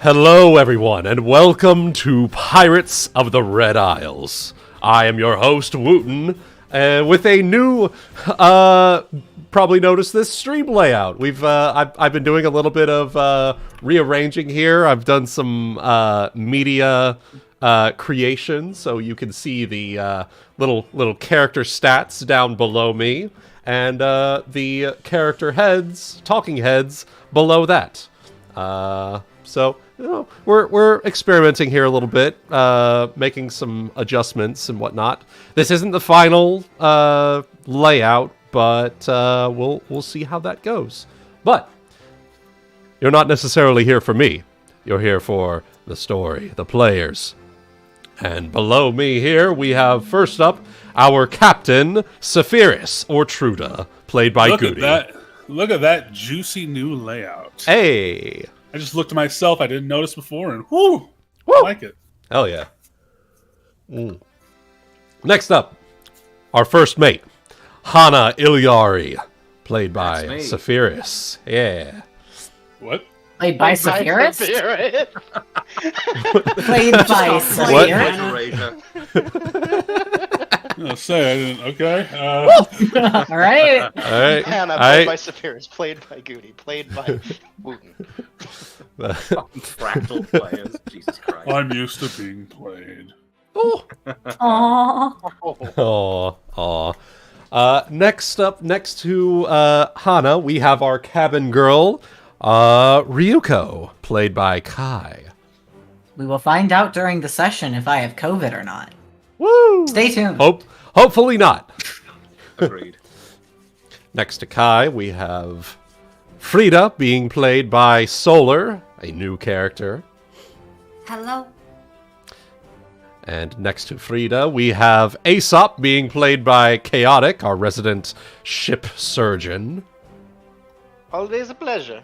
Hello, everyone, and welcome to Pirates of the Red Isles. I am your host, Wuten, with a new, probably noticed this stream layout. I've been doing a little bit of rearranging here. I've done some media creation, so you can see the little character stats down below me, and the character heads, talking heads, below that. So, you know, we're experimenting here a little bit, making some adjustments and whatnot. This isn't the final layout, but we'll see how that goes. But you're not necessarily here for me. You're here for the story, the players. And below me here, we have first up our captain, Saphyrus, or Truda, played by Guti. Look at that juicy new layout. Hey! I just looked at myself. I didn't notice before, and whoo! I like it. Hell yeah. Next up, our first mate, Hana Ilyari, played by Saphyrus. Yeah. What? Played by Saphyrus? Played by Saphyrus? No, say I didn't. Okay. All right. Hana, played by Saphyrus, played by Guti, played by Wuten. Fractal players. Jesus Christ. I'm used to being played. Aww. Next up, next to Hana, we have our cabin girl, Ryuuko, played by Kai. We will find out during the session if I have COVID or not. Woo! Stay tuned. Hopefully not. Agreed. Next to Kai, we have Frieda, being played by Solar, a new character. Hello. And next to Frieda, we have Aesop, being played by Chaotic, our resident ship surgeon. Always a pleasure.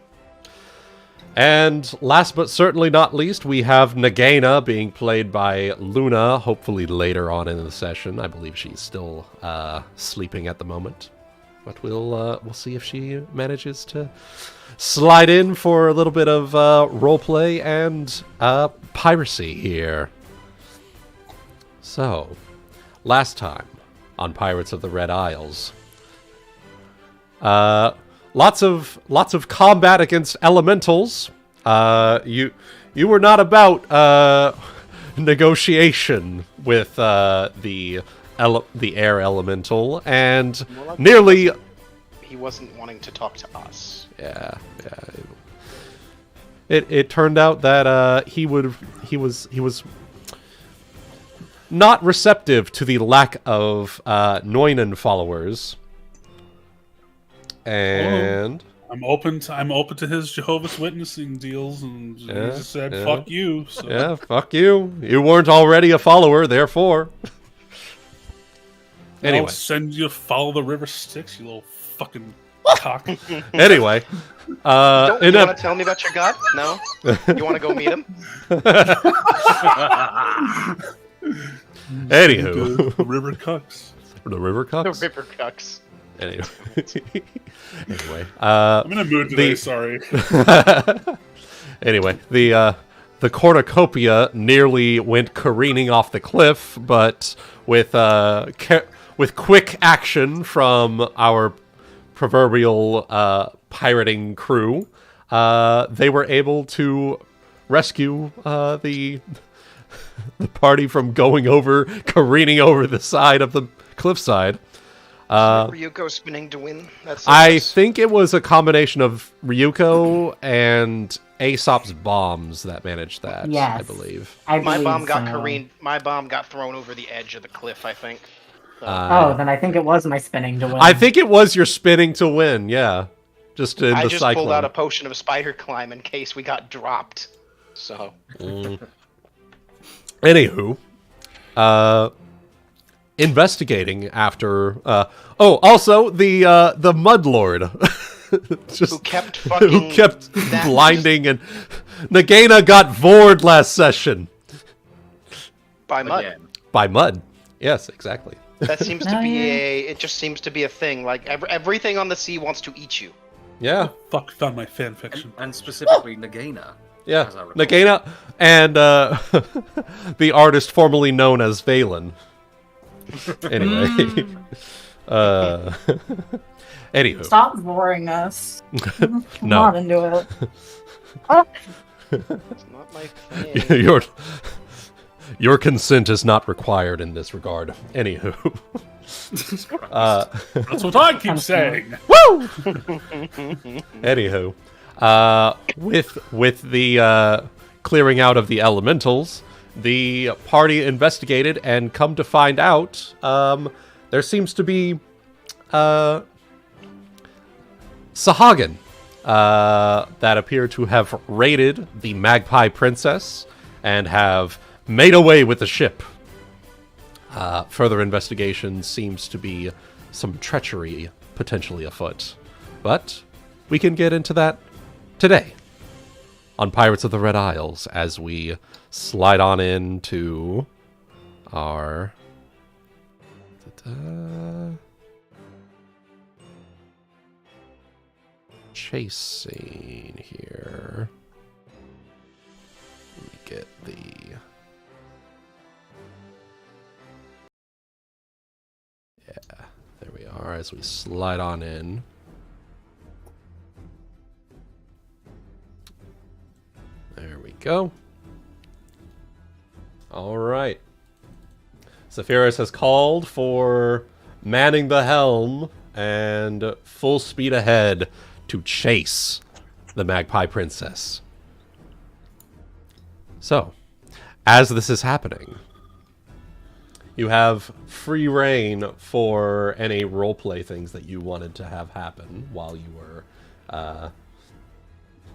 And last but certainly not least, we have Nagaina, being played by Luna, hopefully later on in the session. I believe she's still sleeping at the moment. But we'll see if she manages to slide in for a little bit of roleplay and piracy here. So, last time on Pirates of the Red Isles, lots of combat against elementals. You were not about negotiation with the air elemental, and nearly. He wasn't wanting to talk to us. Yeah. It turned out that he was not receptive to the lack of Neunen followers. And I'm open to his Jehovah's Witnessing deals, and he just said, "Fuck you." So. Yeah, fuck you. You weren't already a follower, therefore. Anyway, I'll send you to follow the river Styx, you little fucking cock. Anyway, You want to tell me about your god? No? You want to go meet him? Anywho, The river cucks. the river The cucks. river cucks. Anyway, I'm in a mood today. Sorry. Anyway, the cornucopia nearly went careening off the cliff, but with quick action from our proverbial pirating crew, they were able to rescue the party from careening over the side of the cliffside. Ryuuko spinning to win. I think it was a combination of Ryuuko and Aesop's bombs that managed that. Yes. I believe. My bomb got careened. My bomb got thrown over the edge of the cliff, I think. Then I think it was my spinning to win. I think it was your spinning to win. Yeah, just in I the just cyclone. pulled out a potion of spider climb in case we got dropped. So. Anywho, investigating after. Also the Mudlord. Who kept fucking... Who kept blinding, and Nagaina got vored last session. By mud. Again. By mud. Yes, exactly. That seems to be it just seems to be a thing. Like, everything on the sea wants to eat you. Yeah. Fuck, found my fan fiction. And specifically Nagaina. Yeah, As I recall. Nagaina and the artist formerly known as Valen. Anyway. Anywho. Stop boring us. Come No. on into it. Oh, It's not my thing. Your consent is not required in this regard. Anywho. That's what I keep saying. Woo! Anywho. With the clearing out of the elementals, the party investigated and come to find out there seems to be Sahagin that appear to have raided the Magpie Princess and have made away with the ship. Further investigation seems to be some treachery potentially afoot. But we can get into that today on Pirates of the Red Isles as we slide on into our chase scene here. Let me get the... Yeah, there we are as we slide on in. There we go. All right. Saphyrus has called for manning the helm and full speed ahead to chase the Magpie Princess. So, as this is happening, you have free reign for any roleplay things that you wanted to have happen while you were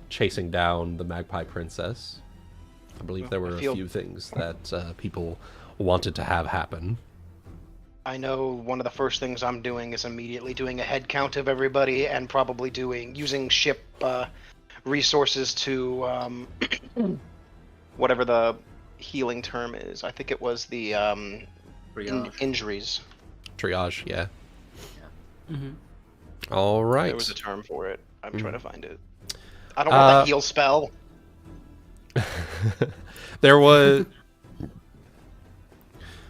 chasing down the Magpie Princess. I believe there were a few things that people wanted to have happen. I know one of the first things I'm doing is immediately doing a head count of everybody and probably using ship resources to whatever the healing term is. I think it was the injuries. Triage, yeah. All right. There was a term for it. I'm trying to find it. I don't want that heal spell. There was...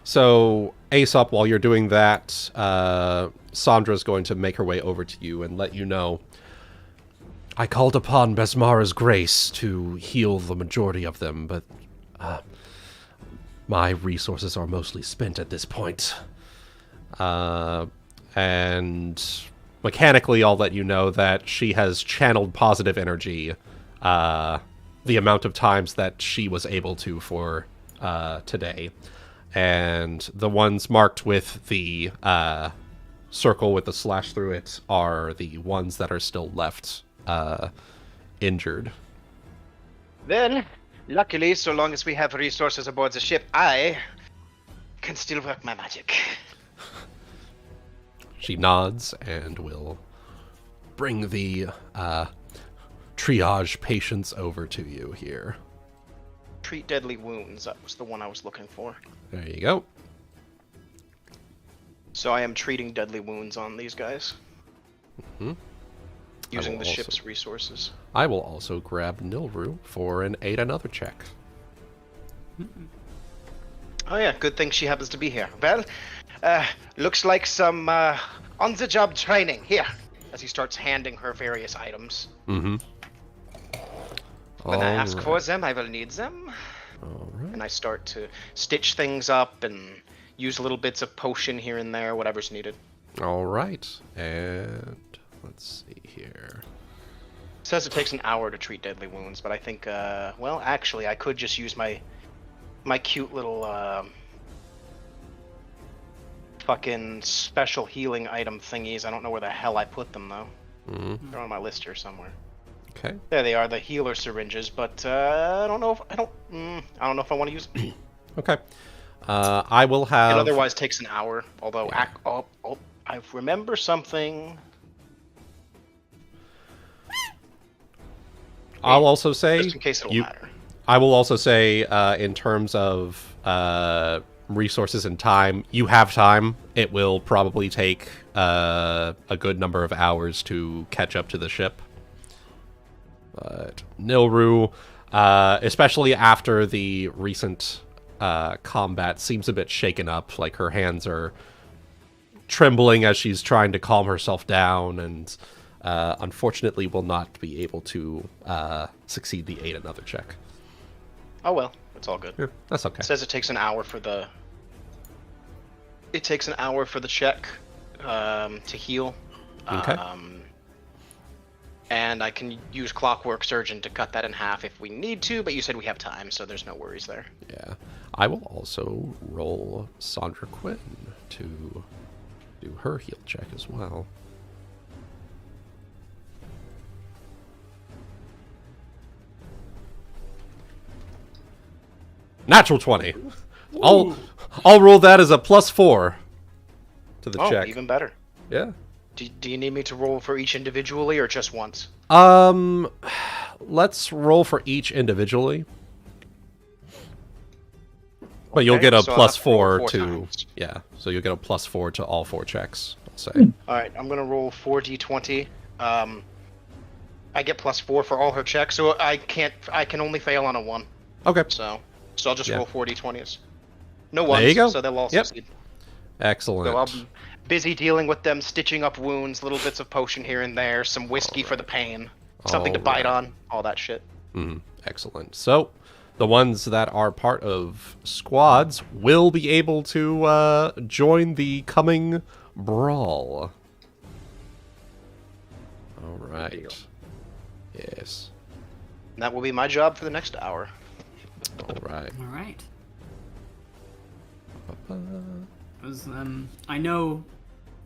So, Aesop, while you're doing that, Sandra's going to make her way over to you and let you know, I called upon Besmara's grace to heal the majority of them, but my resources are mostly spent at this point. And mechanically, I'll let you know that she has channeled positive energy the amount of times that she was able to for today. And the ones marked with the circle with the slash through it are the ones that are still left injured. Then, luckily, so long as we have resources aboard the ship, I can still work my magic. She nods and will bring the triage patients over to you here. Treat deadly wounds, that was the one I was looking for. There you go. So I am treating deadly wounds on these guys. Using the ship's resources. I will also grab Nilru for an aid another check. Oh yeah, good thing she happens to be here. Well, looks like some on-the-job training. Here, as he starts handing her various items. When I ask for them, I will need them. Alright. And I start to stitch things up and use little bits of potion here and there, whatever's needed. Alright. And let's see here. It says it takes an hour to treat deadly wounds, but I think, well, actually, I could just use my cute little, fucking special healing item thingies. I don't know where the hell I put them, though. They're on my list here somewhere. Okay. There they are, the healer syringes, but, I don't know if I want to use them. Okay. I will have... It otherwise takes an hour, although, I remember something. I'll also say... Just in case it'll matter. I will also say, in terms of resources and time, you have time. It will probably take a good number of hours to catch up to the ship. But Nilru, especially after the recent combat, seems a bit shaken up. Like her hands are trembling as she's trying to calm herself down, and unfortunately will not be able to succeed the aid another check. Oh well, it's all good. Yeah, that's okay. It says it takes an hour for the. It takes an hour for the check to heal. Okay. And I can use Clockwork Surgeon to cut that in half if we need to, but you said we have time, so there's no worries there. Yeah. I will also roll Sandra Quinn to do her heal check as well. Natural 20. I'll roll that as a +4 to the check. Even better. Yeah. Do you need me to roll for each individually or just once? Let's roll for each individually. But you'll get a so I'll have to roll +4 4 to times. yeah. So you'll get a +4 to all 4 checks. I'll say. All right, I'm gonna roll 4d20. I get +4 for all her checks, so I can only fail on a 1. Okay. So I'll just Yeah. roll 4d20s. No ones. There you go. So they'll all Yep. succeed. Excellent. So I'm busy dealing with them, stitching up wounds, little bits of potion here and there, some whiskey for the pain, something to bite on, all that shit. Excellent. So the ones that are part of squads will be able to join the coming brawl. All right. Yes. And that will be my job for the next hour. All right. All right. I know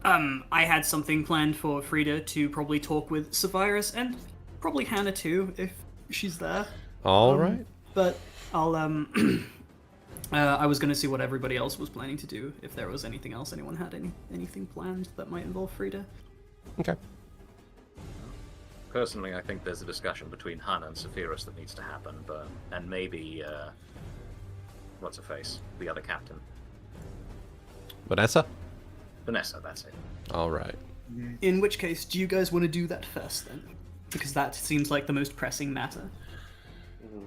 I had something planned for Frieda to probably talk with Saphyrus and probably Hana too, if she's there. All right. But I'll I was gonna see what everybody else was planning to do. If there was anything else anyone had anything planned that might involve Frieda. Okay. Personally, I think there's a discussion between Hana and Saphyrus that needs to happen, and maybe what's her face, the other captain, Vanessa? Vanessa. That's it. All right. In which case, do you guys want to do that first then? Because that seems like the most pressing matter.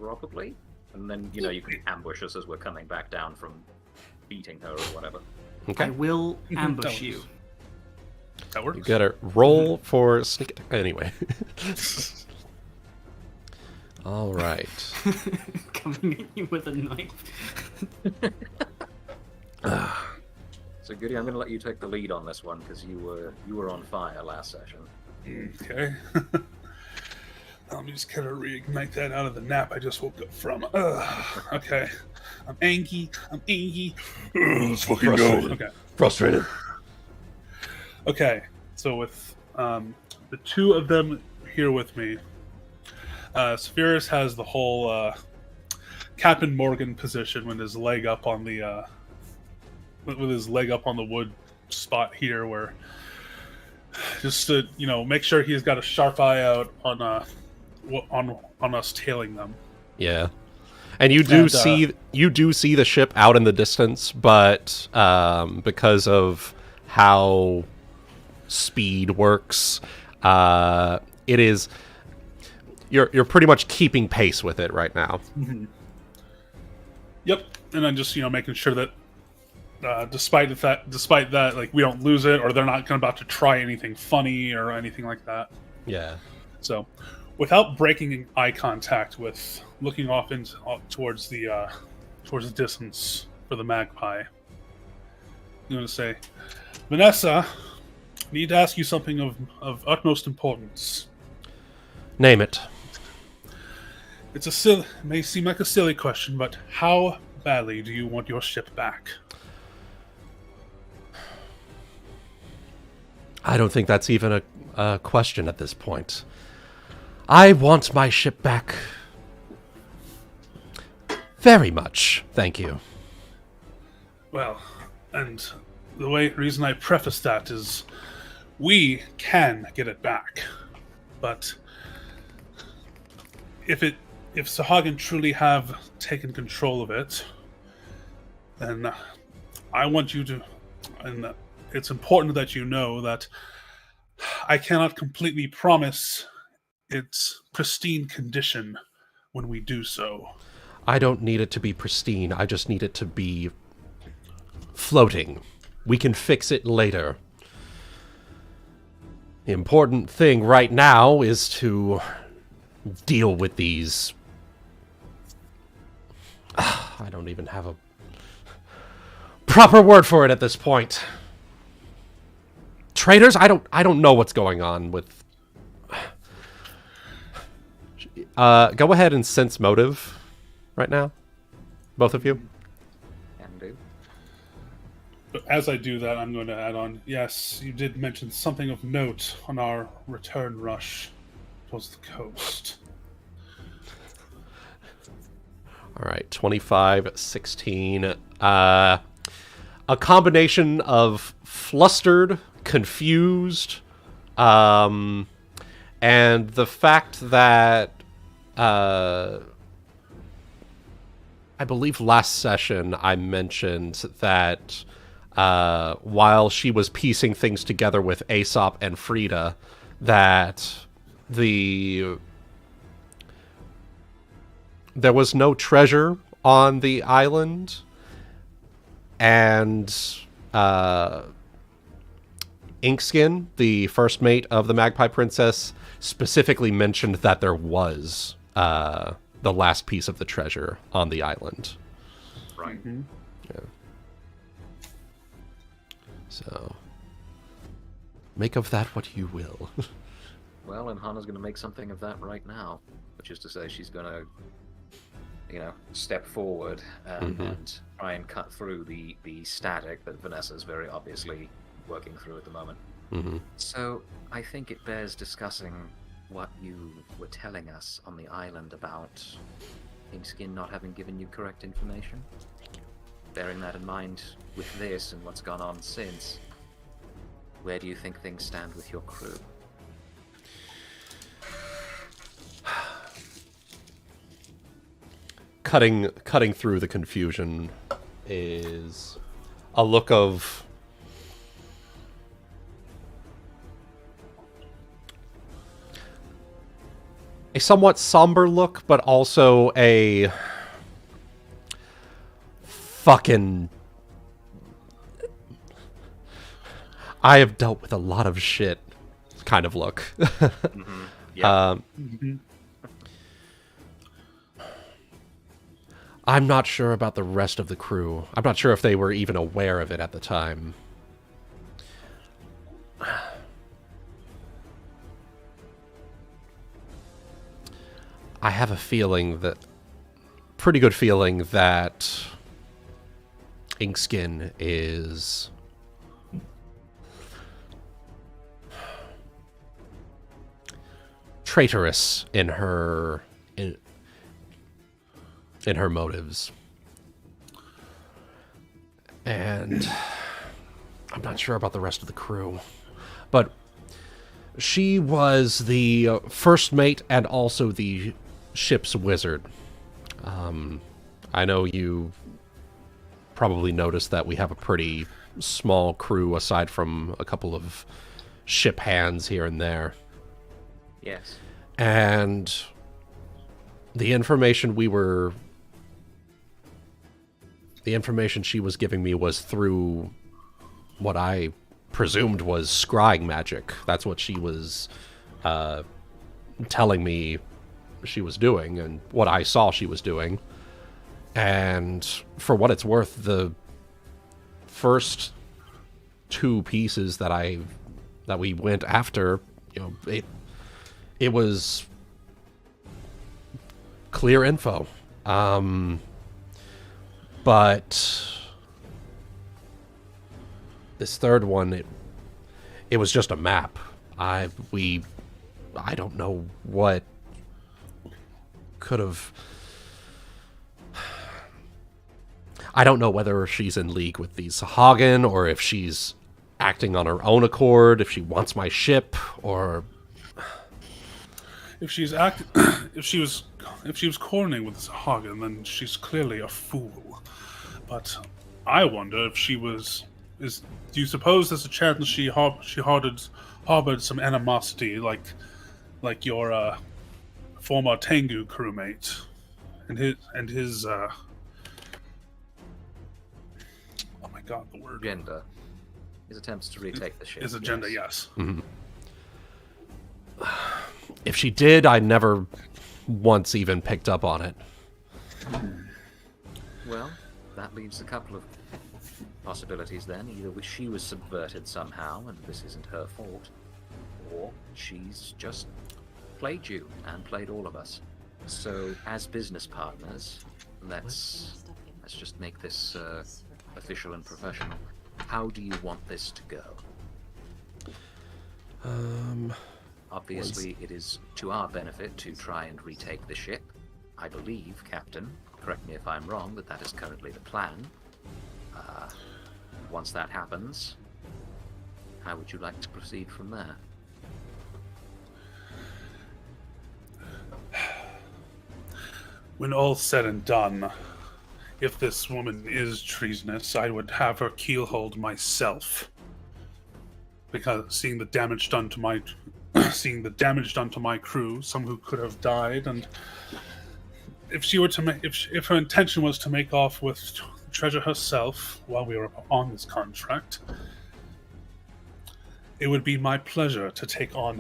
Probably. And then you can ambush us as we're coming back down from beating her or whatever. Okay. I will ambush you. That works. You gotta roll for sneak attack. Anyway. All right. Coming at you with a knife. So Goody, I'm going to let you take the lead on this one because you were on fire last session. Okay. Let me just kind of reignite that out of the nap I just woke up from. Okay. I'm angry. Let's fucking go. Okay. Frustrated. Okay. So with the two of them here with me, Saphyrus has the whole Captain Morgan position with his leg up on the wood spot here, where just to make sure he's got a sharp eye out on us tailing them. Yeah. And you do see the ship out in the distance, but because of how speed works, it is you're pretty much keeping pace with it right now. Mm-hmm. Yep, and I'm just making sure that despite that, like, we don't lose it, or they're not about to try anything funny or anything like that. Yeah. So, without breaking eye contact with looking off towards the distance for the magpie, I'm going to say, Vanessa, I need to ask you something of utmost importance. Name it. It may seem like a silly question, but how badly do you want your ship back? I don't think that's even a question at this point. I want my ship back very much, thank you. Well, and the reason I preface that is we can get it back, but if Sahagin truly have taken control of it, then I want you to, and it's important that you know that I cannot completely promise its pristine condition when we do so. I don't need it to be pristine. I just need it to be floating. We can fix it later. The important thing right now is to deal with these... I don't even have a proper word for it at this point. Traitors? I don't know what's going on with... go ahead and sense motive right now. Both of you. Can do. But as I do that, I'm going to add on, yes, you did mention something of note on our return rush towards the coast. All right, 25, 16. A combination of flustered, confused, and the fact that I believe last session I mentioned that while she was piecing things together with Aesop and Frieda, that there was no treasure on the island, and Inkskin, the first mate of the Magpie Princess, specifically mentioned that there was the last piece of the treasure on the island. Right. Mm-hmm. Yeah. So, make of that what you will. Well, and Hana's going to make something of that right now, which is to say she's going to, step forward and try and cut through the static that Vanessa's very obviously working through at the moment. Mm-hmm. So, I think it bears discussing what you were telling us on the island about Inkskin not having given you correct information. Bearing that in mind with this and what's gone on since, where do you think things stand with your crew? Cutting through the confusion is a look of a somewhat somber look, but also a fucking... I have dealt with a lot of shit kind of look. Mm-hmm. Yeah. I'm not sure about the rest of the crew. I'm not sure if they were even aware of it at the time. I have a feeling that... pretty good feeling that Inkskin is... traitorous in her... in her motives. And I'm not sure about the rest of the crew. But she was the first mate and also the ship's wizard. I know you probably noticed that we have a pretty small crew aside from a couple of ship hands here and there. Yes. And the information she was giving me was through what I presumed was scrying magic. That's what she was telling me she was doing, and what I saw she was doing. And for what it's worth, the first two pieces that we went after, it was clear info. But this third one, it was just a map. I don't know what could have... I don't know whether she's in league with the Sahagin, or if she's acting on her own accord, if she wants my ship, or... If she was cornering with Sahagin, then she's clearly a fool. But I wonder if she was... do you suppose there's a chance she harbored some animosity, like your former Tengu crewmate, and his oh my god, the word Agenda. His attempts to retake the ship. his agenda. Yes. If she did, I never once even picked up on it. Well, that leaves a couple of possibilities then. Either she was subverted somehow, and this isn't her fault, or she's just played you and played all of us. So, as business partners, let's just make this official and professional. How do you want this to go? Obviously, it is to our benefit to try and retake the ship. I believe, Captain, correct me if I'm wrong, that is currently the plan. Once that happens, how would you like to proceed from there? When all's said and done, if this woman is treasonous, I would have her keelhauled myself. Because seeing the damage done to my crew, some who could have died, and if she were to if her intention was to make off with treasure herself while we were on this contract, it would be my pleasure to take on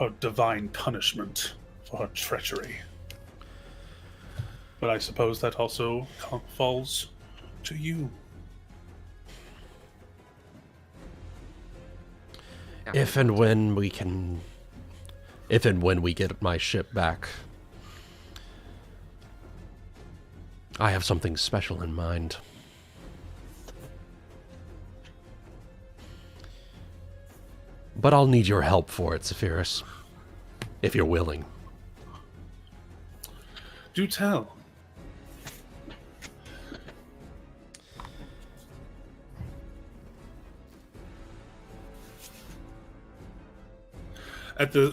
her divine punishment for her treachery. But I suppose that also falls to you. If and when we get my ship back, I have something special in mind. But I'll need your help for it, Saphyrus, if you're willing. Do tell.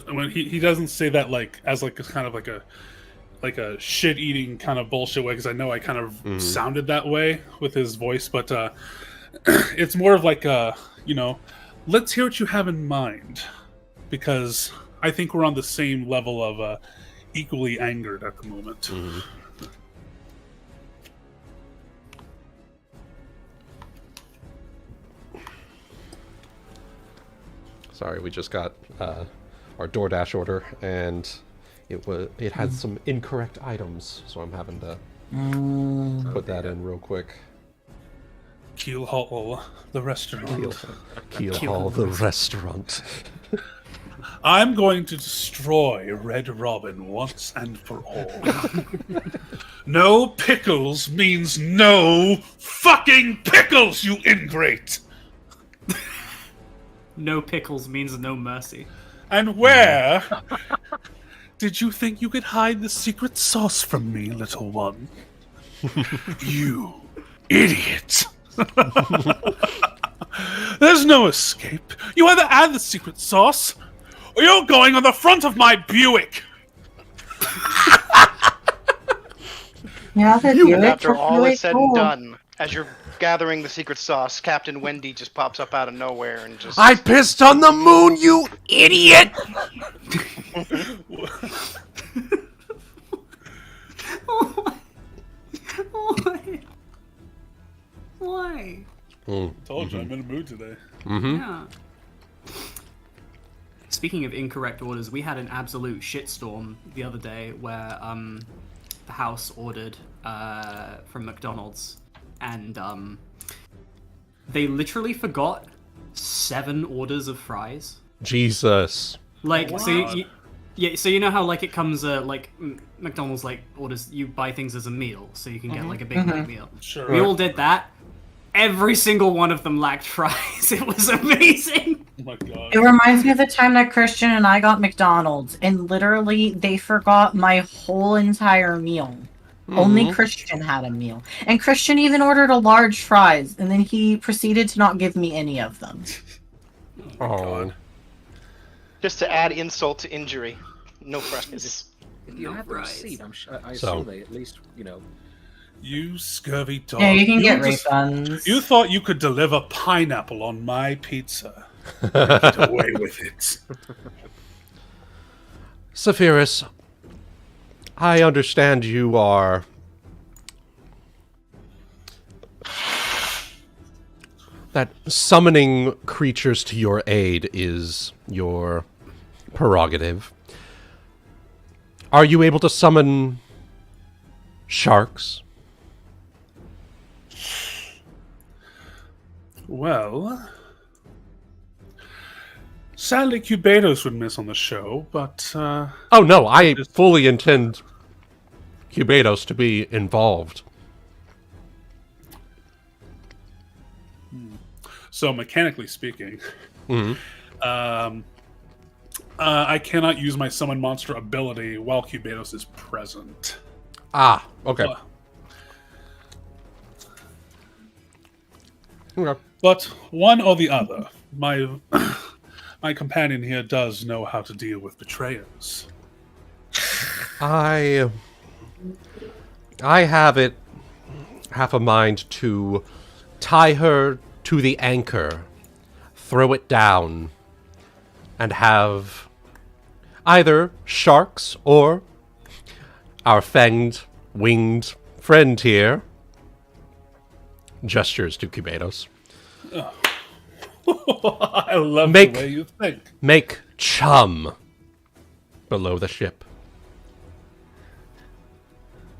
When he doesn't say that as a kind of like a shit eating kind of bullshit way, because I know I kind of sounded that way with his voice, but it's more of like let's hear what you have in mind, because I think we're on the same level of equally angered at the moment. Sorry, we just got our DoorDash order, and it had some incorrect items, so I'm having to put that in real quick. Keelhaul the restaurant. Keelhaul the restaurant. I'm going to destroy Red Robin once and for all. No pickles means no fucking pickles, you ingrate! No pickles means no mercy. And where did you think you could hide the secret sauce from me, little one? You idiot! There's no escape. You either add the secret sauce, or you're going on the front of my Buick! Yeah, After all is said and done, as you're gathering the secret sauce, Captain Wendy just pops up out of nowhere and just... I pissed on the moon, you idiot! Why? Told you, I'm in a mood today. Yeah. Speaking of incorrect orders, we had an absolute shitstorm the other day where the house ordered from McDonald's, and they literally forgot 7 orders of fries. Jesus. Like, Wow. so you know how it comes McDonald's orders, you buy things as a meal, so you can get a Big Mac meal. Sure. We all did that. Every single one of them lacked fries. It was amazing. Oh my god. It reminds me of the time that Christian and I got McDonald's, and literally they forgot my whole entire meal. Only Christian had a meal. And Christian even ordered a large fries, and then he proceeded to not give me any of them. Oh. Just to add insult to injury. No fries. If you No have the fries. receipt, I So- assume they at least, You scurvy dog. Yeah, you can get just- refunds. You thought you could deliver pineapple on my pizza. Get away with it. Saphyrus, I understand you are... that summoning creatures to your aid is your prerogative. Are you able to summon sharks? Well, sadly, Cubados would miss on the show, but Oh no, I fully intend Cubados to be involved. so mechanically speaking, I cannot use my summon monster ability while Cubados is present. Ah, okay. Okay. But one or the other, my my companion here does know how to deal with betrayers. I have a mind to tie her to the anchor, throw it down, and have either sharks or our fanged, winged friend here, gestures to Cubados, I love Make- the way you think. make chum below the ship.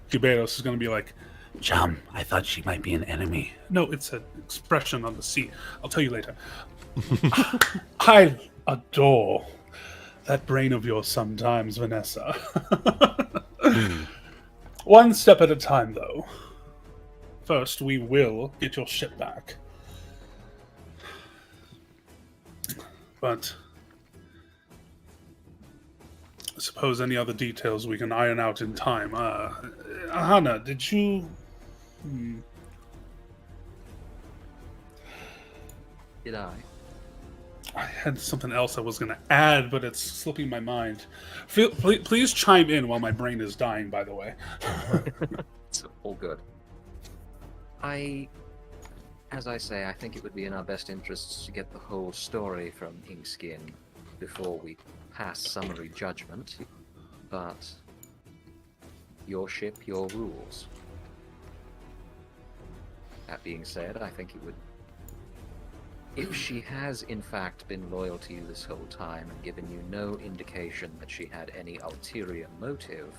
Cubados is going to be like, Chum, I thought she might be an enemy. no, it's an expression on the sea. I'll tell you later. I adore that brain of yours sometimes, Vanessa. One step at a time, though. First, we will get your ship back. But I suppose any other details we can iron out in time. Hana, did you... Did I? I had something else I was going to add, but it's slipping my mind. Please chime in while my brain is dying, by the way. It's all good. As I say, I think it would be in our best interests to get the whole story from Inkskin before we pass summary judgment. But your ship, your rules. That being said, I think it would... If she has in fact been loyal to you this whole time and given you no indication that she had any ulterior motive,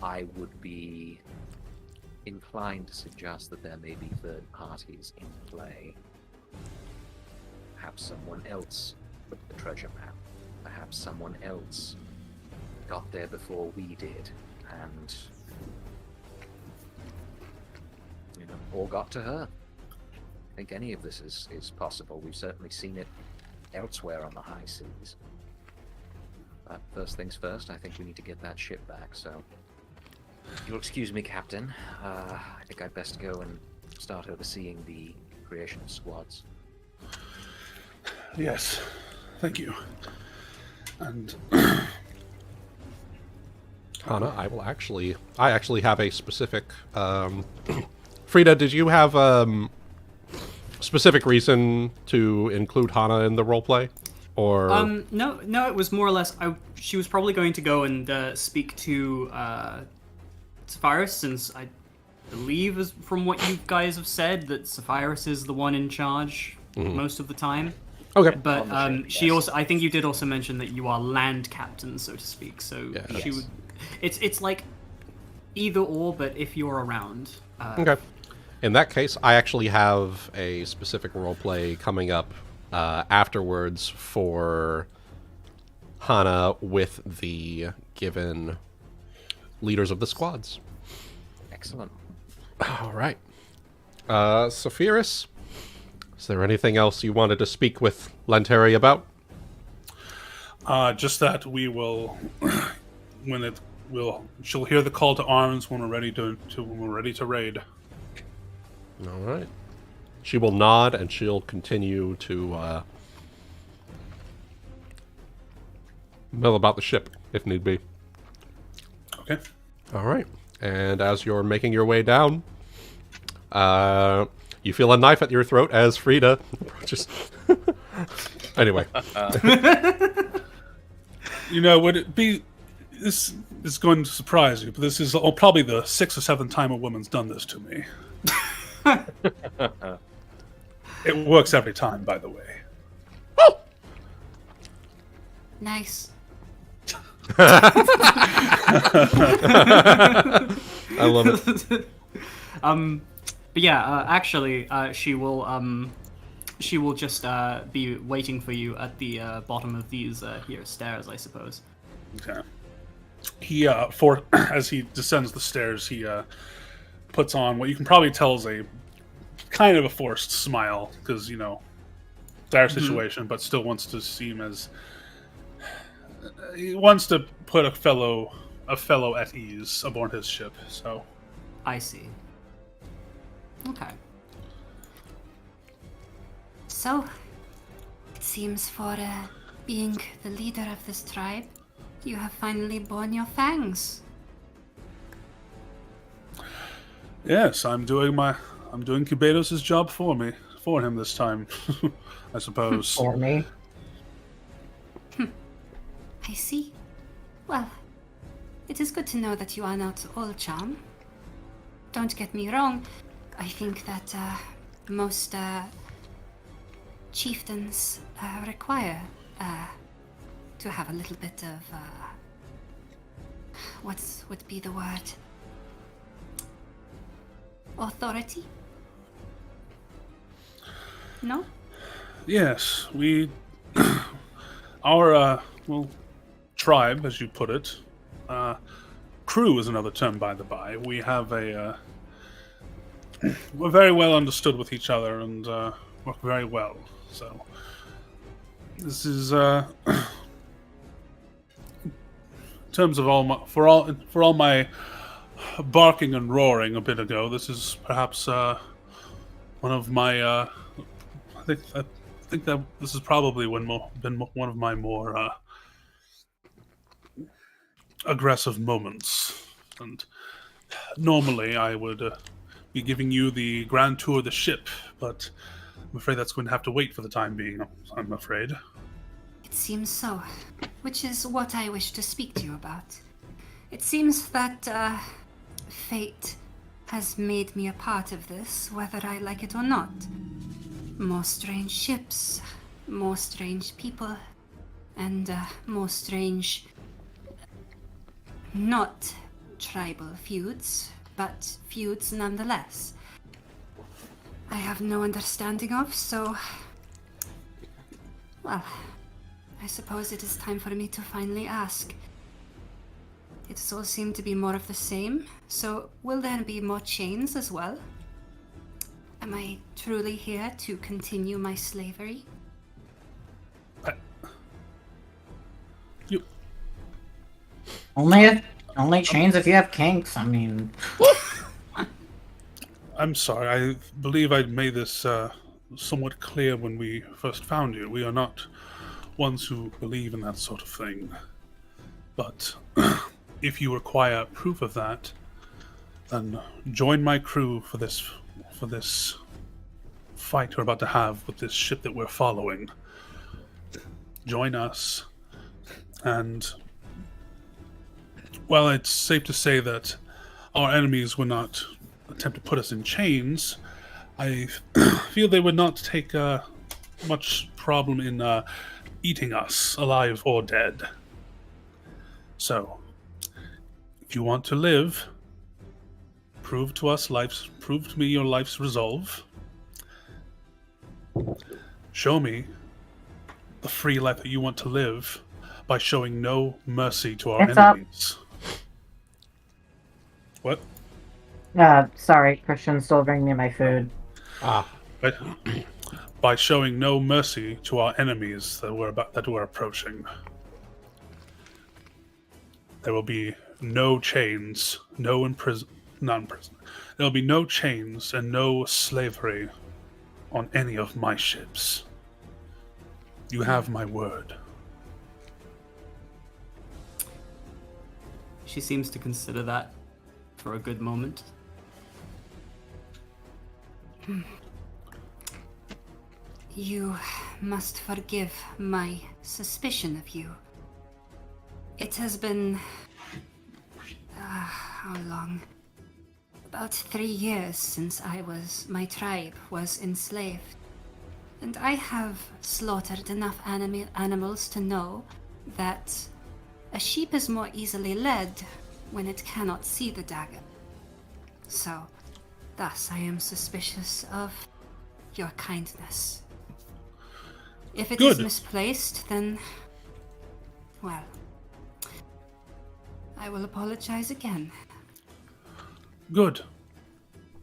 I would be inclined to suggest that there may be third parties in play. Perhaps someone else put the treasure map. Perhaps someone else got there before we did, and or got to her. I think any of this is possible. We've certainly seen it elsewhere on the high seas. But first things first, I think we need to get that ship back, so... You'll excuse me, Captain. I think I'd best go and start overseeing the creation of squads. Yes, thank you. And... Hana, I actually have a specific, Frieda, did you have, specific reason to include Hana in the roleplay? Or... No, it was more or less, she was probably going to go and speak to, Saphyrus, since I believe, as from what you guys have said, that Saphyrus is the one in charge most of the time. Okay. But she also, I think you did also mention that you are land captain, so to speak. So Yeah. she would. It's like either or, but if you're around. Okay. In that case, I actually have a specific roleplay coming up afterwards for Hana with the given leaders of the squads. Excellent. All right. Saphyrus, is there anything else you wanted to speak with Lanteri about? just that we will, she'll hear the call to arms when we're ready to raid. All right. She will nod, and she'll continue to mill about the ship, if need be. Okay. All right. And as you're making your way down, you feel a knife at your throat as Frieda approaches. Anyway. Would it be This is going to surprise you, but this is probably the 6th or 7th time a woman's done this to me. It works every time, by the way. Nice. I love it. But yeah, actually, she will just be waiting for you at the bottom of these here stairs, I suppose. Okay. He as he descends the stairs, he puts on what you can probably tell is a kind of a forced smile, because dire situation, but still wants to seem as he wants to put a fellow at ease aboard his ship. So I see. Okay. So, it seems for being the leader of this tribe, you have finally borne your fangs. yes, I'm doing Kubetos' job for him this time, I suppose. For me. I see. Well, it is good to know that you are not all charm. Don't get me wrong, I think that most chieftains require to have a little bit of what would be the word? Authority? No? Yes, our tribe, as you put it, crew is another term by the by. We have we're very well understood with each other and work very well. So this is in terms of for all my barking and roaring a bit ago. This is perhaps one of my. I think that this has probably been one of my more aggressive moments. And normally I would be giving you the grand tour of the ship, but I'm afraid that's going to have to wait for the time being, I'm afraid. It seems so, which is what I wish to speak to you about. It seems that fate has made me a part of this, whether I like it or not. More strange ships, more strange people, and more strange, not tribal feuds, but feuds nonetheless. I have no understanding of, so... Well, I suppose it is time for me to finally ask. It does all seem to be more of the same, so will there be more chains as well? Am I truly here to continue my slavery? Only chains if you have kinks. I mean, I'm sorry, I believe I made this somewhat clear when we first found you. We are not ones who believe in that sort of thing. But if you require proof of that, then join my crew for this fight we're about to have with this ship that we're following. Join us, and well, it's safe to say that our enemies would not attempt to put us in chains. I feel they would not take much problem in eating us, alive or dead. So, if you want to live, prove to me your life's resolve. Show me the free life that you want to live by showing no mercy to our enemies. What? Sorry, Christian's still bringing me my food. But by showing no mercy to our enemies that we're approaching. There will be no chains, not in prison. There will be no chains and no slavery on any of my ships. You have my word. She seems to consider that for a good moment. You must forgive my suspicion of you. It has been how long? About 3 years since my tribe was enslaved. And I have slaughtered enough animals to know that a sheep is more easily led when it cannot see the dagger. So, thus I am suspicious of your kindness. If it is Good. misplaced, then, well, I will apologize again. Good.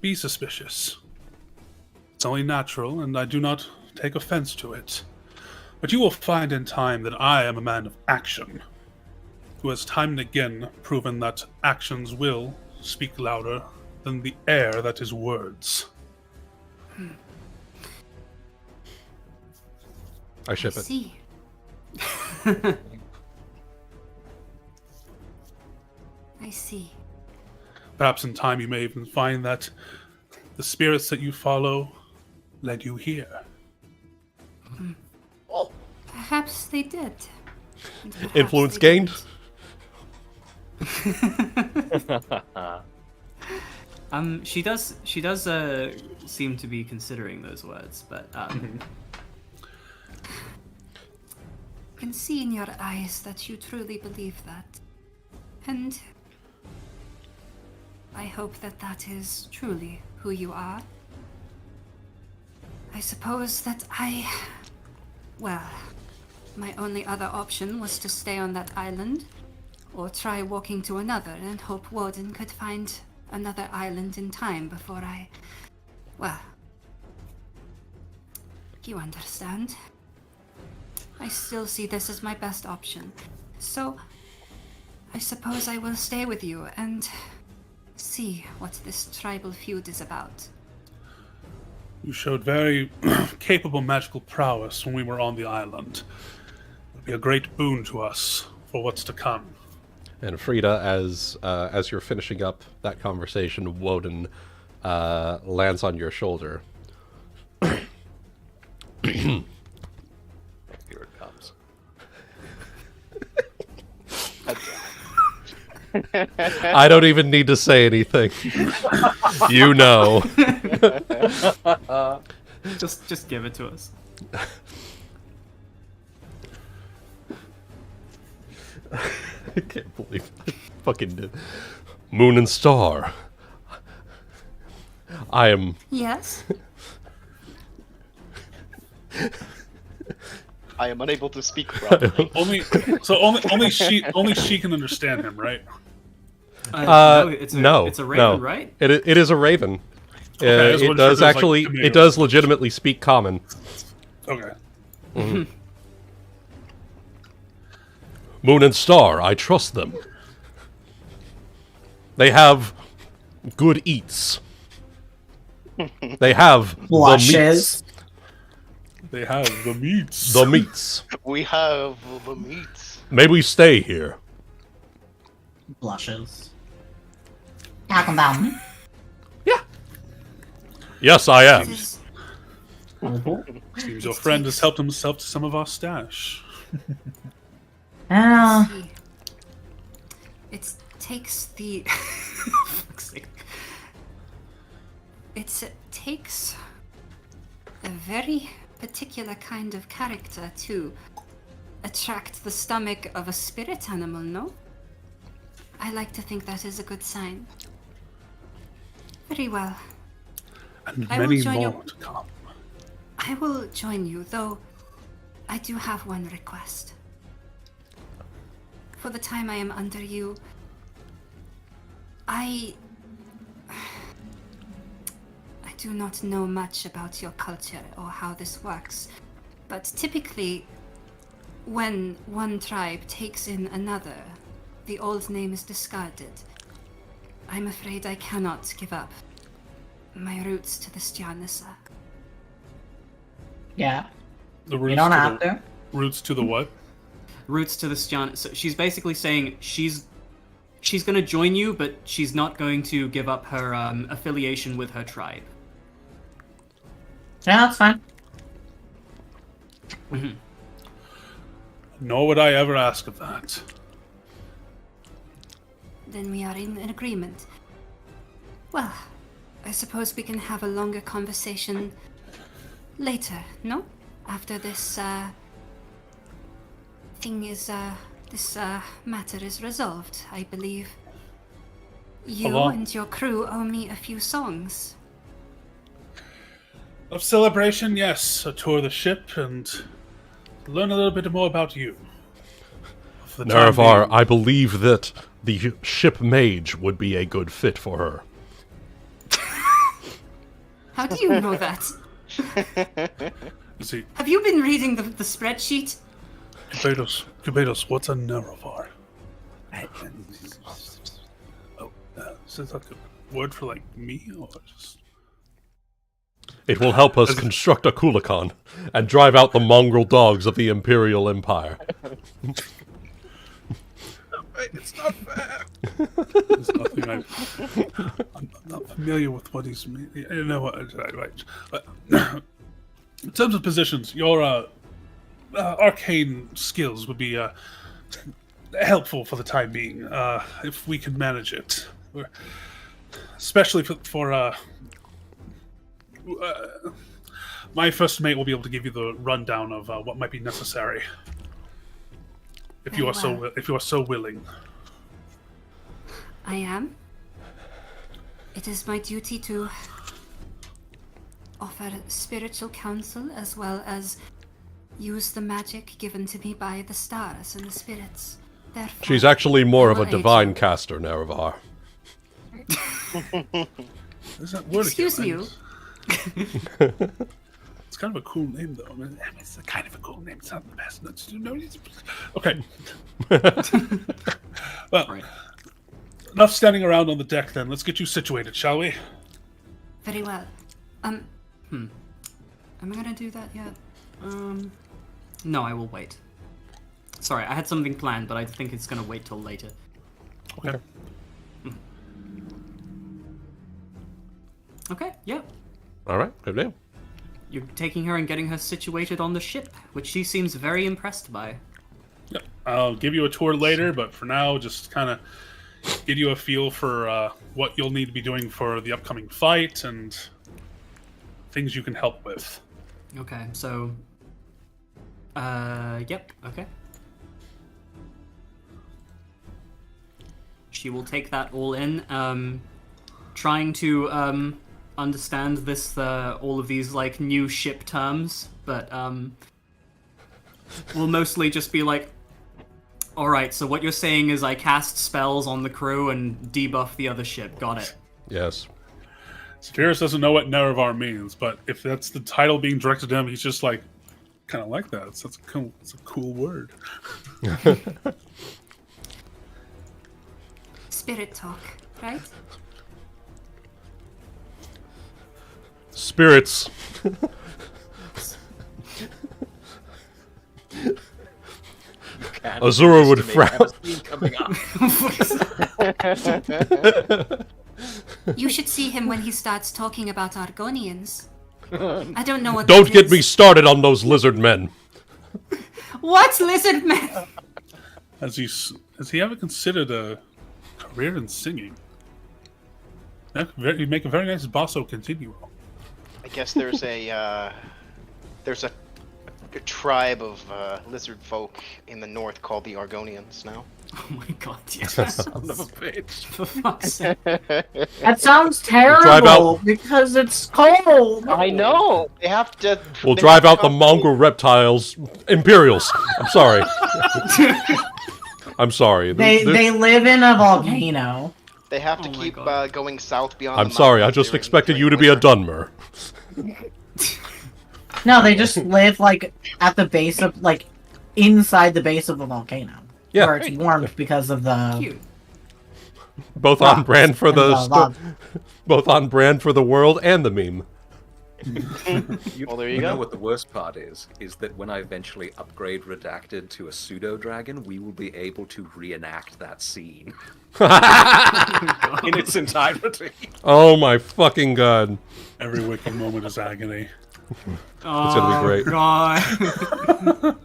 Be suspicious. It's only natural, and I do not take offense to it. But you will find in time that I am a man of action, who has time and again proven that actions will speak louder than the air that is words. I ship I it. see. I see. Perhaps in time you may even find that the spirits that you follow led you here. Perhaps they did. And perhaps Influence they gained? didn't. She does seem to be considering those words, but I can see in your eyes that you truly believe that. And I hope that that is truly who you are. I suppose that well, my only other option was to stay on that island, or try walking to another and hope Wuten could find another island in time before well, you understand. I still see this as my best option. So, I suppose I will stay with you and see what this tribal feud is about. You showed very capable magical prowess when we were on the island. It'll be a great boon to us for what's to come. And Frieda, as you're finishing up that conversation, Woden lands on your shoulder. Here it comes. I don't even need to say anything. You know. just give it to us. I can't believe I fucking did. Moon and Star. I am. Yes? I am unable to speak properly. Only she can understand him, right? No, it's a raven, no. right? It is a raven. Okay, I just It wasn't does sure if it was, like, actually. tomato. It does legitimately speak common. Okay. Moon and Star, I trust them. They have good eats. They have the Blushes. meats. They have the meats. The meats. We have the meats. May we stay here? Blushes. Talk about me. Yes, I am. This is Seems your friend has helped himself to some of our stash. see. It takes the. Fuck's sake. It takes a very particular kind of character to attract the stomach of a spirit animal, no? I like to think that is a good sign. Very well. And I will many join more you. to come. I will join you, though I do have one request. For the time I am under you, I do not know much about your culture or how this works, but typically, when one tribe takes in another, the old name is discarded. I'm afraid I cannot give up my roots to the Stjarnesa. Yeah. The You roots don't to have the, to. Roots to the what? Roots to the Stjarn. So she's basically saying she's going to join you, but she's not going to give up her affiliation with her tribe. Yeah, that's fine. Nor would I ever ask of that. then we are in agreement. Well, I suppose we can have a longer conversation later, no? After this, this matter is resolved, I believe. You and your crew owe me a few songs. Of celebration, yes. A tour of the ship and learn a little bit more about you. Narr'tor, I believe that the ship mage would be a good fit for her. How do you know that? See, Have you been reading the spreadsheet? Kubedos, what's a Narr'tor? Is that like a word for, like, me, or just... It will help us construct a Kulikon and drive out the mongrel dogs of the Imperial Empire. It's not fair. There's nothing I'm not familiar with what he's... You know what? Right. But in terms of positions, your arcane skills would be helpful for the time being, if we could manage it. Especially for my first mate will be able to give you the rundown of what might be necessary. If you are so willing. I am. It is my duty to offer spiritual counsel as well as use the magic given to me by the stars and the spirits. Therefore, She's actually more I of a will aid divine you. caster, Narr'tor. Excuse you. It's kind of a cool name, though. I mean, it's a kind of a cool name. It's not the best. Okay. Well, Right. enough standing around on the deck, then. Let's get you situated, shall we? Very well. Am I gonna do that yet? No, I will wait. Sorry, I had something planned, but I think it's gonna wait till later. Okay. Okay, yeah. Alright, good deal. You're taking her and getting her situated on the ship, which she seems very impressed by. Yep. I'll give you a tour later, but for now, just kind of give you a feel for what you'll need to be doing for the upcoming fight and things you can help with. Okay, so... yep, okay. She will take that all in, trying to, understand this, all of these, like, new ship terms, but, will mostly just be like, alright, so what you're saying is I cast spells on the crew and debuff the other ship, got it. Yes. Saphyrus doesn't know what Narr'tor means, but if that's the title being directed to him, he's just like, kind of like that. It's a cool word. Spirit talk, right? Spirits. Azura would frown. You should see him when he starts talking about Argonians. I don't know what Don't that get is. me started on those lizard men. What, lizard man? Has he ever considered a career in singing? He'd make a very nice basso continuo. I guess there's a tribe of lizard folk in the north called the Argonians now. Oh my god, yes. Son of a bitch. For fuck's sake. That sounds drive terrible out- because it's cold. I know. They have to. We'll they drive have out the to- mongrel reptiles. Imperials. I'm sorry. I'm sorry. They live in a volcano. They have to Oh my keep God. going south beyond. I'm the sorry. I mountains just during- expected during you to be a winter. Dunmer. No, they just live like at the base of like inside the base of a volcano. Yeah. Where it's warmed because of the Cute. Both on rocks brand for and the lava. both on brand for the world and the meme. Well, there you You know go. what the worst part is that when I eventually upgrade Redacted to a pseudo-dragon, we will be able to reenact that scene in its entirety. Oh my fucking god. Every waking moment is agony. Oh, gonna be great. God.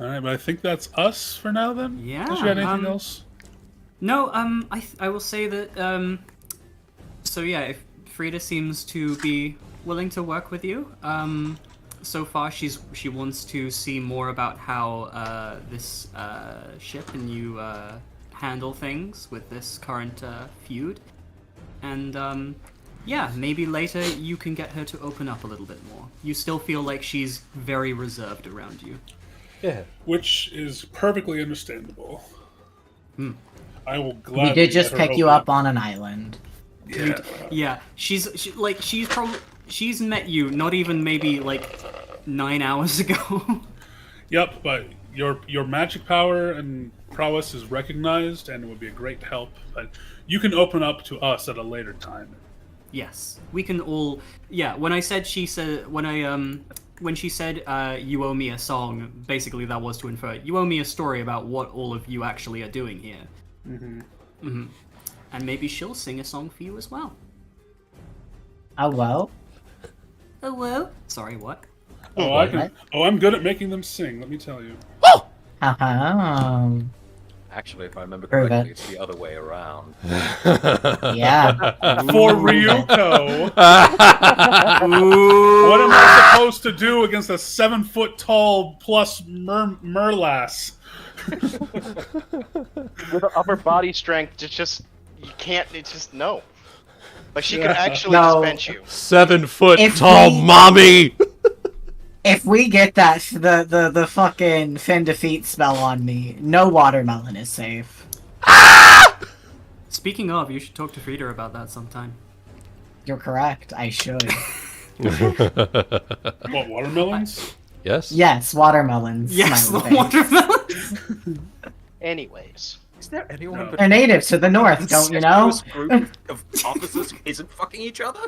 All right, but I think that's us for now. Then. Yeah, Unless you had anything else? No, I will say that, so yeah, if Frieda seems to be willing to work with you, so far she wants to see more about how, this, ship and you, handle things with this current, feud. And, yeah, maybe later you can get her to open up a little bit more. You still feel like she's very reserved around you. Yeah. Which is perfectly understandable. I will We gladly did just let her pick you open up on an island. Yeah. She's met you not even maybe like 9 hours ago. Yep, but your magic power and prowess is recognized, and it would be a great help. But you can open up to us at a later time. Yes, we can all. Yeah, when she said you owe me a song, basically that was to infer you owe me a story about what all of you actually are doing here. And maybe she'll sing a song for you as well. Oh, well. Oh, well. Sorry, what? Oh, I'm good at making them sing. Let me tell you. Actually, if I remember Prove correctly, it. it's the other way around. Yeah. For Ryuuko. What am I supposed to do against a 7-foot-tall plus merlass? With upper body strength, it's just you can't. It's just no. Like she could actually No. dispense you. 7 foot If tall we- mommy. If we get that the fucking fin defeat spell on me, no watermelon is safe. Speaking of, you should talk to Frieda about that sometime. You're correct. I should. What, watermelons? Yes. Yes, watermelons. Yes, the smiley face. watermelon. Anyways, Is there anyone No. but They're native to the north, don't you know? incestuous group of officers who isn't fucking each other?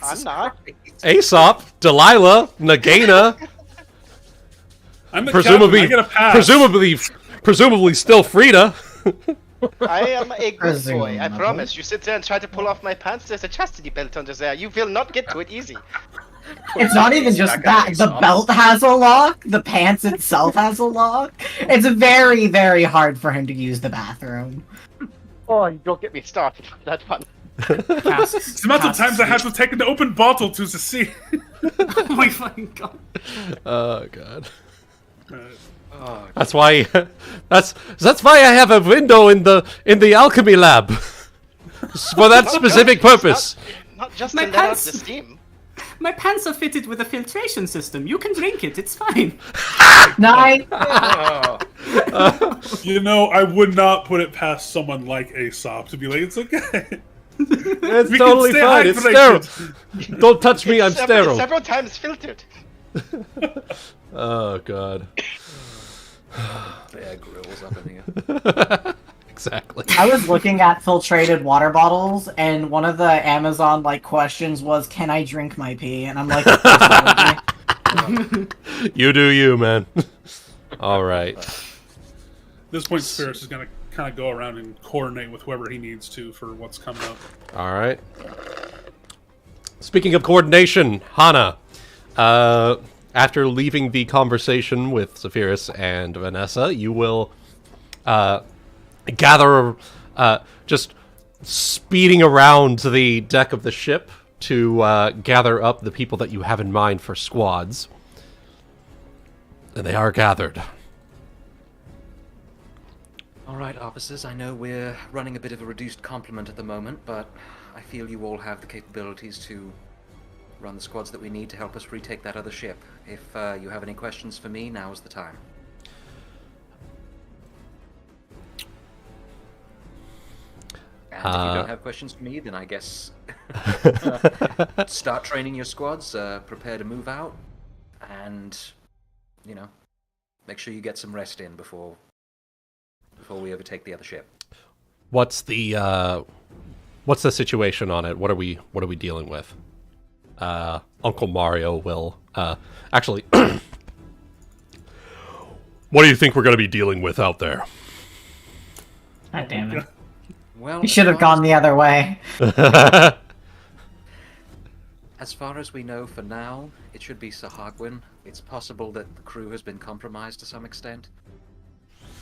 I'm not. Aesop, Delilah, Nagaina, I'm the presumably, captain. I get a pass. presumably still Frieda. I am a good boy. I Presumably. promise. You sit there and try to pull off my pants. There's a chastity belt under there. You will not get to it easy. It's not even just that. The belt has a lock. The pants itself has a lock. It's very, very hard for him to use the bathroom. Oh, you don't get me started. That's fun. It's the amount of times I have to take an open bottle to see. Oh my fucking god. Oh god. Uh, That's why. That's why I have a window in the alchemy lab. For that specific purpose. Not just My to let out pants. the steam. My pants are fitted with a filtration system. You can drink it. It's fine. Nice. You know, I would not put it past someone like Aesop to be like, it's okay. It's We can totally stay fine. It's hydrated. sterile. Don't touch me. I'm sterile. Several times filtered. Oh god. Bear Grylls up in here. Exactly. I was looking at filtrated water bottles, and one of the Amazon questions was, "Can I drink my pee?" And I'm like, "Of course I would be." You do you, man. All right. At this point, Saphyrus is going to kind of go around and coordinate with whoever he needs to for what's coming up. All right. Speaking of coordination, Hana. After leaving the conversation with Saphyrus and Vanessa, you will gather, just speeding around the deck of the ship to gather up the people that you have in mind for squads. And they are gathered. Alright, officers, I know we're running a bit of a reduced complement at the moment, but I feel you all have the capabilities to run the squads that we need to help us retake that other ship. If you have any questions for me, now is the time. And if you don't have questions for me, then I guess start training your squads, prepare to move out, and, you know, make sure you get some rest in before we overtake the other ship. What's the situation on it? What are we dealing with? Uncle Mario will actually. What do you think we're going to be dealing with out there? God damn it. Well, You should have gone the other way. As far as we know for now, it should be Sahagwin. It's possible that the crew has been compromised to some extent.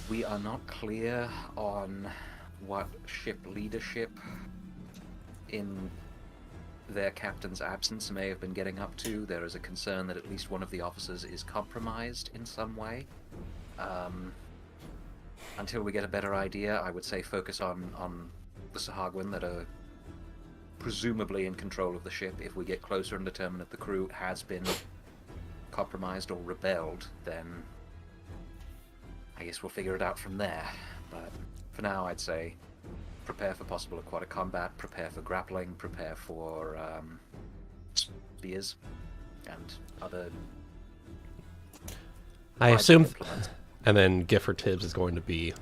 We are not clear on what ship leadership in their captain's absence may have been getting up to. There is a concern that at least one of the officers is compromised in some way. Until we get a better idea, I would say focus on the Sahagwin that are presumably in control of the ship. If we get closer and determine that the crew has been compromised or rebelled, then I guess we'll figure it out from there. But for now, I'd say prepare for possible aquatic combat, prepare for grappling, prepare for spears and other... I assume... And then Gifford Tibbs is going to be...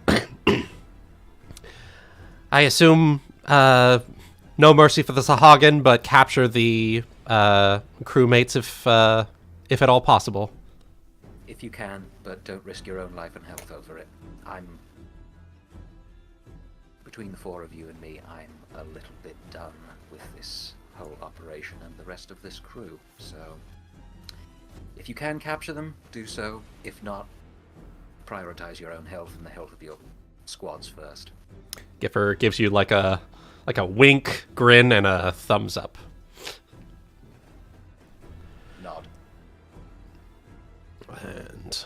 I assume no mercy for the Sahagin, but capture the crewmates if at all possible. If you can, but don't risk your own life and health over it. Between the four of you and me, I'm a little bit done with this whole operation and the rest of this crew. So, if you can capture them, do so. If not, prioritize your own health and the health of your squads first. Gifford gives you like a wink, grin, and a thumbs up. Nod. And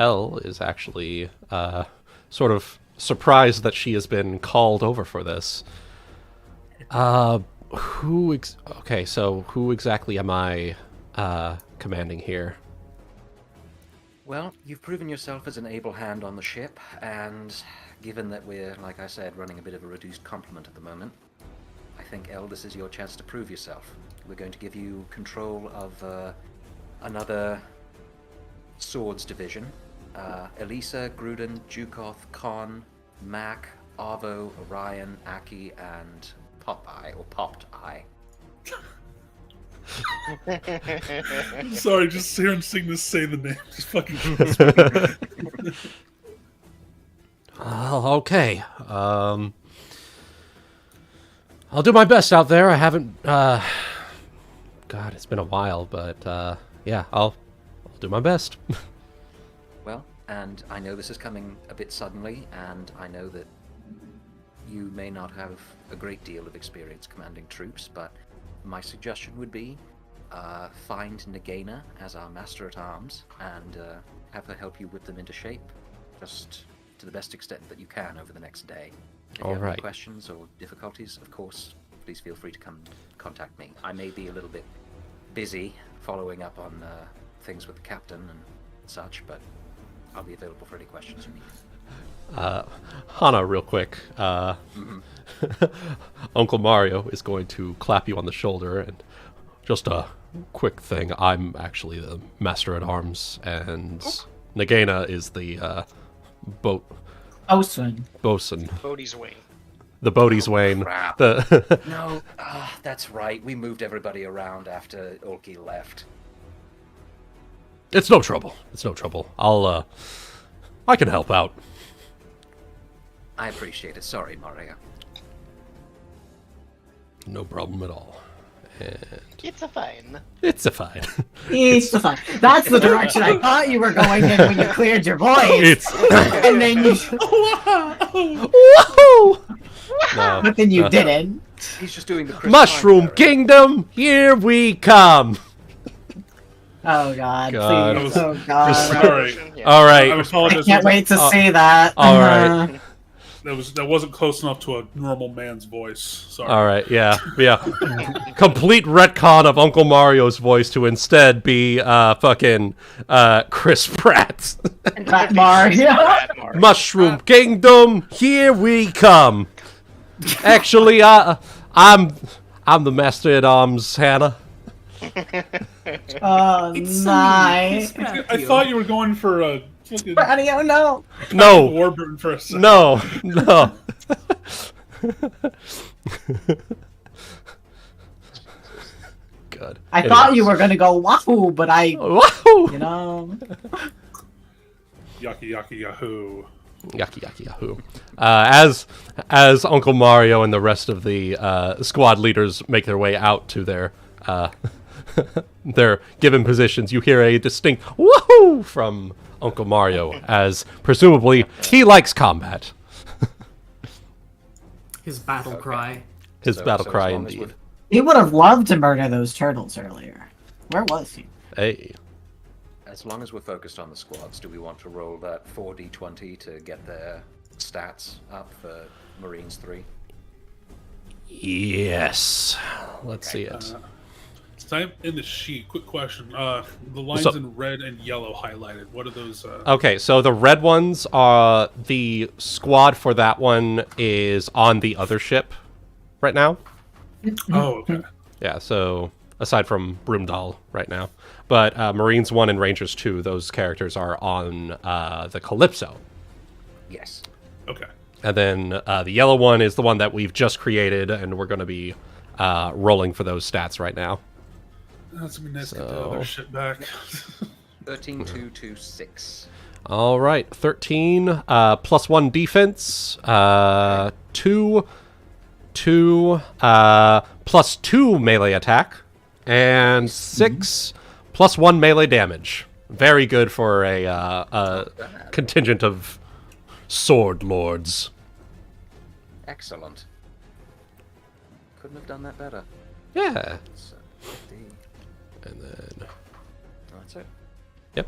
Elle is actually sort of surprised that she has been called over for this. Okay, so who exactly am I commanding here? Well, you've proven yourself as an able hand on the ship, and given that we're, like I said, running a bit of a reduced complement at the moment, I think, Elle, this is your chance to prove yourself. We're going to give you control of another swords division. Elisa, Gruden, Jukoth, Khan, Mac, Arvo, Orion, Aki, and Popeye, or Popped Eye. Sorry, just hearing Cygnus say the name just fucking. Okay. I'll do my best out there. I haven't. God, it's been a while, but yeah, I'll do my best. Well, and I know this is coming a bit suddenly, and I know that you may not have a great deal of experience commanding troops, but my suggestion would be find Nagaina as our master-at-arms and have her help you whip them into shape, just to the best extent that you can over the next day. If you have any questions or difficulties, of course, please feel free to come contact me. I may be a little bit busy following up on things with the captain and such, but I'll be available for any questions you need. Hana, real quick. Uncle Mario is going to clap you on the shoulder, and just a quick thing. I'm actually the master-at-arms, and Nagaina is the bosun. Bodhi's Wayne. The Bodhi's Wayne. Crap. The No, that's right. We moved everybody around after Ulki left. It's no trouble. It's no trouble. I can help out. I appreciate it. Sorry, Mario. No problem at all. And It's a fine. it's a fine. It's fine. That's the direction I thought you were going in when you cleared your voice. It's And then you, woohoo! No, but then you didn't. He's just doing the Chris Mushroom Pine Kingdom, here we come. Oh God! God. Please. Oh God! Sorry. All I right, apologize. Can't wait to see that. all right. That wasn't close enough to a normal man's voice. Sorry. All right, yeah. Complete retcon of Uncle Mario's voice to instead be fucking Chris Pratt. That Mario. Mushroom Kingdom, here we come. Actually, I'm the master-at-arms, Hana. Oh, nice. I thought you were going for a fucking Mario, no. No, Warburton for a second. no. Good. I thought you were gonna go wahoo, but Wahoo! you know. Yucky, yucky, yahoo. Yucky, yucky, yahoo. As Uncle Mario and the rest of the squad leaders make their way out to their their given positions, you hear a distinct woohoo from Uncle Mario, as presumably he likes combat. His battle cry. His So- battle so as cry, long as indeed. He would have loved to murder those turtles earlier. Where was he? Hey. As long as we're focused on the squads, do we want to roll that 4d20 to get their stats up for Marines 3? Yes. Let's see it. So I'm in the sheet. Quick question. The lines So- in red and yellow highlighted. What are those? Okay, so the red ones are the squad for that one is on the other ship right now. Oh, okay. Yeah, so aside from Broomdoll right now. But Marines 1 and Rangers 2, those characters are on the Calypso. Yes. Okay. And then the yellow one is the one that we've just created, and we're going to be rolling for those stats right now. That's gonna be nice to get the So- other shit back. 13, 2, 2, 6. All right, 13 plus 1 defense, 2 plus 2 melee attack, and 6 plus 1 melee damage. Very good for a contingent of sword lords. Excellent. Couldn't have done that better. Yeah. So, 15. And then, That's it. yep.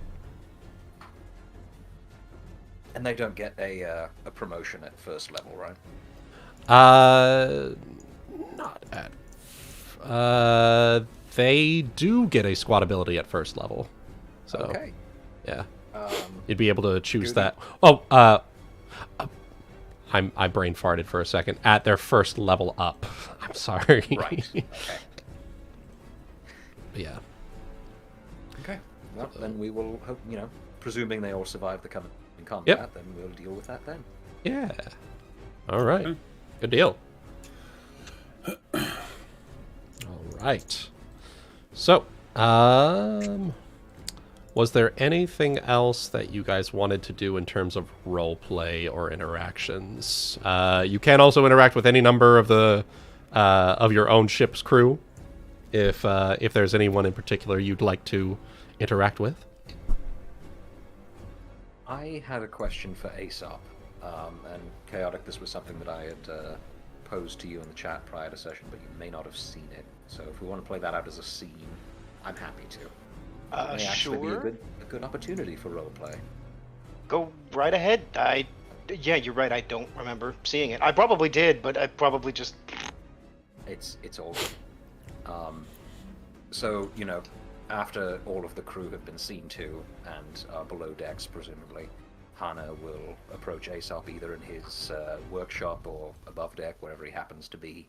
And they don't get a promotion at first level, right? Not at. They do get a squad ability at first level. So, Okay. yeah. Um, You'd be able to choose Goody. that. Oh, I brain farted for a second. At their first level up. I'm sorry. right. Okay. Yeah. Okay. Well, then we will hope, presuming they all survive the coming combat, then we'll deal with that then. Yeah. All right. Good deal. All right. So, was there anything else that you guys wanted to do in terms of role play or interactions? You can also interact with any number of the of your own ship's crew, if there's anyone in particular you'd like to interact with. I had a question for Aesop, and Chaotic, this was something that I had posed to you in the chat prior to session, but you may not have seen it. So if we want to play that out as a scene, I'm happy to. It may actually Sure. be a good opportunity for roleplay. Go right ahead. Yeah, you're right. I don't remember seeing it. I probably did, but I probably just. It's all good. So, after all of the crew have been seen to and are below decks, presumably, Hana will approach Aesop either in his workshop or above deck, wherever he happens to be.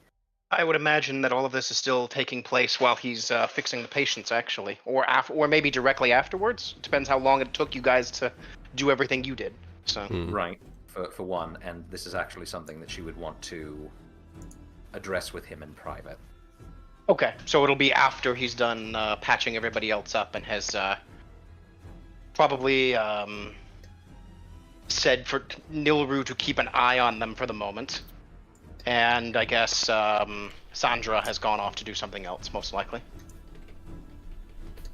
I would imagine that all of this is still taking place while he's fixing the patients, actually, or maybe directly afterwards. Depends how long it took you guys to do everything you did. So. Right, for one, and this is actually something that she would want to address with him in private. Okay, so it'll be after he's done patching everybody else up and has probably said for Nilru to keep an eye on them for the moment. And I guess Sandra has gone off to do something else, most likely.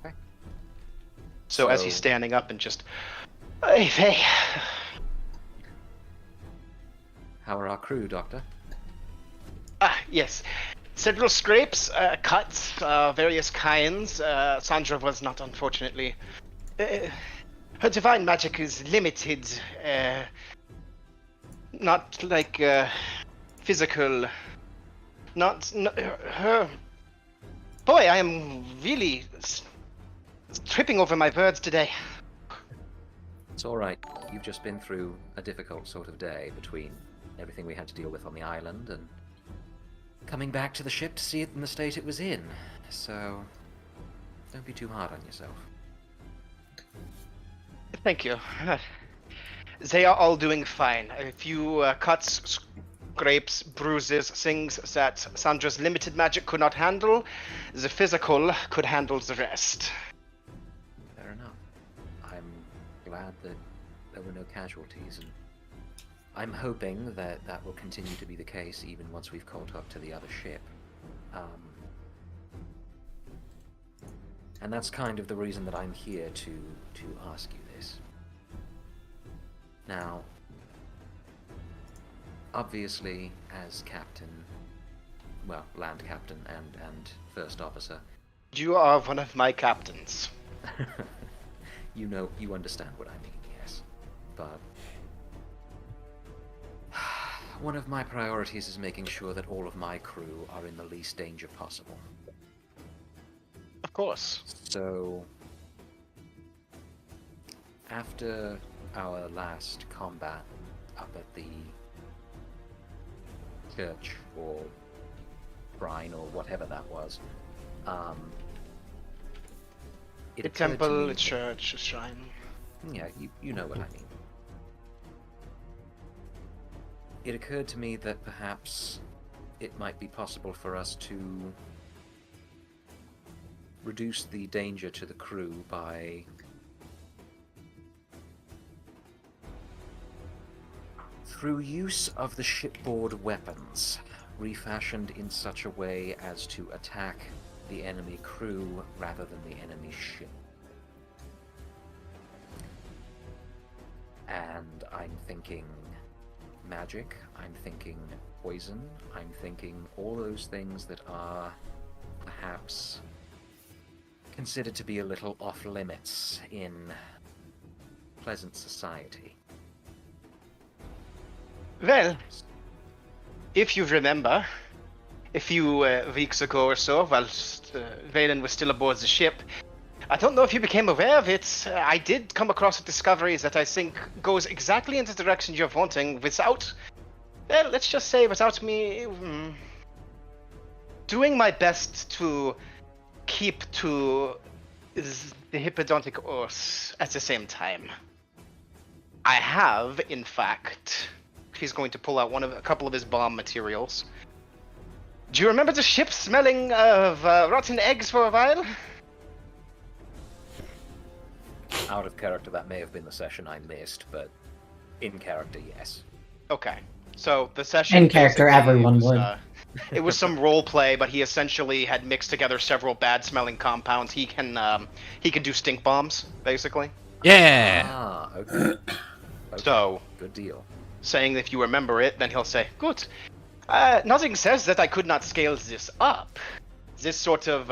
Okay. So as he's standing up and just... Hey. How are our crew, Doctor? Yes. Several scrapes, cuts, various kinds. Sandra was not, unfortunately. Her divine magic is limited. Not like physical. Not her. Boy, I am really tripping over my words today. It's alright. You've just been through a difficult sort of day between everything we had to deal with on the island and coming back to the ship to see it in the state it was in. So, don't be too hard on yourself. Thank you. They are all doing fine. A few cuts, scrapes, bruises, things that Sandra's limited magic could not handle. The physical could handle the rest. Fair enough. I'm glad that there were no casualties, and I'm hoping that that will continue to be the case even once we've caught up to the other ship. And that's kind of the reason that I'm here to ask you this. Now, obviously, as captain, well, land captain and first officer, You are one of my captains. you understand what I mean, yes. But one of my priorities is making sure that all of my crew are in the least danger possible. Of course. So, after our last combat up at the church or shrine or whatever that was, it The occurred to temple, me the that- church, the shrine. Yeah, you know what I mean. It occurred to me that perhaps it might be possible for us to reduce the danger to the crew by through use of the shipboard weapons, refashioned in such a way as to attack the enemy crew rather than the enemy ship. And I'm thinking magic, I'm thinking poison, I'm thinking all those things that are perhaps considered to be a little off limits in pleasant society. Well, if you remember, a few weeks ago or so, whilst Valen was still aboard the ship, I don't know if you became aware of it, I did come across a discovery that I think goes exactly in the direction you're wanting without, well, let's just say without me doing my best to keep to the hippodontic oath at the same time. I have, in fact, he's going to pull out a couple of his bomb materials. Do you remember the ship smelling of rotten eggs for a while? Out of character, that may have been the session I missed, but in character, yes. Okay, so the session In character, basically everyone was, would. It was some role play, but he essentially had mixed together several bad-smelling compounds. He can do stink bombs, basically. Yeah. Ah, okay. So, Good deal. saying if you remember it, then he'll say, "Good. Nothing says that I could not scale this up. This sort of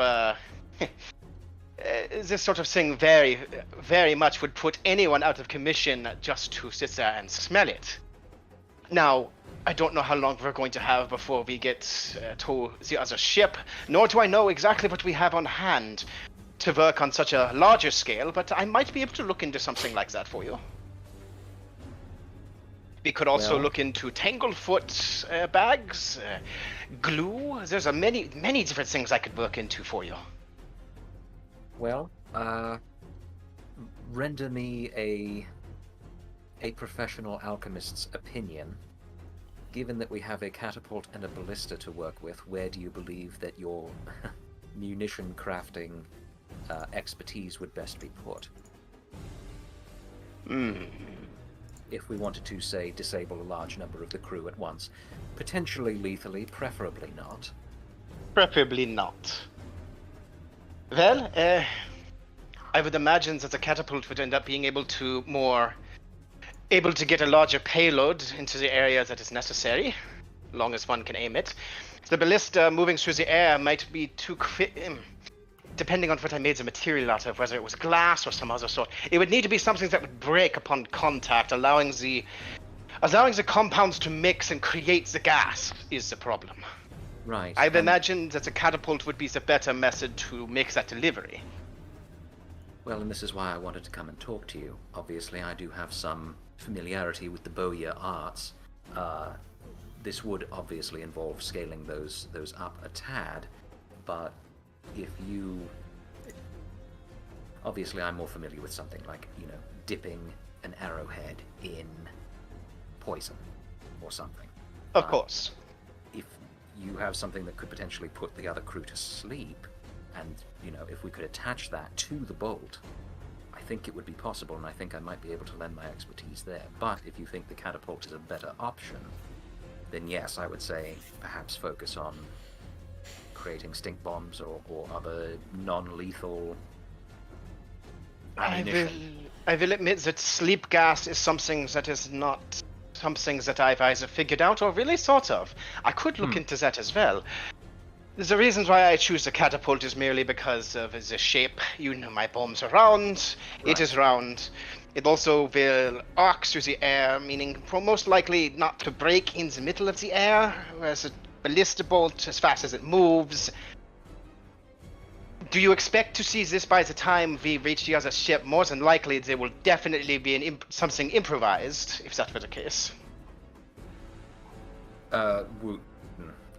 thing very, very much would put anyone out of commission just to sit there and smell it. Now, I don't know how long we're going to have before we get to the other ship, nor do I know exactly what we have on hand to work on such a larger scale, but I might be able to look into something like that for you. We could also Well- look into Tanglefoot bags, glue. There's many different things I could work into for you. Well, render me a professional alchemist's opinion. Given that we have a catapult and a ballista to work with, where do you believe that your munition crafting expertise would best be put? If we wanted to, say, disable a large number of the crew at once. Potentially lethally, preferably not. Preferably not. Well, I would imagine that the catapult would end up being able to get a larger payload into the area that is necessary, long as one can aim it. The ballista moving through the air might be too quick, depending on what I made the material out of, whether it was glass or some other sort. It would need to be something that would break upon contact, allowing the compounds to mix and create the gas is the problem. Right. I've and- imagined that a catapult would be the better method to make that delivery. Well, and this is why I wanted to come and talk to you. Obviously, I do have some familiarity with the Bowyer arts. This would obviously involve scaling those up a tad, but if you... Obviously, I'm more familiar with something like, dipping an arrowhead in poison or something. Of course. If you have something that could potentially put the other crew to sleep, and, if we could attach that to the bolt, I think it would be possible, and I think I might be able to lend my expertise there. But if you think the catapult is a better option, then yes, I would say perhaps focus on creating stink bombs or other non-lethal ammunition. I will admit that sleep gas is something that is not something that I've either figured out or really thought of. I could look into that as well. The reasons why I choose the catapult is merely because of the shape. You know, my bombs are round. Right. It is round. It also will arc through the air, meaning most likely not to break in the middle of the air, whereas a ballista bolt, as fast as it moves. Do you expect to see this by the time we reach the other ship? More than likely, there will definitely be something improvised, if that were the case. I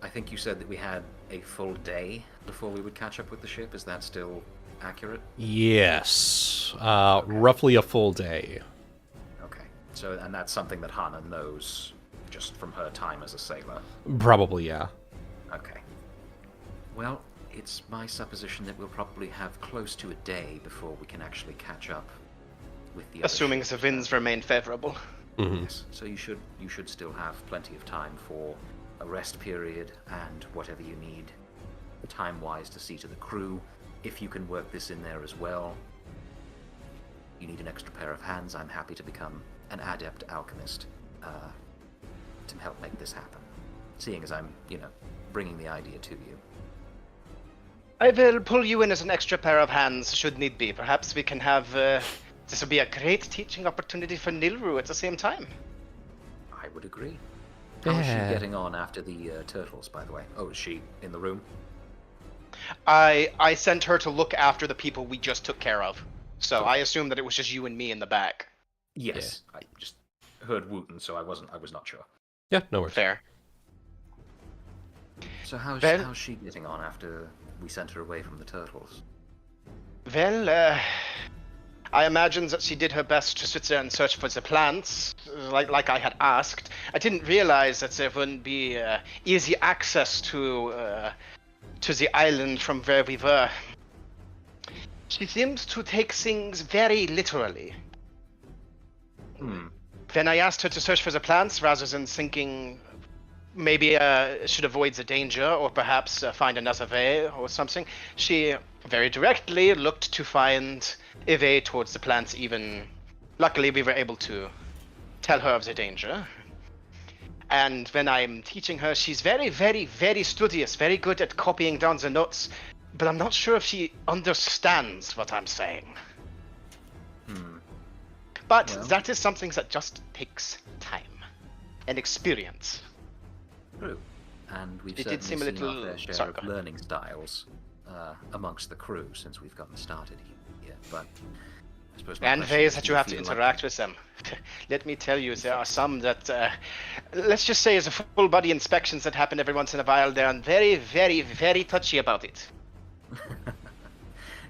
think you said that we had a full day before we would catch up with the ship. Is that still accurate? Yes. Roughly a full day. Okay. So, and that's something that Hana knows just from her time as a sailor? Probably, yeah. Okay. Well, it's my supposition that we'll probably have close to a day before we can actually catch up with the assuming the winds remain favorable. Mm-hmm. Yes. So you should still have plenty of time for a rest period and whatever you need time-wise to see to the crew. If you can work this in there as well, you need an extra pair of hands. I'm happy to become an adept alchemist to help make this happen, seeing as I'm, bringing the idea to you. I will pull you in as an extra pair of hands, should need be. Perhaps we can have... this will be a great teaching opportunity for Nilru at the same time. I would agree. How is she getting on after the turtles, by the way? Oh, is she in the room? I sent her to look after the people we just took care of. So I assume that it was just you and me in the back. Yes. Yeah. I just heard Wuten, so I was not sure. Yeah, no worries. Fair. So how's she getting on after we sent her away from the turtles? Well, I imagine that she did her best to sit there and search for the plants, like I had asked. I didn't realize that there wouldn't be easy access to the island from where we were. She seems to take things very literally. When I asked her to search for the plants, rather than thinking maybe should avoid the danger, or perhaps find another way or something, she very directly looked to find a way towards the plants. Even luckily we were able to tell her of the danger. And when I'm teaching her, she's very, very, very studious, very good at copying down the notes, but I'm not sure if she understands what I'm saying. But that is something that just takes time and experience. True. And we've certainly seen our fair share of learning styles amongst the crew since we've gotten started here. But I suppose and ways that you have to interact with them. Let me tell you, there are some that, let's just say, as a full body inspections that happen every once in a while, they're very, very, very touchy about it.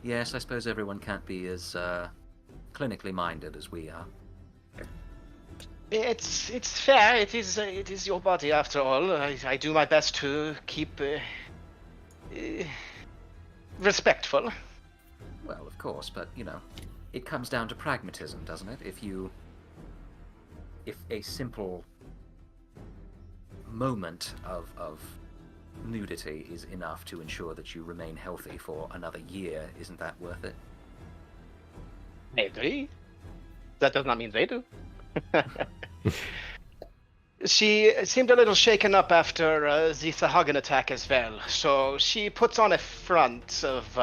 Yes, I suppose everyone can't be as clinically minded as we are. It's fair. It is your body after all. I do my best to keep respectful. Well, of course, but it comes down to pragmatism, doesn't it? If a simple moment of nudity is enough to ensure that you remain healthy for another year, isn't that worth it? I agree. That does not mean they do. She seemed a little shaken up after the Sahagan attack as well, so she puts on a front of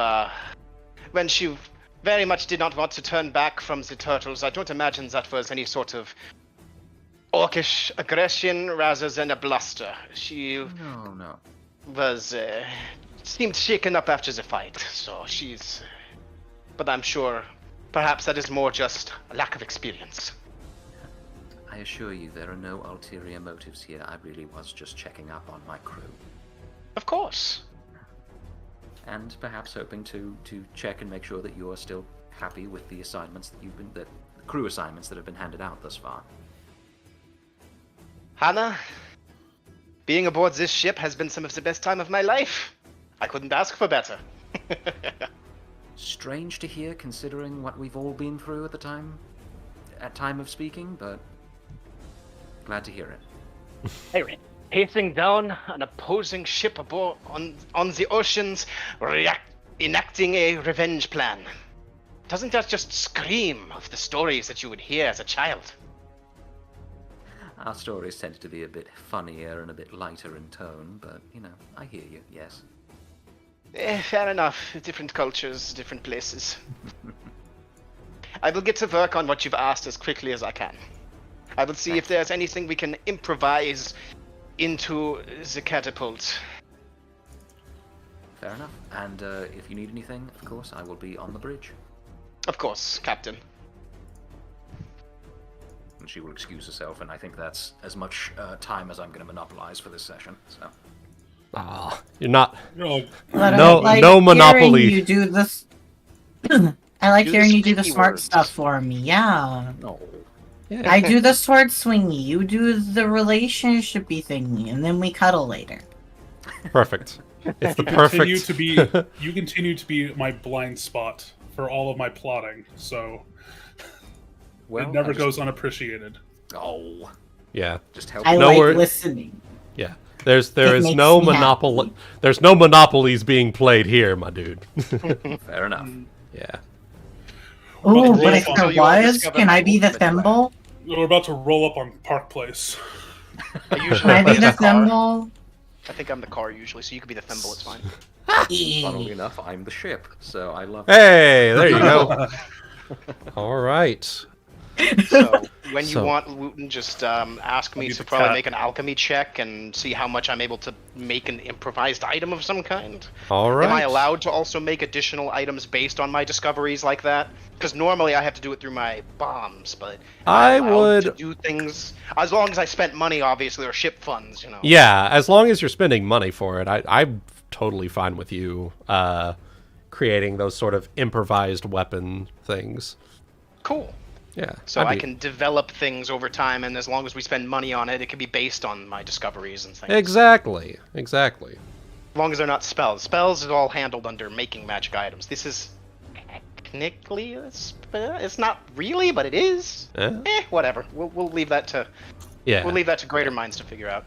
when she very much did not want to turn back from the turtles. I don't imagine that was any sort of orcish aggression rather than a bluster. She was seemed shaken up after the fight, so she's... But I'm sure perhaps that is more just a lack of experience. I assure you there are no ulterior motives here. I really was just checking up on my crew. Of course. And perhaps hoping to check and make sure that you are still happy with the assignments that the crew assignments that have been handed out thus far. Hana, being aboard this ship has been some of the best time of my life. I couldn't ask for better. strange to hear, considering what we've all been through at time of speaking, but glad to hear it. Hey, pacing down an opposing ship aboard on the oceans, enacting a revenge plan. Doesn't that just scream of the stories that you would hear as a child? Our stories tended to be a bit funnier and a bit lighter in tone, but, I hear you, yes. Fair enough. Different cultures, different places. I will get to work on what you've asked as quickly as I can. I will see if there's anything we can improvise into the catapult. Fair enough. And if you need anything, of course, I will be on the bridge. Of course, Captain. And she will excuse herself, and I think that's as much time as I'm going to monopolize for this session. So. Ah, you're not. No, No hearing monopoly. You do this. I like Do hearing the you do the squeaky smart words. stuff for me. Yeah. No. Yeah. I do the sword swingy. You do the relationshipy thingy, and then we cuddle later. Perfect. It's the continue perfect. to be you continue to be my blind spot for all of my plotting, so Well, it never I just- goes unappreciated. Oh. Yeah. Just help. I No like word. listening. Yeah. There It is makes no me monopoly. happy. There's no monopolies being played here, my dude. Fair enough. Yeah. Oh, Well, but if roll there call you all was, discover can I be the that you thimble? We're about to roll up on Park Place. I usually Can I be play the the car. thimble? I think I'm the car usually, so you could be the thimble. It's fine. Funnily enough, I'm the ship, so I love it. Hey, there you go. All right. So when you So- want Wuten, just ask me be to the probably cat. make an alchemy check and see how much I'm able to make an improvised item of some kind. All right. Am I allowed to also make additional items based on my discoveries like that? Because normally I have to do it through my bombs, but am I allowed would- to do things as long as I spent money, obviously, or ship funds. Yeah, as long as you're spending money for it, I'm totally fine with you creating those sort of improvised weapon things. Cool. Yeah. So I'd I be- can develop things over time, and as long as we spend money on it, it can be based on my discoveries and things. Exactly. Exactly. As long as they're not spells. Spells is all handled under making magic items. This is technically a spell. It's not really, but it is. Whatever. We'll leave that to Yeah. we'll leave that to greater minds to figure out.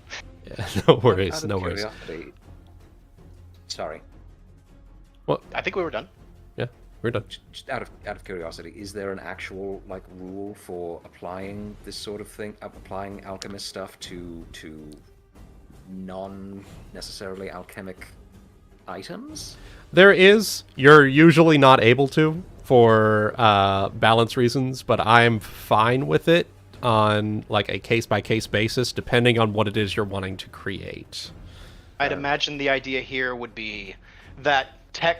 Yeah. No Out worries. of No worries. curiosity- Sorry. I think we were done. Yeah. We're done. Just out of curiosity, is there an actual rule for applying this sort of thing, applying alchemist stuff to non necessarily alchemic items? There is. You're usually not able to for balance reasons, but I'm fine with it on like a case-by-case basis, depending on what it is you're wanting to create. I'd imagine the idea here would be that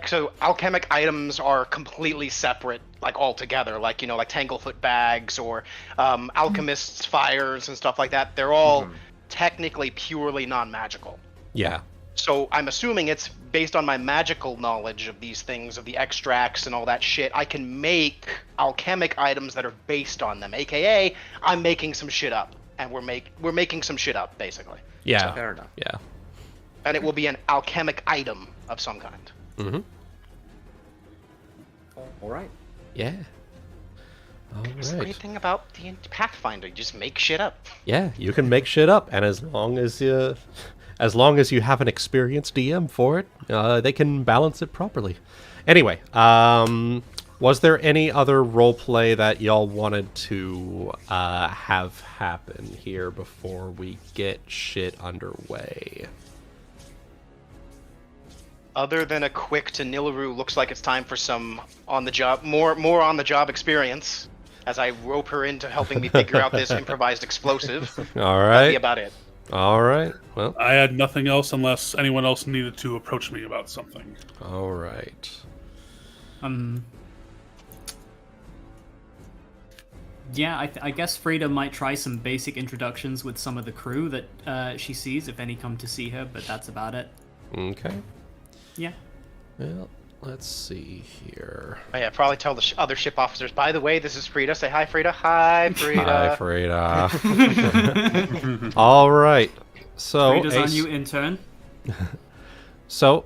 so alchemic items are completely separate, like altogether, like like Tanglefoot bags or alchemists' fires and stuff like that. They're all technically purely non-magical. Yeah. So I'm assuming it's based on my magical knowledge of these things, of the extracts and all that shit. I can make alchemic items that are based on them. AKA, I'm making some shit up, and we're making some shit up basically, Yeah. Fair enough. Yeah. and it will be an alchemic item of some kind. Mm-hmm. All right. Yeah. All That's the great right. thing about the Pathfinder. You just make shit up. Yeah, you can make shit up, and as long as you have an experienced DM for it, they can balance it properly. Anyway, was there any other role play that y'all wanted to have happen here before we get shit underway? Other than a quick to Nilru, looks like it's time for some more on the job experience. As I rope her into helping me figure out this improvised explosive. All That'd right. be about it. All right. Well, I had nothing else unless anyone else needed to approach me about something. all right. Yeah, I guess Frieda might try some basic introductions with some of the crew that she sees, if any come to see her, but that's about it. Okay. Yeah. Well, let's see here. Oh, yeah, probably tell the other ship officers, by the way, this is Frieda. Say hi, Frieda. Hi, Frieda. Hi, Frieda. All right. So, Frieda's on you, intern. So,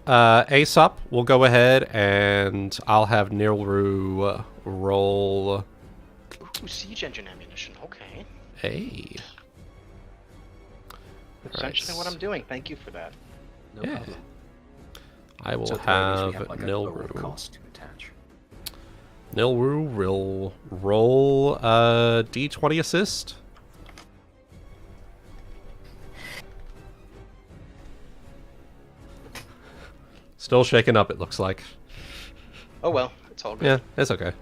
Aesop, we'll go ahead and I'll have Yarrrr roll Ooh, siege engine ammunition. Okay. a. Essentially what I'm doing. Thank you for that. No Yeah. problem. I will So at the very least, we have have like a lower Yarrrr. cost to attach. Yarrrr will roll D20 assist. Still shaken up, it looks like. Oh well, it's all good. Yeah, it's okay.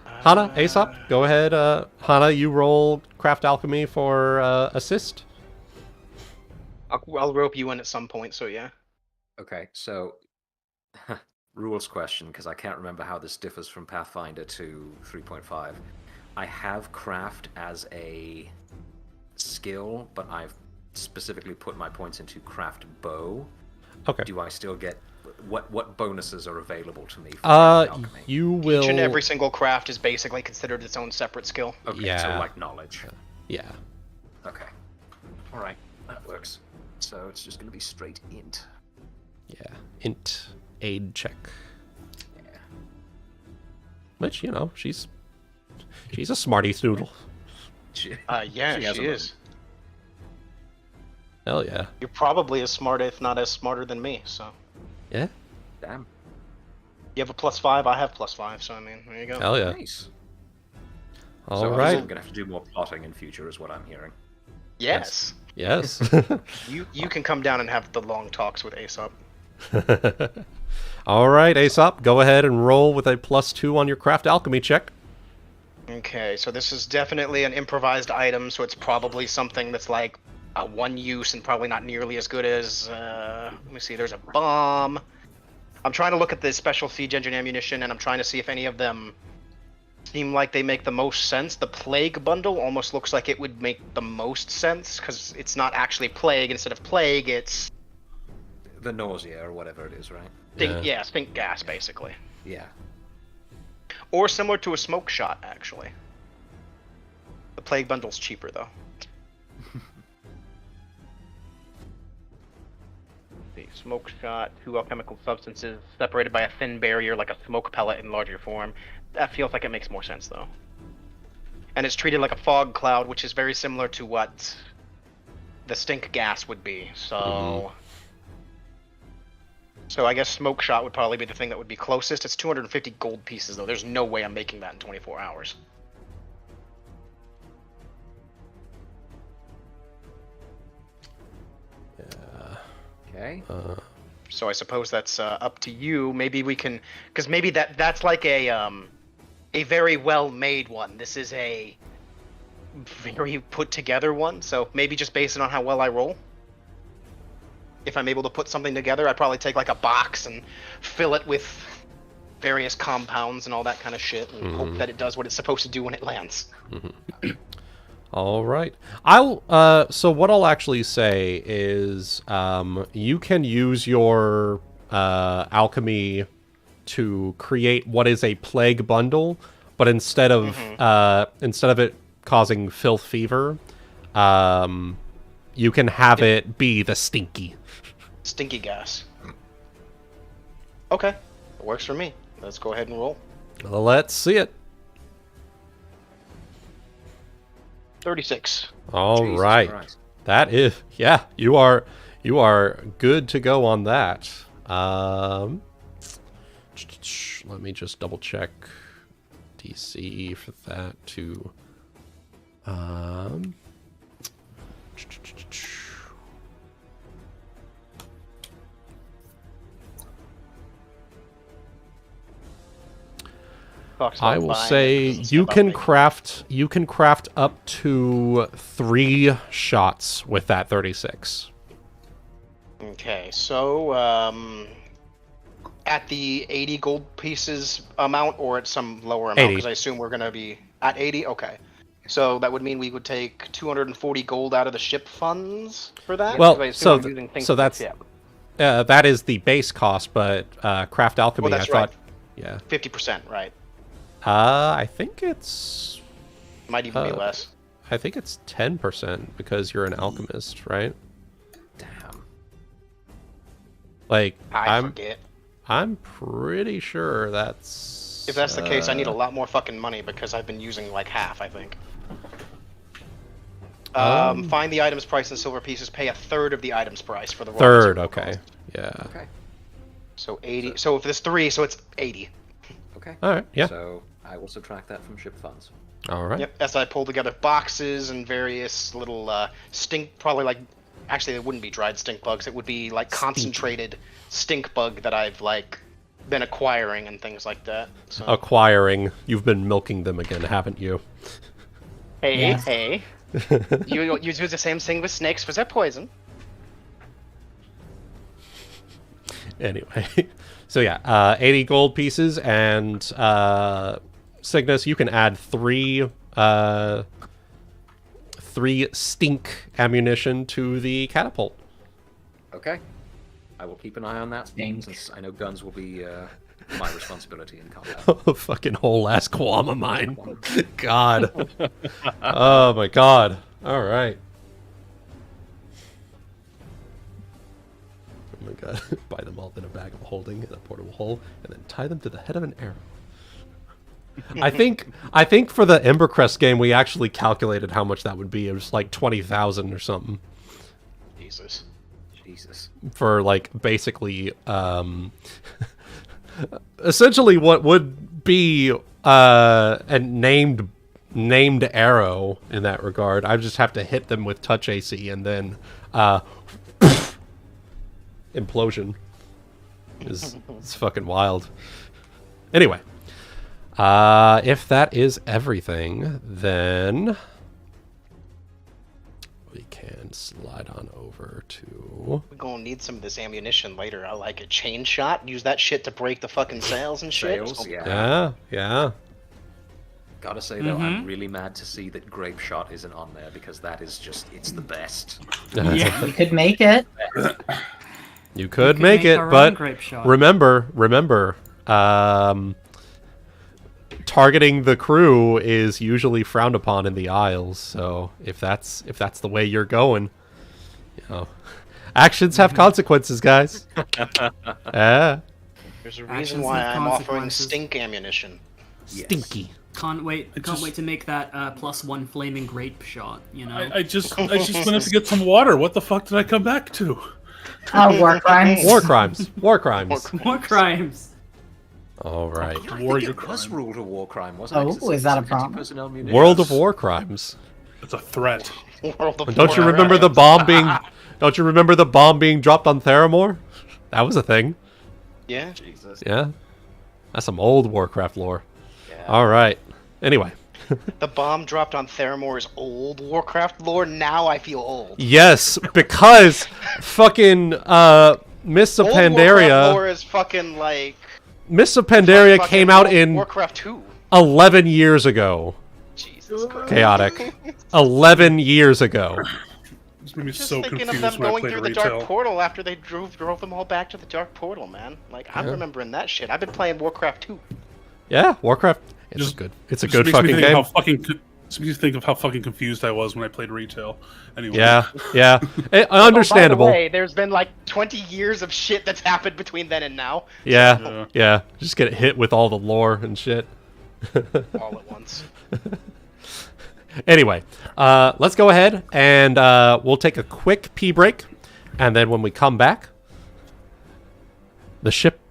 Hana, Aesop, go ahead. Hana, you roll craft alchemy for assist. I'll rope you in at some point, so yeah. Okay, so rules question, because I can't remember how this differs from Pathfinder to 3.5. I have craft as a skill, but I've specifically put my points into craft bow. Okay. Do I still get what bonuses are available to me for craft alchemy? You will. Each and every single craft is basically considered its own separate skill. Okay, Yeah. so like knowledge. Yeah. Okay. All right, that works. So it's just going to be straight int. Yeah. Int aid check. Yeah. Which, you know, she's a smarty snoodle. Yeah, has she a is. Hell yeah. You're probably as smart, if not as smarter than me, so. Yeah. Damn. You have a +5, I have +5, so I mean, there you go. Hell yeah. Nice. All so right. I'm going to have to do more plotting in future, is what I'm hearing. Yes. Yes. You can come down and have the long talks with Aesop. All right, Aesop, go ahead and roll with a +2 on your craft alchemy check. Okay, so this is definitely an improvised item, so it's probably something that's like a one use and probably not nearly as good as, let me see, there's a bomb. I'm trying to look at the special siege engine ammunition, and I'm trying to see if any of them seem like they make the most sense. The plague bundle almost looks like it would make the most sense, because it's not actually plague. Instead of plague, it's... The nausea or whatever it is, right? Stink gas, basically. Yeah. Or similar to a smoke shot, actually. The plague bundle's cheaper, though. The smoke shot, 2 alchemical substances separated by a thin barrier like a smoke pellet in larger form. That feels like it makes more sense, though. And it's treated like a fog cloud, which is very similar to what the stink gas would be. So... So I guess smoke shot would probably be the thing that would be closest. It's 250 gold pieces, though. There's no way I'm making that in 24 hours. Okay. So I suppose that's up to you. Maybe we can, because maybe that's like a very well made one. This is a very put together one. So maybe just based on how well I roll. If I'm able to put something together, I'd probably take like a box and fill it with various compounds and all that kind of shit, and hope that it does what it's supposed to do when it lands. All right. So what I'll actually say is you can use your alchemy to create what is a plague bundle, but instead of it causing filth fever, you can have it be the stinky gas. Okay, it works for me. Let's go ahead and roll. Let's see it. 36. All Jesus right. Christ. That is, yeah, you are good to go on that. Let me just double check DC for that too. I will say you can craft up to 3 shots with that 36. Okay, so at the 80 gold pieces amount or at some lower amount? 80. Because I assume we're going to be at 80? Okay. So that would mean we would take 240 gold out of the ship funds for that? Well, 'Cause I assume we're using things that's yeah. that is the base cost, but craft alchemy, Well, that's I thought, right. yeah. 50%, right? I think it's Might even be less. I think it's 10% because you're an alchemist, right? Damn. Like, I forget. I'm pretty sure that's... If that's the case, I need a lot more fucking money because I've been using like half, I think. Find the item's price in silver pieces. Pay a third of the item's price for the raw third, material okay. cost. Yeah. Okay. So 80. So if there's 3, so it's 80. Okay. All right, yeah. So I will subtract that from ship funds. All right. Yep. As I pull together boxes and various little probably like, actually it wouldn't be dried stink bugs. It would be like concentrated stink bug that I've like been acquiring and things like that. So. Acquiring. You've been milking them again, haven't you? Hey, Yes. hey. you do the same thing with snakes for their poison. Anyway, so yeah, 80 gold pieces, and Cygnus, you can add 3 stink ammunition to the catapult. Okay. I will keep an eye on that, Stink. since I know guns will be my responsibility in combat. Fucking whole ass qualm of mine. God. Oh my god. All right. Oh my god. Buy them all in a bag of holding in a portable hole, and then tie them to the head of an arrow. I think for the Embercrest game we actually calculated how much that would be. It was like 20,000 or something. Jesus. For like basically essentially what would be a named arrow in that regard. I just have to hit them with touch AC and then implosion. It's fucking wild. Anyway, if that is everything, then we can slide on over to... We're gonna need some of this ammunition later. I like a chain shot. Use that shit to break the fucking sails and shit. Sails, yeah. Yeah, yeah. Gotta say though, I'm really mad to see that grape shot isn't on there, because that is just, it's the best. Yeah. You could make it. You could could make make it, our own but grape shot. remember, targeting the crew is usually frowned upon in the Isles. So if that's the way you're going, you know, actions have consequences, guys. Yeah, There's a reason Actions why have I'm offering consequences. stink ammunition. stinky. Can't wait to make that +1 flaming grape shot. You know. I just went up to get some water. What the fuck did I come back to? War crimes. War crimes. War crimes. More crimes. All right. I think Warrior it was crime. ruled a war crime, wasn't it? Oh, 'Cause it's is that a some problem? personnel munitions. World of War crimes. It's a threat. World of Don't you War. remember the bomb being? Don't you remember the bomb being dropped on Theramore? That was a thing. Yeah. Jesus. Yeah, that's some old Warcraft lore. Yeah. All right. Anyway, The bomb dropped on Theramore's old Warcraft lore. Now I feel old. yes, because fucking Mists of Old Warcraft Pandaria. lore is fucking like. Mists of Pandaria fucking came out old in Warcraft 2. 11 years ago. Jesus Christ. Chaotic. 11 years ago. This made me Just so thinking of confused them when I going played through the retail. Dark Portal after they drove them all back to the Dark Portal, man. Like, I'm remembering that shit. I've been playing Warcraft 2. Yeah, Warcraft. It's Just- good. It's a Just good makes me fucking think game. How fucking, just makes me think of how fucking confused I was when I played retail. Anyway. Yeah, yeah. Oh, Understandable. by the way, there's been like 20 years of shit that's happened between then and now. Yeah, Yeah. yeah. Just get hit with all the lore and shit. All at once. Anyway, let's go ahead and we'll take a quick pee break, and then when we come back, the ship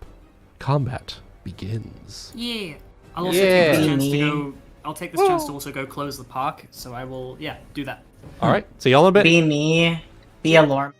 combat begins. Yeah. I'll also take this chance to go. I'll take this chance to also go close the park. So I will, do that. All right, see y'all in a bit. Be me. Be a lore.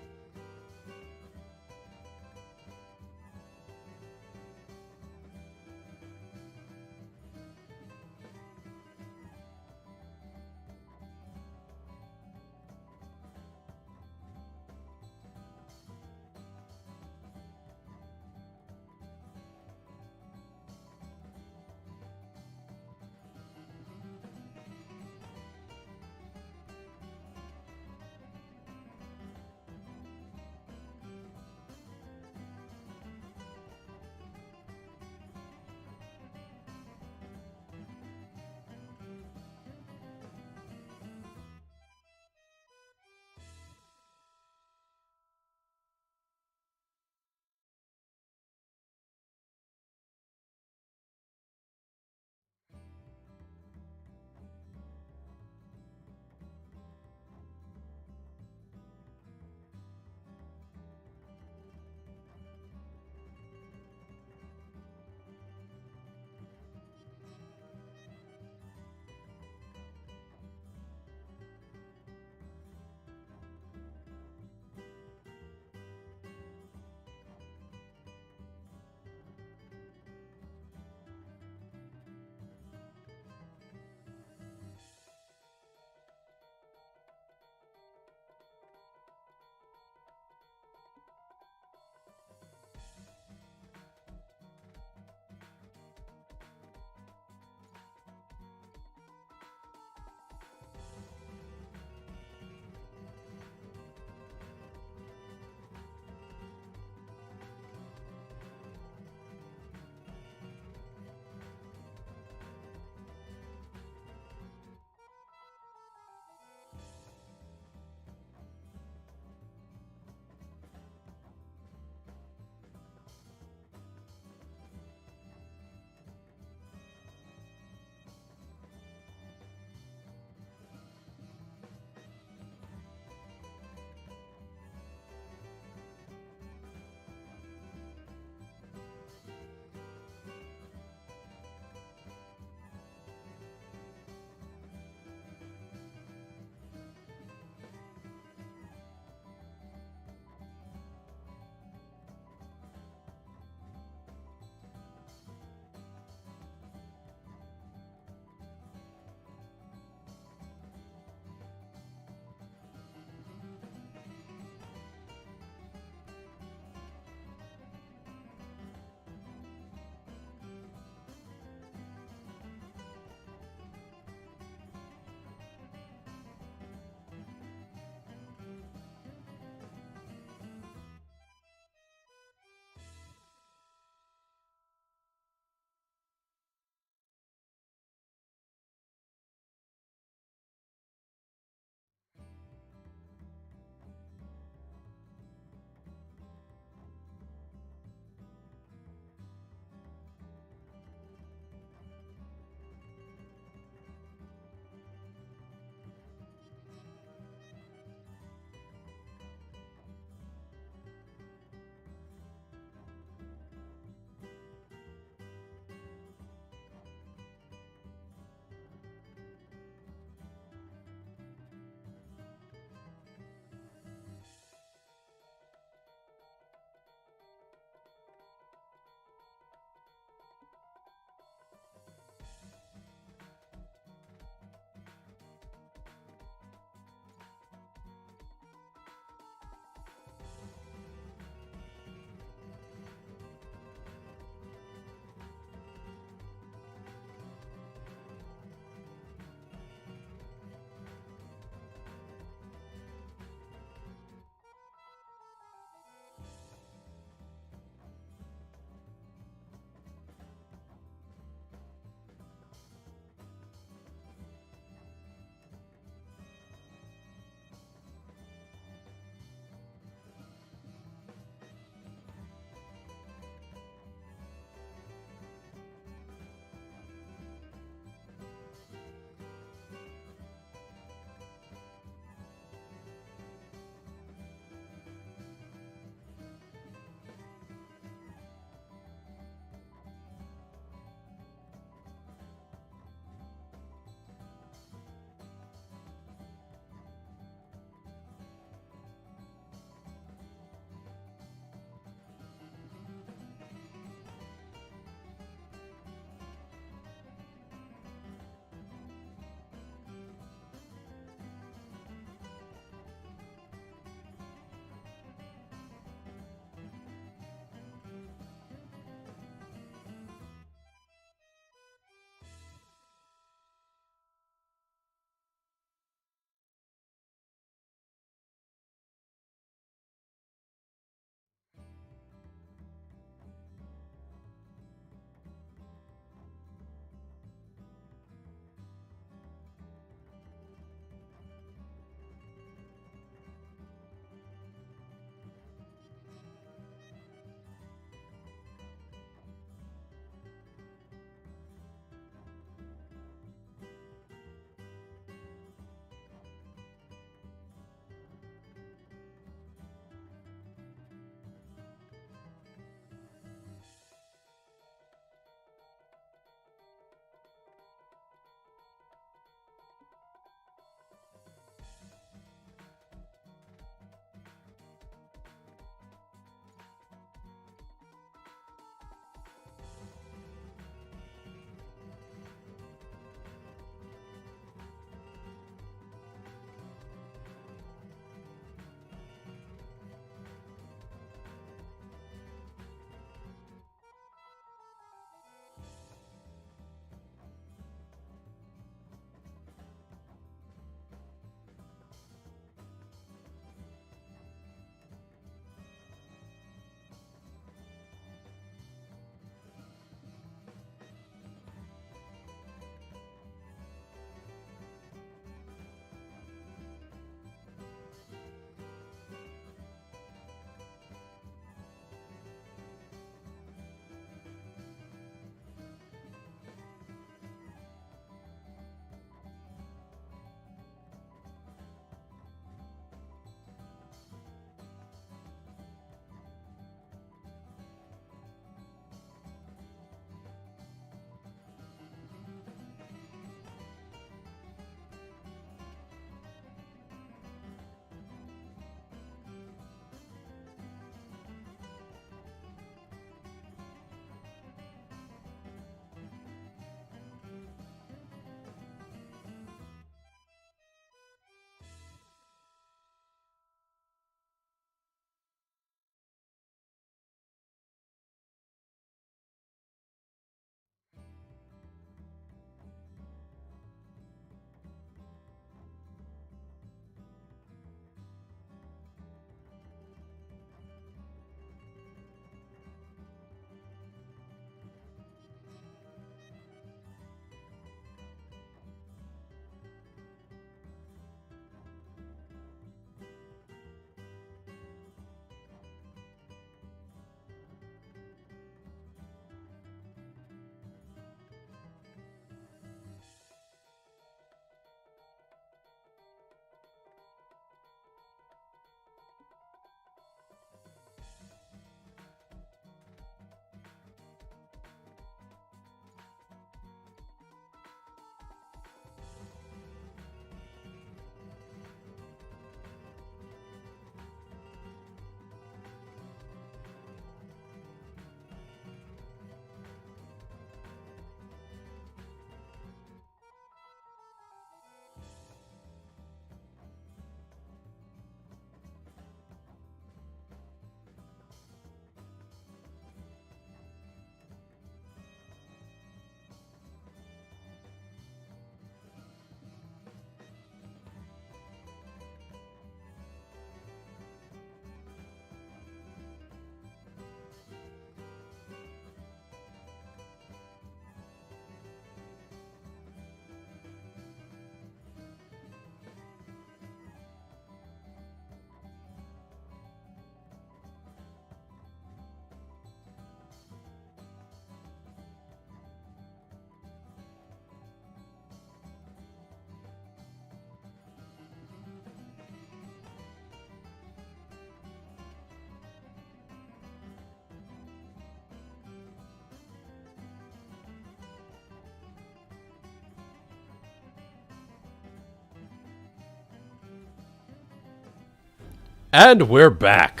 And we're back,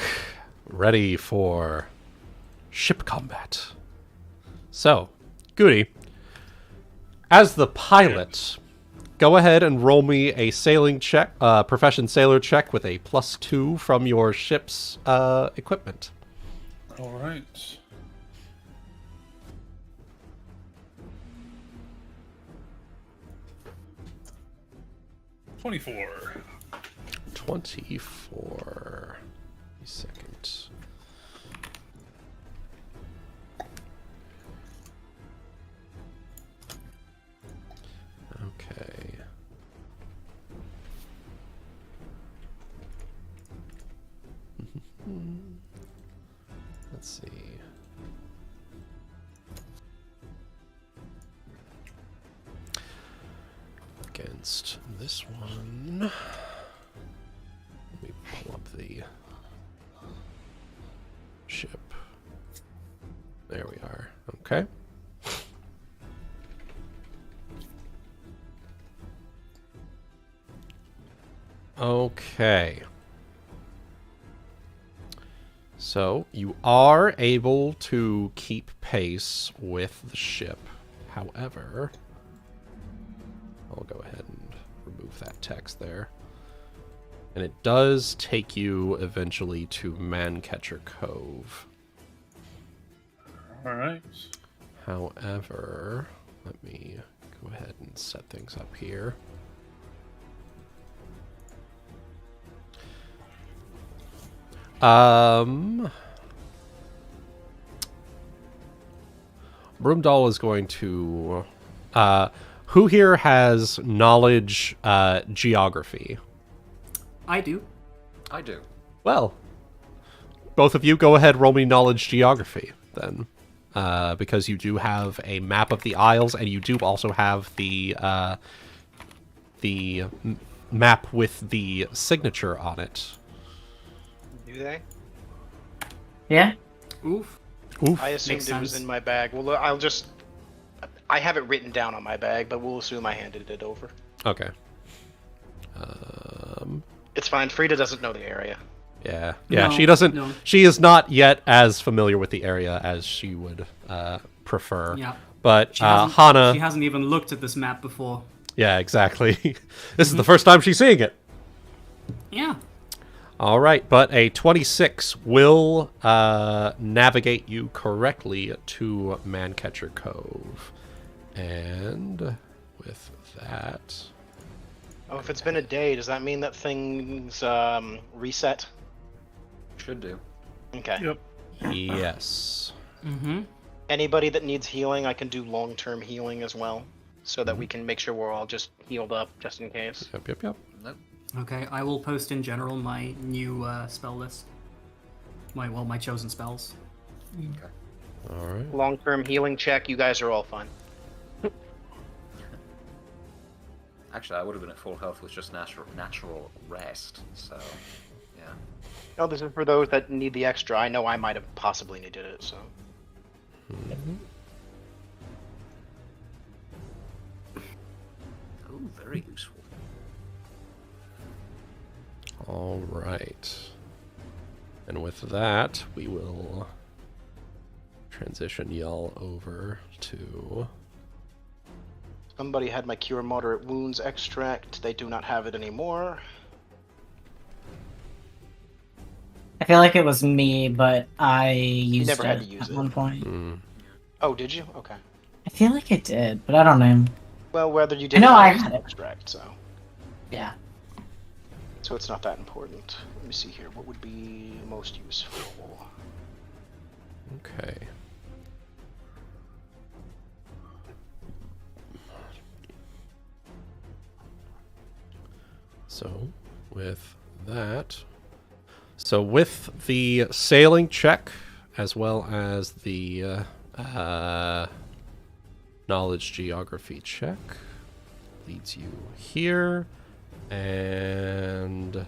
ready for ship combat. So, Goody, as the pilot, go ahead and roll me a sailing check, profession sailor check with a +2 from your ship's equipment. All right. $24. 24. A second. Okay. Let's see. Against this one. Let me pull up the ship. There we are. Okay. Okay. So, you are able to keep pace with the ship. However, I'll go ahead and remove that text there. And it does take you eventually to Mancatcher Cove. All right. However, let me go ahead and set things up here. Broomdoll is going to... who here has knowledge geography? I do. I do. Well, both of you go ahead, roll me knowledge geography, then. Because you do have a map of the Isles, and you do also have the map with the signature on it. Do they? Yeah? Oof. Oof. I assumed Makes it was sense. in my bag. Well, I'll just... I have it written down on my bag, but we'll assume I handed it over. Okay. It's fine. Frieda doesn't know the area. Yeah. No, She doesn't. no. She is not yet as familiar with the area as she would prefer. Yeah. But She hasn't- Hana. She hasn't even looked at this map before. Yeah, exactly. This is the first time she's seeing it. Yeah. All right, but a 26 will navigate you correctly to Mancatcher Cove. And with that... Oh, if it's been a day, does that mean that things reset? Should do. Okay. Yep. Yes. Mm-hmm. Anybody that needs healing, I can do long-term healing as well, so that we can make sure we're all just healed up, just in case. Yep. Nope. Okay, I will post in general my new spell list. My chosen spells. All right. Long-term healing check, you guys are all fine. Actually, I would have been at full health with just natural rest. So, yeah. No, this is for those that need the extra. I know I might have possibly needed it, so... Oh, very useful. All right. And with that, we will transition y'all over to... Somebody had my Cure Moderate Wounds extract. They do not have it anymore. I feel like it was me, but I used never it had to use at it. one point. Oh, did you? Okay. I feel like I did, but I don't know. Well, whether you did know or not, I it's had an it. extract, so... Yeah. So it's not that important. Let me see here. What would be most useful? Okay. So, with that... So, with the sailing check, as well as the knowledge geography check, leads you here, and...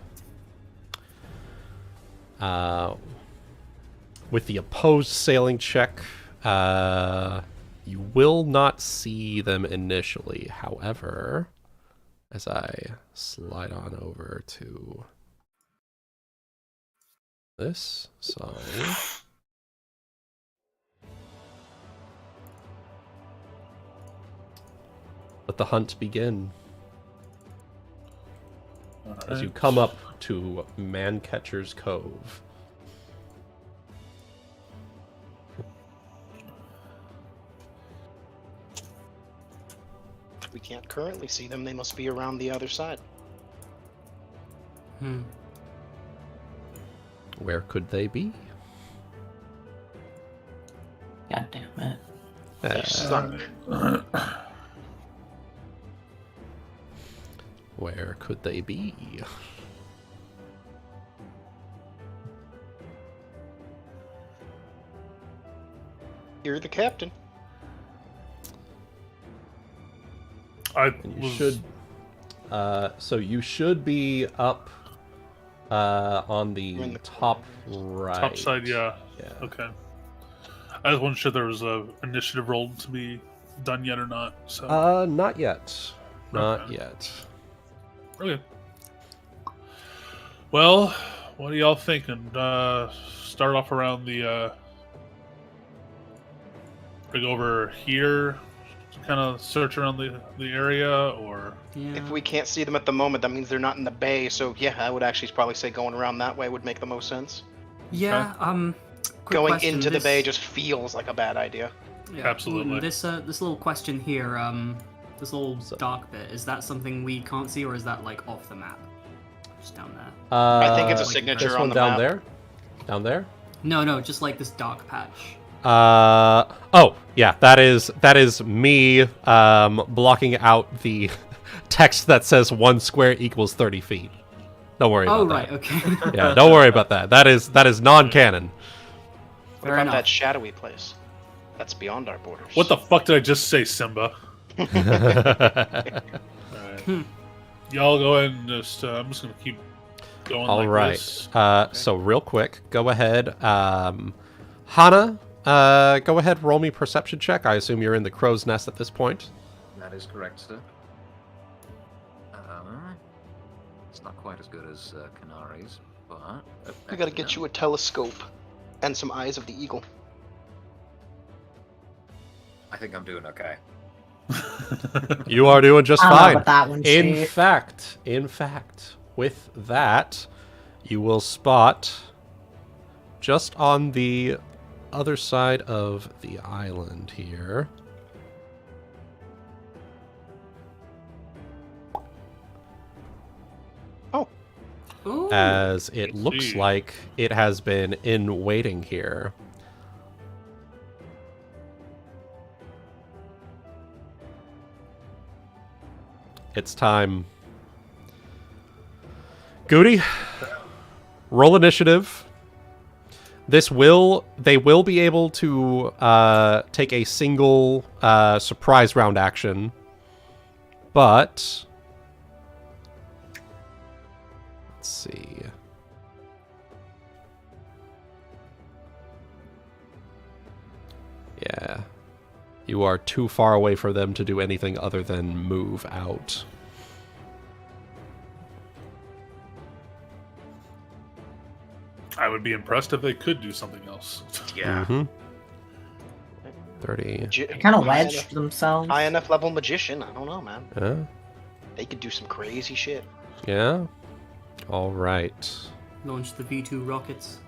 with the opposed sailing check, you will not see them initially. However, as I slide on over to this side. Let the hunt begin. As you come up to Mancatcher's Cove. We can't currently see them. They must be around the other side. Where could they be? God damn it. They suck. Where could they be? You're the captain. You should. So you should be up on the top right. Top side, yeah. Yeah. Okay. I just wasn't sure there was a initiative roll to be done yet or not. So. Not yet. Not Okay. yet. Okay. Well, what are y'all thinking? Start off around the. Bring over here, kind of search around the area, or. Yeah. If we can't see them at the moment, that means they're not in the bay. So yeah, I would actually probably say going around that way would make the most sense. Yeah. Quick Going question, into the this- bay just feels like a bad idea. Yeah, Absolutely. This little question here, this little dark bit, is that something we can't see, or is that like off the map? Just down there. I think it's a like signature This on one the down map. there? Down there? No, just like this dark patch. Oh, yeah, that is me blocking out the text that says 1 square equals 30 feet. Don't worry about Oh that. right, okay. Yeah, don't worry about that. That is non-canon. What Fair about enough. that shadowy place? That's beyond our borders. What the fuck did I just say, Simba? Alright. Y'all go ahead and just. I'm just gonna keep going. All like right. This. So real quick, go ahead. Hana, go ahead, roll me perception check. I assume you're in the crow's nest at this point. That is correct, sir. It's not quite as good as Canaries, but... We gotta get you a telescope and some eyes of the eagle. I think I'm doing okay. You are doing just I don't know fine. about that one, In Chief. fact, with that, you will spot just on the other side of the island here. Oh, Ooh. As it Let's looks see. like it has been in waiting here. It's time. Goody, roll initiative. They will be able to take a single surprise round action, but let's see. Yeah. You are too far away for them to do anything other than move out. I would be impressed if they could do something else. Yeah. Mm-hmm. 30. Kind of wedged themselves. High enough level magician. I don't know, man. Yeah. They could do some crazy shit. Yeah. All right. Launch the V2 rockets.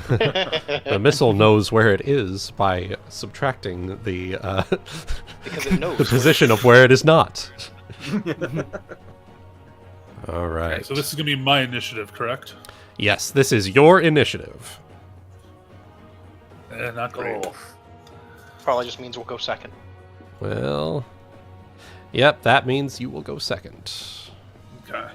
The missile knows where it is by subtracting the Because it knows. the position of where it is not. All right. Okay, so this is gonna be my initiative, correct? Yes, this is your initiative. Not great. Oh. Probably just means we'll go second. Well, yep, that means you will go second. Okay.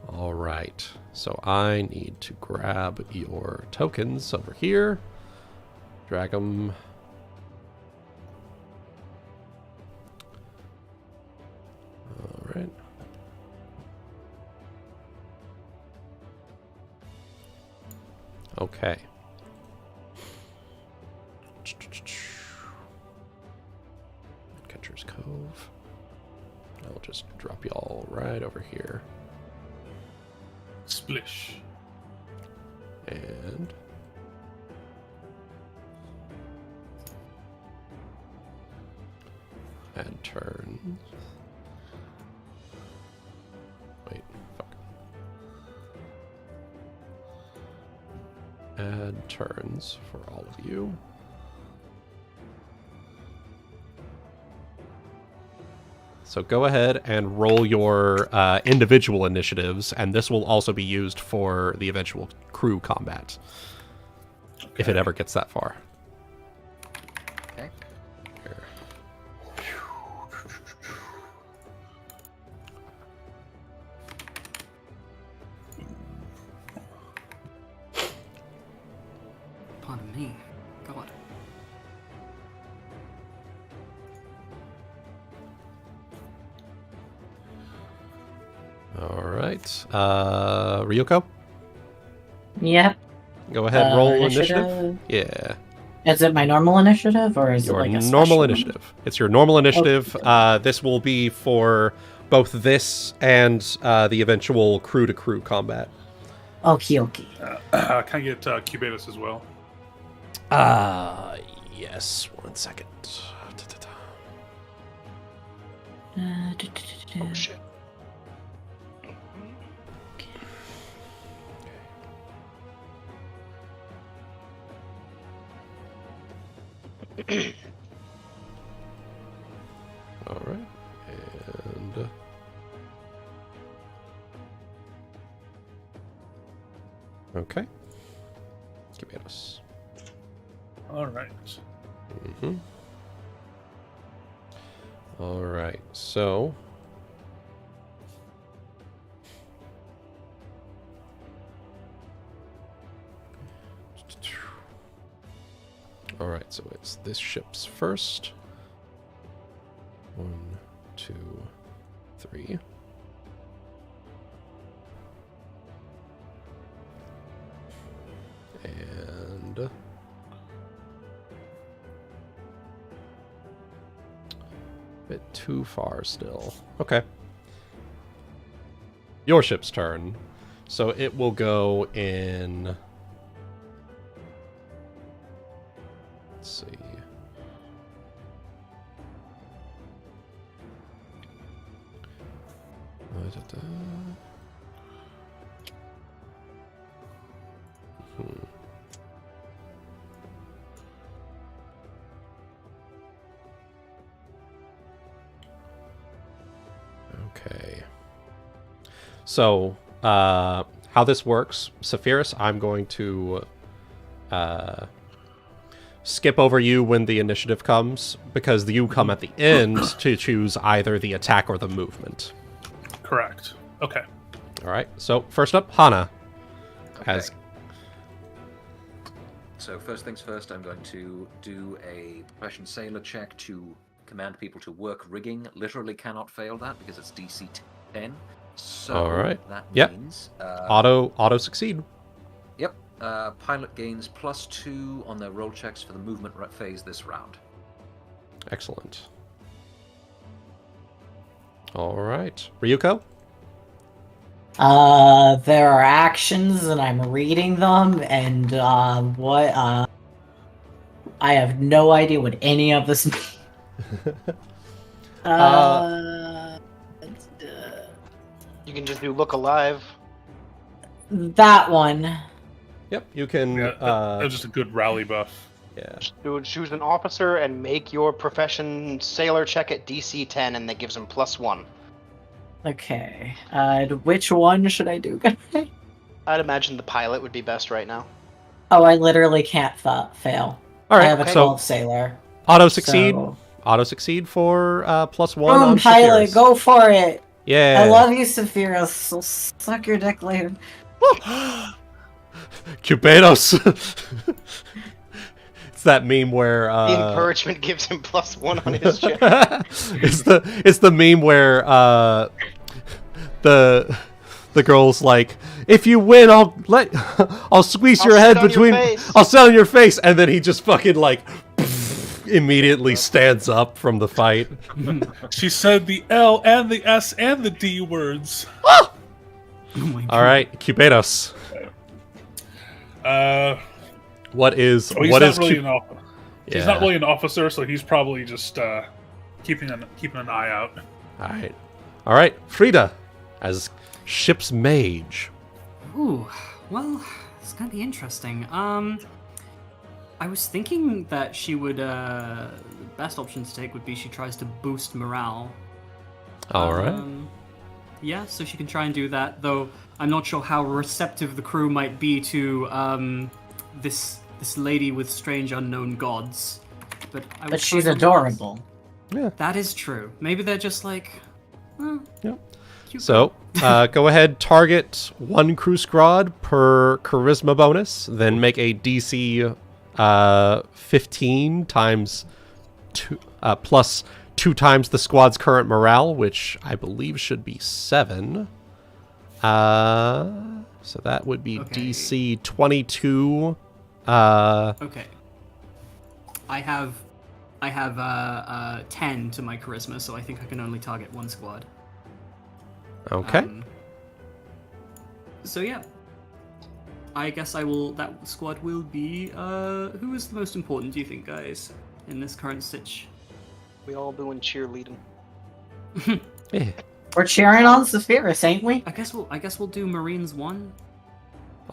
All right. So I need to grab your tokens over here. Drag them. All right. Okay. Catcher's Cove. I'll just drop y'all right over here. Splish. And add turns. Wait, fuck. Add turns for all of you. So go ahead and roll your individual initiatives, and this will also be used for the eventual crew combat, if it ever gets that far. Okay. Here. Pardon me. God. All right. Ryuuko? Yep. Go ahead, roll initiative? initiative. Yeah. Is it my normal initiative or is Your it like a normal special initiative. It's your normal initiative. This will be for both this and the eventual crew-to-crew combat. Okie dokie. Can I get Cubatus as well? Yes. 1 second. Oh shit. All right. And okay. Cubatus. All right. Mm-hmm. All right, so all right, so it's this ship's first. 1, 2, 3. And bit too far still. Okay. Your ship's turn. So it will go in... Let's see. Okay. So, how this works, Saphyrus, I'm going to skip over you when the initiative comes, because you come at the end to choose either the attack or the movement. Correct. Okay. All right. So, first up, Hana. Okay. As So first things first, I'm going to do a profession sailor check to command people to work rigging. Literally cannot fail that because it's DC 10. So All right. that Yep. means auto succeed. Yep. Pilot gains +2 on their roll checks for the movement phase this round. Excellent. All right. Ryuuko? There are actions and I'm reading them and I have no idea what any of this means. You can just do look alive. That one. Yep, you can... Yeah, that was just a good rally buff. yeah. Choose an officer and make your profession sailor check at DC 10, and that gives him +1. Okay. Which one should I do, guys? I'd imagine the pilot would be best right now. Oh, I literally can't fail. All right, I have a 12 sailor. auto succeed. So... Auto succeed for +1 Boom, on pilot, Saphyrus. go for it! Yeah. I love you, Saphyrus. So suck your dick later. Cubados. It's that meme where The encouragement gives him +1 on his check. it's the meme where the girl's like, if you win, I'll squeeze your head sit on your between. face." I'll sit on your face, and then he just fucking like immediately stands up from the fight. She said the L and the S and the D words. Oh my God. All right, Cubados. What is He's what not is really Cu- an officer. Yeah. He's not really an officer, so he's probably just keeping an eye out. All right, Frieda as ship's mage. Ooh, well, it's gonna be interesting. I was thinking that she would, the best option to take would be she tries to boost morale. All right. Yeah, so she can try and do that, though I'm not sure how receptive the crew might be to, this lady with strange unknown gods. But she's adorable. That is true. Maybe they're just like, Yep. cute. So, go ahead, target 1 crew squad per charisma bonus, then make a DC 15 times 2 plus 2 times the squad's current morale, which I believe should be 7. So that would be Okay. DC 22. Okay. I have 10 to my charisma, so I think I can only target 1 squad. Okay. So yeah. I guess that squad will be, who is the most important, do you think, guys, in this current sitch? We all doing cheerleading. Yeah. We're cheering on Saphyrus, ain't we? I guess we'll do Marines 1.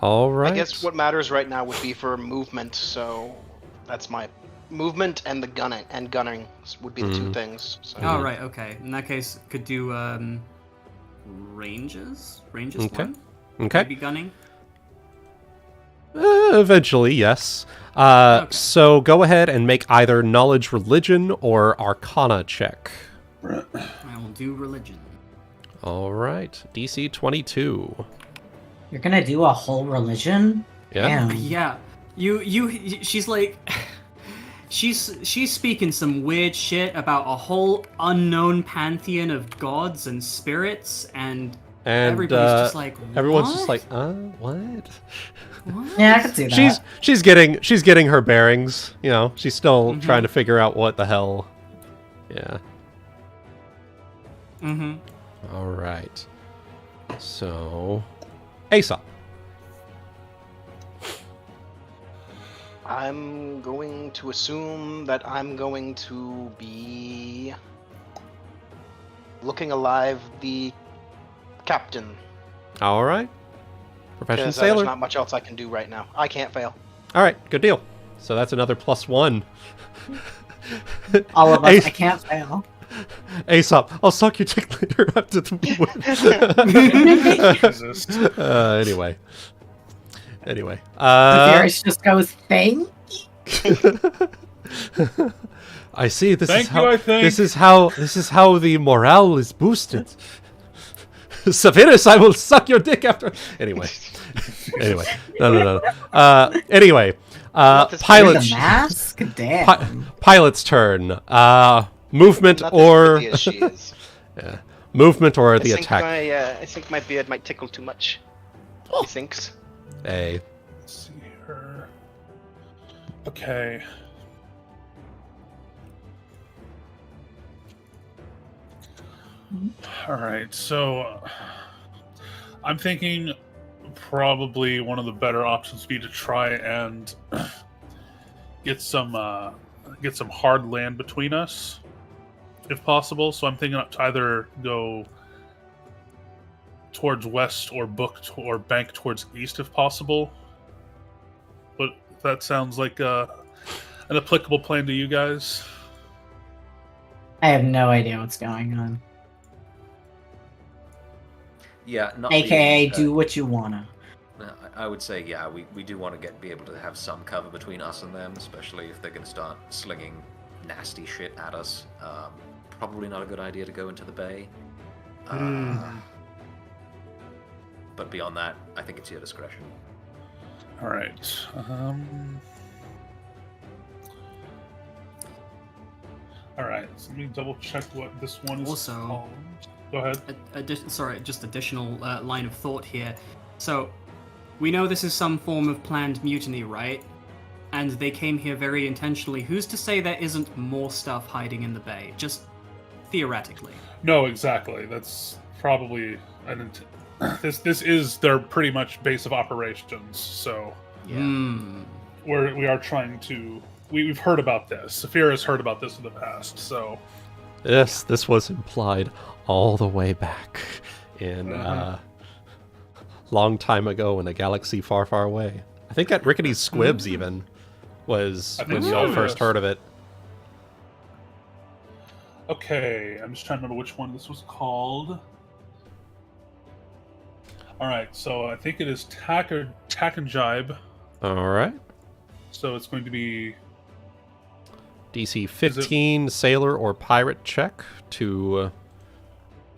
All right. I guess what matters right now would be for movement, so that's my movement and the gunning would be the 2 things. So. Oh, right, okay. In that case, could do, ranges? Ranges Okay. 1? Okay. Maybe gunning? Eventually, yes. So go ahead and make either knowledge religion or arcana check. I will do religion. All right. DC 22. You're gonna do a whole religion? Yeah. Damn. Yeah. She's like... She's speaking some weird shit about a whole unknown pantheon of gods and spirits, and everybody's just like, everyone's "What? just like, what? What?" Yeah, I can see that. She's getting her bearings. You know, she's still trying to figure out what the hell. Yeah. Mm-hmm. All right. So, Aesop. I'm going to assume that I'm going to be looking alive the captain. All right. Profession Because sailor. there's not much else I can do right now. I can't fail. All right. Good deal. So that's another +1. All of us, Ace- I can't fail. Aesop, I'll suck your dick later after the Jesus. Anyway. Saphyrus just goes, thank. I see. This Thank is how. you, I think. This is how the morale is boosted. Saphyrus, I will suck your dick after. Anyway. No. Anyway. The Pilot's mask? Damn. pilot's turn. Movement Not as or pretty as she is. yeah. Movement or I the think attack. I think my beard might tickle too much. He thinks. A. Let's see her. Okay. Alright, so I'm thinking probably one of the better options would be to try and get some hard land between us, if possible. So I'm thinking to either go towards west or or bank towards east, if possible. But that sounds like an applicable plan to you guys. I have no idea what's going on. Yeah, not AKA, being, do what you wanna. I would say, yeah, we do want to be able to have some cover between us and them, especially if they're going to start slinging nasty shit at us. Probably not a good idea to go into the bay. But beyond that, I think it's your discretion. All right. All right. So let me double check what this one is Also- called. Go ahead. Just additional line of thought here. So, we know this is some form of planned mutiny, right? and they came here very intentionally, who's to say there isn't more stuff hiding in the bay? Just theoretically. No, exactly. That's probably this is their pretty much base of operations. So we are trying to. We've heard about this. Saphyrus heard about this in the past. So Yes, this was implied all the way back in long time ago in a galaxy far, far away. I think at Rickety Squibs even was when so, y'all first yes. heard of it. okay, I'm just trying to remember which one this was called. All right, so I think it is Tack and Jibe. All right. So it's going to be DC 15 sailor or pirate check to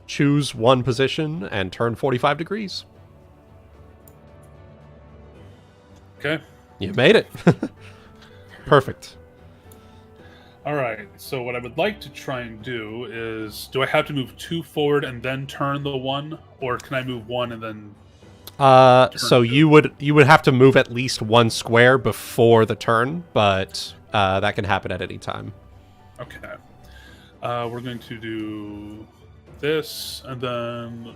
choose one position and turn 45 degrees. okay. You made it. Perfect. All right. So what I would like to try and do is, do I have to move 2 forward and then turn the 1, or can I move 1 and then? So you would have to move at least 1 square before the turn, but that can happen at any time. Okay. We're going to do this and then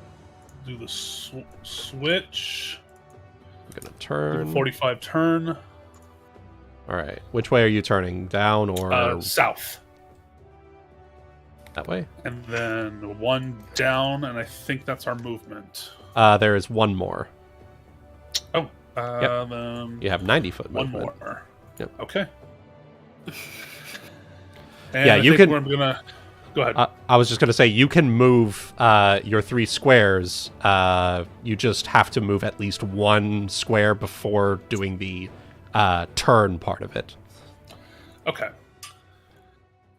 do the switch. I'm gonna Do turn. the 45 turn. All right. Which way are you turning? Down or South. that way? And then 1 down, and I think that's our movement. There is 1 more. Oh, Yep. then You have 90-foot 1 movement. more. Yep. Okay. And Yeah, I you think can- I'm gonna go ahead. I was just going to say, you can move your 3 squares. You just have to move at least 1 square before doing the turn part of it. Okay.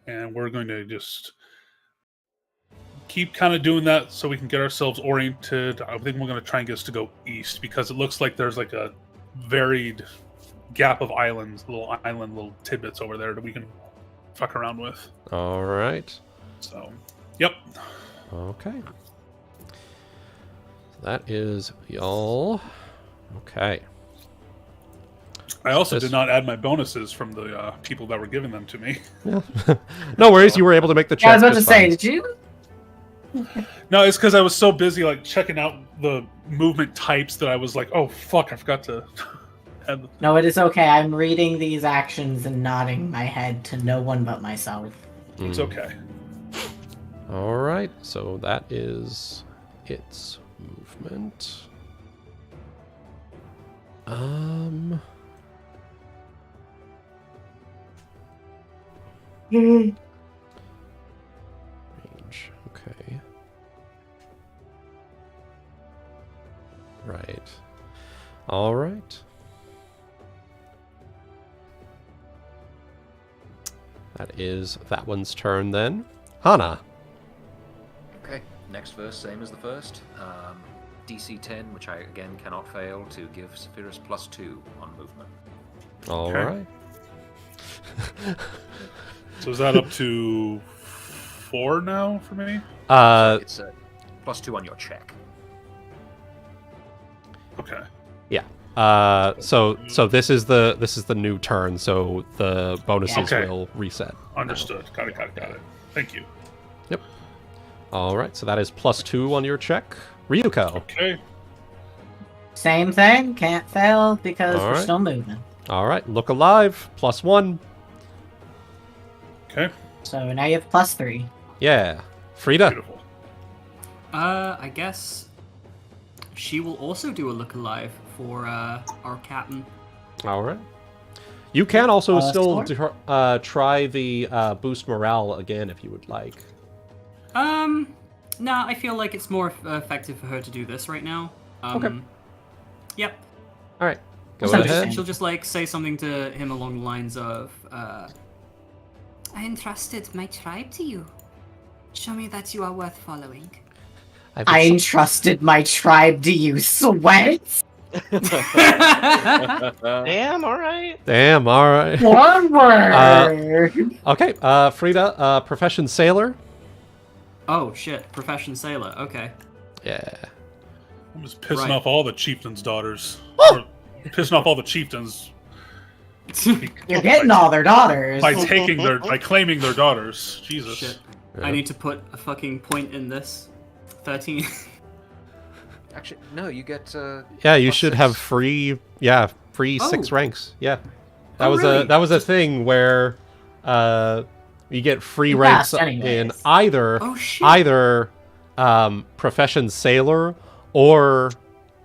And we're going to just keep kind of doing that so we can get ourselves oriented. I think we're going to try and get us to go east because it looks like there's like a varied gap of islands, little tidbits over there that we can fuck around with. All right. So, yep. Okay. That is y'all. Okay. I also This- did not add my bonuses from the people that were giving them to me. Yeah. No worries. You were able to make the check. Yeah, I was about to just say, fine. did you? No, it's because I was so busy like checking out the movement types that I was like, oh fuck, I forgot to add the... No, it is okay. I'm reading these actions and nodding my head to no one but myself. It's okay. All right. So that is its movement. Range. Okay. Right. All right. That is that one's turn then. Hana. Okay, next verse, same as the first. DC 10, which I again cannot fail, to give Saphyrus +2 on movement. All Okay. right. So is that up to 4 now for me? It's +2 on your check. Okay. Yeah. So this is the new turn. So the bonuses Okay. will reset. Understood. Got it. Thank you. Yep. All right. So that is +2 on your check. Ryuuko. Okay. Same thing. Can't fail because we're Alright. still moving. All right. Look alive. +1. Okay. So now you have +3. Yeah. Frieda. Beautiful. I guess she will also do a look alive for our captain. All right. You can also still score? try the boost morale again if you would like. Nah, I feel like it's more effective for her to do this right now. Okay. Yep. All right. Go So ahead. She'll just like say something to him along the lines of, I entrusted my tribe to you. Show me that you are worth following. I entrusted my tribe to you, Sweat. Damn, all right. Damn. All right. Forward. Okay. Frieda. Profession sailor. oh shit, profession sailor. Okay. Yeah. I'm just pissing Right. off all the chieftains' daughters. Or pissing off all the chieftains. You're getting all their daughters. by claiming their daughters. Jesus. Shit. Yeah. I need to put a fucking point in this. 13. Actually, no, you get. Yeah, you plus should 6. have free 6 Oh. ranks. Yeah. That Oh, was really? a thing where you get free You ranks passed anyways. in either Oh, shit. profession sailor or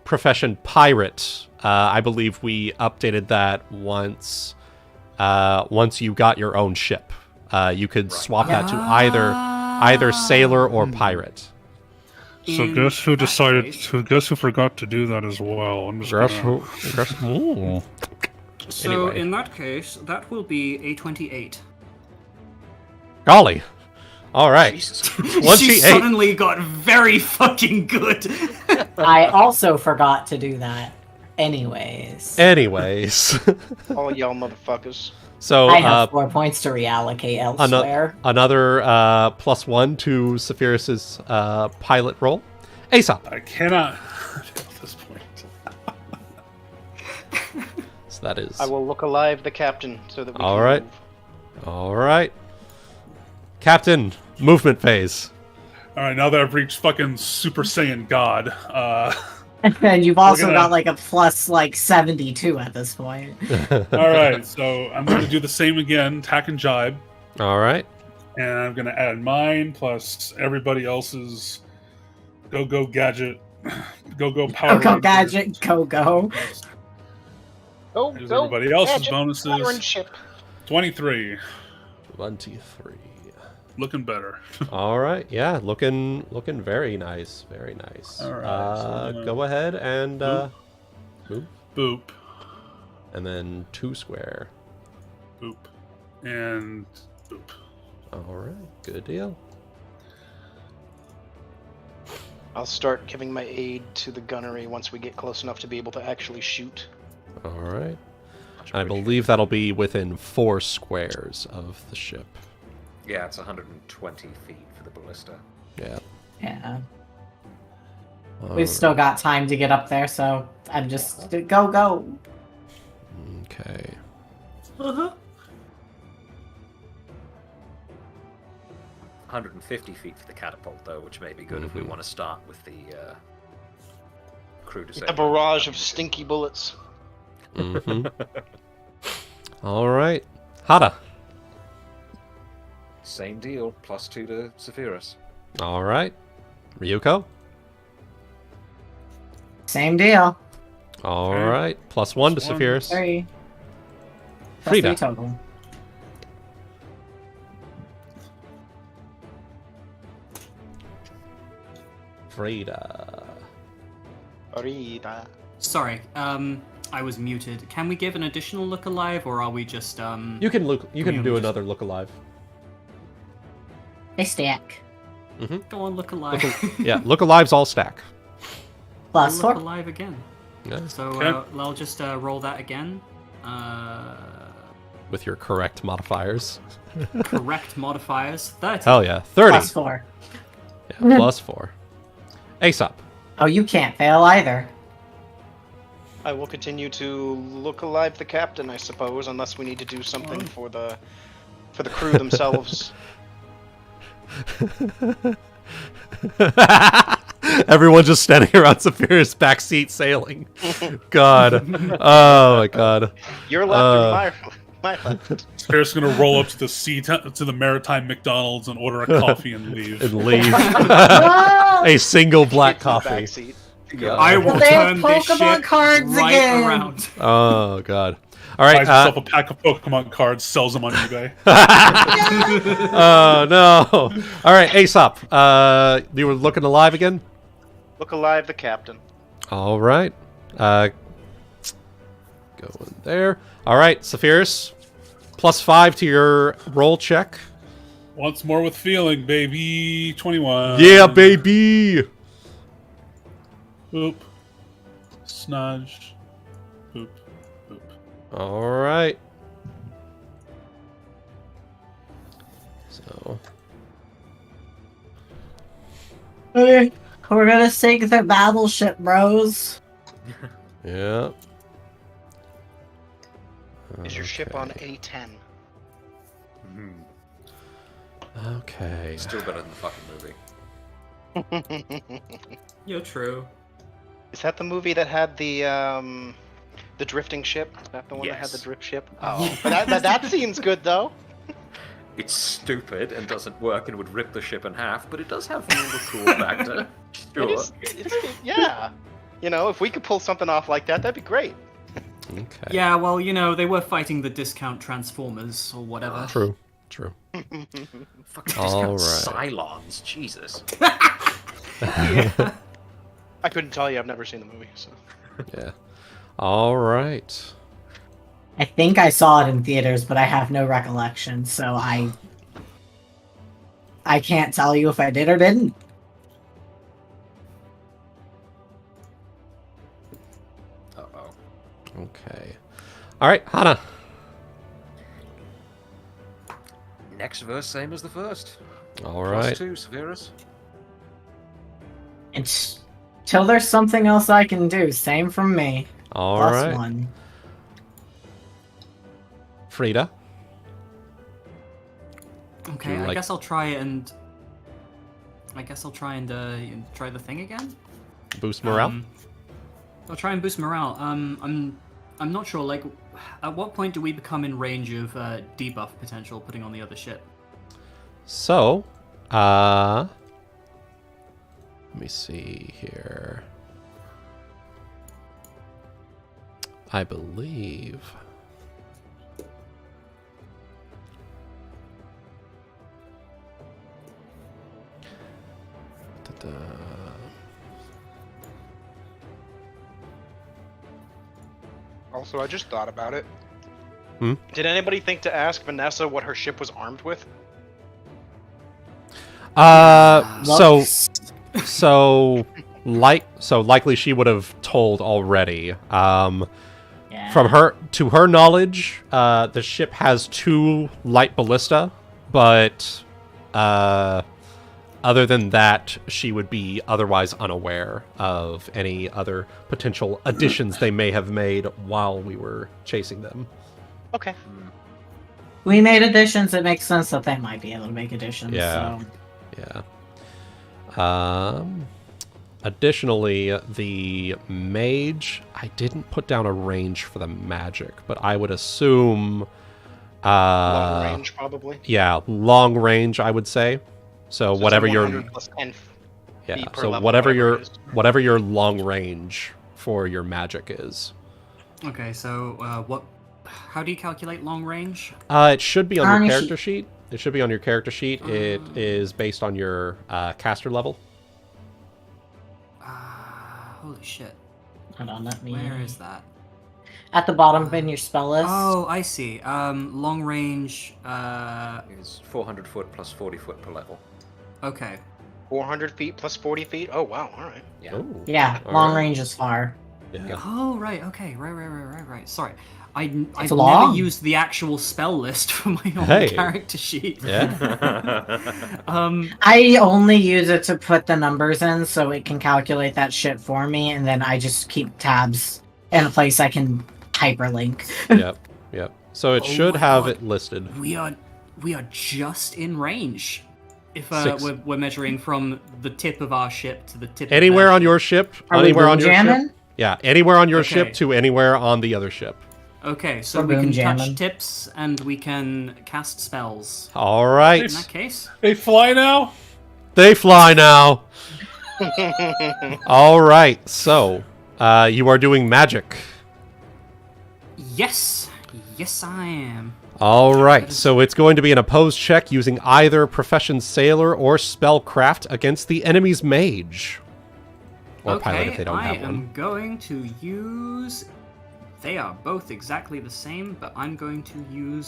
profession pirate. I believe we updated that once you got your own ship. You could swap that to either sailor or pirate. So In guess who that decided? case- Guess who forgot to do that as well? I'm just gonna... So Anyway. in that case, that will be a 28. Golly. All right. Jesus. She 28. suddenly got very fucking good. I also forgot to do that. Anyways. Anyways. All y'all motherfuckers. So I have 4 points to reallocate elsewhere. another +1 to Saphyrus's pilot roll. Aesop. I cannot at this point. So that is I will look alive the captain so that we All can right. move. all right. Captain, movement phase. All right, now that I've reached fucking Super Saiyan God, And you've also gonna- got like a plus like 72 at this point. all right. So I'm going to do the same again, tack and jibe, All right. and I'm going to add mine plus everybody else's go gadget, go power. Go ranger. gadget, go. Go, There's go. everybody else's gadget, bonuses. plunderin ship. 23, 23. looking better. All right. Yeah, looking very nice. Very nice. All right, so we're gonna- go ahead and Boop. move, Boop, and then 2 square. boop, and boop. All right. Good deal. I'll start giving my aid to the gunnery once we get close enough to be able to actually shoot. All right. I believe that'll be within 4 squares of the ship. Yeah, it's 120 feet for the ballista. Yeah. Yeah. All We've still got time to get up there, so I'm just go. Okay. Uh-huh. 150 feet for the catapult, though, which may be good if we want to start with the crew A disabled. barrage of stinky bullets. Mm-hmm. All right. Hana. Same deal, +2 to Saphyrus. All right. Ryuuko. Same deal. All Okay. right. +1 to +1. Saphyrus. 3. Plus Frieda. 3 total. Frieda. Frieda. Sorry, I was muted. Can we give an additional look alive, or are we just You can look. You can Yeah, do just- another look alive. They stack. go on look alive? Yeah, look alives all stack. Plus look 4. alive again. Yeah, So Okay. I'll just roll that again. with your correct modifiers. Correct modifiers. 30. Hell yeah, 30. Plus 4. Yeah, +4. Aesop. Oh, you can't fail either. I will continue to look alive the captain, I suppose, unless we need to do something for the crew themselves. Everyone just standing around Saphyrus' backseat sailing. God. Oh my god. Your left and my left. Spirit's gonna roll up to the maritime McDonald's and order a coffee and leave. And leave. A single black Get to the coffee. backseat. I will They have turn this Pokemon shit cards right again. around. Oh god. All right. Buys himself a pack of Pokemon cards, sells them on eBay. Oh no. All right, Aesop. You were looking alive again? Look alive the captain. All right. Go in there. All right, Saphyrus. +5 to your roll check. Once more with feeling, baby. 21. Yeah, baby. Boop. Snudge. Boop. Boop. All right. So, Okay. We're gonna sink the battleship, bros. yeah. Is your ship on A10? Okay. Still better than the fucking movie. You're true. Is that the movie that had the drifting ship? Is that the one that had the Yes. drift ship? Oh, but that seems good though. It's stupid and doesn't work and would rip the ship in half, but it does have a little cool factor. Sure. Yeah. You know, if we could pull something off like that, that'd be great. Okay. Yeah, well, they were fighting the discount Transformers or whatever. True. Fucking All discount right. Cylons, Jesus. Yeah. I couldn't tell you. I've never seen the movie, so. Yeah. All right. I think I saw it in theaters, but I have no recollection, so I can't tell you if I did or didn't. Uh-oh. Okay. All right, Hana. Next verse, same as the first. All right. +2, Saphyrus. Until there's something else I can do, same from me. All Plus right. 1. Frieda. Okay, Do you I like- guess I'll try and try the thing again. Boost morale. I'll try and boost morale. I'm not sure. Like, at what point do we become in range of debuff potential putting on the other ship? So, let me see here. I believe. Da-da. Also, I just thought about it. Hmm? Did anybody think to ask Vanessa what her ship was armed with? So likely she would have told already. Yeah. From her knowledge, the ship has 2 light ballista, but other than that, she would be otherwise unaware of any other potential additions they may have made while we were chasing them. Okay. We made additions, it makes sense that they might be able to make additions. Yeah. So. Yeah. Additionally, the mage, I didn't put down a range for the magic, but I would assume Long range, probably. yeah, long range, I would say. So it's whatever a your 100 plus 10 yeah, feet per so level, whatever it is. your long range for your magic is. Okay, so how do you calculate long range? It should be on On your your character sheet. It should be on your character sheet. It is based on your caster level. Holy shit. Hold on, let me. Where is that? At the bottom in your spell list. Oh, I see. Long range. Is 400 foot plus 40 foot per level. Okay. 400 feet plus 40 feet? Oh, wow. All right. Yeah. Ooh, Yeah, all long right. range is far. Yeah. Oh, right. Okay. Right. Sorry. I've long. never used the actual spell list for my own Hey. character sheet. Yeah. I only use it to put the numbers in so it can calculate that shit for me, and then I just keep tabs in a place I can hyperlink. Yep. So it Oh should my have God. it listed. We are just in range. If 6. we're measuring from the tip of our ship to the tip Anywhere of on your ship, Are we anywhere on boom your jamming? ship. Yeah, anywhere on your Okay. ship to anywhere on the other ship. Okay, so We're we can boom touch jamming. tips and we can cast spells. All right. In that case, They fly now? They fly now. All right. So, you are doing magic. yes, I am. All right. So it's going to be an opposed check using either Profession Sailor or Spellcraft against the enemy's mage. Or okay, pilot if they don't I have am one. going to use. They are both exactly the same, but I'm going to use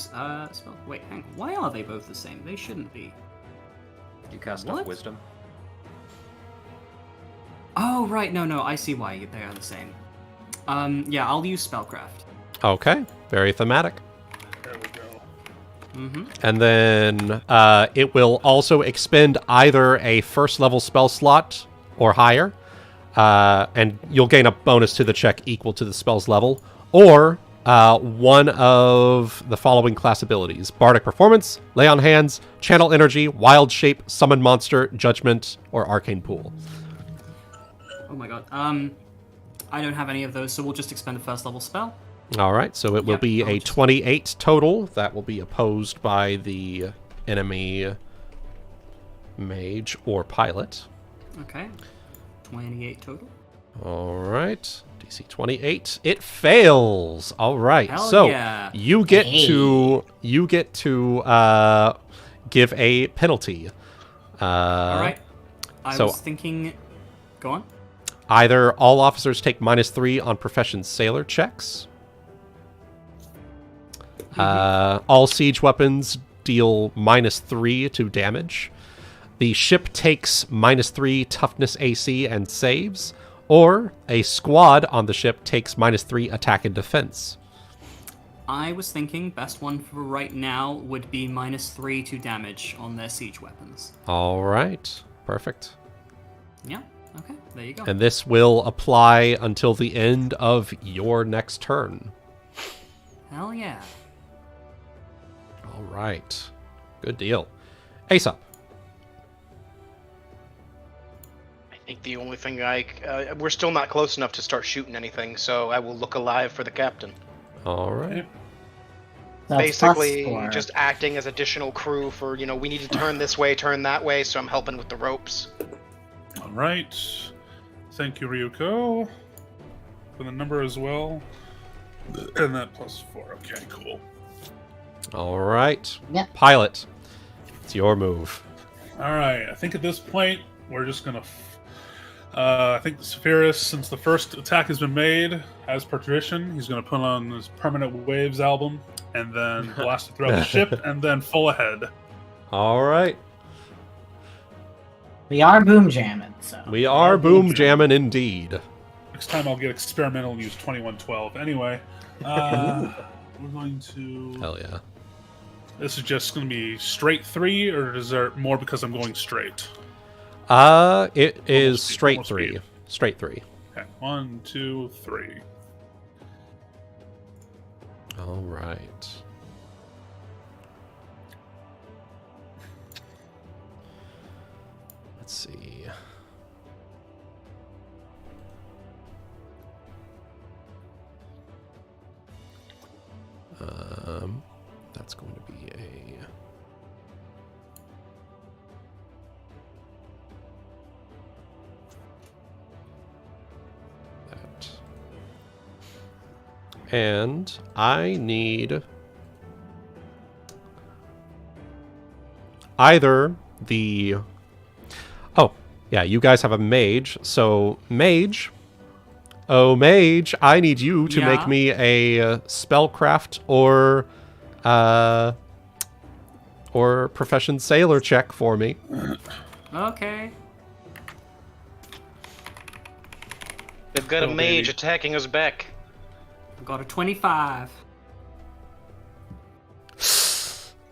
spell. Wait, hang on. Why are they both the same? They shouldn't be. You cast What? off wisdom. Oh right, no, I see why they are the same. Yeah, I'll use spellcraft. Okay. Very thematic. There we go. Mm-hmm. And then it will also expend either a first level spell slot or higher. And you'll gain a bonus to the check equal to the spell's level. Or one of the following class abilities: Bardic Performance, Lay on Hands, Channel Energy, Wild Shape, Summon Monster, Judgment, or Arcane Pool. Oh my god. I don't have any of those, so we'll just expend a first level spell. All right, so it will be a 28 total. That will be opposed by the enemy mage or pilot. Okay. 28 total. All right, DC 28. It fails. All right, Hell so yeah. you get to give a penalty. All right. I so- was thinking. Go on. Either all officers take -3 on Profession Sailor checks. All siege weapons deal -3 to damage. The ship takes -3 toughness AC and saves. Or a squad on the ship takes -3 attack and defense. I was thinking best one for right now would be -3 to damage on their siege weapons. All right. Perfect. Yeah. Okay. There you go. And this will apply until the end of your next turn. Hell yeah. All right. Good deal. Aesop. I think the only thing we're still not close enough to start shooting anything, so I will look alive for the captain. All right. That's Basically, +4. just acting as additional crew for, we need to turn this way, turn that way, so I'm helping with the ropes. All right. Thank you, Ryuuko, for the number as well. And that +4. Okay, cool. All right. Yeah. Pilot. It's your move. All right. I think at this point, we're just going to... I think Saphyrus, since the first attack has been made, as per tradition, he's going to put on his Permanent Waves album and then blast it throughout the ship and then full ahead. All right. We are boom jamming, so. We are boom jamming indeed. Next time I'll get experimental and use 2112. Anyway, we're going to... Hell yeah. This is just going to be straight 3, or is there more because I'm going straight? It is Almost straight almost 3. speed. Straight 3. Okay, 1, 2, 3. All right. Let's see. That's going to be a... that. And I need either the... Oh, yeah, you guys have a mage. So, mage... Oh, mage, I need you to make me a spellcraft or profession sailor check for me. Okay. They've got a Oh, mage baby. attacking us back. I got a 25.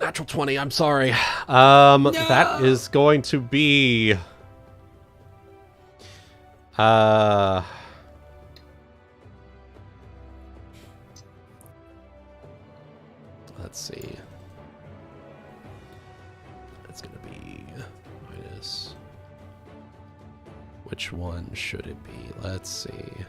Natural 20, I'm sorry. That is going to be... Let's see. It's going to be minus... Which one should it be? Let's see.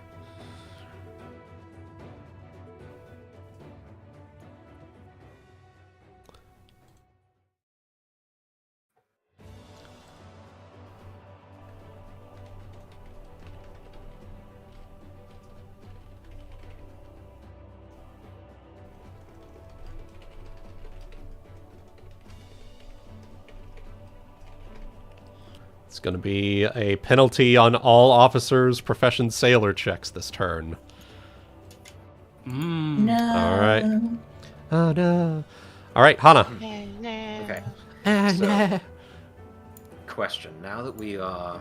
It's going to be a penalty on all officers' profession sailor checks this turn. No. All right. Oh, no. All right, Hana. Okay. Oh, So, question. Now that we are,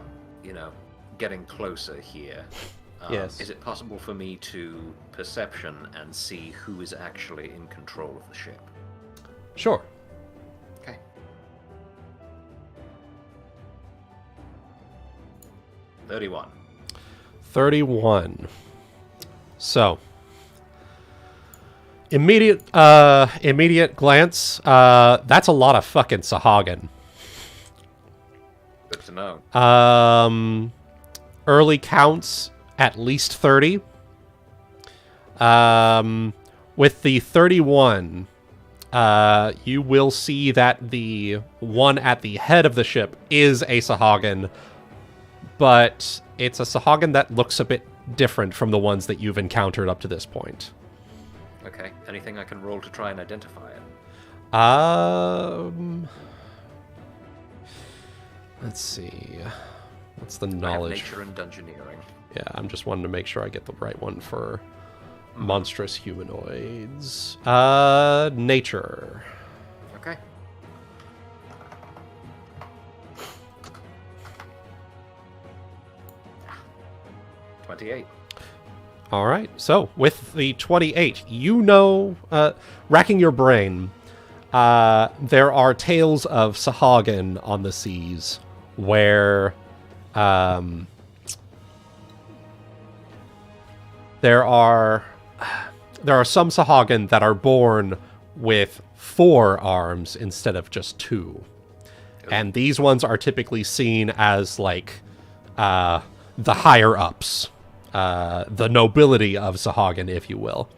getting closer here, Yes. is it possible for me to perception and see who is actually in control of the ship? Sure. Okay. $31. So, Immediate glance. That's a lot of fucking Sahagin. Good to know. Early counts at least 30. With the 31, you will see that the one at the head of the ship is a Sahagin, but it's a Sahagin that looks a bit different from the ones that you've encountered up to this point. Okay. Anything I can roll to try and identify it? Let's see. What's the I have knowledge? nature and dungeoneering. Yeah, I'm just wanting to make sure I get the right one for monstrous humanoids. Nature. Okay. $28. All right. So with the 28, you know, racking your brain, there are tales of Sahagin on the seas where there are some Sahagin that are born with 4 arms instead of just 2. And these ones are typically seen as like the higher ups. The nobility of Sahagin, if you will.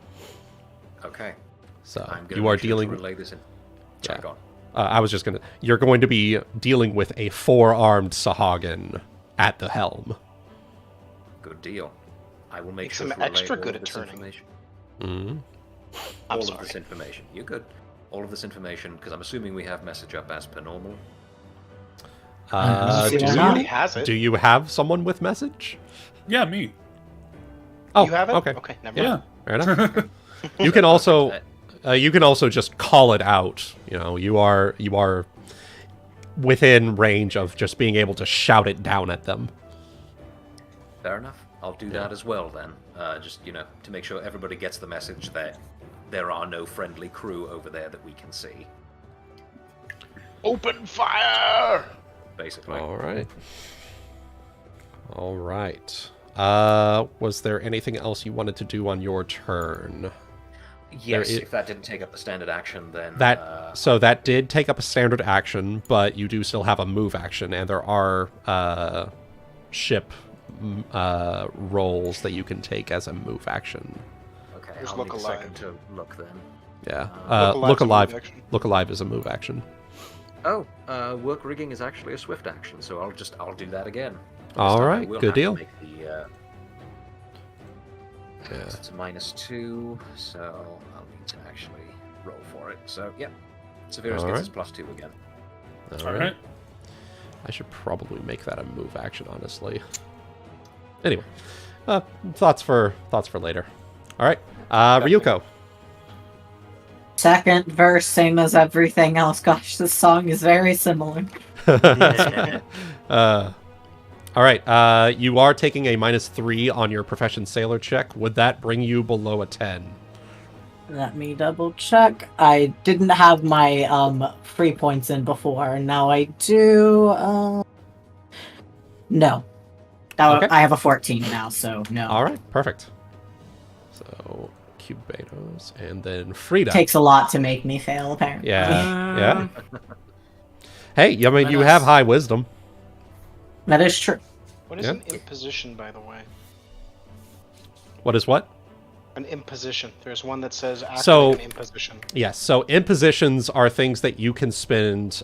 Okay. So I'm gonna you are make sure to dealing. relay this in. Sorry, go on. I was just gonna. You're going to be dealing with a 4-armed Sahagin at the helm. Good deal. I will make Makes sure him to relay extra all good of at this turning. information. Mm-hmm. I'm All sorry. of this information. You're good. All of this information, because I'm assuming we have message up as per normal. See do, why you, not? He has it. do you have someone with message? Yeah, me. Oh, You have it? okay. Okay, never Yeah. mind. Fair enough. You can also just call it out. You know, you are within range of just being able to shout it down at them. Fair enough. I'll do that as well then. Just, to make sure everybody gets the message that there are no friendly crew over there that we can see. Open fire! Basically. All right. All right. Was there anything else you wanted to do on your turn? Yes, there if that didn't take up the standard action, then... So that did take up a standard action, but you do still have a move action, and there are ship rolls that you can take as a move action. Okay, Just I'll look need a alive. second to look then. Yeah. Look alive's a move action. Look alive is a move action. Oh, work rigging is actually a swift action, so I'll do that again. This All time I right, will good have to deal. make the, It's a -2, so I'll need to actually roll for it. So, yeah. Saphyrus All gets right. his +2 again. All right. I should probably make that a move action, honestly. Anyway, thoughts for later. All right, Ryuuko. Second verse, same as everything else. Gosh, this song is very similar. All right, you are taking a -3 on your Profession Sailor check. Would that bring you below a 10? Let me double check. I didn't have my free points in before. Now I do. No. Okay. I have a 14 now, so no. All right, perfect. So, Cubanos, and then Frieda. Takes a lot to make me fail, apparently. Yeah. Hey, I mean, you Let have us- high wisdom. That is true. What is Yeah. an imposition, by the way? What is what? An imposition. There's one that says activate So- an imposition. Yes, so impositions are things that you can spend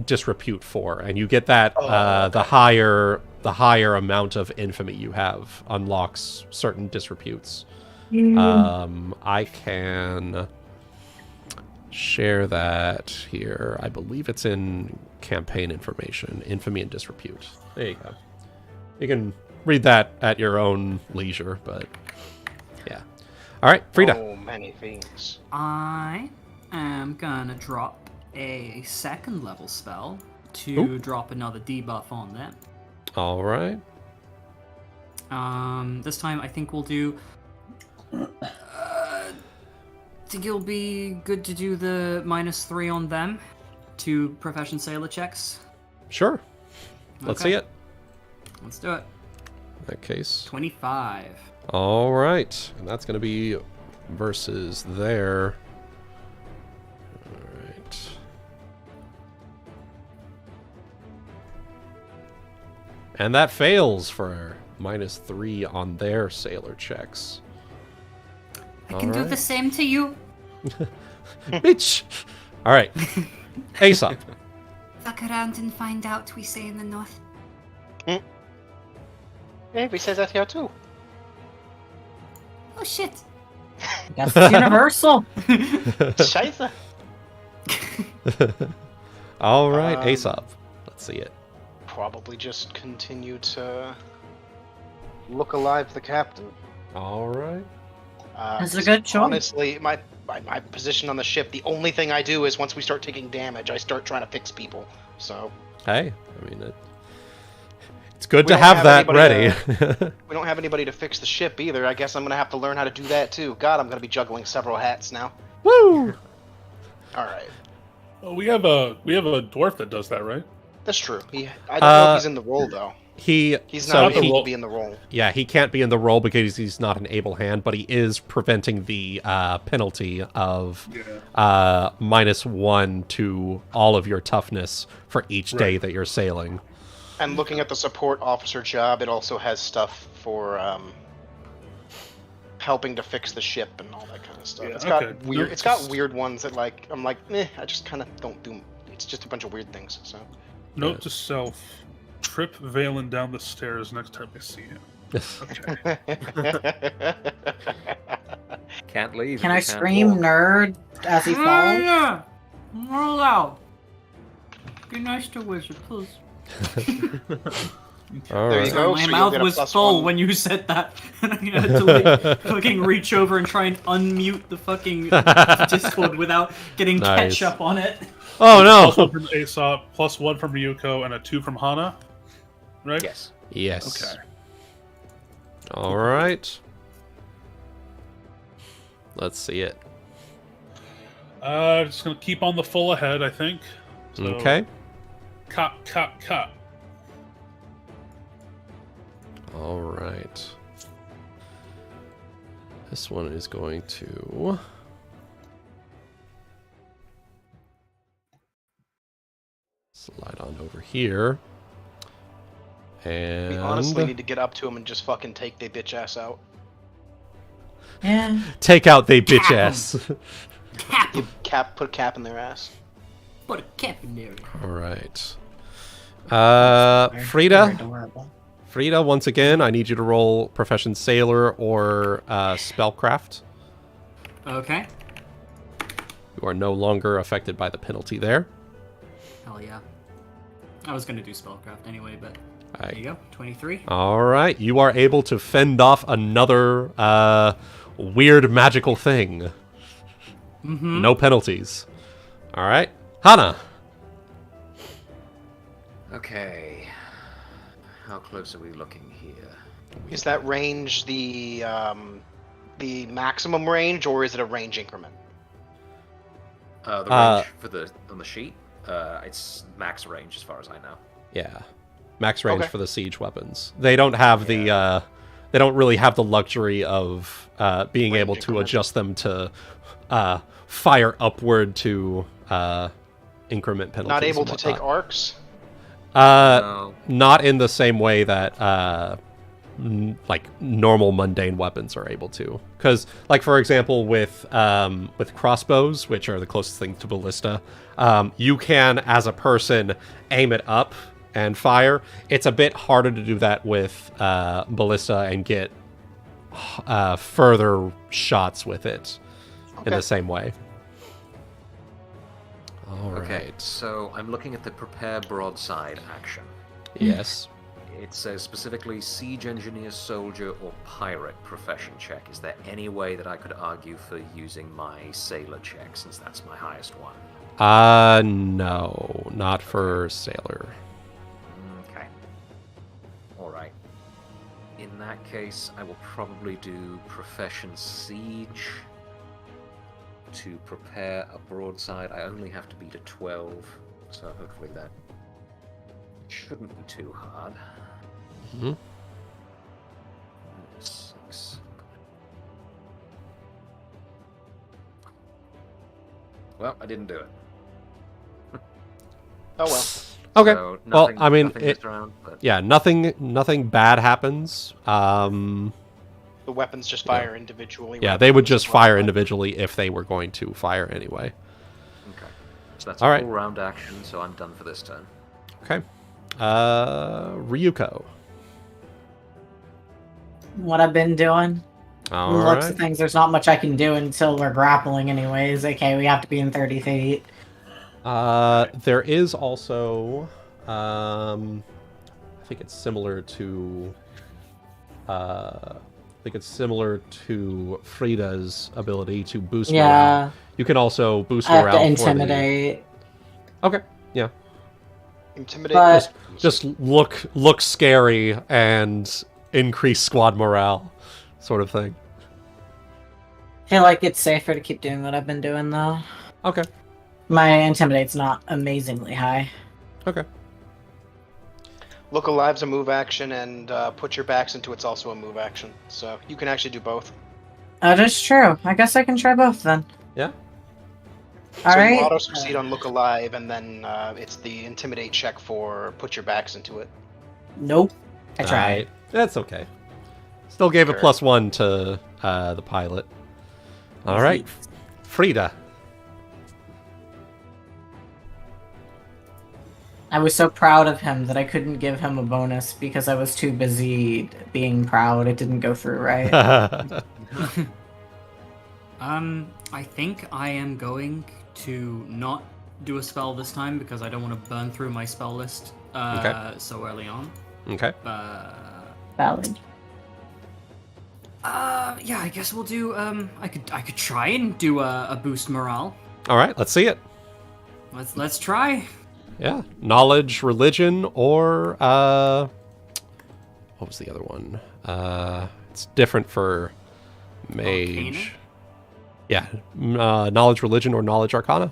disrepute for, and you get that the higher amount of infamy you have unlocks certain disreputes. I can share that here. I believe it's in campaign information, infamy and disrepute. There you go. You can read that at your own leisure, but yeah. All right, Frieda. Oh, many things. I am gonna drop a second level spell to Ooh. drop another debuff on them. All right. This time I think we'll do. Think it'll be good to do the -3 on them to Profession Sailor checks. Sure. Let's Okay. see it. Let's do it. In that case. 25. All right. And that's going to be versus their... Alright. And that fails for -3 on their sailor checks. I can do the same to you. Bitch! Alright. Aesop. Fuck around and find out, we say in the north. Hey, we say that here too. Oh shit. Guess it's universal. Scheiße. Alright, Aesop. Let's see it. Probably just continue to look alive the captain. Alright. That's a good choice. Honestly, my position on the ship, the only thing I do is once we start taking damage, I start trying to fix people. So Hey, I mean, it's good to have that ready. we don't have anybody to fix the ship either. I guess I'm gonna have to learn how to do that too. God, I'm gonna be juggling several hats now. Woo! All right, Oh, we have a dwarf that does that, right? that's true. I don't know if he's in the role though. He's not able to be in the role. Yeah, he can't be in the role because he's not an able hand, but he is preventing the penalty of -1 to all of your toughness for each day that you're sailing. And looking at the support officer job, it also has stuff for helping to fix the ship and all that kind of stuff. Yeah, It's got okay. weird. Nope. It's got weird ones that I'm like, I just kind of don't do. It's just a bunch of weird things. So Note to self: trip Valen down the stairs next time I see him. Okay. Can't leave. Can if I you can't scream walk. nerd as he falls? Yeah. More loud. Be nice to Wizard, please. All There right. you go. My so you'll mouth get a was +1. full when you said that, and I had to like, fucking reach over and try and unmute the fucking Discord without getting Nice. ketchup on it. Oh +1 no! from Aesop, +1 from Ryuuko, and a 2 from Hana. Right? Yes. Yes. Okay. All right. Let's see it. Just gonna keep on the full ahead, I think. So, Okay. Cut. All right. This one is going to... slide on over here. And... We honestly need to get up to him and just fucking take their bitch ass out. Yeah. take out they bitch ass. Cap. Put a cap in their ass. Put a cap in there. All right. They're Frieda? adorable. Frieda, once again, I need you to roll Profession Sailor or Spellcraft. Okay. You are no longer affected by the penalty there. Hell yeah. I was gonna do spellcraft anyway, but All there you right. go. 23. All right. You are able to fend off another weird magical thing. Mm-hmm. No penalties. All right. Hana. Okay. How close are we looking here? Is that range the maximum range, or is it a range increment? The range on the sheet. It's max range as far as I know. Yeah. Max range Okay. for the siege weapons. They don't have the they don't really have the luxury of being Range able to increment. adjust them to fire upward to increment penalties. Not able and to take whatnot. arcs. No. Not in the same way that like normal mundane weapons are able to. Because, like for example, with crossbows, which are the closest thing to ballista, you can, as a person, aim it up and fire. It's a bit harder to do that with ballista and get further shots with it in Okay. the same way. All right. Okay, so I'm looking at the prepare broadside action. Yes. It says specifically siege engineer, soldier, or pirate profession check. Is there any way that I could argue for using my sailor check, since that's my highest one? No, not for sailor. Okay. Alright. In that case, I will probably do profession siege to prepare a broadside. I only have to beat a 12, so hopefully that shouldn't be too hard. Mhm. 6. Well, I didn't do it. Oh well. Okay. So Well, nothing, I mean, nothing missed around, but yeah, nothing bad happens. The weapons just fire individually. Yeah, rather they than would as a just block. fire individually if they were going to fire anyway. okay. So that's All a right. full round action, so I'm done for this turn. Okay. Ryuuko. What I've been doing. All Looks right. of things, there's not much I can do until we're grappling anyways. Okay, we have to be in 30 feet. There is also, I think it's similar to, Frieda's ability to boost morale. Yeah. You can also boost I have morale to for intimidate. the... Okay, yeah. Intimidate. But Just look scary and increase squad morale, sort of thing. I feel like it's safer to keep doing what I've been doing though. Okay, My intimidate's not amazingly high. okay. Look alive's a move action, and put your backs into it's also a move action. So you can actually do both. That is true. I guess I can try both then. Yeah. So Alright. you auto succeed on look alive, and then it's the intimidate check for put your backs into it. Nope. I tried. Alright, that's okay. Still gave a Sure. +1 to the pilot. All right, Frieda. I was so proud of him that I couldn't give him a bonus because I was too busy being proud. It didn't go through right. I think I am going to not do a spell this time because I don't want to burn through my spell list so early on. Okay. Valid. Yeah, I guess we'll do. I could try and do a boost morale. All right, let's see it. Let's try. Yeah, knowledge, religion, or what was the other one? It's different for mage. Arcana? Yeah, knowledge, religion, or knowledge, arcana.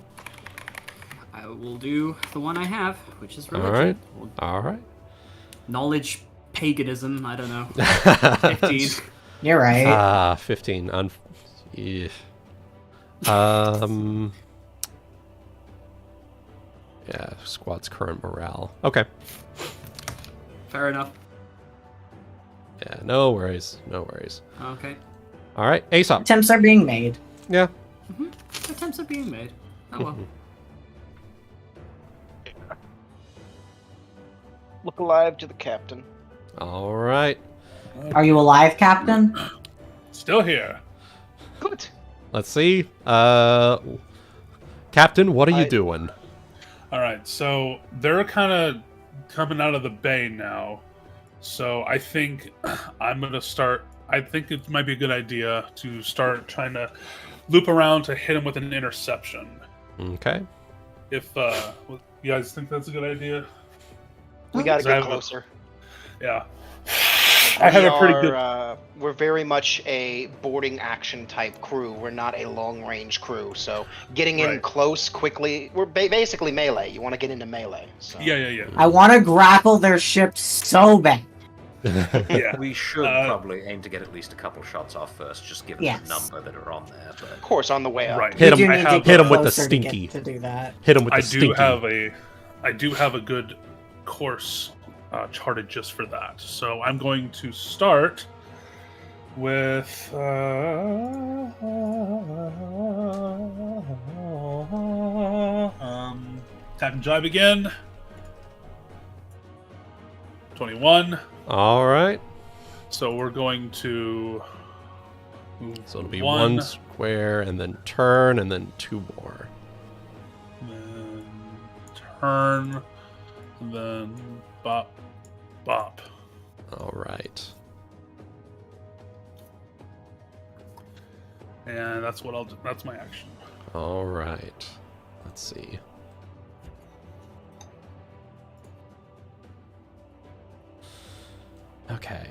I will do the one I have, which is All religion. right, all right. Knowledge, paganism. I don't know. 15. You're right. 15. Yeah. Yeah, squad's current morale. Okay. Fair enough. Yeah, no worries, no worries. Okay. All right, Aesop. Attempts are being made. Yeah. Attempts are being made. Oh well. Look alive to the captain. All right. Are you alive, Captain? Still here. Good. Let's see. Captain, what are you doing? All right, so they're kind of coming out of the bay now. So I think I'm going to start. I think it might be a good idea to start trying to loop around to hit him with an interception. Okay. If you guys think that's a good idea, We gotta So get I have a- closer. yeah. I have a pretty good. We're very much a boarding action type crew. We're not a long range crew. So getting in Right. close quickly, we're basically melee. You want to get into melee. So. Yeah. I want to grapple their ship so bad. Yeah. We should Uh, probably aim to get at least a couple shots off first, just given Yes. the number that are on there. But Of course, on the way up. Right. Hit We him. do I need to have- get Hit him with the closer to get stinky. to do that. Hit him with the I stinky. do have a good course charted just for that. So I'm going to start with attack and jibe again. 21. All right. So we're going to move So it'll be one, one square, and then turn, and then 2 more. then turn, and then bop, bop. All right. And that's what I'll do. That's my action. All right. Let's see. Okay.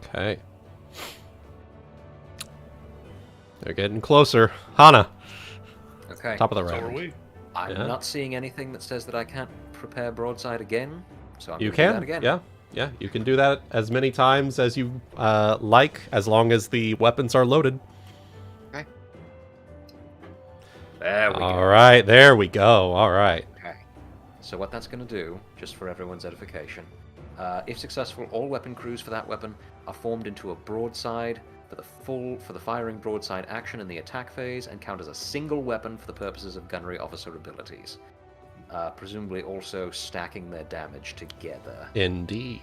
Okay. They're getting closer. Hana, okay. top of the So are round. we. I'm Yeah. not seeing anything that says that I can't prepare broadside again, so I'm You going to do that can, again. yeah. Yeah, you can do that as many times as you like, as long as the weapons are loaded. Okay. There we go. All right, there we go. All right. Okay. So what that's going to do, just for everyone's edification, if successful, all weapon crews for that weapon are formed into a broadside for the firing broadside action in the attack phase and count as a single weapon for the purposes of gunnery officer abilities. Presumably also stacking their damage together. Indeed.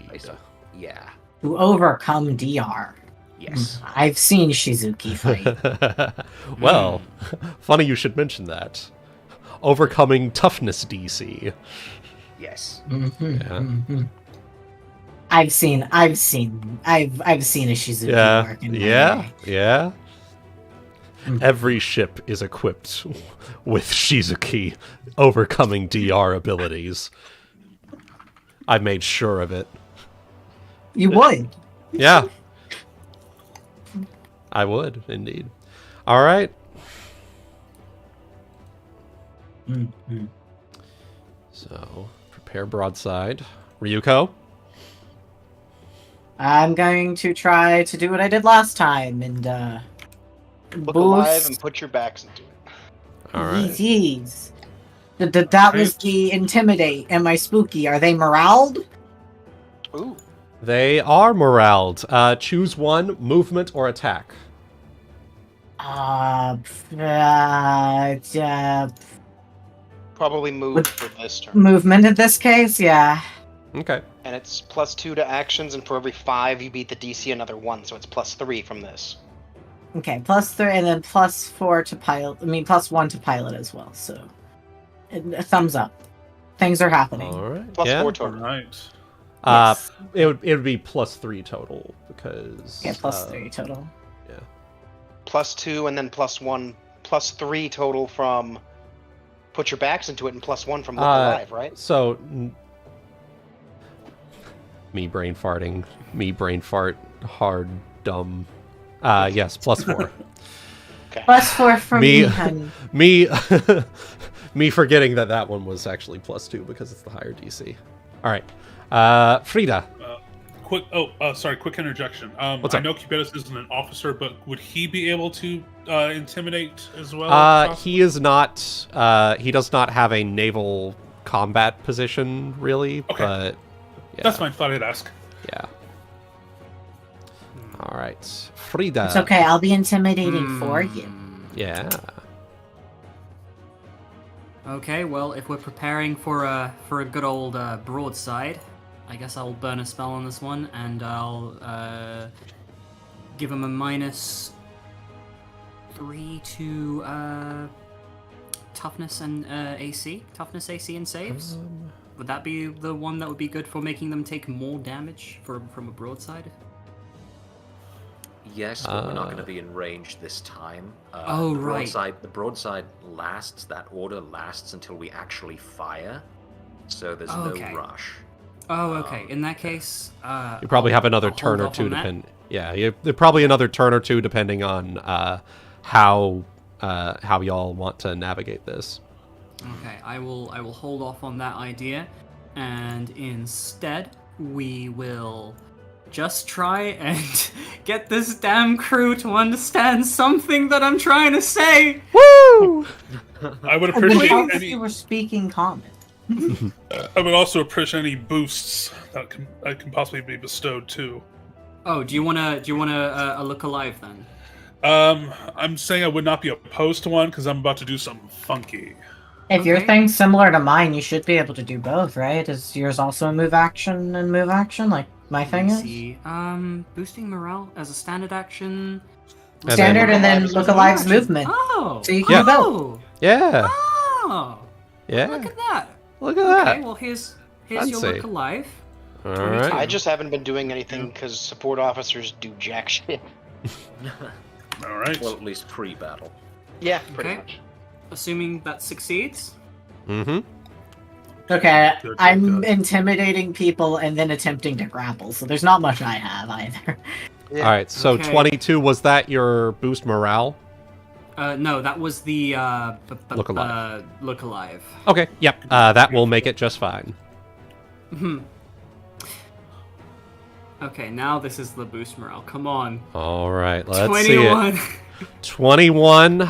Yeah. To overcome DR. Yes. I've seen Shizuki fight. Well, funny you should mention that. Overcoming toughness DC. Yes. Mhm. I've seen a Shizuki Yeah, work in my yeah, day. yeah. Mm. Every ship is equipped with Shizuki overcoming DR abilities. I made sure of it. You would. Yeah. I would, indeed. All right. Mhm. So, prepare broadside. Ryuuko? I'm going to try to do what I did last time and Look alive boost. and put your backs into it. All right. Yeez. That was the intimidate. Am I spooky? Are they moraled? Ooh. They are moraled. Choose one, movement or attack. Probably move With- for this turn. Movement in this case, yeah. Okay. And it's +2 to actions, and for every 5 you beat the DC another 1, so it's +3 from this. Okay, +3 and then +4 to pilot. I mean, +1 to pilot as well. So, a thumbs up. Things are happening. All right. Plus yeah. 4 All total. right. Yes. It would be +3 total because Yeah, +3 total. Yeah. +2 and then +1, +3 total from put your backs into it, and +1 from look alive, right? So me brain fart hard dumb. Yes, +4. Okay. +4 from Me- me, honey. me me forgetting that one was actually +2 because it's the higher DC. All right. Frieda. Quick interjection. What's I up? know Cubitus isn't an officer, but would he be able to intimidate as well? He is not. He does not have a naval combat position, really. Okay. But yeah, That's fine. Thought I'd ask. Yeah. All right, Frieda. It's okay. I'll be intimidating for you. Yeah. Okay, well, if we're preparing for a good old broadside, I guess I'll burn a spell on this one, and I'll give him a -3 to toughness and AC. Toughness, AC, and saves. Would that be the one that would be good for making them take more damage from a broadside? Yes, but we're not going to be in range this time. Oh, right. The broadside lasts, that order lasts until we actually fire, so there's Okay. no rush. Oh, okay. In that case, You probably have another I'll turn hold or off two, on that. probably another turn or two, depending on how y'all want to navigate this. Okay, I will hold off on that idea, and instead we will just try and get this damn crew to understand something that I'm trying to say. Woo! I would I appreciate thought any. you were speaking common. I would also appreciate any boosts that can possibly be bestowed too. Oh, do you wanna a look alive then? I'm saying I would not be opposed to one because I'm about to do something funky. If your Okay. thing's similar to mine, you should be able to do both, right? Is yours also a move action and move action like my thing Let's is? see. Boosting morale as a standard action. And Standard then- and then Look look Move alive's action. movement. Oh, So you can do both. oh, Yeah. oh, Yeah. look at that. Look at Okay, that. well here's your Fancy. look alive. All 22. right. I just haven't been doing anything because support officers do jack shit. All right. Well, at least pre-battle. Yeah, pretty Okay. much. Assuming that succeeds. Mm-hmm. Okay, Good, I'm good. intimidating people and then attempting to grapple, so there's not much I have either. Yeah. All right. So Okay. 22, was that your boost morale? No, that was the Look alive. Look alive. Okay, yep, that will make it just fine. Okay, now this is the boost morale. Come on. All right, let's 21. see it. 21.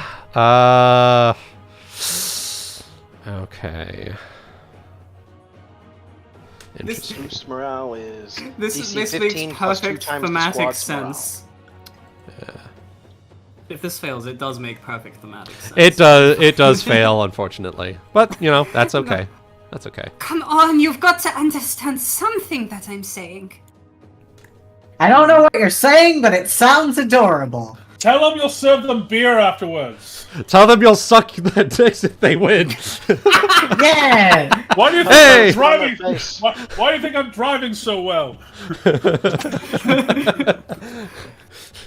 Okay. Interesting. Boost morale is This DC makes 15 plus 2 perfect times the thematic squad's morale. sense. If this fails, it does make perfect thematic sense. It does fail, unfortunately. But, you know, that's okay. That's okay. Come on, you've got to understand something that I'm saying. I don't know what you're saying, but it sounds adorable. Tell them you'll serve them beer afterwards. Tell them you'll suck their dicks if they win. Yeah! Why do you think Hey! I'm driving? Face. Why do you think I'm driving so well?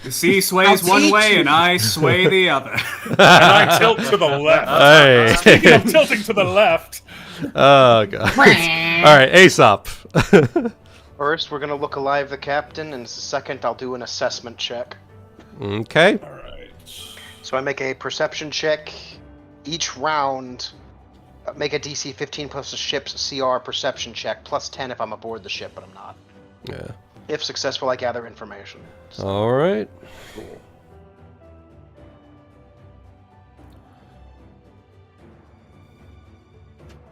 The sea sways I'll one teach way you. and I sway the other. And I tilt to the left. Hey. Speaking of tilting to the left, Oh, God. Alright, Aesop. First, we're gonna look alive the captain, and second, I'll do an assessment check. Okay. all right. So I make a perception check each round. Make a DC 15 plus the ship's CR perception check, plus 10 if I'm aboard the ship, but I'm not. Yeah. If successful, I gather information. Alright.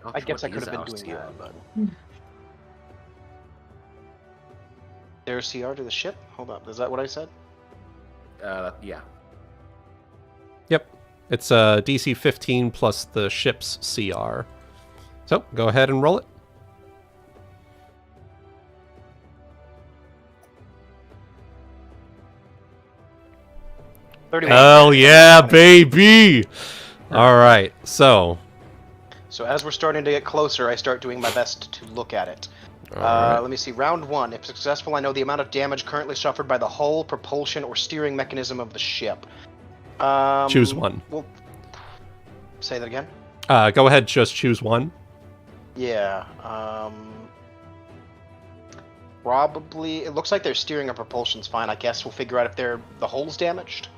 I guess I What could have is been doing our that, but... There's CR to the ship? Hold up, is that what I said? Yeah. Yep. It's DC 15 plus the ship's CR. So, go ahead and roll it. 31. Hell yeah, baby! Alright, so. So as we're starting to get closer, I start doing my best to look at it. Alright. Let me see. Round 1. If successful, I know the amount of damage currently suffered by the hull, propulsion, or steering mechanism of the ship. Choose one. Well, say that again? Go ahead, just choose one. Yeah. Probably. It looks like their steering and propulsion's fine. I guess we'll figure out if the hull's damaged.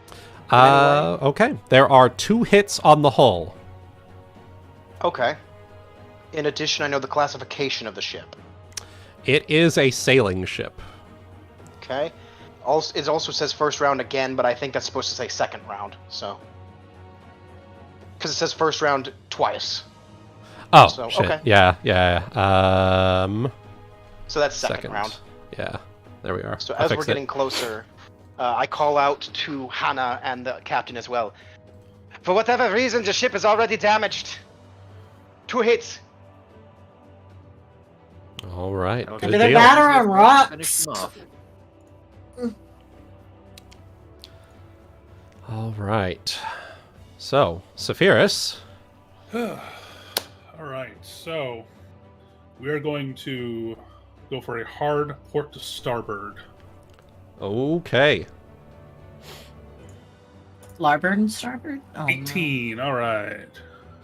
Okay. There are 2 hits on the hull. Okay. In addition, I know the classification of the ship. It is a sailing ship. Okay. Also, it also says first round again, but I think that's supposed to say second round. So. Because it says first round twice. Oh, So, shit. okay. Yeah. So that's second round. Yeah. There we are. So I'll as we're fix getting it. closer, I call out to Hana and the captain as well. For whatever reason, the ship is already damaged. 2 hits. All right. Okay. Good Is it a deal. matter of Finish rocks? them off. All right. So, Saphyrus. All right, so we are going to go for a hard port to starboard. Okay. Larboard and starboard? Oh, no. 18. All right.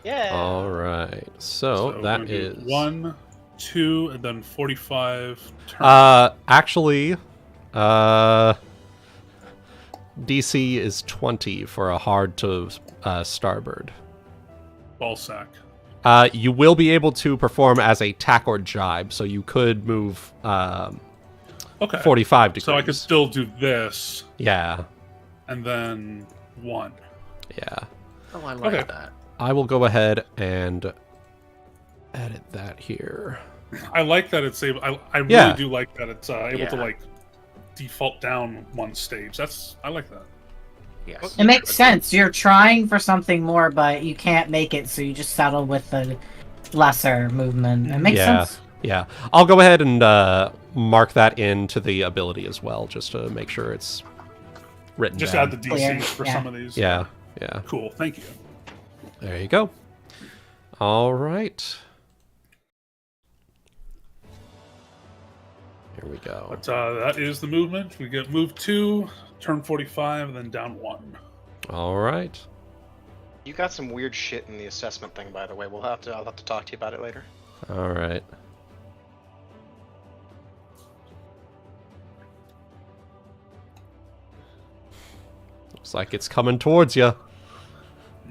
Yeah. All right. So we're that gonna do is 1, 2, and then 45 turns. Actually, DC is 20 for a hard to starboard. Ballsack. You will be able to perform as a tack or jibe, so you could move Okay. 45 degrees. So I could still do this, Yeah, and then 1. yeah. Oh, I like Okay. that. I will go ahead and edit that here. I like that it's able. I really Yeah. do like that it's able to Yeah. like default down one stage. I like that. Yes. It makes sense. You're trying for something more, but you can't make it, so you just settle with the lesser movement. It makes Yeah. sense. Yeah, I'll go ahead and mark that into the ability as well, just to make sure it's written Just down. add the DCs Clear, for yeah. some of these. Yeah, yeah. Cool. Thank you. There you go. All right. Here we go. But that is the movement. We get move 2, turn 45, and then down 1. All right. You got some weird shit in the assessment thing, by the way. I'll have to talk to you about it later. All right. Looks like it's coming towards you.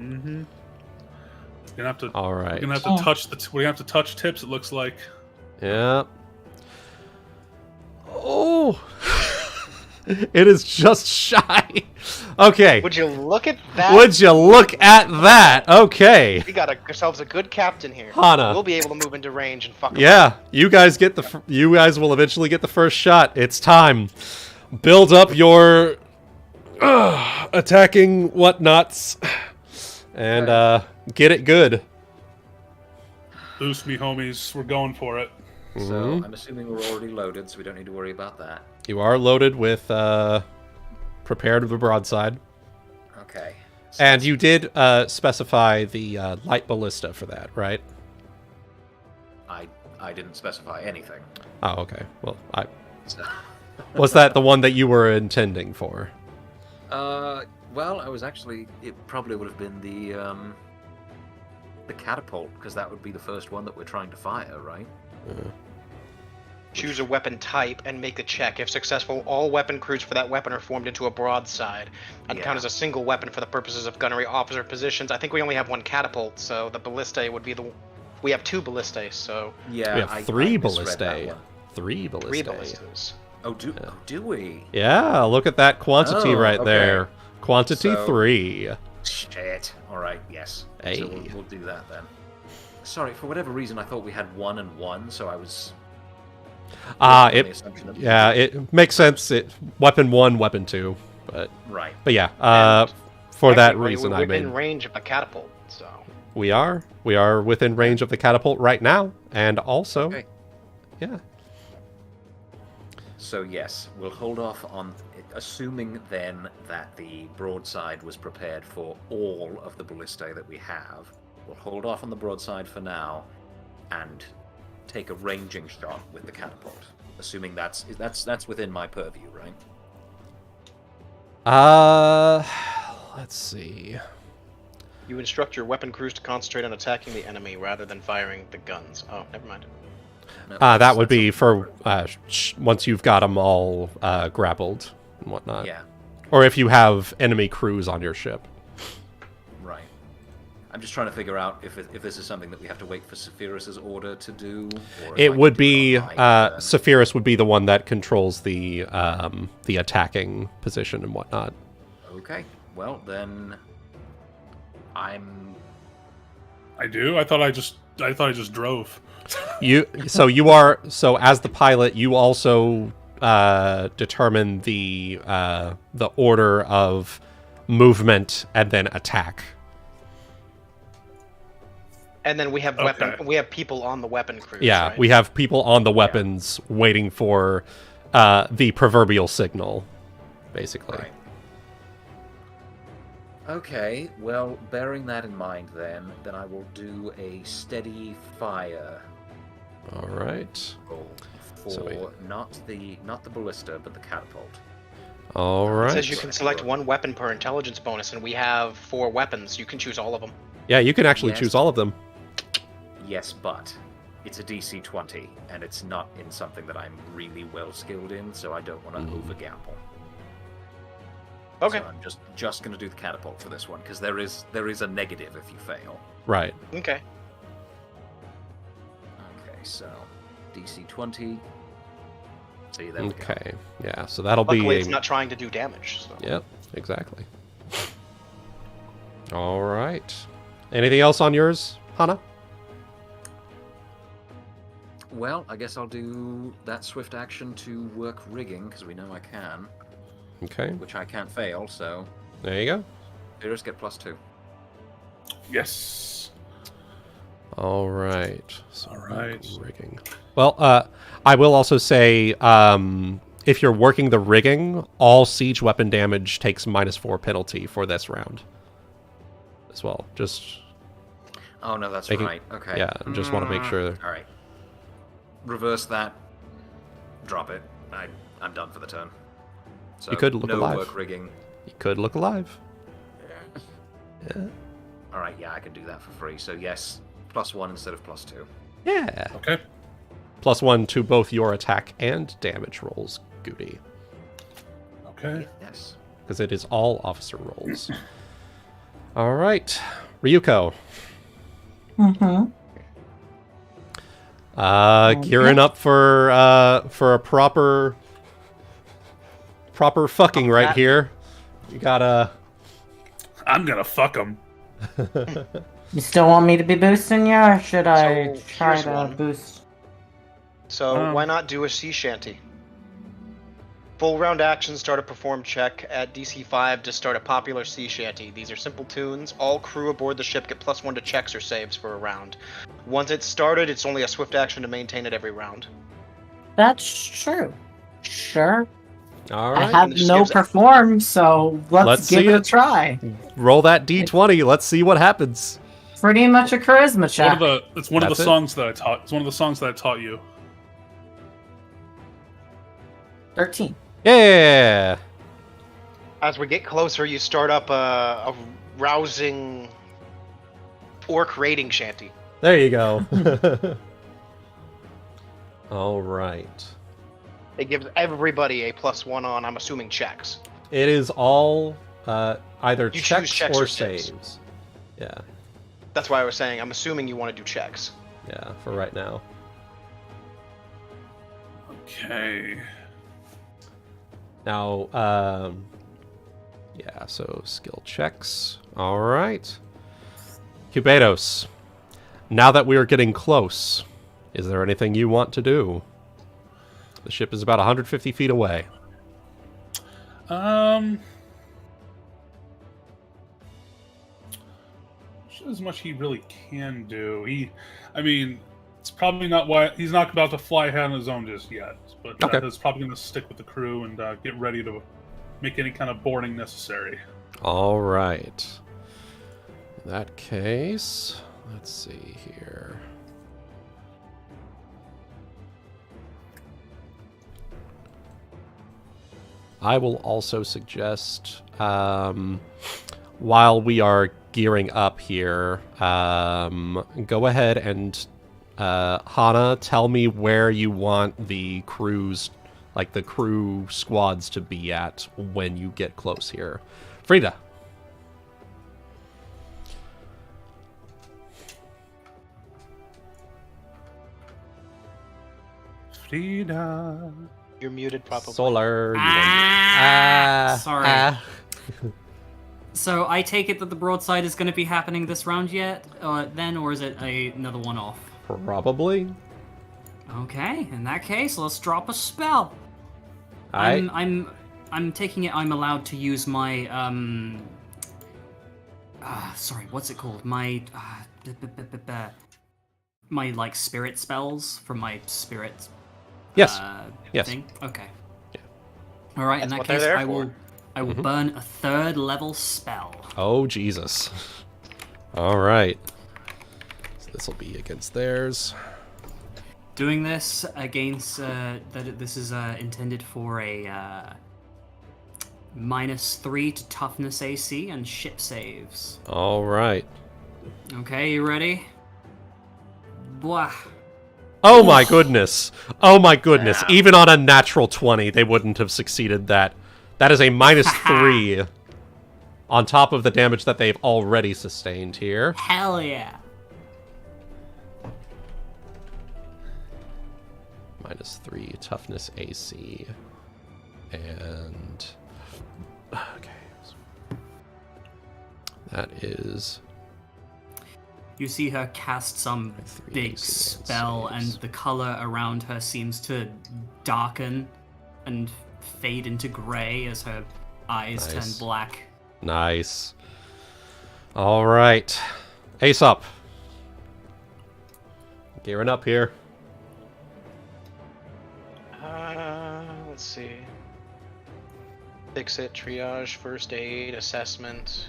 Mm-hmm. We're gonna have to. All right. We're gonna have to touch the. We have to touch tips. It looks like. Yeah. Oh. It is just shy. Okay. Would you look at that? Would you look at that? Okay. We got ourselves a good captain here. Hana. We'll be able to move into range and fuck. Yeah, you guys get the. You guys will eventually get the first shot. It's time. Build up your attacking whatnots, and get it good. Boost me, homies. We're going for it. So I'm assuming we're already loaded, so we don't need to worry about that. You are loaded with prepared with a broadside. Okay. And you did specify the light ballista for that, right? I didn't specify anything. Oh, okay. Well, So. was that the one that you were intending for? Well, I was actually. It probably would have been the catapult, because that would be the first one that we're trying to fire, right? Choose a weapon type and make a check. If successful, all weapon crews for that weapon are formed into a broadside and count as a single weapon for the purposes of gunnery officer positions. I think we only have one catapult, so the ballista would be the. We have 2 ballistas, so. Yeah, We have 3 I misread that ballistae. one. 3 ballistae. 3 ballistas. Oh, do we? Yeah, look at that quantity Oh, right okay. there. Quantity So- 3. Shit. All right. Yes. Hey. So we'll do that then. Sorry, for whatever reason, I thought we had 1 and 1, so I was. on the assumption that- It makes sense. Weapon 1, weapon 2, but Right. yeah. And For that actually, reason, we're I within mean, range of a catapult, so. we are within range of the catapult right now, and also, Okay. yeah. So yes, we'll hold off on assuming then that the broadside was prepared for all of the ballistae that we have. We'll hold off on the broadside for now, and take a ranging shot with the catapult. Assuming that's within my purview, right? Let's see. You instruct your weapon crews to concentrate on attacking the enemy rather than firing the guns. Oh, never mind. No, That would that's be up to for the once you've got them all grappled and whatnot. yeah, Or if you have enemy crews on your ship. right. I'm just trying to figure out if this is something that we have to wait for Saphyrus's order to do. Or if I It can would do it be on my turn. Saphyrus would be the one that controls the attacking position and whatnot. Okay. Well then, I'm. I do. I thought I just drove. So as the pilot, you also determine the order of movement and then attack. And then we have we have people on the weapon crews. Yeah, right? we have people on the weapons waiting for the proverbial signal, basically. Right. Okay, well, bearing that in mind then I will do a steady fire All right. roll for So not the ballista, but the catapult. All It right. says you can select 1 weapon per intelligence bonus, and we have 4 weapons. You can choose all of them. Yeah, you can actually Yes. choose all of them. Yes, but it's a DC 20, and it's not in something that I'm really well skilled in, so I don't want to overgamble. Okay. So I'm just going to do the catapult for this one, because there is a negative if you fail. Right. Okay. Okay, so DC 20. See, there we go. Okay. Yeah, so that'll Luckily, be it's not trying to do damage. So. Yep, exactly. All right. Anything else on yours, Hana? Well, I guess I'll do that swift action to work rigging, because we know I can, Okay. which I can't fail, so There you go. Saphyrus get +2. Yes. All right. So All right. rigging. Well, I will also say, if you're working the rigging, all siege weapon damage takes -4 penalty for this round, as well. Just Oh, no, that's Making- right. Okay. yeah, just want to make sure. All right. Reverse that. Drop it. I'm done for the turn. So You could look no alive. work rigging. You could look alive. Yeah. All right, yeah, I can do that for free. So yes, +1 instead of +2. Yeah. Okay. +1 to both your attack and damage rolls, Goody, Okay. Yes. because it is all officer rolls. All right, Ryuuko. Mm-hmm. Gearing up for a proper fucking right here. You gotta. I'm gonna fuck him. You still want me to be boosting you, or should I So, try here's to one. boost? So why not do a sea shanty? Full round action, start a perform check at DC 5 to start a popular sea shanty. These are simple tunes. All crew aboard the ship get +1 to checks or saves for a round. Once it's started, it's only a swift action to maintain it every round. That's true. Sure. All I right. have This no gives- perform, so let's give see it a it. try. Roll that d20. Let's see what happens. Pretty much a charisma check. It's one of That's the it? songs that I taught. It's one of the songs that I taught you. 13. Yeah. As we get closer, you start up a rousing orc raiding shanty. There you go. All right. It gives everybody a +1 on, I'm assuming, checks. It is all either You checks, choose checks or or saves. saves. Yeah. That's why I was saying, I'm assuming you want to do checks. Yeah, for right now. Okay. Now, yeah, so skill checks. All right. Cubados, now that we are getting close, is there anything you want to do? The ship is about 150 feet away. As much he really can do. It's probably not why he's not about to fly ahead on his own just yet. But Okay. he's probably going to stick with the crew and get ready to make any kind of boarding necessary. All right. In that case, let's see here. I will also suggest, while we are gearing up here, go ahead and, Hana, tell me where you want the crews, like the crew squads to be at when you get close here. Frieda. Frieda. You're muted, probably. Solar. Sorry. So I take it that the broadside is going to be happening this round yet, or is it another one-off? Probably. Okay, in that case, let's drop a spell. Alright. I'm taking it. I'm allowed to use my sorry, what's it called? My my like spirit spells from my spirit. Yes. Yes. Thing. Okay. Yeah. All right. In That's that what they're case, there I will. for. I will burn a 3rd level spell. Oh, Jesus. All right. So this will be against theirs. Doing this against this is intended for a -3 to toughness AC and ship saves. All right. Okay, you ready? Blah. Oh, my goodness. Oh, my goodness. Even on a natural 20, they wouldn't have succeeded that. That is a -3 on top of the damage that they've already sustained here. Hell yeah. -3 toughness AC. And... okay. That is... You see her cast some big spell, and the color around her seems to darken and fade into gray as her eyes turn black. Nice. All right. Aesop. Gearing up here. Let's see. Fix it, triage, first aid, assessment.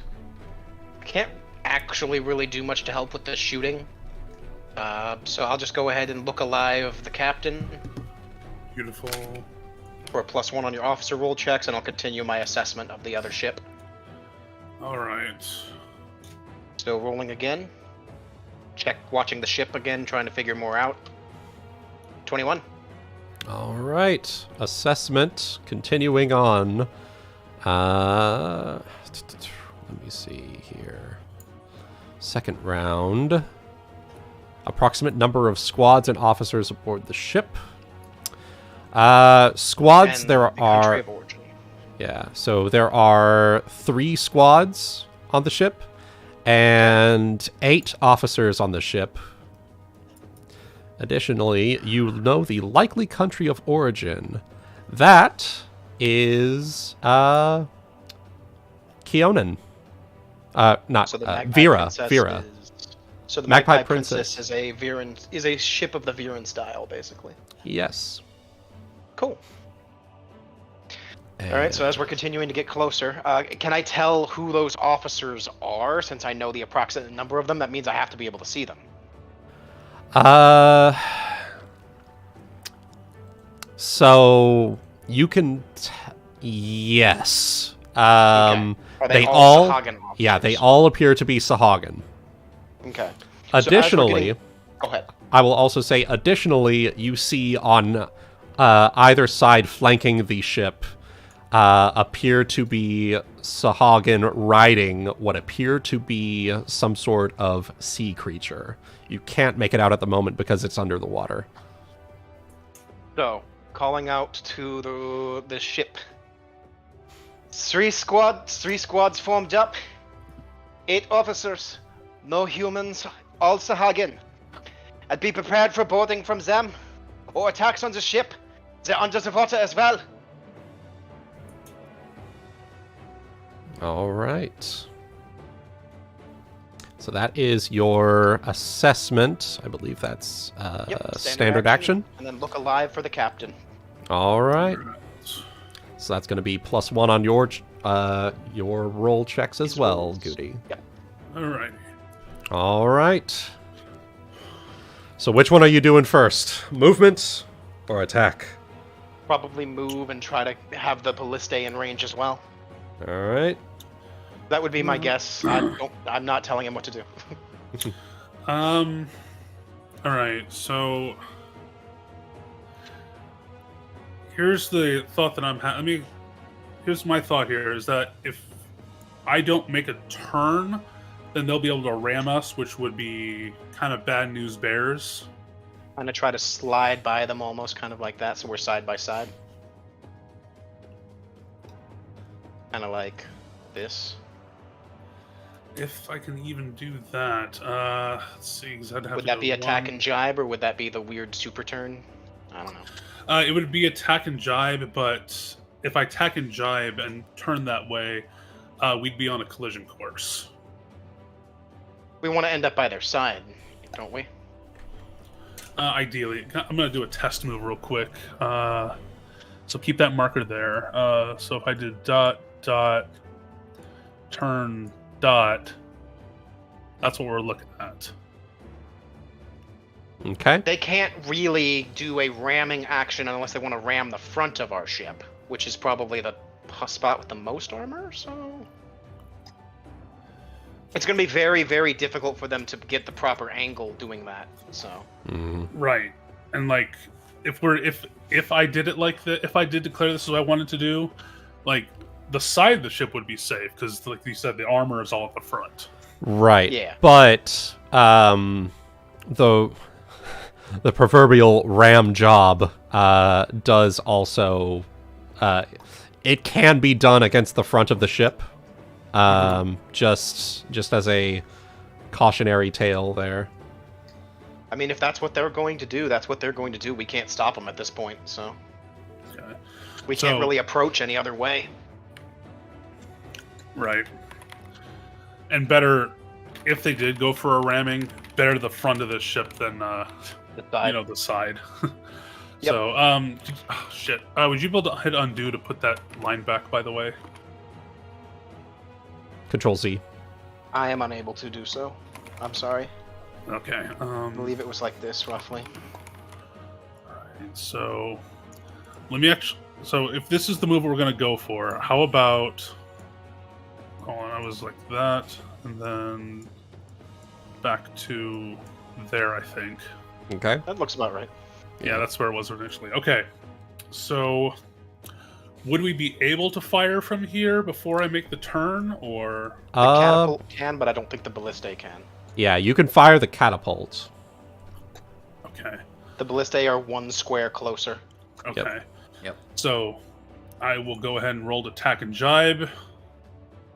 Can't actually really do much to help with the shooting. So I'll just go ahead and look alive the captain Beautiful. for a +1 on your officer roll checks, and I'll continue my assessment of the other ship. All right. Still rolling again. Check, watching the ship again, trying to figure more out. 21. All right. Assessment. Continuing on. Let Let me see here. Second round. Approximate number of squads and officers aboard the ship. Squads, And there the country are... of origin. Yeah, so there are 3 squads on the ship and 8 officers on the ship. Additionally, you know the likely country of origin. That is Keonan. Not So the Magpie Vera. Princess Vera. So the Magpie Magpie Princess is a ship of the Viren style, basically. Yes. Cool. All right, so as we're continuing to get closer, can I tell who those officers are? Since I know the approximate number of them, that means I have to be able to see them. So you can... Yes. Okay. Are They all all... Sahagin officers? Yeah, they all appear to be Sahagin. Okay. So as we're Additionally... getting- Go ahead. I will also say, additionally, you see on either side flanking the ship appear to be Sahagin riding what appear to be some sort of sea creature. You can't make it out at the moment because it's under the water. So, calling out to the ship. 3 squads formed up. 8 officers. No humans, all Sahagin. And be prepared for boarding from them, or attacks on the ship. They're under the water as well. All right. So that is your assessment. I believe that's standard action. And then look alive for the captain. All right. So that's going to be +1 on your roll checks as well, Goody. Yep. All right. All right. So which one are you doing first? Movement or attack? Probably move and try to have the ballista in range as well. All right. That would be my guess. I'm not telling him what to do. All right. So here's the thought that I'm having. Here's my thought here: is that if I don't make a turn, then they'll be able to ram us, which would be kind of bad news bears. I'm gonna try to slide by them almost kind of like that, so we're side by side. Kind of like this. If I can even do that, let's see. 'Cause I'd have Would to that go be attack 1. and jibe, or would that be the weird super turn? I don't know. It would be attack and jibe, but if I attack and jibe and turn that way, we'd be on a collision course. We want to end up by their side, don't we? Ideally, I'm going to do a test move real quick. So keep that marker there. So if I did ... turn ... that's what we're looking at. Okay. They can't really do a ramming action unless they want to ram the front of our ship, which is probably the spot with the most armor, so... It's going to be very, very difficult for them to get the proper angle doing that, so... Right. And like if I did it like that, if I did declare this is what I wanted to do, like the side of the ship would be safe because like you said, the armor is all at the front. Right. Yeah. But the proverbial ram job does also it can be done against the front of the ship. Just as a cautionary tale there. I mean, if that's what they're going to do, that's what they're going to do. We can't stop them at this point, so... Okay. We can't really approach any other way. Right. And better, if they did go for a ramming, better the front of the ship than The side. the side. Yep. So, shit. Would you be able to hit undo to put that line back, by the way? Control Z. I am unable to do so. I'm sorry. Okay. I believe it was like this, roughly. Alright, so let me actually. So if this is the move we're gonna go for, how about? Hold on, I was like that, and then back to there. I think. Okay. That looks about right. Yeah, that's where it was initially. Okay, so Would we be able to fire from here before I make the turn, or? The catapult can, but I don't think the ballistae can. Yeah, you can fire the catapult. Okay. The ballistae are 1 square closer. Okay. Yep. So, I will go ahead and roll to attack and jibe.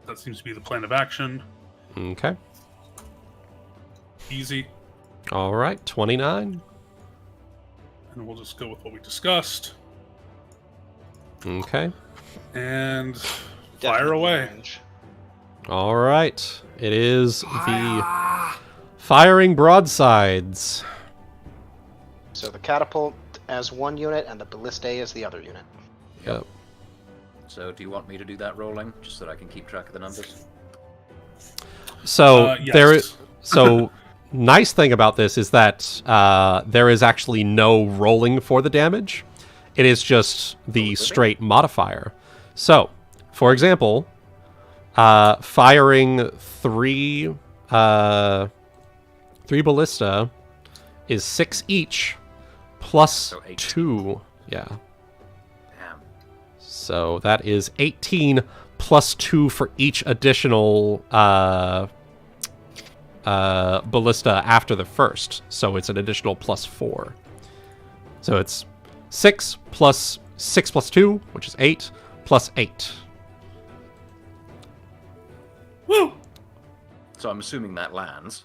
That seems to be the plan of action. Okay. Easy. All right, 29. And we'll just go with what we discussed. Okay. And fire Definitely away. range. All right. It is the firing broadsides. So the catapult as 1 unit, and the ballistae as the other unit. Yep. So, do you want me to do that rolling, just so that I can keep track of the numbers? So Yes. there is nice thing about this is that there is actually no rolling for the damage. It is just the straight modifier. So, for example, firing 3 ballista is 6 each, plus So 8. 2. Yeah. Damn. So that is 18 plus 2 for each additional ballista after the first. So it's an additional plus 4. So it's 6 plus 2, which is 8, plus 8. Woo! So I'm assuming that lands.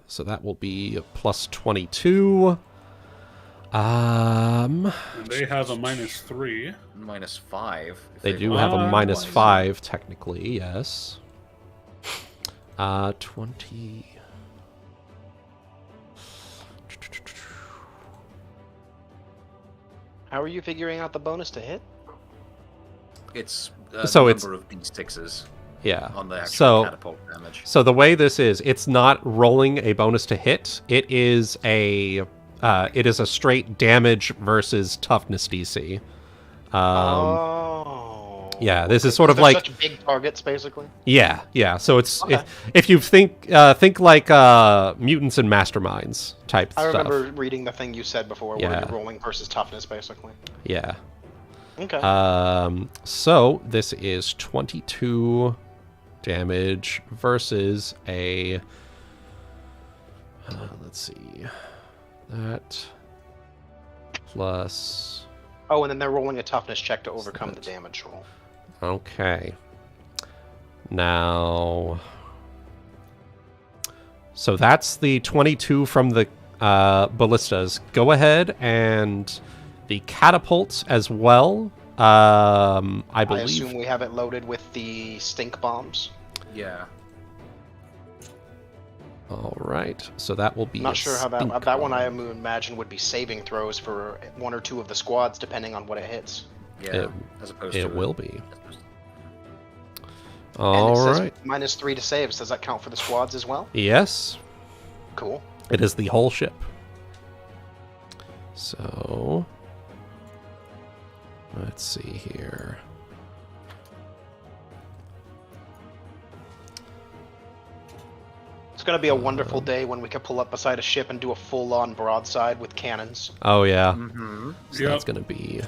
So that will be plus 22. And they have a -3. -5. if They do roll have a Ah, minus twice. 5, technically, yes. 20. How are you figuring out the bonus to hit? It's So the it's- number of D6s Yeah. on the actual So, catapult damage. so the way this is, it's not rolling a bonus to hit. It is a straight damage versus toughness DC. Oh. Yeah, this is sort of They're like such big targets, basically. yeah. So it's Okay. if you think like mutants and masterminds type I stuff. remember reading the thing you said before, where Yeah. you're rolling versus toughness, basically. Yeah. Okay. So this is 22 damage versus a. Let's see. That plus. Oh, and then they're rolling a toughness check to overcome the damage roll. Okay. Now. So that's the 22 from the ballistas. Go ahead and the catapults as well. I believe. I assume we have it loaded with the stink bombs. Yeah. All right. So that will be. Not a sure how stink that one I bomb. imagine would be saving throws for 1 or 2 of the squads, depending on what it hits. Yeah. It- as opposed It to will be. And All it says right. -3 to saves. Does that count for the squads as well? Yes. Cool. It is the whole ship. So. Let's see here. It's gonna be a wonderful day when we can pull up beside a ship and do a full-on broadside with cannons. Oh, yeah. Mm-hmm. So Yep. that's going to be.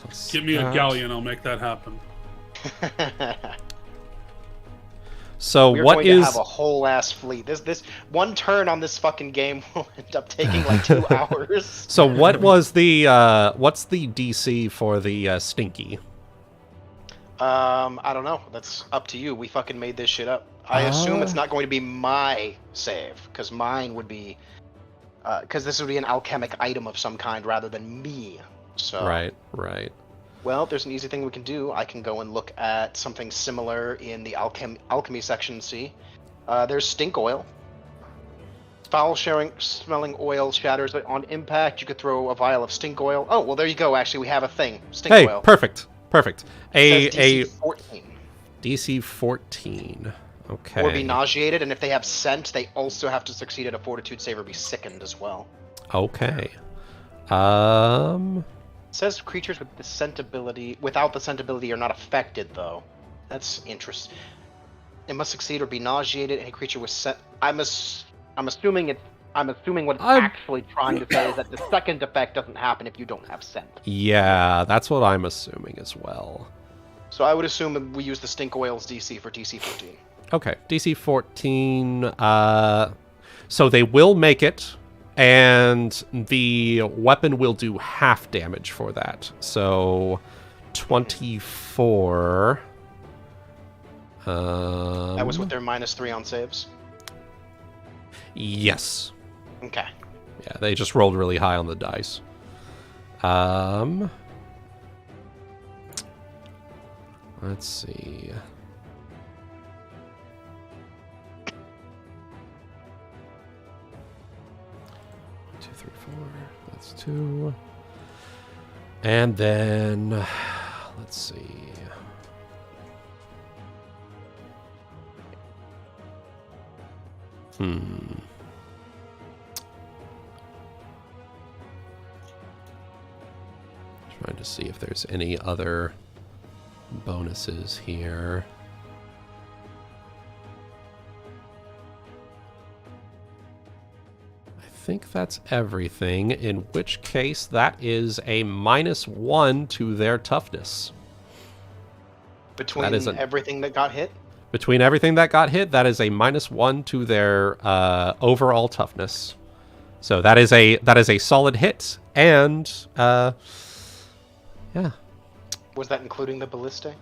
Plus Give me a that. galleon, I'll make that happen. So We're what going is. to have a whole ass fleet. This one turn on this fucking game will end up taking like 2 hours. So what was the. What's the DC for the Stinky? I don't know. That's up to you. We fucking made this shit up. I assume it's not going to be my save, because mine would be, because this would be an alchemic item of some kind rather than me. So, Right. well, there's an easy thing we can do. I can go and look at something similar in the alchemy section and see. There's stink oil. Smelling oil shatters on impact. You could throw a vial of stink oil. Oh, well, there you go. Actually, we have a thing. Stink Hey, oil. perfect. It says A DC 14. DC 14. Okay. Or be nauseated, and if they have scent, they also have to succeed at a fortitude save or be sickened as well. Okay. It says creatures with the scent ability, without the scent ability, are not affected, though. That's interesting. It must succeed or be nauseated. Any creature with scent. I'm assuming it's I'm assuming what it's I'm- actually trying to say is that the second effect doesn't happen if you don't have scent. Yeah, that's what I'm assuming as well. So I would assume we use the stink oils DC for DC 14. Okay, DC 14. So they will make it, and the weapon will do half damage for that. So 24. That was with their -3 on saves? Yes. Okay. Yeah, they just rolled really high on the dice. Let's see. Two, three, four. That's 2. And then let's see. Trying to see if there's any other bonuses here. I think that's everything, in which case that is a -1 to their toughness. Between That is everything that got hit? Between everything that got hit, that is a -1 to their overall toughness. So that is a solid hit, and yeah. Was that including the ballistae?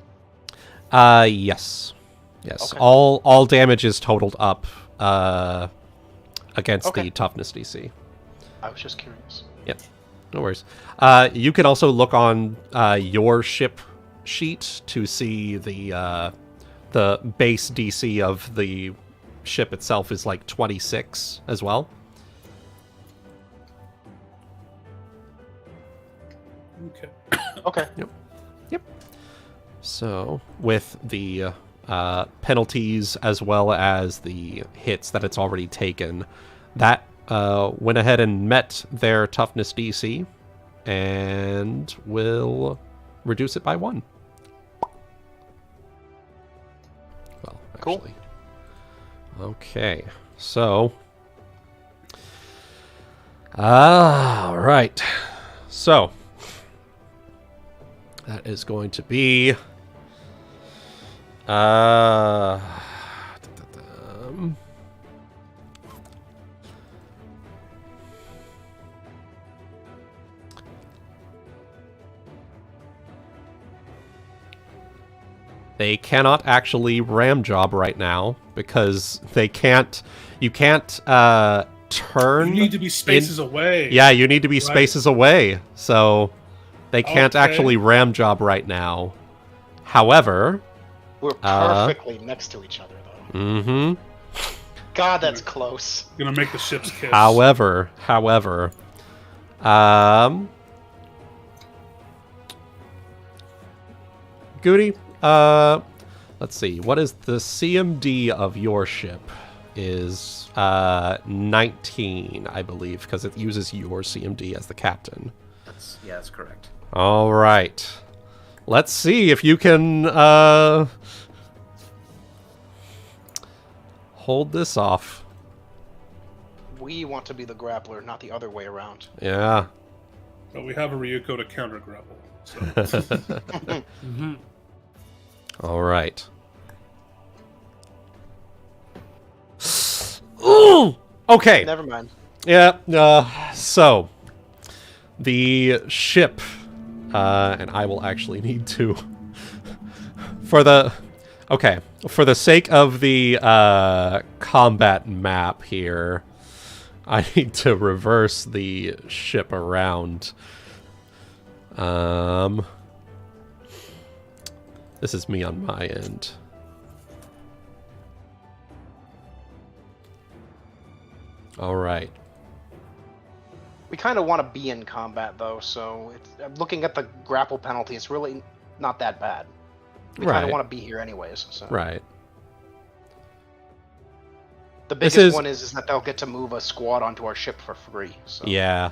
Yes. Okay. All damage is totaled up against Okay. the toughness DC. I was just curious. Yep. No worries. You can also look on your ship sheet to see the base DC of the ship itself is like 26 as well. Okay. Okay. Yep. So, with the penalties as well as the hits that it's already taken, that went ahead and met their toughness DC and will reduce it by 1. Well, Cool. actually. Okay, so. All right. So. That is going to be. They cannot actually ram job right now because they can't. You can't turn. You need to be spaces away. Yeah, you need to be Right. spaces away. So they can't Okay. actually ram job right now. However, We're perfectly next to each other, though. mm-hmm. God, that's close. Gonna make the ships kiss. However, Goody, let's see. What is the CMD of your ship? Is 19, I believe, because it uses your CMD as the captain. That's correct. All right. Let's see if you can hold this off. We want to be the grappler, not the other way around. Yeah. But we have a Ryuuko to counter grapple. So. Mm-hmm. All right. Ooh! Okay. Never mind. Yeah. So the ship, and I will actually need to for the sake of the combat map here, I need to reverse the ship around. This is me on my end. All right. We kind of want to be in combat, though, so looking at the grapple penalty, it's really not that bad. We kind Right. of want to be here anyways. So. Right. The This biggest is- one is that they'll get to move a squad onto our ship for free. So. Yeah.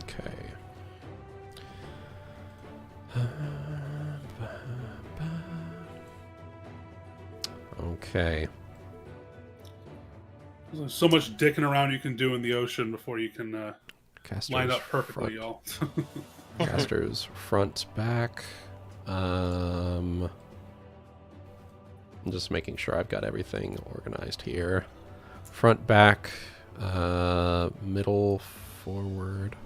Okay. Okay. There's so much dicking around you can do in the ocean before you can Casters line up perfectly, front. y'all. Casters front, back. I'm just making sure I've got everything organized here. Front, back, middle, forward.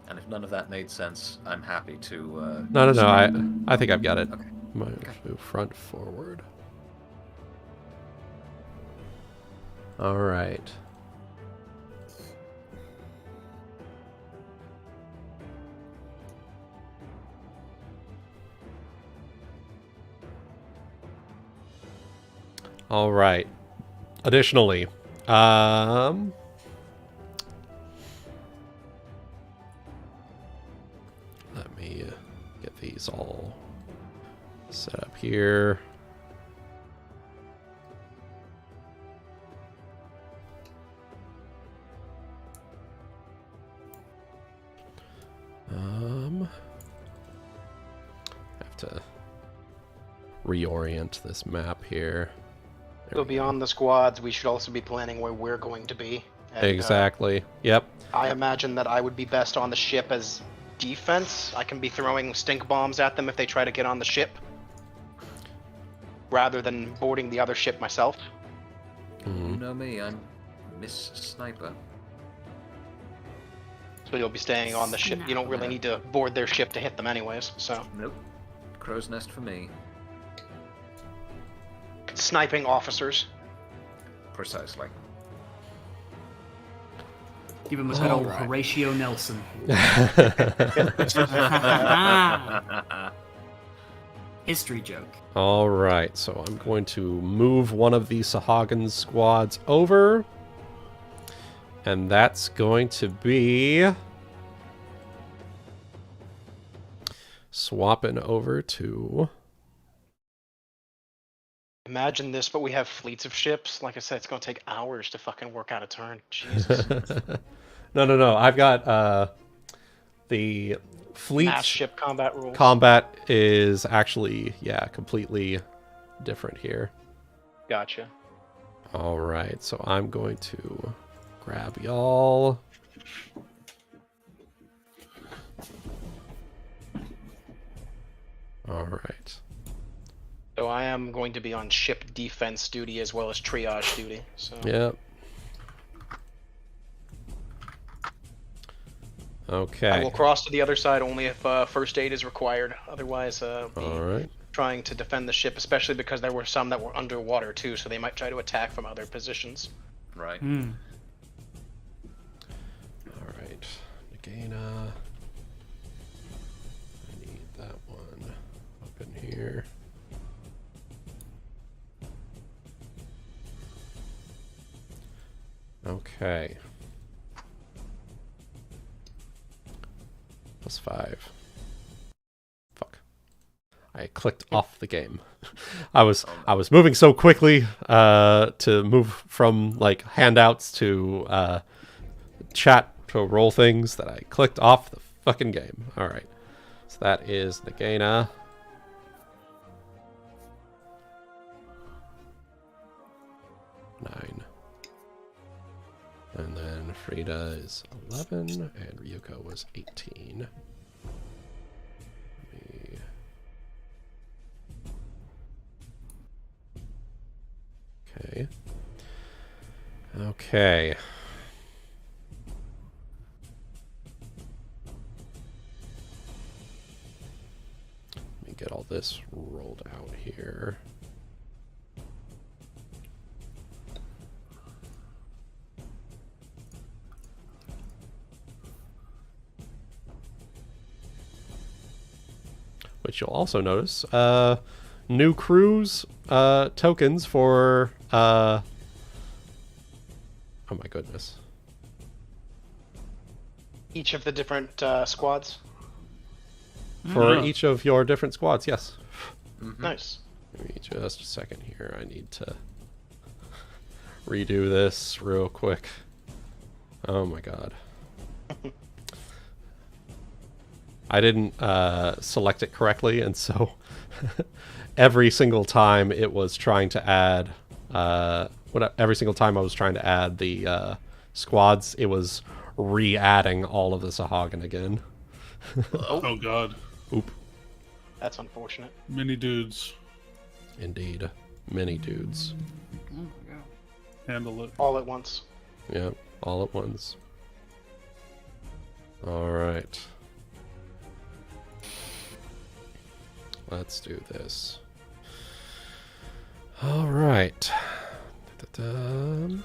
And if none of that made sense, I'm happy to. No. I think I've got it. Okay. Move front, forward. All right. All right. Additionally, let me get these all set up here. Have to reorient this map here. So beyond the squads, we should also be planning where we're going to be. And, Exactly. Yep. I imagine that I would be best on the ship as defense. I can be throwing stink bombs at them if they try to get on the ship, rather than boarding the other ship myself. You know me, I'm Miss Sniper. So you'll be staying on the ship. You don't really need to board their ship to hit them anyways, so. Nope. Crow's nest for me. Sniping officers. Precisely. Give him a good old Horatio Nelson. History joke. All right, so I'm going to move one of the Sahagin squads over. And that's going to be swapping over to... Imagine this, but we have fleets of ships. Like I said, it's going to take hours to fucking work out a turn. Jesus. No. I've got the fleet Mass ship combat rules. combat is actually, yeah, completely different here. Gotcha. All right, so I'm going to grab y'all. All right. So I am going to be on ship defense duty as well as triage duty. So. Yep. Okay. I will cross to the other side only if first aid is required. Otherwise, All right. trying to defend the ship, especially because there were some that were underwater too, so they might try to attack from other positions. Right. All right. Nagaina. I need that one up in here. Okay. +5. Fuck. I clicked off the game. I was moving so quickly to move from like handouts to chat to roll things that I clicked off the fucking game. All right. So that is Nagaina. Nine. And then Frieda is 11, and Ryuuko was 18. Okay. Okay. Let me get all this rolled out here. Which you'll also notice, new crews tokens for, oh my goodness. Each of the different squads? For each of your different squads, yes. Nice. Give me just a second here. I need to redo this real quick. Oh my god. I didn't select it correctly, and so every single time it was trying to add, every single time I was trying to add the squads, it was re-adding all of the Sahagin again. Oh god. Oop. That's unfortunate. Many dudes. Indeed. Many dudes. Handle it. All at once. Yep, all at once. Alright. Let's do this. Alright. Da-da-dum.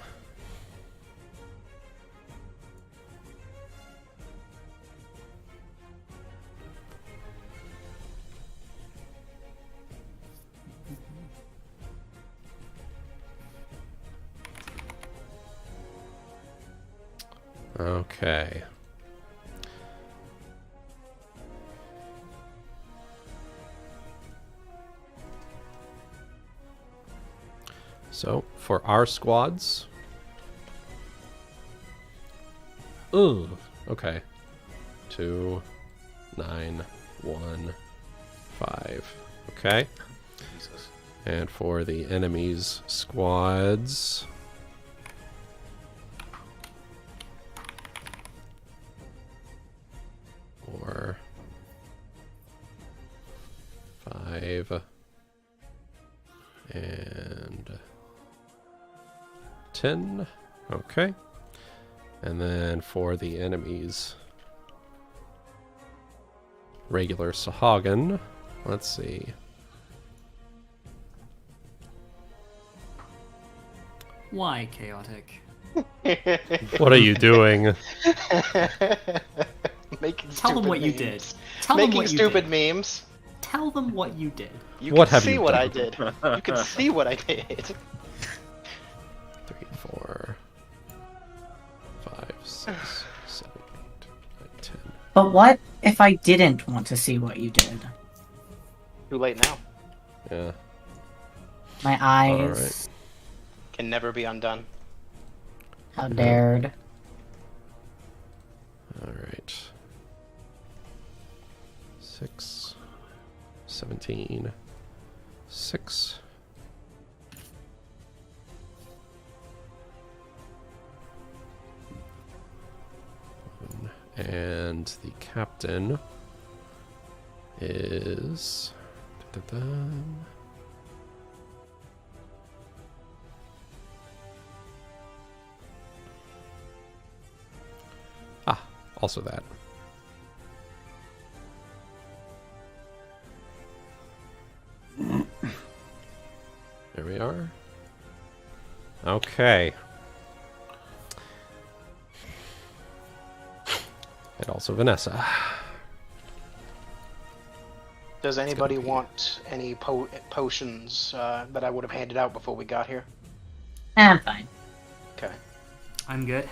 Okay. So, for our squads... Ugh. Okay. 2, 9, 1, 5. Okay. Jesus. And for the enemy's squads... 4, 5, and 10. Okay. And then for the enemies, regular Sahagin, let's see. Why chaotic? What are you doing? Making Tell them stupid what you memes. did. Tell them Making what you stupid did. memes. Tell them what you did. You What can have see you what done? I did. You can see what I did. 3, 4, 5, 6, 7, 8, 9, 10. But what if I didn't want to see what you did? Too late now. Yeah. My eyes. Alright. Can never be undone. How dared. Alright. 6, 17, 6. And the captain is... Ah, also that. There we are. Okay. And also Vanessa. Does anybody be- want any potions that I would have handed out before we got here? I'm fine. Okay. I'm good.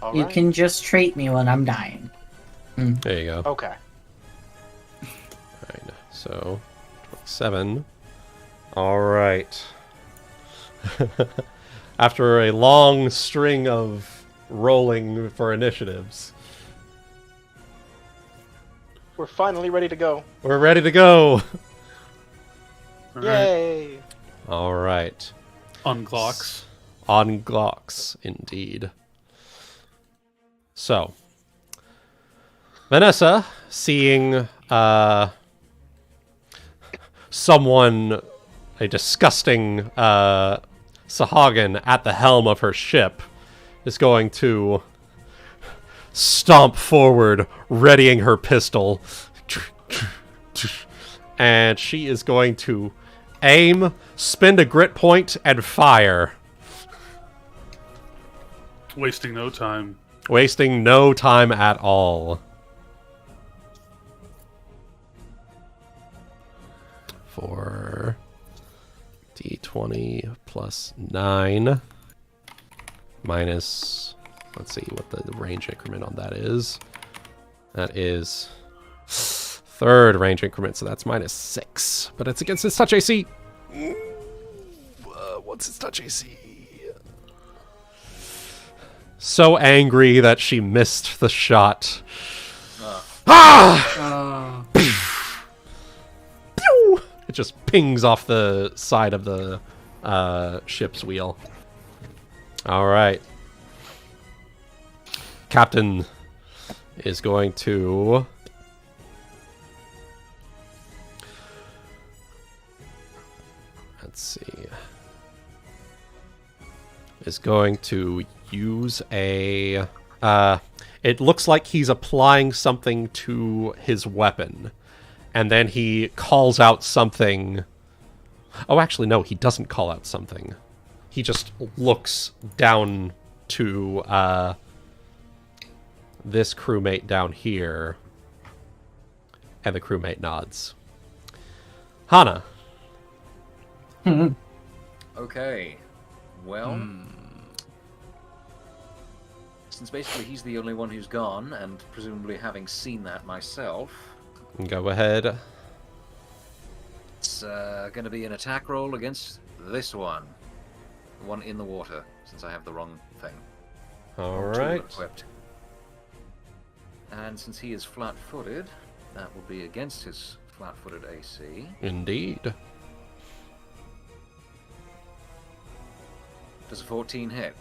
All You right. can just treat me when I'm dying. There you go. Okay. 9, so 27. Alright. After a long string of rolling for initiatives, We're finally ready to go. we're ready to go! Alright. Yay! Alright. On Glocks. On Glocks, indeed. So, Vanessa, seeing someone, a disgusting Sahagin at the helm of her ship, is going to stomp forward, readying her pistol. And she is going to aim, spend a grit point, and fire. Wasting no time. Wasting no time at all. For D20 plus 9 minus, let's see what the range increment on that is. That is third range increment, so that's minus 6. But it's against its touch AC. What's its touch AC? So angry that she missed the shot. Ah! Uh, Pew! It just pings off the side of the ship's wheel. All right. Captain is going to... Let's see. Is going to use a... it looks like he's applying something to his weapon. And then he calls out something... Oh, actually, no, he doesn't call out something. He just looks down to this crewmate down here. And the crewmate nods. Hana. Okay. Well, since basically he's the only one who's gone, and presumably having seen that myself... Go ahead. It's going to be an attack roll against this one. The one in the water, since I have the wrong thing. All Wrong tool right. equipped. And since he is flat-footed, that will be against his flat-footed AC. Indeed. Does a 14 hit?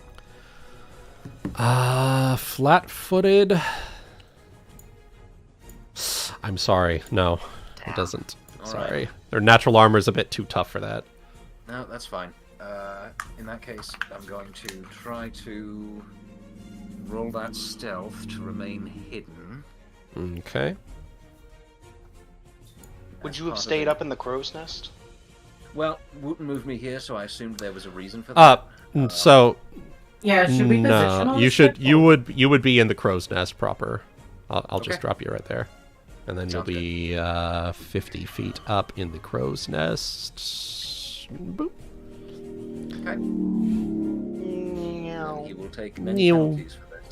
Flat-footed. I'm sorry. No, it doesn't. All Sorry. right. Their natural armor is a bit too tough for that. No, that's fine. In that case, I'm going to try to roll that stealth to remain hidden. Okay. Would you have stayed up in the crow's nest? Well, Wuten moved me here, so I assumed there was a reason for that. So Yeah, should we position no, on you the should. ship, You or- would be in the crow's nest proper. I'll just Okay. drop you right there, and then Sounds you'll be 50 feet up in the crow's nest. Boop. Okay. Meow. He will take many Meow. penalties for this.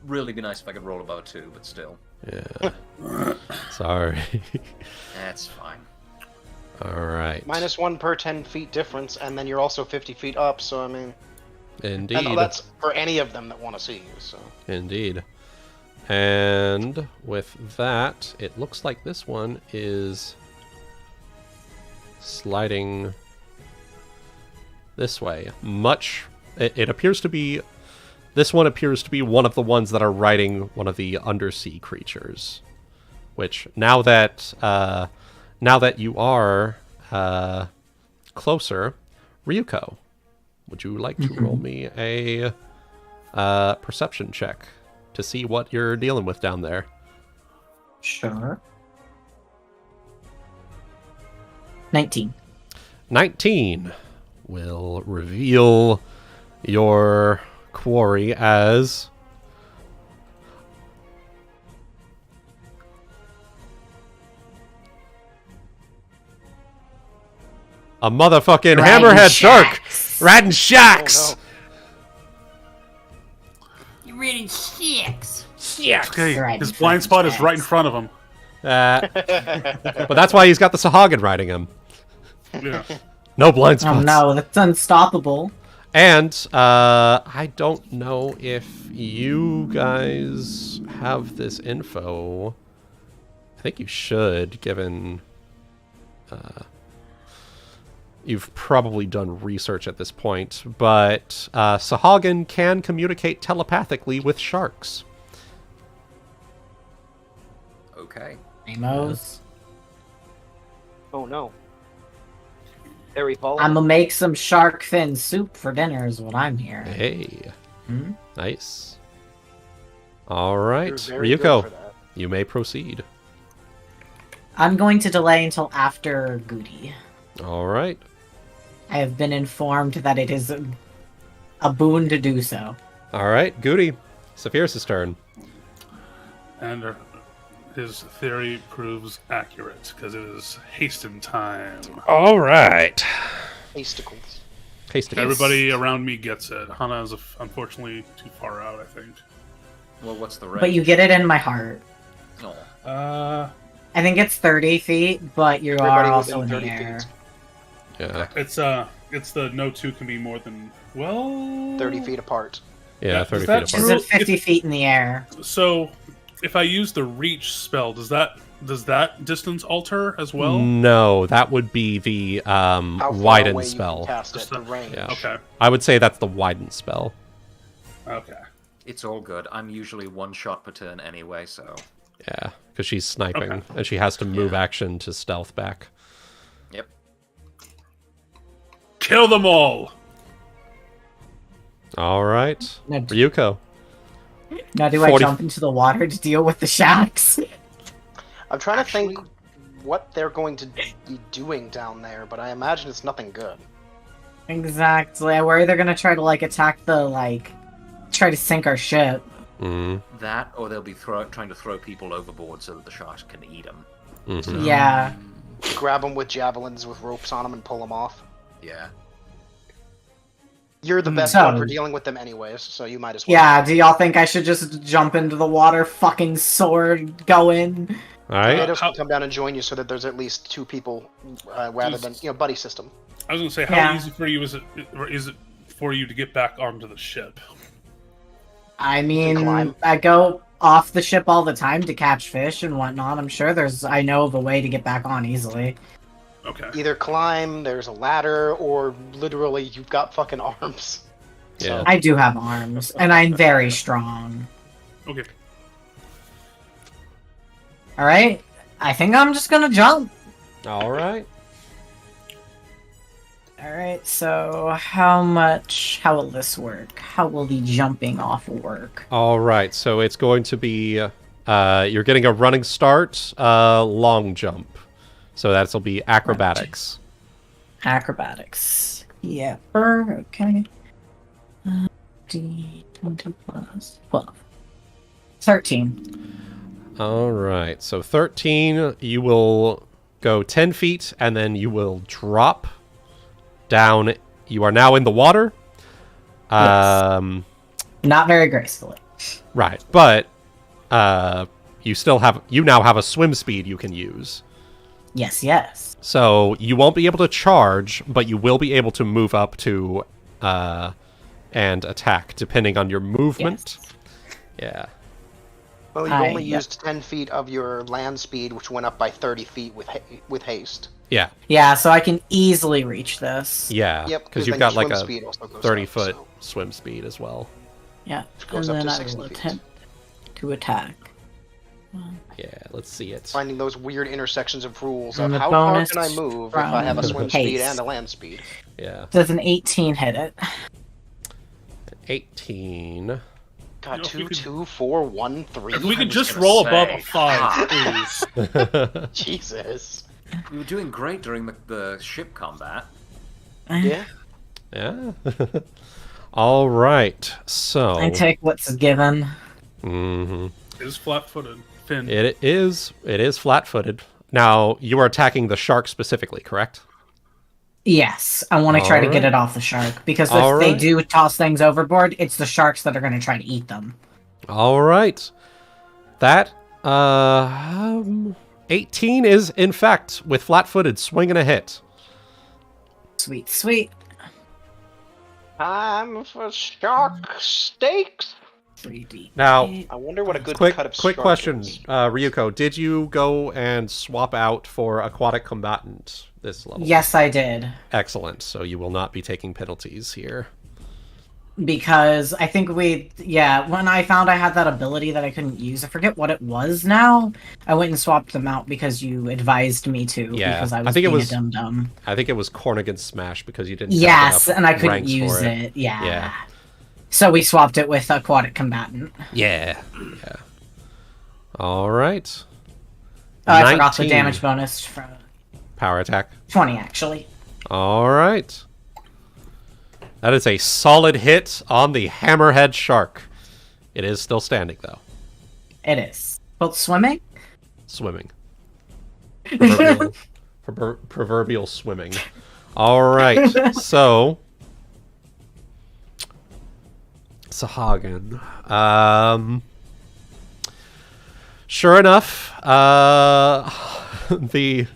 Really be nice if I could roll above a 2, but still. Yeah. Sorry. That's fine. All right. -1 per 10 feet difference, and then you're also 50 feet up, so I mean... Indeed. And that's for any of them that want to see you, so... Indeed. And with that, it looks like this one is sliding this way. It appears to be... This one appears to be one of the ones that are riding one of the undersea creatures. Which, now that you are closer, Ryuuko, would you like to roll me a perception check to see what you're dealing with down there? Sure. 19. 19 will reveal your quarry as a motherfucking Riding hammerhead shark shacks. riding shacks. Oh, You're reading six. Okay, Right, his blind spot is right in front of him. But that's why he's got the Sahagin riding him. Yeah. No blind spots. Oh no, that's unstoppable. And I don't know if you guys have this info. I think you should, given you've probably done research at this point. But Sahagin can communicate telepathically with sharks. Okay. Amos. oh no. Harry Paul. I'm gonna make some shark fin soup for dinner is what I'm hearing. Hey, Hmm? nice. All right, You're very good for Ryuuko, that. you may proceed. I'm going to delay until after Goody. All right. I have been informed that it is a boon to do so. All right, Goody. Saphyrus' turn. And his theory proves accurate, because it is hasten time. All right. Hasticles. Hasty. Everybody around me gets it. Hana is unfortunately too far out, I think. Well, what's the range? But you get it in my heart. Oh. I think it's 30 feet, but you Everybody are also in within the 30 air. feet. Yeah. It's the no two can be more than, well... 30 feet apart. Yeah, Yeah, 30 is that feet Is apart. true? it 50 feet in the air? So, if I use the reach spell, does that distance alter as well? No, that would be the How far widen away you spell. can cast it, Just the the- range. Yeah. Okay. I would say that's the widen spell. Okay. It's all good. I'm usually one shot per turn anyway, so. Yeah, because she's sniping, Okay. and she has to move Yeah. action to stealth back. Yep. Kill them all. All right, Now, Ryuuko. now do I 40 jump into the water to deal with the shacks? I'm trying to think what they're going to be doing down there, but I imagine it's nothing good. Exactly. I worry they're gonna try to attack the try to sink our ship. Mm, That, or they'll be trying to throw people overboard so that the sharks can eat them. mhm. Yeah. Grab them with javelins with ropes on them and pull them off. Yeah. You're the best So- one for dealing with them anyways, so you might as well. Yeah, do y'all think I should just jump into the water, fucking sword, go in? All right. Nados can come down and join you so that there's at least 2 people rather than, buddy system. I was gonna say, how Yeah. easy for you is it for you to get back onto the ship? I mean, climb. I go off the ship all the time to catch fish and whatnot. I'm sure I know of a way to get back on easily. Okay. Either climb, there's a ladder, or literally you've got fucking arms. Yeah. I do have arms, and I'm very strong. Okay. Alright? I think I'm just gonna jump. All right. Alright, so how will this work? How will the jumping off work? All right. So it's going to be you're getting a running start, long jump. So that'll be acrobatics. Acrobatics. Yeah, okay. D20 plus 12. 13. All right. So 13, you will go 10 feet, and then you will drop down. You are now in the water. Yes. Not very gracefully. Right, but you now have a swim speed you can use. Yes. So you won't be able to charge, but you will be able to move up to and attack depending on your movement. Yeah. Well, you Hi, only yep. used 10 feet of your land speed, which went up by 30 feet with haste. Yeah. Yeah, so I can easily reach this. Yeah. Yep, Because 'cause you've then got your like swim a speed also goes 30-foot up, so- swim speed as well. Yeah, goes and up to then I 60 will feet. attempt to attack. Yeah, let's see it. Finding those weird intersections of rules of And the how far bonus can I move if I have a from swim speed haste. and a land speed. Yeah. Does an 18 hit it? 18. God, if you 2, could- 2, 4, 1, 3. If we could was just gonna roll say. above a 5, please. Jesus. We were doing great during the ship combat. Yeah. Yeah. All right. So I take what's given. Mhm. It is flat-footed. Finn. It is flat-footed. Now, you are attacking the shark specifically, correct? Yes, I want to try to get Alright. it off the shark because if they Alright. do toss things overboard, it's the sharks that are going to try to eat them. All right. That 18 is in fact with flat-footed swinging a hit. Sweet. Time for shark steaks. 3D. Now, I wonder what a good quick cut of quick shark question, is. Ryuuko, did you go and swap out for aquatic combatant this level? Yes, I did. Excellent. So you will not be taking penalties here. Because I think when I found I had that ability that I couldn't use, I forget what it was now, I went and swapped them out because you advised me to, Yeah, because I I was think it being was- a dum-dum. I think it was Cornigan Smash because you didn't have Yes, enough and I couldn't ranks use for it. Yeah. Yeah. So we swapped it with aquatic combatant. Yeah. All right. Oh, I forgot the 19. damage bonus from Power attack. 20, actually. All right. That is a solid hit on the hammerhead shark. It is still standing, though. It is. Both swimming? Swimming. Proverbial swimming. All right. So, Sahagin. Sure enough, the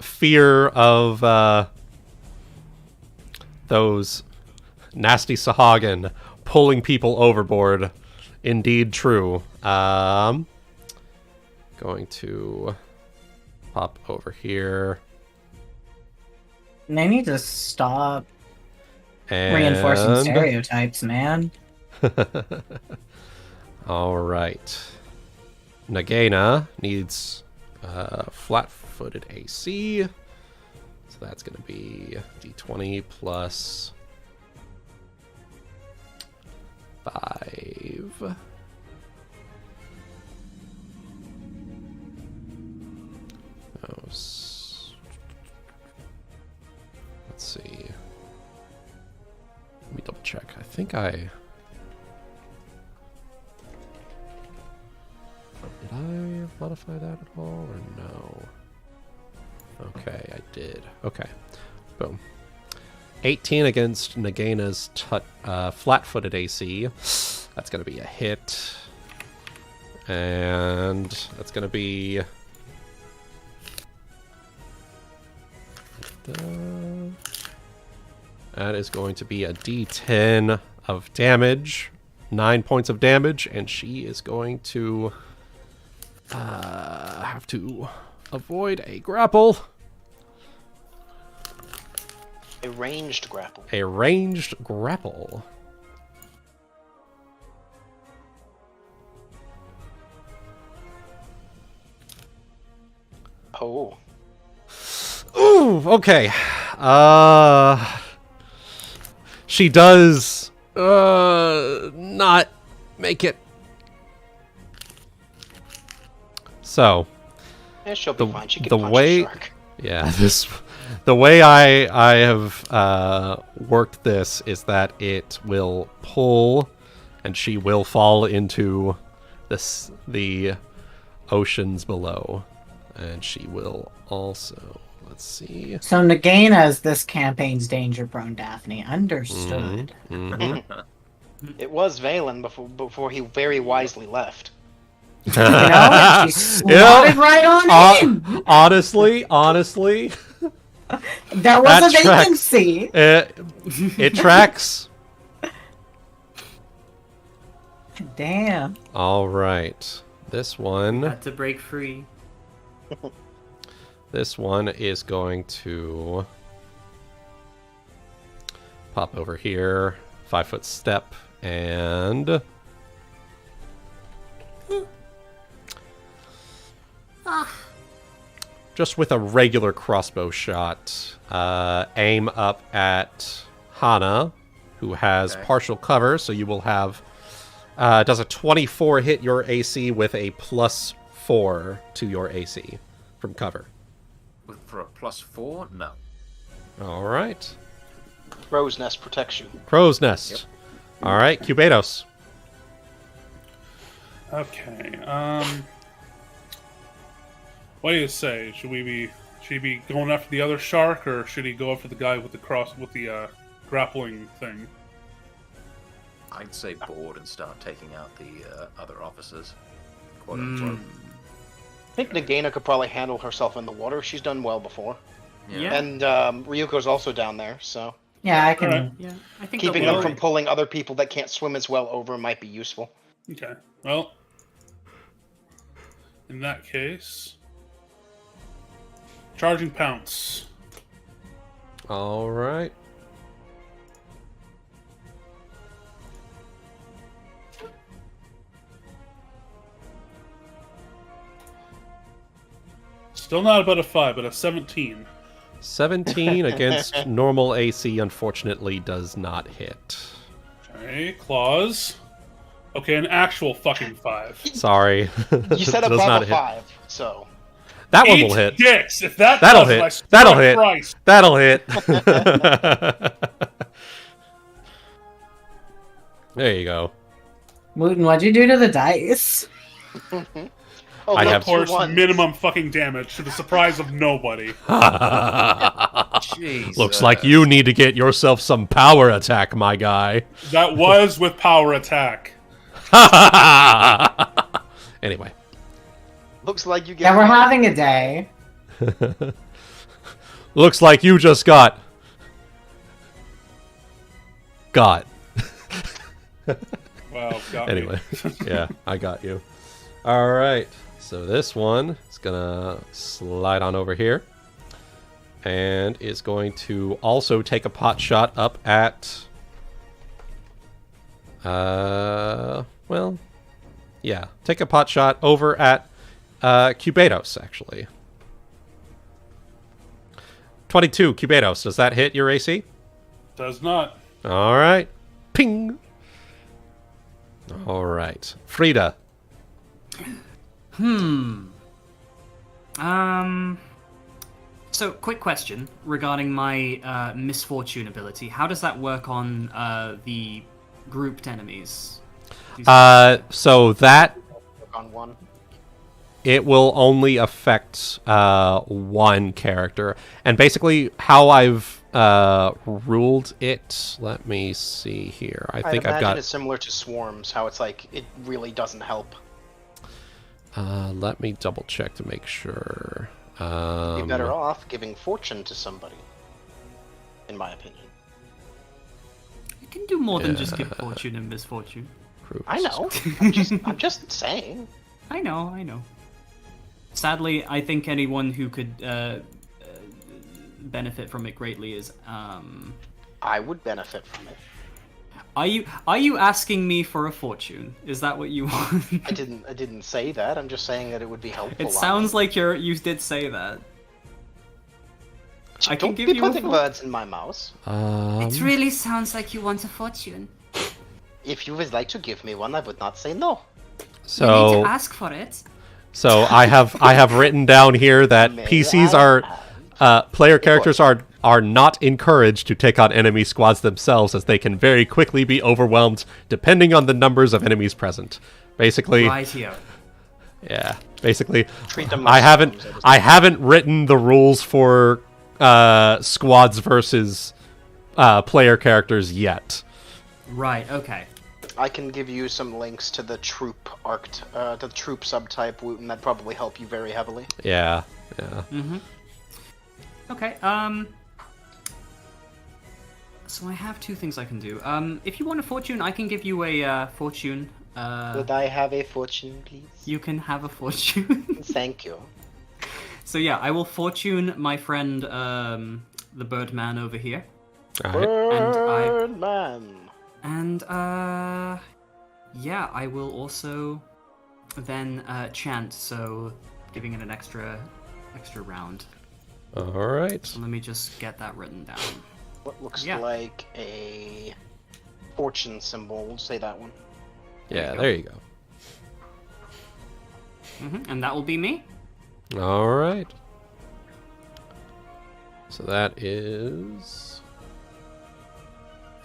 fear of those nasty Sahagin pulling people overboard, indeed true. going to pop over here. They need to stop And... reinforcing stereotypes, man. All right. Nagaina needs flat-footed AC. So that's going to be d20 plus 5. Let's see. Let me double check. I think I... Did I modify that at all, or no? Okay, I did. Okay. Boom. 18 against Nagaina's flat-footed AC. That's going to be a hit. And that's going to be... That is going to be a d10 of damage. 9 points of damage, and she is going to have to avoid a grapple. A ranged grapple. A ranged grapple. Oh. Ooh, okay. She does not make it. So Yeah, she'll be fine. She can the punch way a shark. Yeah, the way I have worked this is that it will pull, and she will fall into the oceans below, and she will also. Let's see. So Nagaina is this campaign's danger-prone Daphne. Understood. It was Valen before he very wisely left. You know, she slotted right on in. Honestly, There was that a tracks. vacancy. It tracks. Damn. All right, this one. Had to break free. This one is going to pop over here, 5-foot step, and just with a regular crossbow shot, aim up at Hana, who has partial cover, so you will have, does a 24 hit your AC with a +4 to your AC from cover? For a +4? No. All right. Crow's Nest protects you. Crow's Nest. Yep. All right, Cubados. Okay. What do you say? Should he be going after the other shark, or should he go after the guy with the grappling thing? I'd say board and start taking out the other officers. Quote unquote. I think Nagaina could probably handle herself in the water. She's done well before. Yeah. And Ryuuko's also down there, so Yeah, I can. Alright. Yeah, I think keeping they'll them be from pulling other people that can't swim as well over might be useful. Okay. Well, in that case, charging pounce. All right. Still not about a 5, but a 17. 17 against normal AC, unfortunately, does not hit. Okay, claws. Okay, an actual fucking 5. Sorry. You said Does above not a hit. 5, so That one 8 will hit. dicks! If that That'll does it, I hit. swear That'll to hit. Christ. That'll hit. There you go. Wooten, what'd you do to the dice? oh, I look, have- Of course, two ones. minimum fucking damage to the surprise of nobody. Jesus. Looks like you need to get yourself some power attack, my guy. That was with power attack. Anyway. Looks like you get. Yeah, we're having a day. Looks like you just got. Well, got me. Anyway. Yeah, I got you. All right. So this one is gonna slide on over here. And is going to also take a pot shot up at... well... Yeah, take a pot shot over at Cubados, actually. 22, Cubados. Does that hit your AC? Does not. All right. Ping! All right. Frieda. So, quick question regarding my misfortune ability. How does that work on the grouped enemies? So that On one. it will only affect one character. And basically how I've ruled it, let me see here. I think I've got... it's similar to Swarms, how it's like, it really doesn't help. let me double check to make sure. Be better off giving fortune to somebody, in my opinion. You can do more than just give fortune and misfortune. I know. I'm just saying. I know. Sadly, I think anyone who could benefit from it greatly is. I would benefit from it. Are you asking me for a fortune? Is that what you want? I didn't say that. I'm just saying that it would be helpful. It sounds like you did say that. I can Don't give be you a putting words in my mouth. It really sounds like you want a fortune. If you would like to give me one, I would not say no. You need So to ask for it. so I have written down here that May PCs I are player characters are not encouraged to take on enemy squads themselves, as they can very quickly be overwhelmed depending on the numbers of enemies present. Basically, Right here. yeah. Basically, Treat them I like haven't swarms, written the rules for squads versus player characters yet. Right. Okay. I can give you some links to the troop the troop subtype Wuten. That'd probably help you very heavily. Yeah. Okay. So I have two things I can do. If you want a fortune, I can give you a fortune. Would I have a fortune, please? You can have a fortune. Thank you. So yeah, I will fortune my friend, the Birdman over here. All right. Birdman. And yeah, I will also then chant, so giving it an extra round. All right. So let me just get that written down. What looks Yeah. like a fortune symbol? We'll say that one. Yeah, there you go. And that will be me. All right. So that is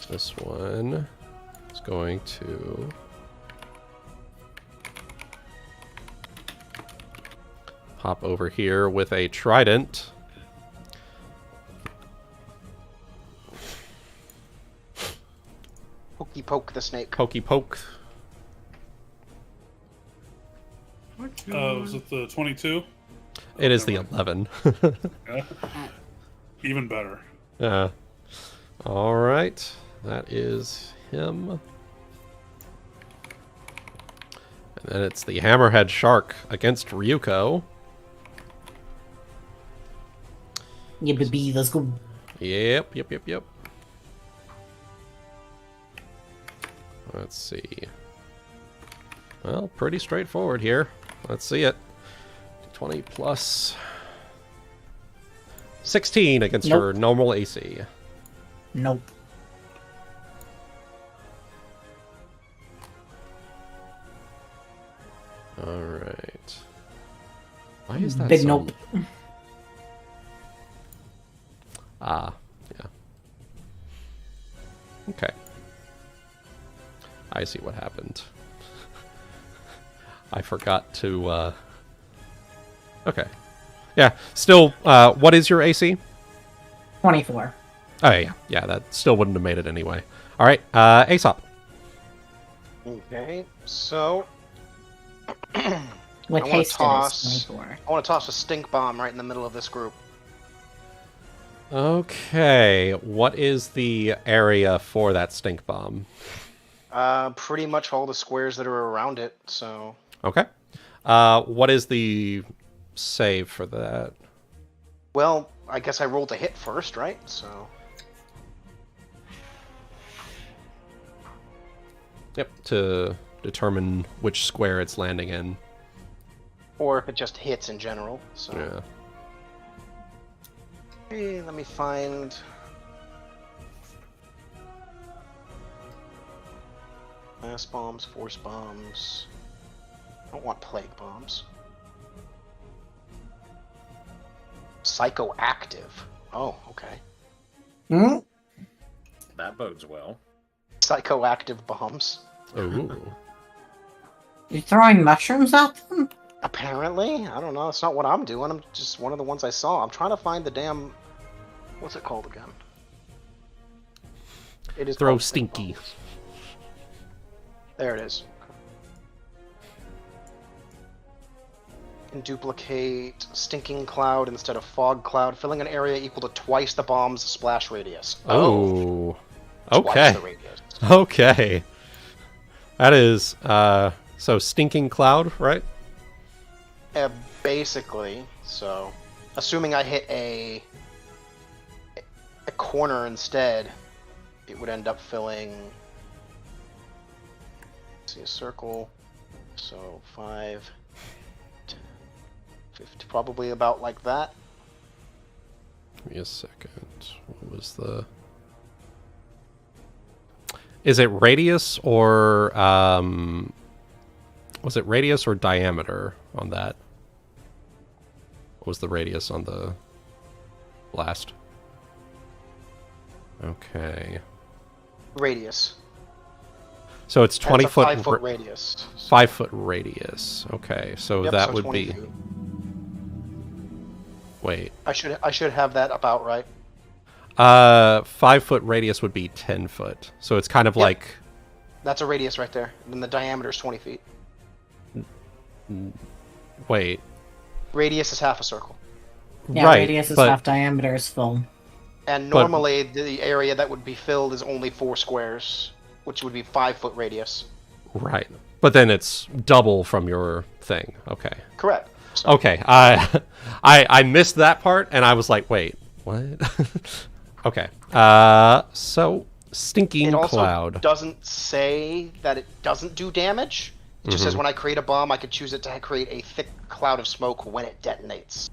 this one is going to pop over here with a trident. Pokey poke the snake. Pokey poke. Was it the 22? It is the 11. Yeah. Even better. Yeah. All right. That is him. And then it's the Hammerhead Shark against Ryuuko. Yeah, baby, let's go. Yep. Let's see. Well, pretty straightforward here. Let's see it. 20 plus 16 against her normal AC. Nope. All right. Why is that Big so... nope. Ah, yeah. Okay. I see what happened. I forgot to, Okay. Yeah, still, what is your AC? 24. Oh, yeah. Yeah, that still wouldn't have made it anyway. All right, Aesop. Okay, so With I haste, wanna it is 24. I want to toss a stink bomb right in the middle of this group. Okay, what is the area for that stink bomb? Pretty much all the squares that are around it. So Okay. What is the save for that? Well, I guess I rolled a hit first, right? So. Yep, to determine which square it's landing in. Or if it just hits in general. So. Yeah. Hey, let me find. Mass bombs, force bombs. I don't want plague bombs. Psychoactive. Oh, okay. Hmm? That bodes well. Psychoactive bombs. Ooh. You're throwing mushrooms at them? Apparently. I don't know. It's not what I'm doing. I'm just one of the ones I saw. I'm trying to find the damn... What's it called again? It is Throw called plague stinky. bombs. There it is. And duplicate stinking cloud instead of fog cloud, filling an area equal to twice the bomb's splash radius. Oh. Twice Okay. the radius. Okay. That is, so stinking cloud, right? Basically, so assuming I hit a corner instead, it would end up filling. Let's see, a circle. So 5, 10, 50, probably about like that. Give me a second. What was the... Is it radius or, was it radius or diameter on that? What was the radius on the blast? Okay. Radius. So it's 20 That's a foot... 5 foot radius. 5 foot radius. Okay, so Yep, that so would 20 be... feet. Wait. I should have that about right. 5 foot radius would be 10 foot. So it's kind of Yep. like... That's a radius right there. And then the diameter is 20 feet. Wait. Radius is half a circle. Yeah, right, radius is but... half, diameter is full. And But- normally the area that would be filled is only 4 squares, which would be 5 foot radius. Right. But then it's double from your thing. Okay. Correct. So Okay. I missed that part, and I was like, wait, what? Okay. So stinking it also cloud. doesn't say that it doesn't do damage. It just says when I create a bomb, I could choose it to create a thick cloud of smoke when it detonates.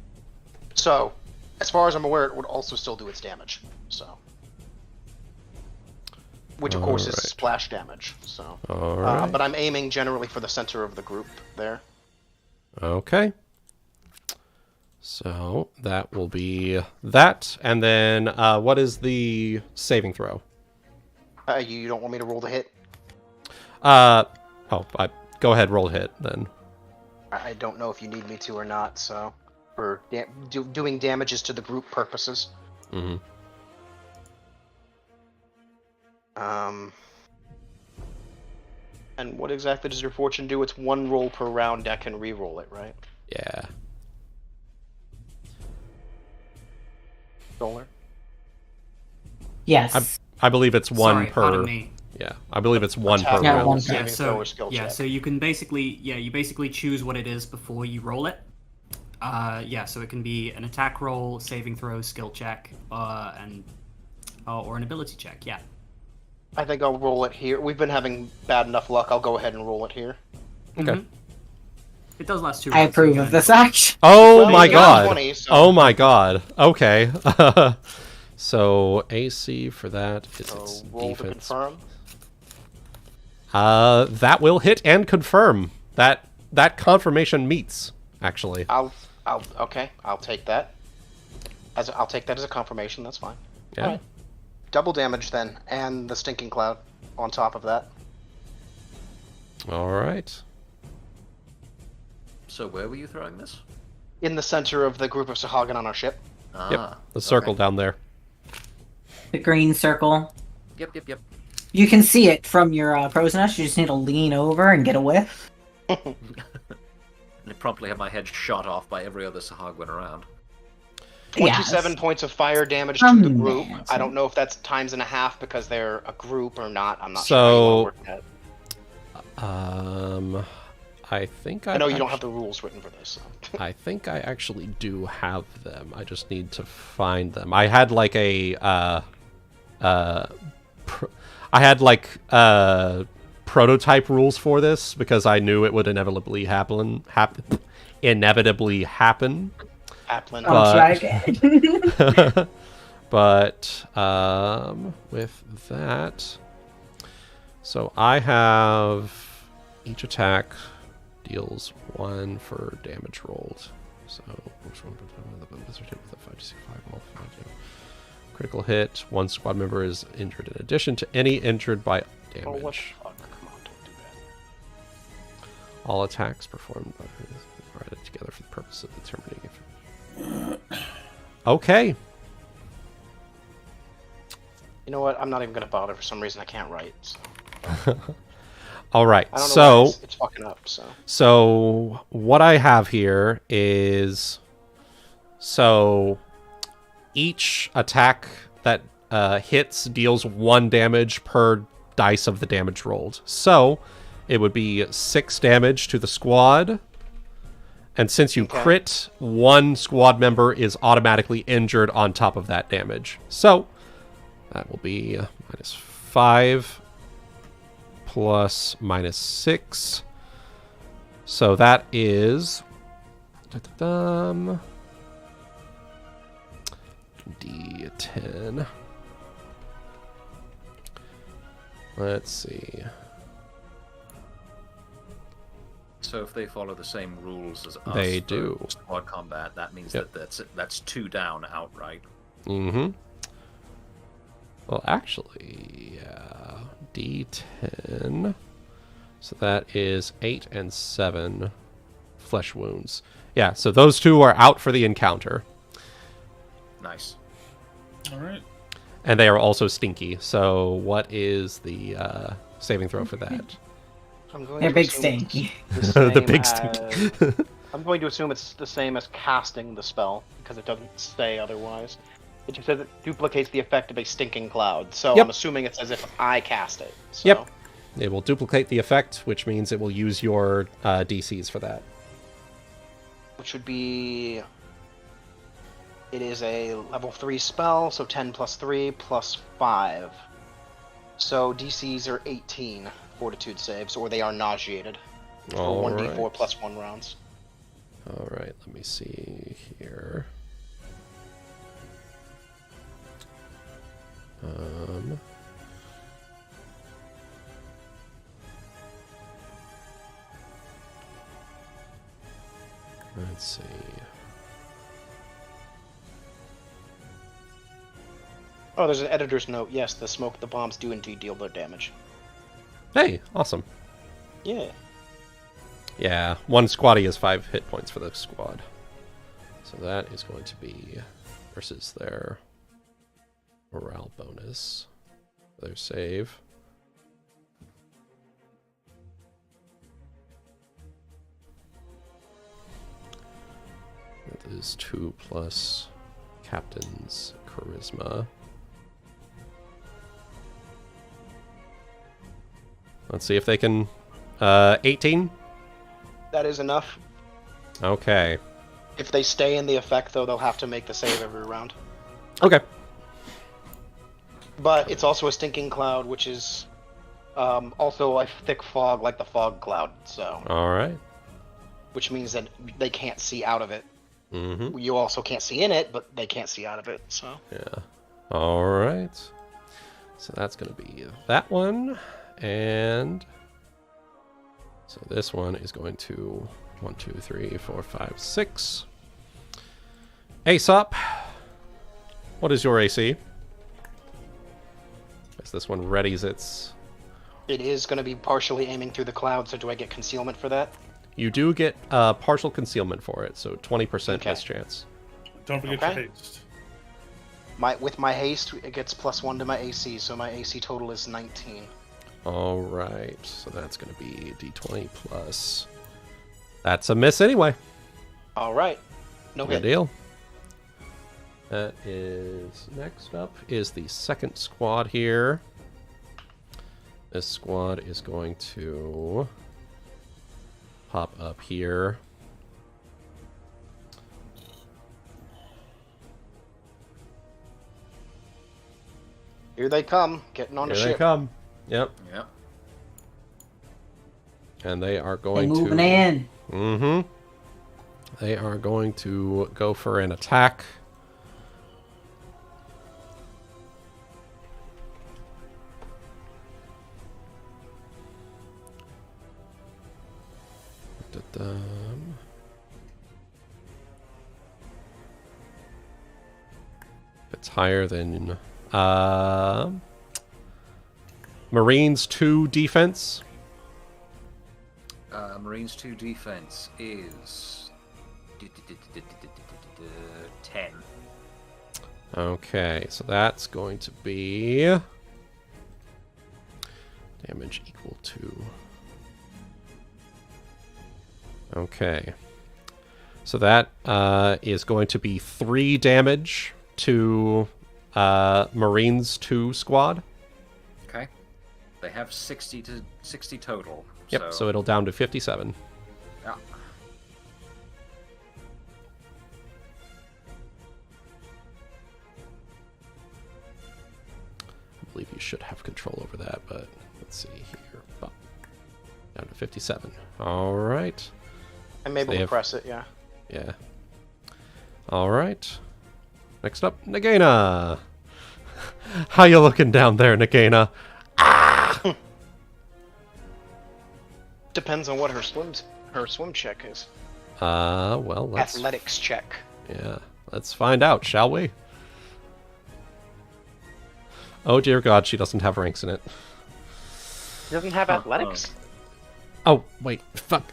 So, as far as I'm aware, it would also still do its damage. So, which of course is Alright. splash damage. So, All right. but I'm aiming generally for the center of the group there. Okay. So that will be that, and then what is the saving throw? You don't want me to roll the hit? Go ahead, roll hit then. I don't know if you need me to or not. So, for doing damages to the group purposes. Mm-hmm. And what exactly does your fortune do? It's 1 roll per round. I can re-roll it, right? Yeah. Brawler? Yes. I believe it's one Sorry, per. pardon me. Yeah, I believe it's one Attack per Yeah, round. one per- saving Yeah, throw so or skill check. so you can basically choose what it is before you roll it. So it can be an attack roll, saving throw, skill check, or an ability check. Yeah. I think I'll roll it here. We've been having bad enough luck. I'll go ahead and roll it here. Okay. Mhm. It does last 2 I rounds. approve of this action. Oh Well, my you got god. 20, so- Oh my god. Okay. So AC for that is So its roll to defense. confirm. That will hit and confirm. That confirmation meets, actually. Okay. I'll take that. I'll take that as a confirmation. That's fine. Yeah. Alright. Double damage then, and the stinking cloud on top of that. All right. So where were you throwing this? In the center of the group of Sahagin on our ship. Ah, Yep. The circle okay. down there. The green circle. Yep. You can see it from your crow's nest. You just need to lean over and get a whiff. And I promptly have my head shot off by every other Sahagwin around. 27 points of fire damage to the group. I don't know if that's times and a half because they're a group or not. I'm not sure how you So- want to work that. I think I know you don't have the rules written for this. So. I think I actually do have them. I just need to find them. I had like prototype rules for this because I knew it would inevitably happen. I'll try again. But with that, so I have each attack deals 1 for damage rolled. So critical hit. 1 squad member is injured in addition to any injured by damage. Oh, what the fuck? Come on, don't do that. All attacks performed by divided together for the purpose of determining if. Okay. You know what? I'm not even gonna bother. For some reason, I can't write. So. All right. I don't know so why it's fucking up. So what I have here is each attack that hits deals 1 damage per dice of the damage rolled. So it would be 6 damage to the squad. And since you crit, 1 squad member is automatically injured on top of that damage. So that will be -5 plus -6. So that is D10. Let's see. So if they follow the same rules as us, They for do. squad combat, that means Yep. that's 2 down outright. Mm-hmm. Well, actually, yeah. D10. So that is 8 and 7 flesh wounds. Yeah, so those 2 are out for the encounter. Nice. All right. And they are also stinky. So what is the saving throw for that? I'm going They're to big assume it's stinky. the big same stinky. as- I'm going to assume it's the same as casting the spell because it doesn't say otherwise. It just says it duplicates the effect of a stinking cloud. So Yep. I'm assuming it's as if I cast it. So. Yep. It will duplicate the effect, which means it will use your DCs for that. Which would be. It is a level 3 spell, so 10 plus 3 plus 5. So DCs are 18 fortitude saves, or they are nauseated. For All 1d4 right. plus 1 rounds. All right, let me see here. Let's see. Oh, there's an editor's note. Yes, the smoke, the bombs do indeed deal their damage. Hey, awesome. Yeah. Yeah, 1 squatty is 5 hit points for the squad. So that is going to be versus their morale bonus. Their save. That is 2 plus captain's charisma. Let's see if they can... 18? That is enough. Okay. If they stay in the effect, though, they'll have to make the save every round. Okay. But it's also a stinking cloud, which is also a thick fog like the fog cloud, so... Alright. Which means that they can't see out of it. Mm-hmm. You also can't see in it, but they can't see out of it, so... Yeah. Alright. So that's going to be that one. And... so this one is going to 1, 2, 3, 4, 5, 6. Aesop, what is your AC? As this one readies its... It is going to be partially aiming through the cloud, so do I get concealment for that? You do get partial concealment for it, so 20% Okay. mischance. Don't forget Okay. your haste. With my haste, it gets +1 to my AC, so my AC total is 19. Alright, so that's going to be d20 plus... That's a miss anyway. Alright. No Good hit. deal. That is... next up is the second squad here. This squad is going to pop up here. Here they come, getting on the Here ship. they come. Yep. Yep. And they are They going moving to... in. Mm-hmm. They are going to go for an attack. It's higher than Marines 2 defense. Marines 2 defense is 10. Okay, so that's going to be damage equal to... Okay. So that is going to be 3 damage to Marines 2 squad. Okay. They have 60 total. Yep, so it'll down to 57. Yeah. I believe you should have control over that, but let's see here. Oh, down to 57. All right. I'm able to press it, yeah. Yeah. All right. Next up, Nagaina. How you looking down there, Nagaina? Depends on what her swim check is. Well, let's... Athletics check. Yeah, let's find out, shall we? Oh, dear God, she doesn't have ranks in it. She doesn't have athletics? Oh, wait, fuck.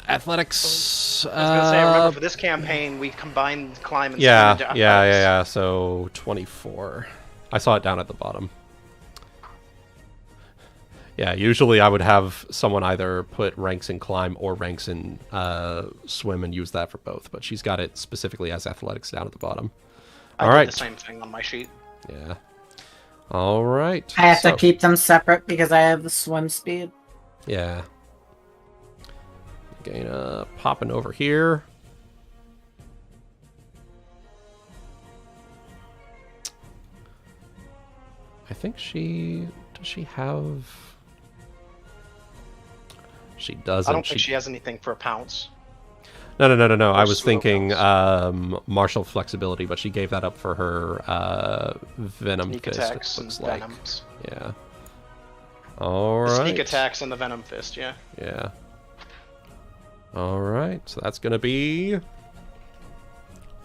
Athletics... I was gonna say, I remember for this campaign, we combined climb and swim Yeah, into athletics. yeah, so 24. I saw it down at the bottom. Yeah, usually I would have someone either put ranks in climb or ranks in swim and use that for both, but she's got it specifically as athletics down at the bottom. All I right. did the same thing on my sheet. Yeah. All right. I have to keep them separate because I have the swim speed. Yeah. Nagaina popping over here. I think she... Does she have... She doesn't. I don't think she has anything for a pounce. No. I was slow thinking martial flexibility, but she gave that up for her venom Sneak fist. attacks It looks and like. venoms. Yeah. All The right. sneak attacks and the venom fist, yeah. Yeah. All right. So that's gonna be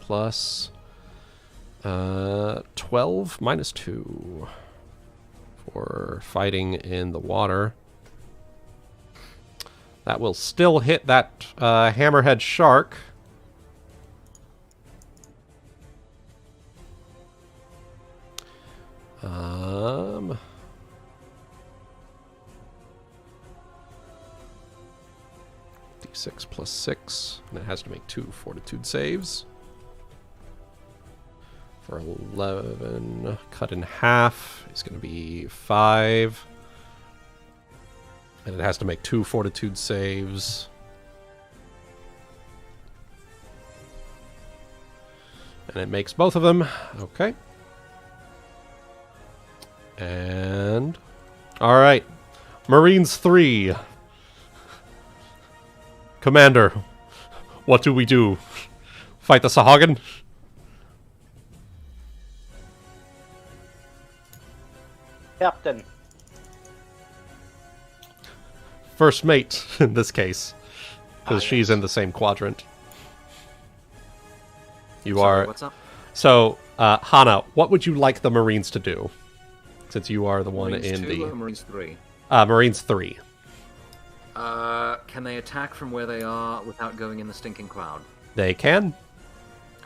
plus 12 minus 2 for fighting in the water. That will still hit that hammerhead shark. D6 plus 6, and it has to make 2 fortitude saves. For 11, cut in half, it's going to be 5. And it has to make 2 fortitude saves. And it makes both of them. Okay. And... Alright. Marines 3. Commander, what do we do? Fight the Sahagin? Captain. First mate, in this case. Because she's yes. in the same quadrant. You Sorry, are... what's up? So, Hana, what would you like the Marines to do? Since you are the one Marines in 2 the... or Marines 3? Marines 3. Can they attack from where they are without going in the stinking cloud? They can.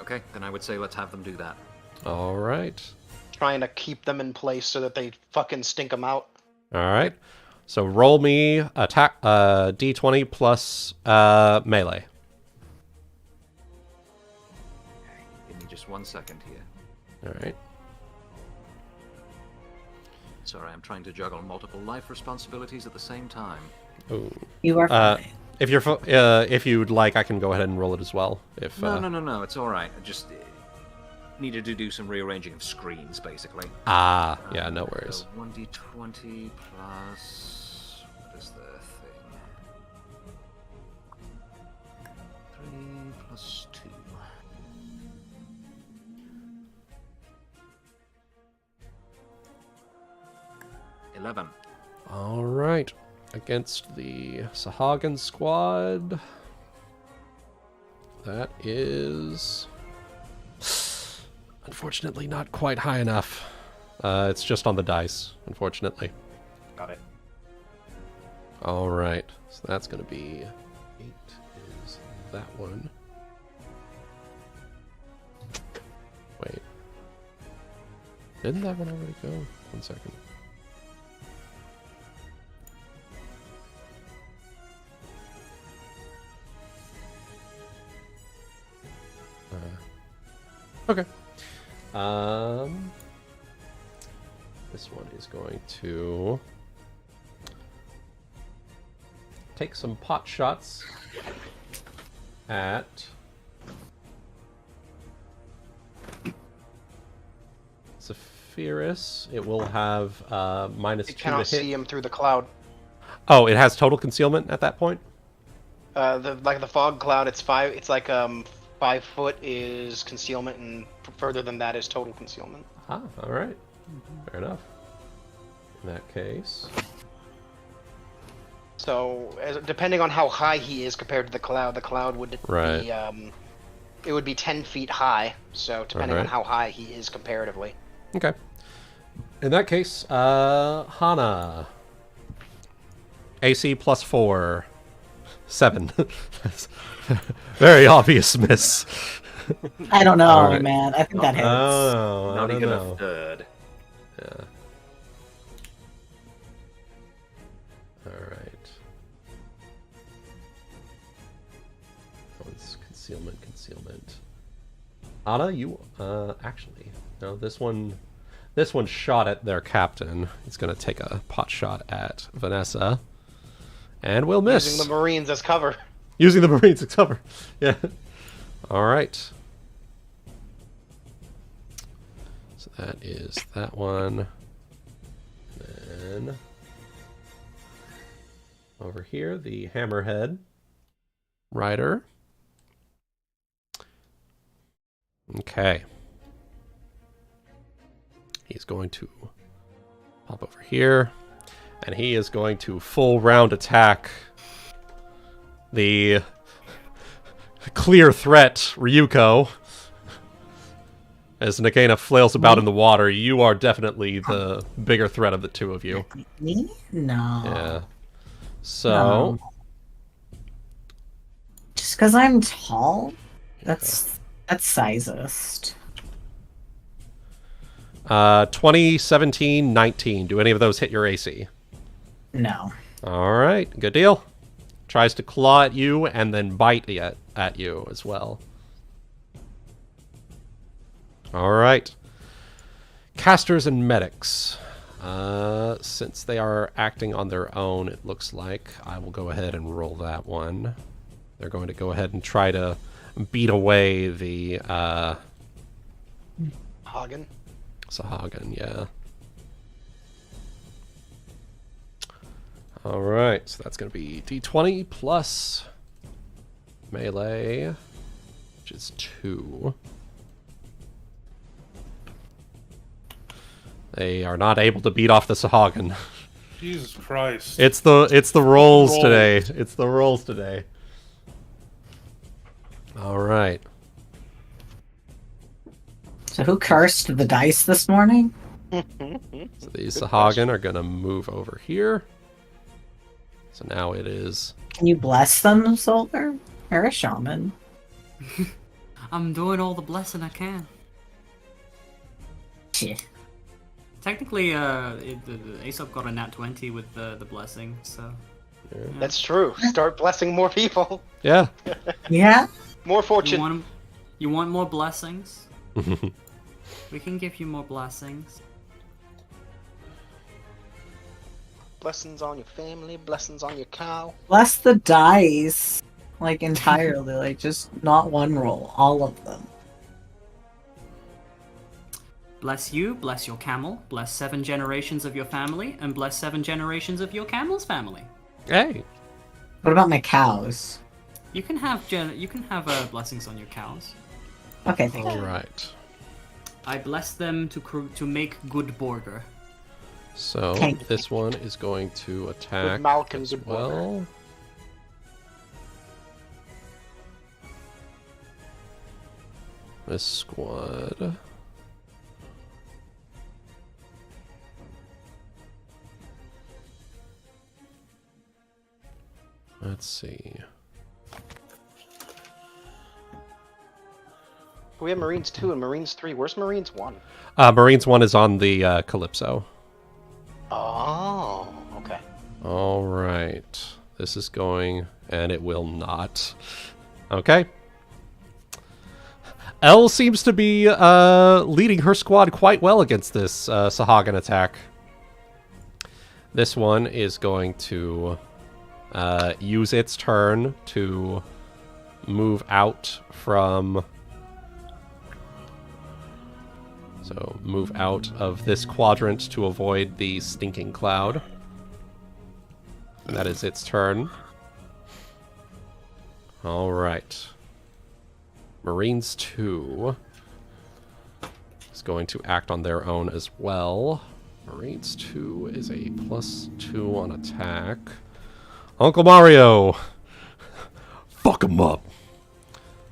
Okay, then I would say let's have them do that. Alright. Trying to keep them in place so that they fucking stink them out. Alright. So roll me attack d20 plus melee. Give me just 1 second here. Alright. Sorry, I'm trying to juggle multiple life responsibilities at the same time. Ooh. You are fine. if you'd like, I can go ahead and roll it as well. If No, it's all right. I just needed to do some rearranging of screens, basically. Yeah, no worries. So 1d20 plus... what is the thing? 3 plus 2. $11. All right, against the Sahagan squad, that is unfortunately not quite high enough. It's just on the dice, unfortunately. Got it. All right, so that's going to be 8 is that one. Wait, didn't that one already go? 1 second. Okay. This one is going to take some pot shots at Saphyrus. It will have -2 You to cannot hit. see him through the cloud. Oh, it has total concealment at that point? The fog cloud, it's 5. It's like 5 foot is concealment, and further than that is total concealment. Ah, all right. Fair enough. In that case, So, depending on how high he is compared to the cloud would Right. be it would be 10 feet high. So, depending on Alright. how high he is comparatively. okay. In that case, Hana. AC +4. 7. That's very obvious miss. I don't know, All right. man. I think that hits. Oh, I Not don't even know. a third. Yeah. All right. Oh, it's concealment. Hana, you actually no. This one shot at their captain. It's gonna take a pot shot at Vanessa, and will miss. Using the Marines as cover. Using the Marines as cover. Yeah. All right. So that is that one. Then over here, the Hammerhead Rider. Okay. He's going to pop over here, and he is going to full round attack the clear threat, Ryuuko. As Nagaina flails about in the water, you are definitely the bigger threat of the two of you. Me? No. Yeah. So, Just because I'm tall? That's sizest. 20, 17, 19. Do any of those hit your AC? No. All right, good deal. Tries to claw at you and then bite at you as well. All right. Casters and medics. Since they are acting on their own, it looks like I will go ahead and roll that one. They're going to go ahead and try to beat away the Hagen. Sahagan, yeah. All right, so that's going to be D20 plus melee, which is 2. They are not able to beat off the Sahagan. Jesus Christ. It's the rolls Rolls. today. It's the rolls today. All right. So who cursed the dice this morning? So these Sahagan are going to move over here. So now it is... Can you bless them, Solar? You're a shaman. I'm doing all the blessing I can. Shit. Technically, Aesop got a nat 20 with the blessing, so... That's true. Start blessing more people. Yeah. Yeah? More You fortune. want more blessings? We can give you more blessings. blessings on your family, blessings on your cow. Bless the dice. Like, entirely. Like, just not one roll. All of them. Bless you, bless your camel, bless 7 generations of your family, and bless 7 generations of your camel's family. Hey. What about my cows? You can have blessings on your cows. Okay, thank you. All right. I bless them to make good burger. So Thank you. this one is going to attack With Malcolm as the Burger. well. This squad. Let's see. We have Marines 2 and Marines 3. Where's Marines 1? Marines 1 is on the Calypso. Oh, okay. All right. This is going, and it will not. Okay. Elle seems to be leading her squad quite well against this Sahagin attack. This one is going to use its turn to move out from... So, move out of this quadrant to avoid the stinking cloud. And that is its turn. Alright. Marines 2 is going to act on their own as well. Marines 2 is a +2 on attack. Uncle Mario! Fuck 'em up!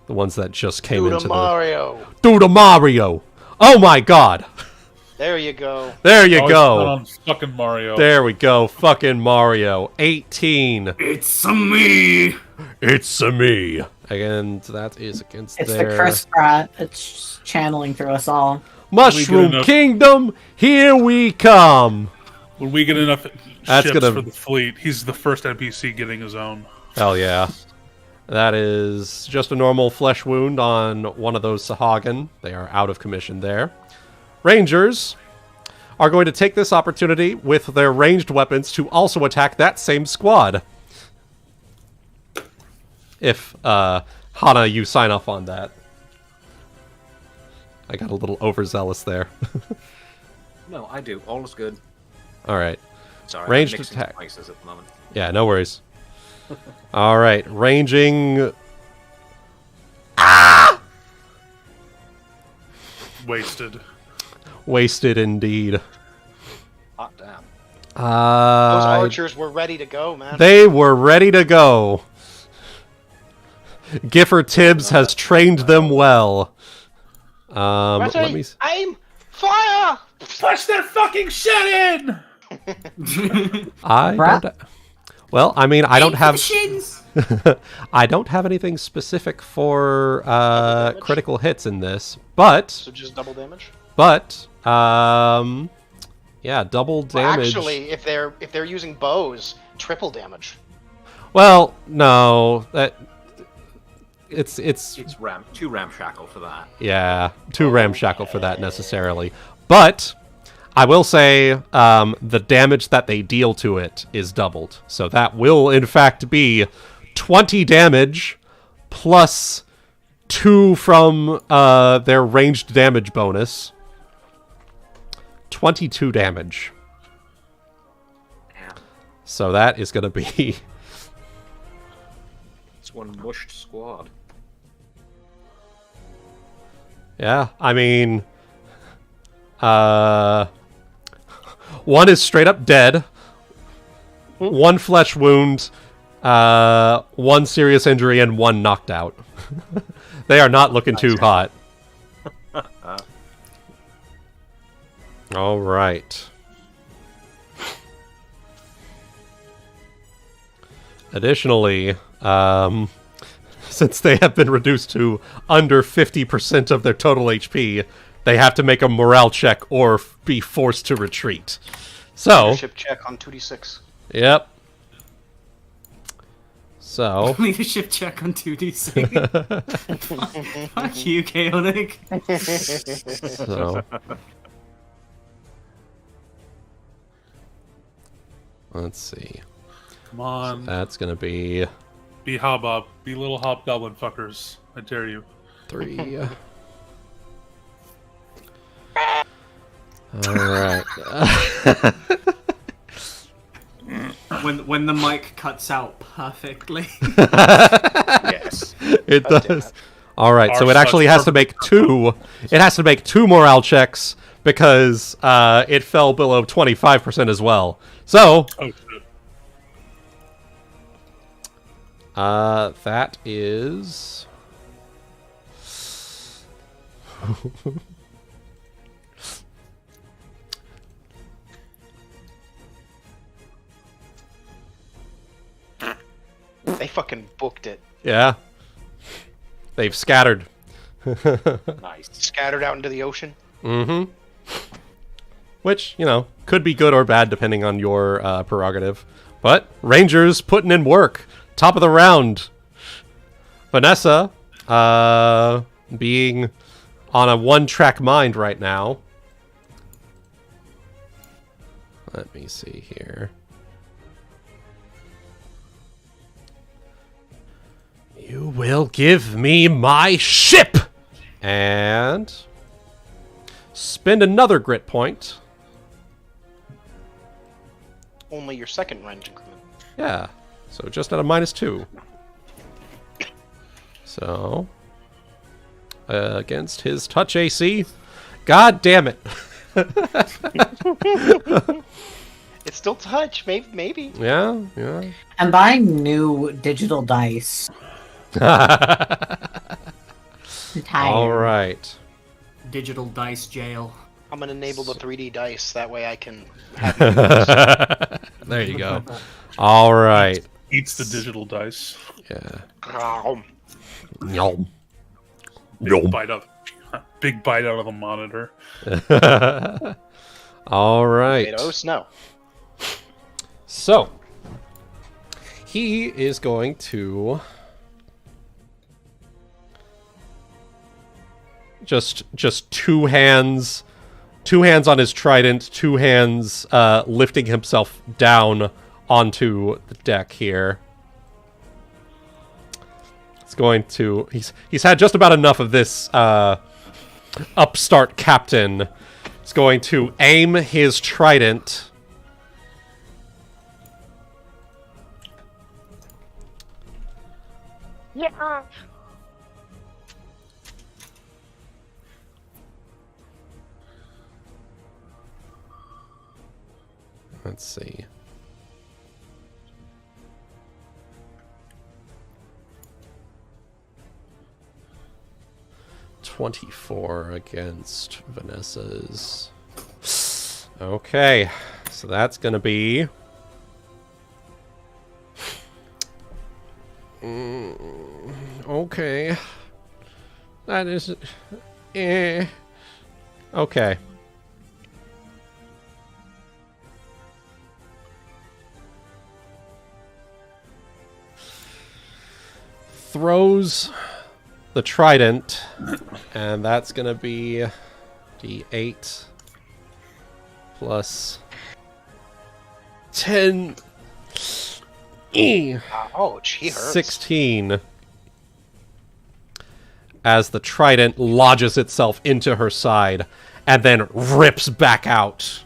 The ones that just came into Mario. Do the Mario! Oh my god! There you go. There you Always go! put on fucking Mario. There we go. Fucking Mario. 18. It's me. It's a me. And that is against It's their... the curse brat. It's channeling through us all. Mushroom enough- Kingdom, here we come! When we get enough That's ships gonna- for the fleet, he's the first NPC getting his own. Hell yeah. That is just a normal flesh wound on one of those Sahagin. They are out of commission there. Rangers are going to take this opportunity with their ranged weapons to also attack that same squad. If, Hana, you sign off on that. I got a little overzealous there. No, I do. All is good. Alright. Sorry, Ranged I'm mixing attack. spices at the moment. Yeah, no worries. Alright, ranging... Wasted. Wasted indeed. Hot damn. Those archers were ready to go, man. They were ready to go. Gifford Tibbs has trained them well. Ready, Let me... aim, fire! Push that fucking shit in! I Rat? don't... Well, I mean, I don't have... Shins. I don't have anything specific for critical hits in this, but... So just double damage? But, yeah, double Well, damage. actually, if they're using bows, triple damage. Well, no, that... It's Too ramshackle for that. yeah, too ramshackle for that necessarily. But I will say the damage that they deal to it is doubled. So that will, in fact, be 20 damage plus 2 from their ranged damage bonus. 22 damage. Damn. So that is going to be... It's one mushed squad. Yeah, I mean... one is straight up dead. One flesh wound. One serious injury, and one knocked out. They are not looking too hot. All right. Additionally, since they have been reduced to under 50% of their total HP, they have to make a morale check or be forced to retreat. So, Leadership check on 2d6. yep. So, Leadership check on 2d6. Fuck you, Chaotic. so. Let's see. Come on. That's gonna be Be hobgoblin. Be little hobgoblin fuckers. I dare you. 3. All right. When the mic cuts out perfectly. Yes. It God damn does. it. All right, so Ours it actually sucks has to make 2. It has to make 2 morale checks because it fell below 25% as well. So Oh shit. that is. They fucking booked it. Yeah. They've scattered. Nice. Scattered out into the ocean. Mm-hmm. Which, could be good or bad depending on your prerogative. But Rangers putting in work. Top of the round. Vanessa, being on a one-track mind right now. Let me see here. You will give me my ship! And spend another grit point. Only your second range increment. Yeah, so just at a -2. So, against his touch AC. God damn it. It's still touch, maybe. Yeah. I'm buying new digital dice. I'm tired. All right. Digital dice jail. I'm gonna enable the 3D dice. That way I can have you use. There you go. All right. Eats the digital dice. Yeah. Growl. Yum. Big bite out of the monitor. All right. Tomatoes? No. So, he is going to just two hands on his trident, 2 hands lifting himself down onto the deck here. It's going to he's had just about enough of this upstart captain. He's going to aim his trident Yeah. Let's see. $24 against Vanessa's. Okay, so that's gonna be. Okay. That is. Okay. Throws the trident, and that's gonna be D8 plus 10. Ouch, he hurts. 16. As the trident lodges itself into her side and then rips back out,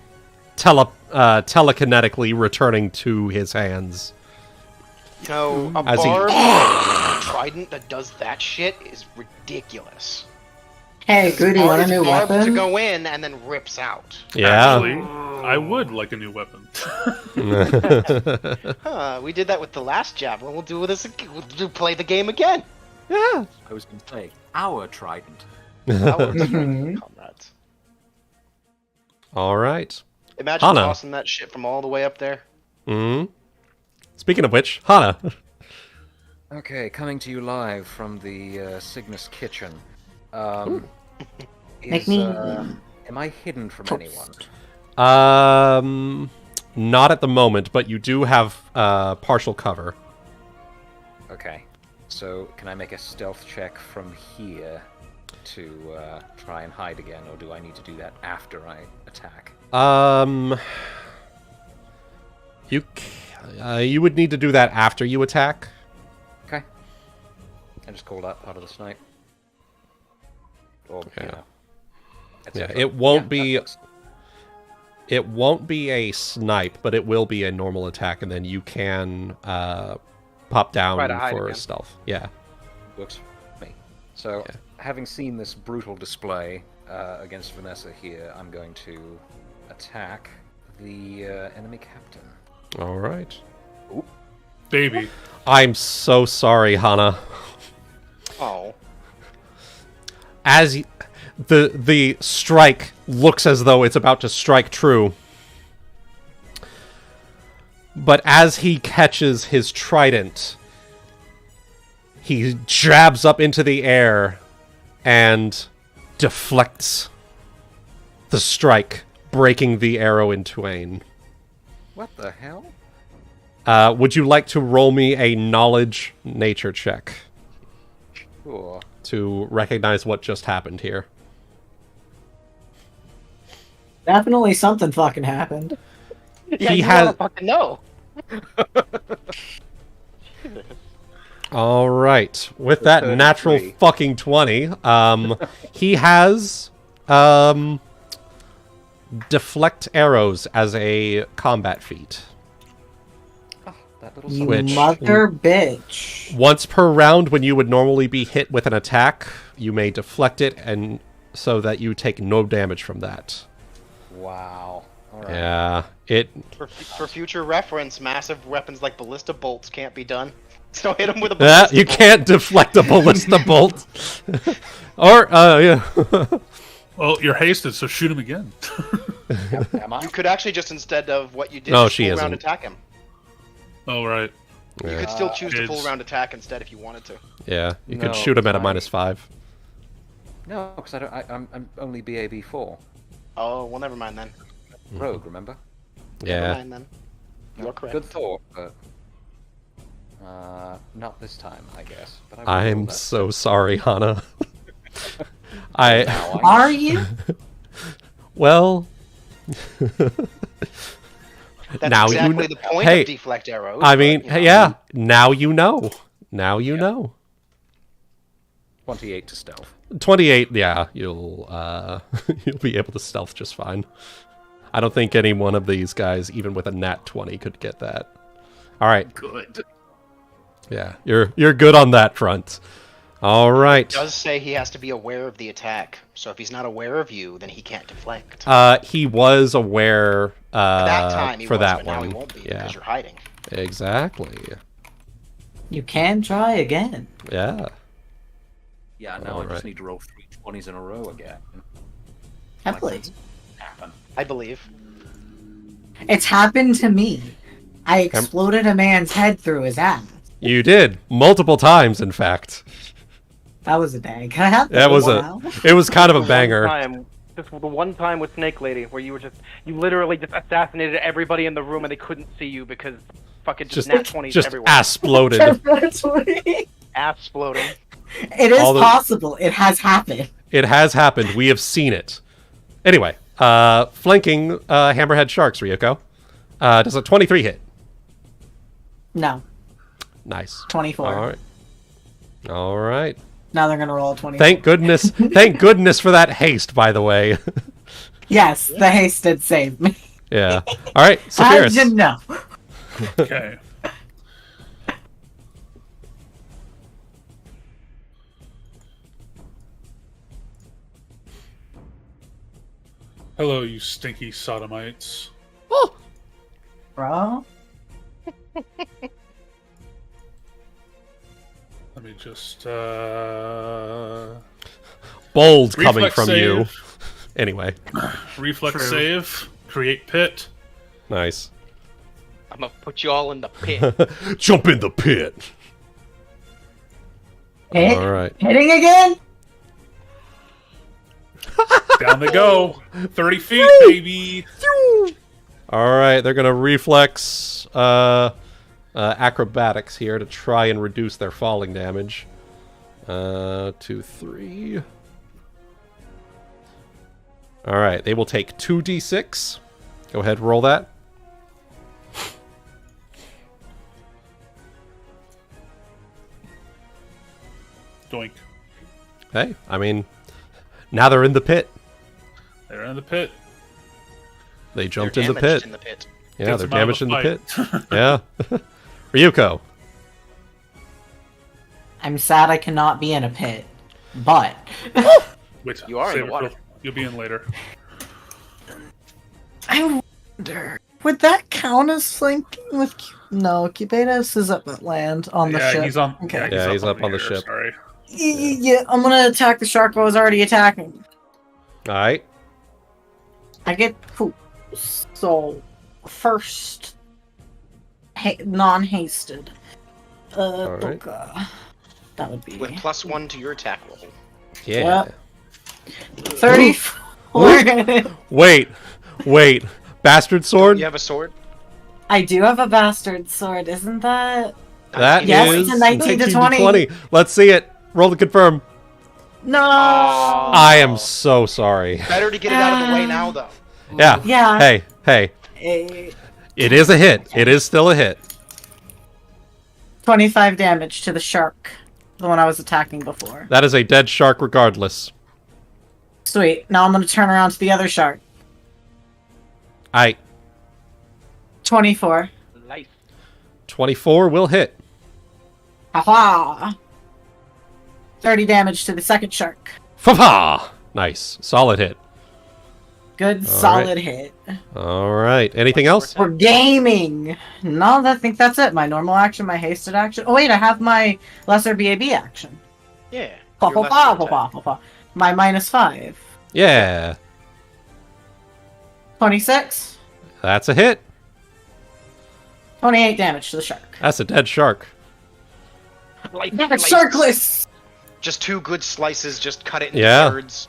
telekinetically returning to his hands. No, a As he- bard with a trident that does that shit is ridiculous. Hey, Goody, want a Bard's new barbed to weapon? go in and then rips out. Yeah. Actually, I would like a new weapon. Huh, we did that with the last javelin. We'll do this. We'll play the game again. Yeah. I was going to say, our trident. That works, comrades. All right. Imagine Hana. tossing that shit from all the way up there. Speaking of which, Hana. Okay, coming to you live from the Cygnus kitchen. Make Is, me- am I hidden from anyone? Not at the moment, but you do have partial cover. Okay, so can I make a stealth check from here to try and hide again, or do I need to do that after I attack? You would need to do that after you attack. Okay. I just call that part of the snipe. Or, Yeah. etc. It won't Yeah, be. that works. It won't be a snipe, but it will be a normal attack, and then you can pop down Try to hide for again. stealth. Yeah. Works for me. So, Yeah. having seen this brutal display against Vanessa here, I'm going to attack the enemy captain. All right. Baby. I'm so sorry, Hana. Oh. As the strike looks as though it's about to strike true, but as he catches his trident, he jabs up into the air and deflects the strike, breaking the arrow in twain. What the hell? Would you like to roll me a knowledge nature check Sure. to recognize what just happened here? Definitely something fucking happened. Yeah, He you has- wanna fucking know. All right. With that 33. natural fucking 20, he has deflect arrows as a combat feat. That little You son of a- Which- mother bitch. Once per round, when you would normally be hit with an attack, you may deflect it, and so that you take no damage from that. Wow. Alright. Yeah, it. For future reference, massive weapons like ballista bolts can't be done. So hit him with a ballista You bolt. can't deflect a ballista bolt. Or yeah. Well, you're hasted, so shoot him again. Am I? You could actually just, instead of what you did, No, just she full round isn't. attack him. Oh, right. You Yeah. could still choose to full it's- round attack instead if you wanted to. Yeah, you could No, shoot him at a fine. -5. No, because I'm only BAB4. Oh, well, never mind then. Rogue, remember? Never Yeah. mind then. You're correct. Good thought, but not this time, I guess. But I will roll I'm that. so sorry, Hana. I Now Are you? well. That's Now you exactly kn- the point hey, of deflect arrows. I but, mean, you know. yeah. Now you know. Now you know. 28 to stealth. 28. Yeah, you'll you'll be able to stealth just fine. I don't think any one of these guys, even with a nat 20, could get that. All right. Good. Yeah, you're good on that front. All right. It does say he has to be aware of the attack. So if he's not aware of you, then he can't deflect. He was aware At that time he for was, that but now one. he won't be Yeah, because you're hiding. exactly. You can try again. Yeah. Yeah, now I Alright. just need to roll 3 20s in a row again. Heavily. Happen. I believe. It's happened to me. I exploded a man's head through his ass. You did multiple times, in fact. That was a dang. Can I have That was now? It was kind of a banger. Just the one time with Snake Lady where you literally just assassinated everybody in the room and they couldn't see you because fucking just nat 20s Just everywhere. exploded. Ass exploding. It is All the- possible. It has happened. It has happened. We have seen it. Anyway, flanking Hammerhead Sharks, Ryuuko. Does a 23 hit? No. Nice. 24. All right. All right. Now they're gonna roll a 20. Thank goodness. Thank goodness for that haste, by the way. Yes, the haste did save me. Yeah. All right, How'd Saphyrus. you know? Okay. Hello, you stinky sodomites. Bro? Let me just Bold coming reflex from you. save. Anyway, Reflex True. save. Create pit. nice. I'm gonna put you all in the pit. Jump in the pit. Hit? All right. Hitting again? Down they go. 30 feet, baby. All right, they're gonna reflex acrobatics here to try and reduce their falling damage. 2, 3. All right, they will take 2d6. Go ahead, roll that. Hey, I mean, now they're in the pit. They're in the pit. They jumped They're in the damaged pit. in the pit. Yeah, Gets they're them out of damaged in the pit. fight. Yeah. Ryuuko. I'm sad I cannot be in a pit, but Wait, You are in save the it water. for- You'll be in later. I wonder, would that count as flanking with? No, Cubatus is up at land on the Yeah, ship. he's on. Okay. Yeah, he's up on the here, ship. Sorry. Yeah, I'm gonna attack the shark I was already attacking. Alright. I get poop. So, first, non-hasted. Alright. That would be With +1 to your attack roll. Yeah. 34. Wait. Bastard sword? You have a sword? I do have a bastard sword, isn't that? That Yes, is it's a 19 to 20. Let's see it. Roll to confirm. No. I am so sorry. Better to get it out of the way now, though. Yeah. Yeah. Hey. Eh, It is a hit. It is still a hit. 25 damage to the shark, the one I was attacking before. That is a dead shark regardless. Sweet. Now I'm gonna turn around to the other shark. Aight. 24. Nice. 24 will hit. Haha. 30 damage to the second shark. Fa-fa! Nice. Solid hit. Good, All solid hit. Alright. Anything else? We're gaming. No, I think that's it. My normal action, my hasted action. Oh wait, I have my lesser BAB action. Yeah. Pa, your pa, pa, lesser pa, attack. pa, pa. My -5. Yeah. 26. That's a hit. 28 damage to the shark. That's a dead shark. Never sharkless. Just 2 good slices, just cut it into Yeah. thirds.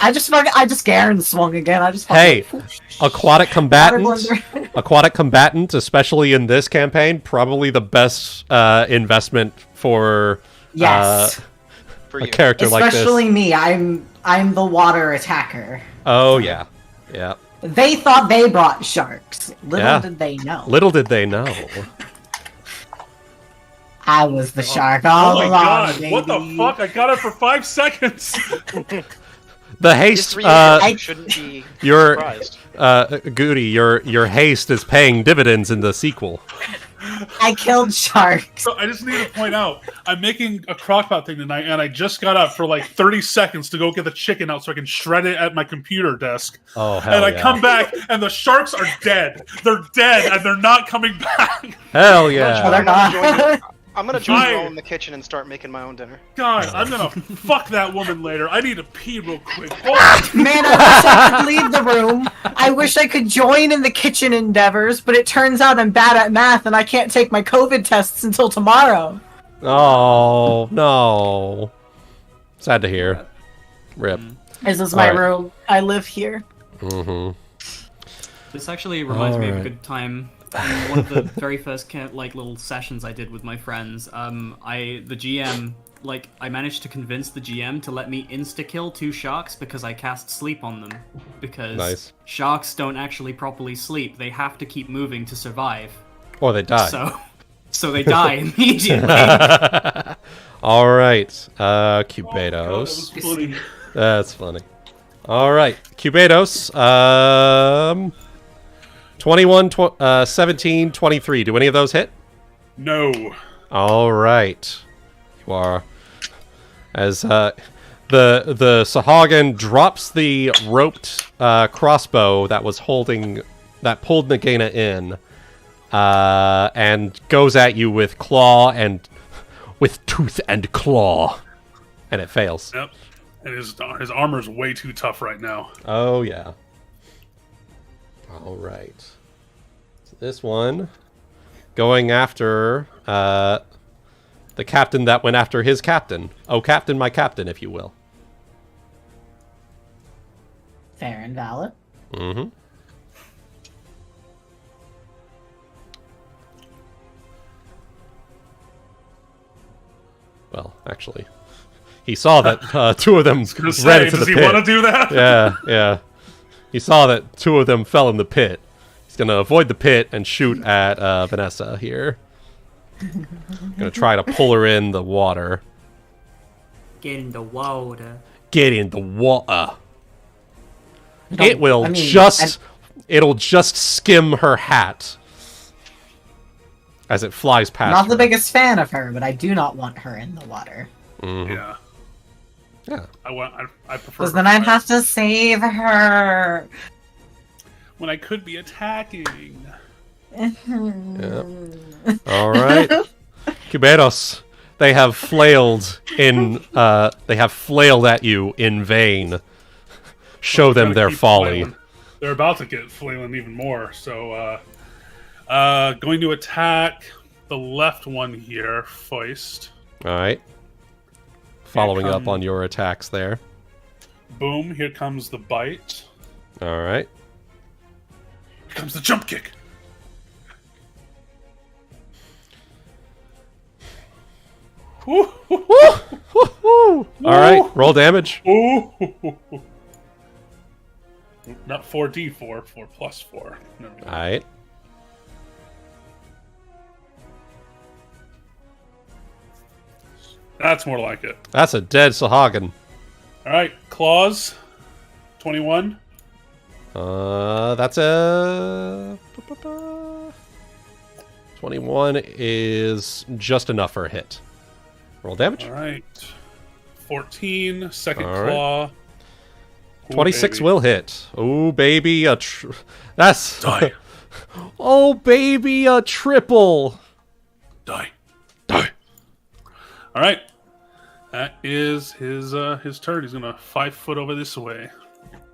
I just Garen swung again. I just Hey, fucking- aquatic combatant. Water Aquatic combatant, especially in this campaign, probably the best investment for Yes. For a you. character like this. Especially me. I'm the water attacker. Oh yeah. Yeah. They thought they brought sharks. Little Yeah. did they know. Little did they know. I was the shark all Oh my along, god! baby. What the fuck? I got it for 5 seconds. The haste, Just reiterate, you shouldn't be your surprised. Goody, your haste is paying dividends in the sequel. I killed sharks. So I just need to point out, I'm making a crockpot thing tonight, and I just got up for like 30 seconds to go get the chicken out so I can shred it at my computer desk. Oh hell And I yeah. come back, and the sharks are dead. They're dead, and they're not coming back. Hell Oh, yeah. they're not. I'm gonna join Fire. you all in the kitchen and start making my own dinner. God, I'm gonna fuck that woman later. I need to pee real quick. Man, I wish I could leave the room. I wish I could join in the kitchen endeavors, but it turns out I'm bad at math and I can't take my COVID tests until tomorrow. Oh no. Sad to hear. Rip. This is my Alright. room. I live here. Mm-hmm. This actually reminds me of a Alright. good time. In one of the very first little sessions I did with my friends, the GM, I managed to convince the GM to let me insta-kill 2 sharks because I cast sleep on them. Because Nice. sharks don't actually properly sleep; they have to keep moving to survive. Or they die. So they die immediately. All right. God, that Cubados. was funny. That's funny. All right. Cubados. 21, 17, 23. Do any of those hit? No. All right. You are. As the Sahagin drops the roped crossbow that was pulled Nagaina in, and goes at you with tooth and claw, and it fails. Yep. And his armor's way too tough right now. Oh yeah. All right. So this one going after the captain that went after his captain. Oh, captain, my captain, if you will. Fair and valid. Mm-hmm. Well, actually, he saw that 2 of them Gonna ran say, into does the he pit. want to do that? Yeah. He saw that 2 of them fell in the pit. He's gonna avoid the pit and shoot at Vanessa here. Gonna try to pull her in the water. Get in the water. Get in the water. Don't- It will I mean, it'll just skim her hat as it flies past. Not the her. biggest fan of her, but I do not want her in the water. Yeah. Yeah. I prefer. Because then I'd have to save her. When I could be attacking. Yeah. All right. Cuberos, they have flailed at you in vain. Show them Gotta their keep folly. flailing. They're about to get flailing even more. So, going to attack the left one here, Foist. All right. Following up come- on your attacks there. Boom! Here comes the bite. All right. Here comes the jump kick. Woo! All right. Roll damage. Ooh. Not 4d4, 4 plus 4. No. All right. That's more like it. That's a dead Sahagin. Alright, claws. 21. That's a 21 is just enough for a hit. Roll damage. Alright. 14, second All right. claw. Ooh, 26 baby. will hit. Oh baby, that's Die. oh baby, a triple. Die. Die. Alright. That is his turn. He's gonna 5 foot over this way.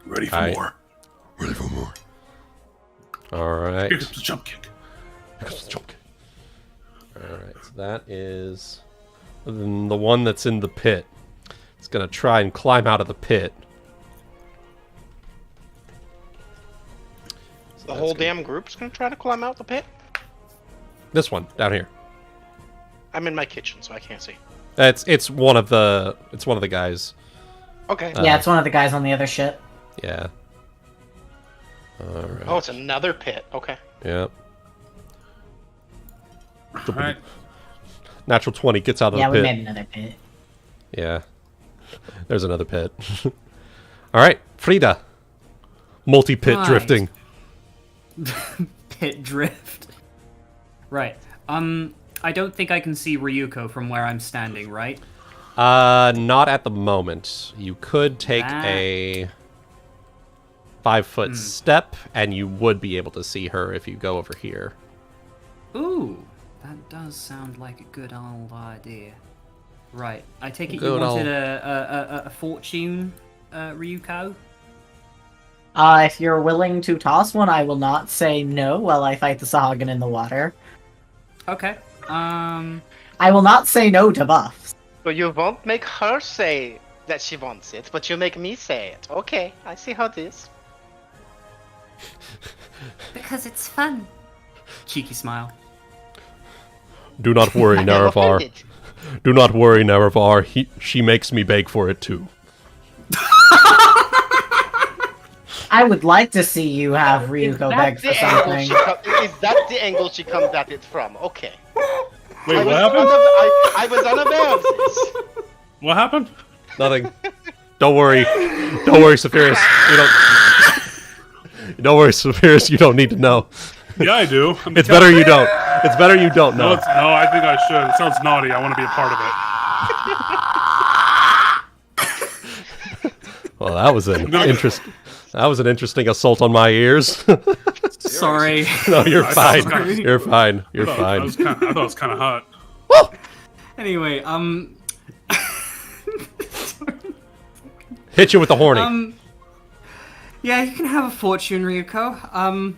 Ready for Aight. more. Ready for more. All right. Here comes the jump kick. All right. So that is the one that's in the pit. It's gonna try and climb out of the pit. The whole damn group's gonna try to climb out the pit? This one down here. I'm in my kitchen, so I can't see. It's one of the guys. Okay. Yeah, it's one of the guys on the other ship. Yeah. All right. Oh, it's another pit. Okay. Yep. Alright. Natural 20 gets out of Yeah, the we pit. made another pit. Yeah. There's another pit. All right, Frieda. Multi-pit Right. drifting. Pit drift. Right. I don't think I can see Ryuuko from where I'm standing, right? Not at the moment. You could take Ah. a 5-foot step, and you would be able to see her if you go over here. Ooh, that does sound like a good old idea. Right. I take it you Good wanted old- a fortune, Ryuko? If you're willing to toss one, I will not say no while I fight the Sahagin in the water. Okay. I will not say no to buffs. So you won't make her say that she wants it, but you make me say it. Okay, I see how it is. Because it's fun. Cheeky smile. Do not worry, I am Narr'tor. offended. Do not worry, Narr'tor. She makes me beg for it too. I would like to see you have Ryuko beg for something. Is that the angle she comes at it from? Okay. Wait, I what was happened? I was unaware of this. What happened? Nothing. Don't worry. Don't worry, Saphyrus. You don't. Don't worry, Saphyrus. You don't need to know. Yeah, I do. It's better you don't. It's better you don't No, know. no, I think I should. It sounds naughty. I want to be a part of it. Well, that was an interesting assault on my ears. Sorry. No, you're I thought it was fine. kinda- You're fine. You're I fine. thought it was kind of hot. Anyway, Hit you with the horny. yeah, you can have a fortune, Ryuko.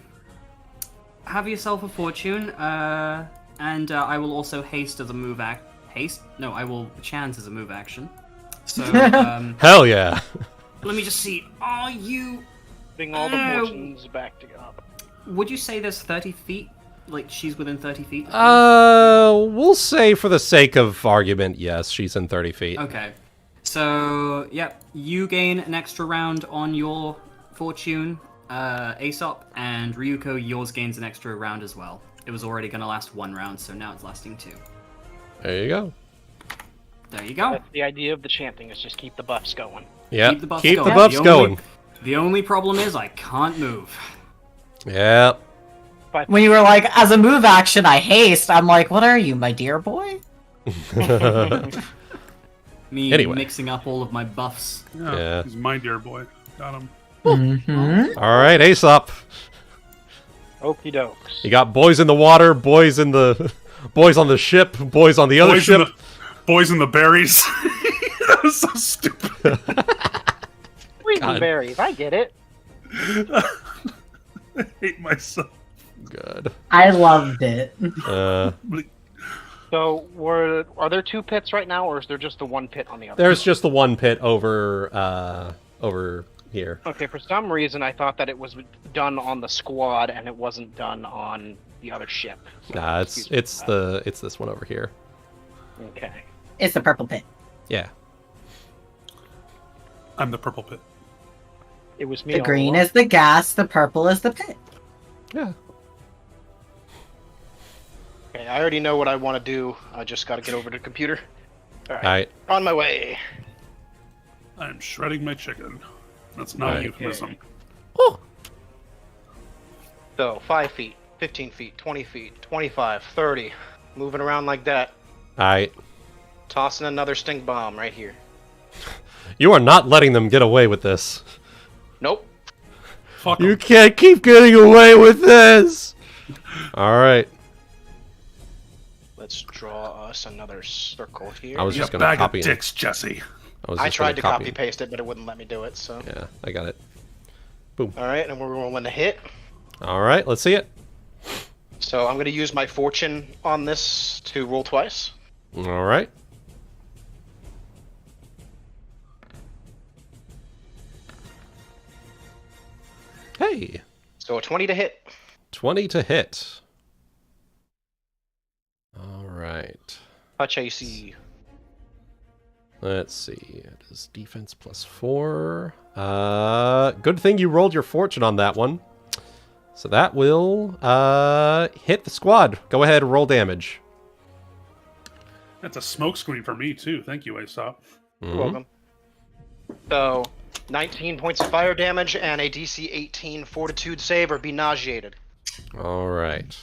Have yourself a fortune, and I will also haste as a move haste? No, I will chance as a move action. So, Hell yeah. let me just see. Are you... Bring all the fortunes back together. Would you say there's 30 feet? Like, she's within 30 feet? We'll say for the sake of argument, yes, she's in 30 feet. Okay. So, yep, you gain an extra round on your fortune, Aesop, and Ryuko, yours gains an extra round as well. It was already going to last 1 round, so now it's lasting 2. There you go. There you go. That's the idea of the chanting, is just keep the buffs going. Yeah, Keep the buffs keep going. the buffs going. The only problem is I can't move. Yeah. When you were like, as a move action, I haste, I'm like, what are you, my dear boy? Me Anyway. mixing up all of my buffs. Yeah. He's my dear boy. Got him. Mm-hmm. All right, Aesop. Okie dokes. You got boys in the water, boys on the ship, boys on the other ship. Boys in the berries. That was so stupid. Reason berries, I get it. I hate myself. Good. I loved it. So, are there 2 pits right now, or is there just the 1 pit on the other? There's just the 1 pit over here. Okay, for some reason I thought that it was done on the squad and it wasn't done on the other ship. So Nah, it's this one over here. Okay. It's the purple pit. Yeah. I'm the purple pit. It was me. The all green along. is the gas, the purple is the pit. Yeah. Okay, I already know what I want to do. I just got to get over to the computer. All right. All right. On my way. I'm shredding my chicken. That's not a Right. euphemism. Oh. So, 5 feet, 15 feet, 20 feet, 25, 30. Moving around like that. All right. Tossing another stink bomb right here. You are not letting them get away with this. Nope. Fuck You 'em. can't keep getting away with this. All right. Let's draw us another circle here. I was You just going bag to of copy it. dicks, Jesse. I tried to copy paste it, but it wouldn't let me do it. So. Yeah, I got it. All right, and we're rolling a hit. All right, let's see it. So I'm going to use my fortune on this to roll twice. All right. Hey, So a 20 to hit. 20 to hit. All right. Touch AC. Let's see. It is defense +4. Good thing you rolled your fortune on that one. So that will hit the squad. Go ahead, roll damage. That's a smokescreen for me, too. Thank you, Aesop. Mhm. Welcome. So 19 points of fire damage and a DC 18 fortitude save or be nauseated. All right.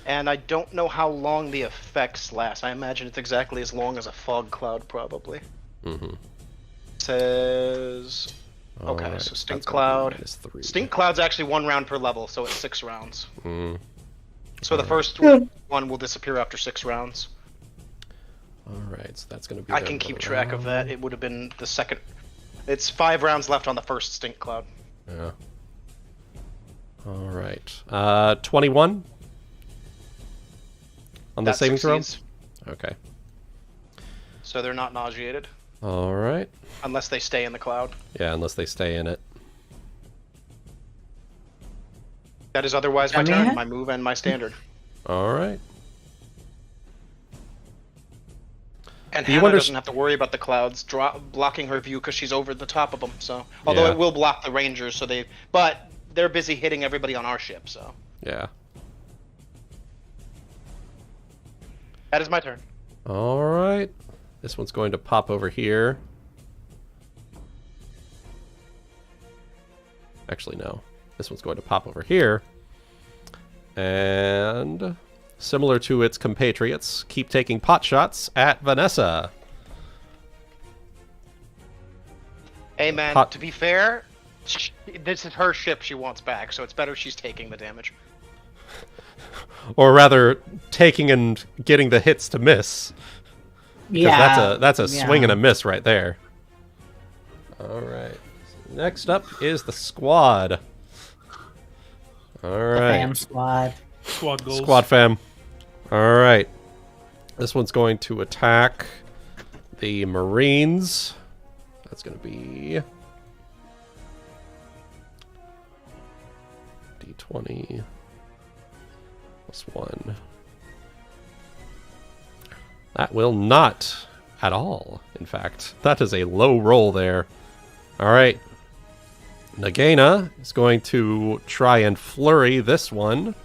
And I don't know how long the effects last. I imagine it's exactly as long as a fog cloud, probably. Mm-hmm. Says... Okay, so Stink Cloud. Stink Cloud's actually 1 round per level, so it's 6 rounds. Mm. So the first one will disappear after 6 rounds. All right, so that's going to be... I can keep track of that. It would have been the second... It's 5 rounds left on the first Stink Cloud. Yeah. All right. 21? On the That saving throw? succeeds. Okay. So they're not nauseated. All right. Unless they stay in the cloud. Yeah, unless they stay in it. That is otherwise my Damn turn, it. my move, and my standard. All right. And Do you Hana under- doesn't have to worry about the clouds blocking her view because she's over the top of them. So, although Yeah. it will block the rangers, but they're busy hitting everybody on our ship. So Yeah. that is my turn. All right. This one's going to pop over here. Actually, no. This one's going to pop over here. And similar to its compatriots, keep taking pot shots at Vanessa. Hey man, Hot. to be fair, this is her ship she wants back, so it's better she's taking the damage. Or rather, taking and getting the hits to miss. Because Yeah. that's a yeah. swing and a miss right there. All right. Next up is the squad. All The right. fam squad. Squad goals. Squad fam. All right. This one's going to attack the Marines. That's going to be D20 +1. That will not at all, in fact. That is a low roll there. All right. Nagaina is going to try and flurry this one.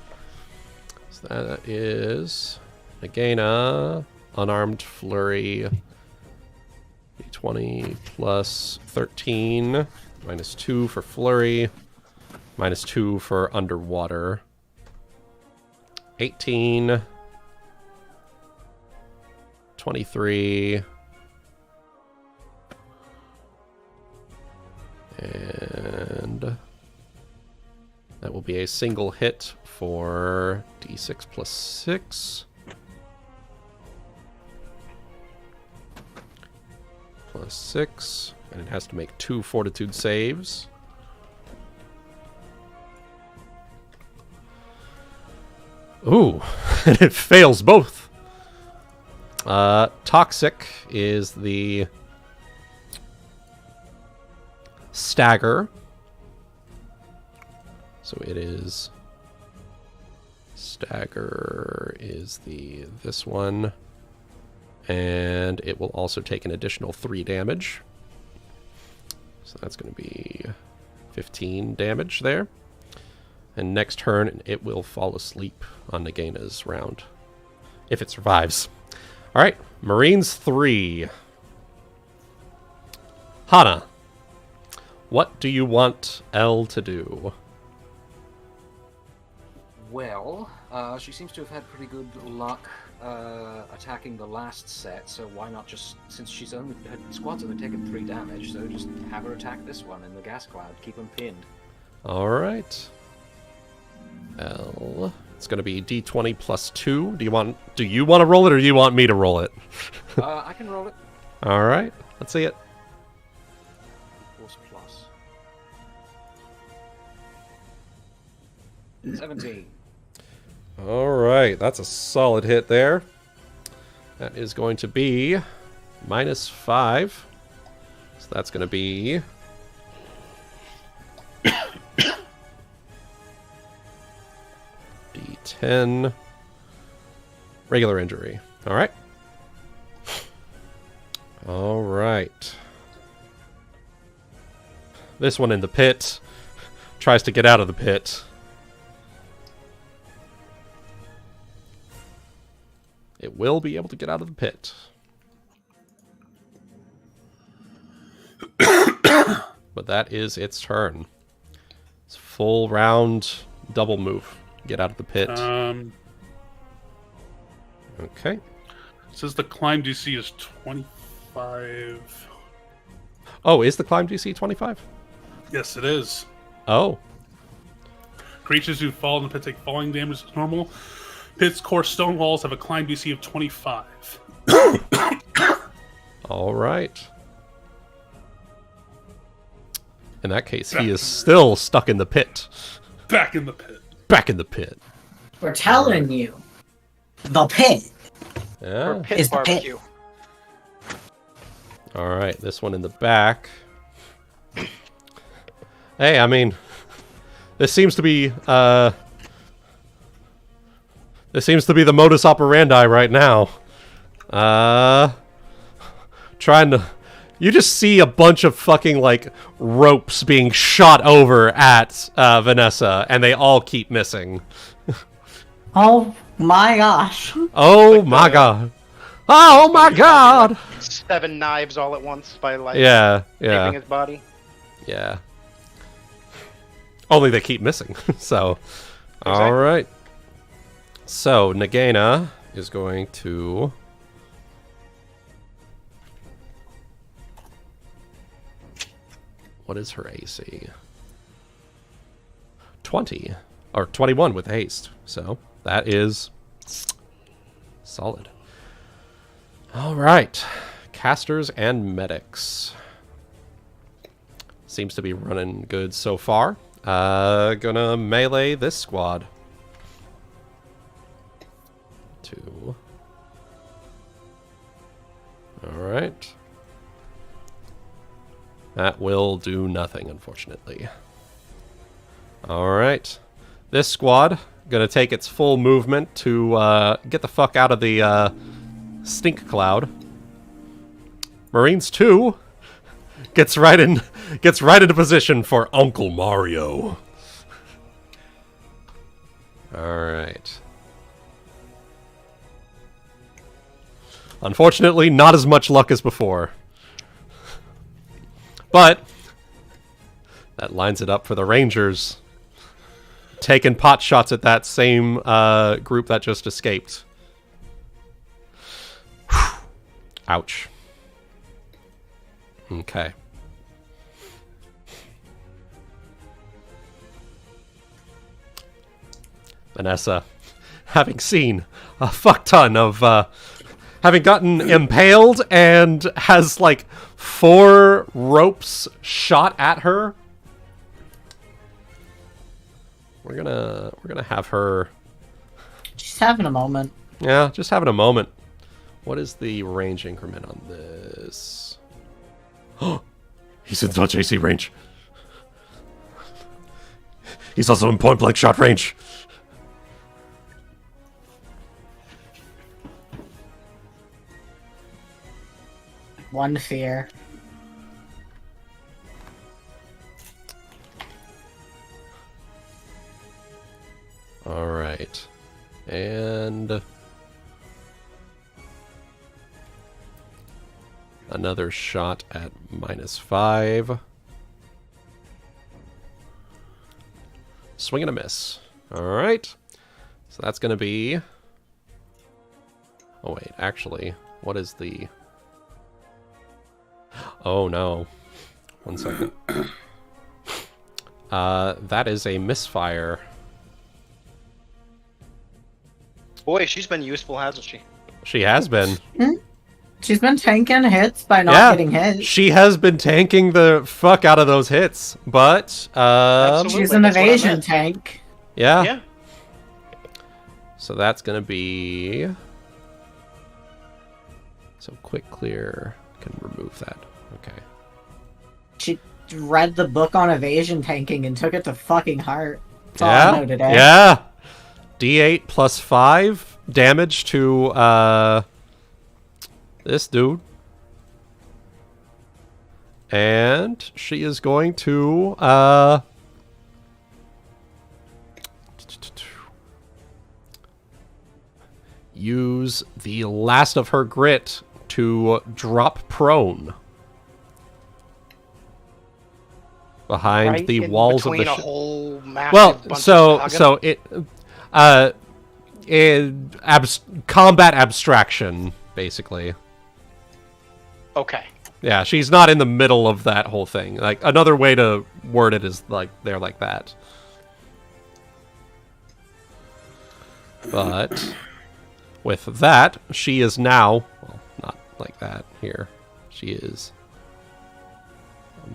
So that is Nagaina. unarmed flurry. D20 plus 13. Minus 2 for flurry. Minus 2 for underwater. 18. 23. And that will be a single hit for D6 plus 6. Plus 6. And it has to make 2 fortitude saves. Ooh, and it fails both. Toxic is the stagger. So it is stagger is this one, and it will also take an additional 3 damage. So that's going to be 15 damage there. And next turn, it will fall asleep on Nagaina's round, if it survives. All right, Marines 3. Hana, what do you want Elle to do? Well, she seems to have had pretty good luck attacking the last set, so why not just, since her squad's only taken 3 damage, so just have her attack this one in the gas cloud, keep them pinned. All right. L. It's going to be D20 plus 2. Do you want to roll it, or do you want me to roll it? I can roll it. All right. Let's see it. Force plus. 17. All right. That's a solid hit there. That is going to be minus 5. So that's going to be D10 regular injury. All right. All right. This one in the pit tries to get out of the pit. It will be able to get out of the pit. But that is its turn. It's full round double move. Get out of the pit. Okay. It says the climb DC is 25. Oh, is the climb DC 25? Yes, it is. Oh. Creatures who fall in the pit take falling damage as normal. Pit's core stone walls have a climb DC of 25. All right. In that case, he is still stuck in the pit. Back in the pit. Back in the pit. We're telling you, the pit Yeah. Pit is the pit. barbecue. All right, this one in the back. Hey, I mean, this seems to be the modus operandi right now. Trying to, you just see a bunch of fucking like ropes being shot over at Vanessa, and they all keep missing. Oh my gosh. Oh my god. Oh my god. 7 knives all at once by like Yeah, taping yeah, his body. yeah. Only they keep missing. So, all right. So Nagaina is going to. What is her AC? 20 or 21 with haste. So that is solid. All right, casters and medics. Seems to be running good so far. Gonna melee this squad. 2. All right. That will do nothing, unfortunately. All right. This squad gonna take its full movement to get the fuck out of the stink cloud. Marines 2 gets right into position for Uncle Mario. All right. Unfortunately, not as much luck as before. But that lines it up for the Rangers. Taking pot shots at that same group that just escaped. Ouch. Okay. Vanessa, having seen a fuck ton of, having gotten impaled and has like 4 ropes shot at her. We're gonna have her. She's having a moment. Yeah, just having a moment. What is the range increment on this? Oh, he's in touch AC range. He's also in point blank shot range. One fear. All right. And another shot at -5. Swing and a miss. All right. So that's going to be... Oh, wait. Actually, what is the... Oh, no. 1 second. That is a misfire. Boy, she's been useful, hasn't she? She has been. She's been tanking hits by not getting hit. She has been tanking the fuck out of those hits, but she's an evasion tank. Yeah. Yeah. So that's gonna be so quick clear can remove that. Okay. She read the book on evasion tanking and took it to fucking heart. That's all I know today. Yeah. D8 plus 5 damage to this dude. And she is going to use the last of her grit to drop prone behind Right the in walls of the between a whole massive well, bunch so of so it combat abstraction basically. Okay. Yeah, she's not in the middle of that whole thing. Like another way to word it is like they're like that. But with that, she is now, well, not like that here. She is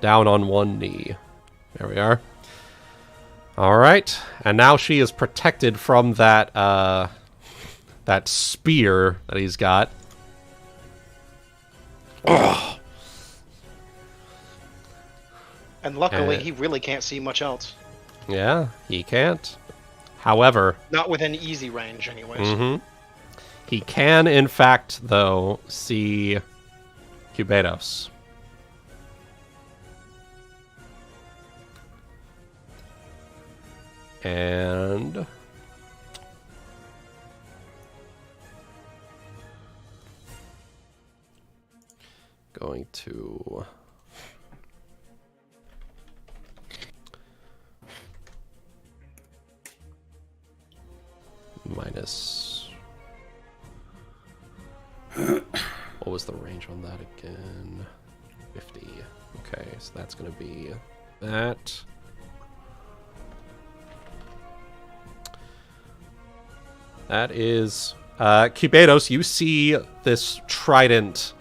down on one knee. There we are. All right, and now she is protected from that that spear that he's got. Ugh. And luckily, he really can't see much else. Yeah, he can't. However, Not within easy range, anyways. He can, in fact, though, see Cubados. And going to minus. What was the range on that again? 50. Okay, so that's going to be that. That is Cubados. You see this trident.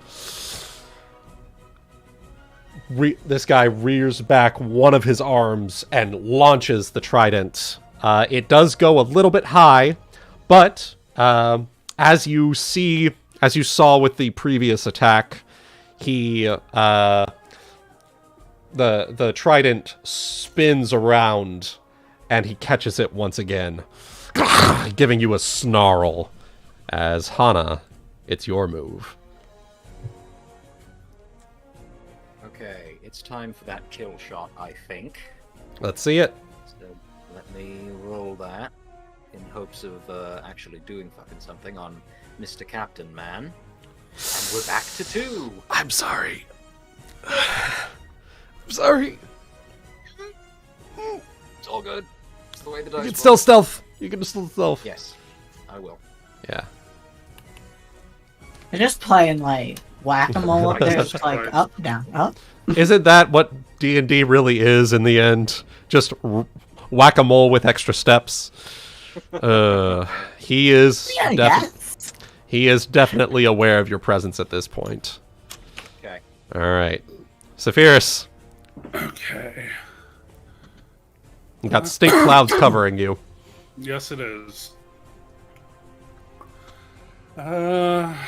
This guy rears back one of his arms and launches the trident. It does go a little bit high, but as you saw with the previous attack, the trident spins around and he catches it once again, giving you a snarl. As Hana, it's your move. Okay, it's time for that kill shot, I think. Let's see it. So let me roll that in hopes of actually doing fucking something on Mr. Captain Man. And we're back to 2. I'm sorry. I'm sorry. It's all good. It's the way the dice You can roll. still stealth. You can still stealth. Yes, I will. Yeah. They're just playing like whack-a-mole up there, just like up, down, up. Isn't that what D&D really is in the end? Just whack-a-mole with extra steps. He is he is definitely aware of your presence at this point. Okay. All right. Saphyrus, Okay. you got stink clouds covering you. Yes, it is. Trying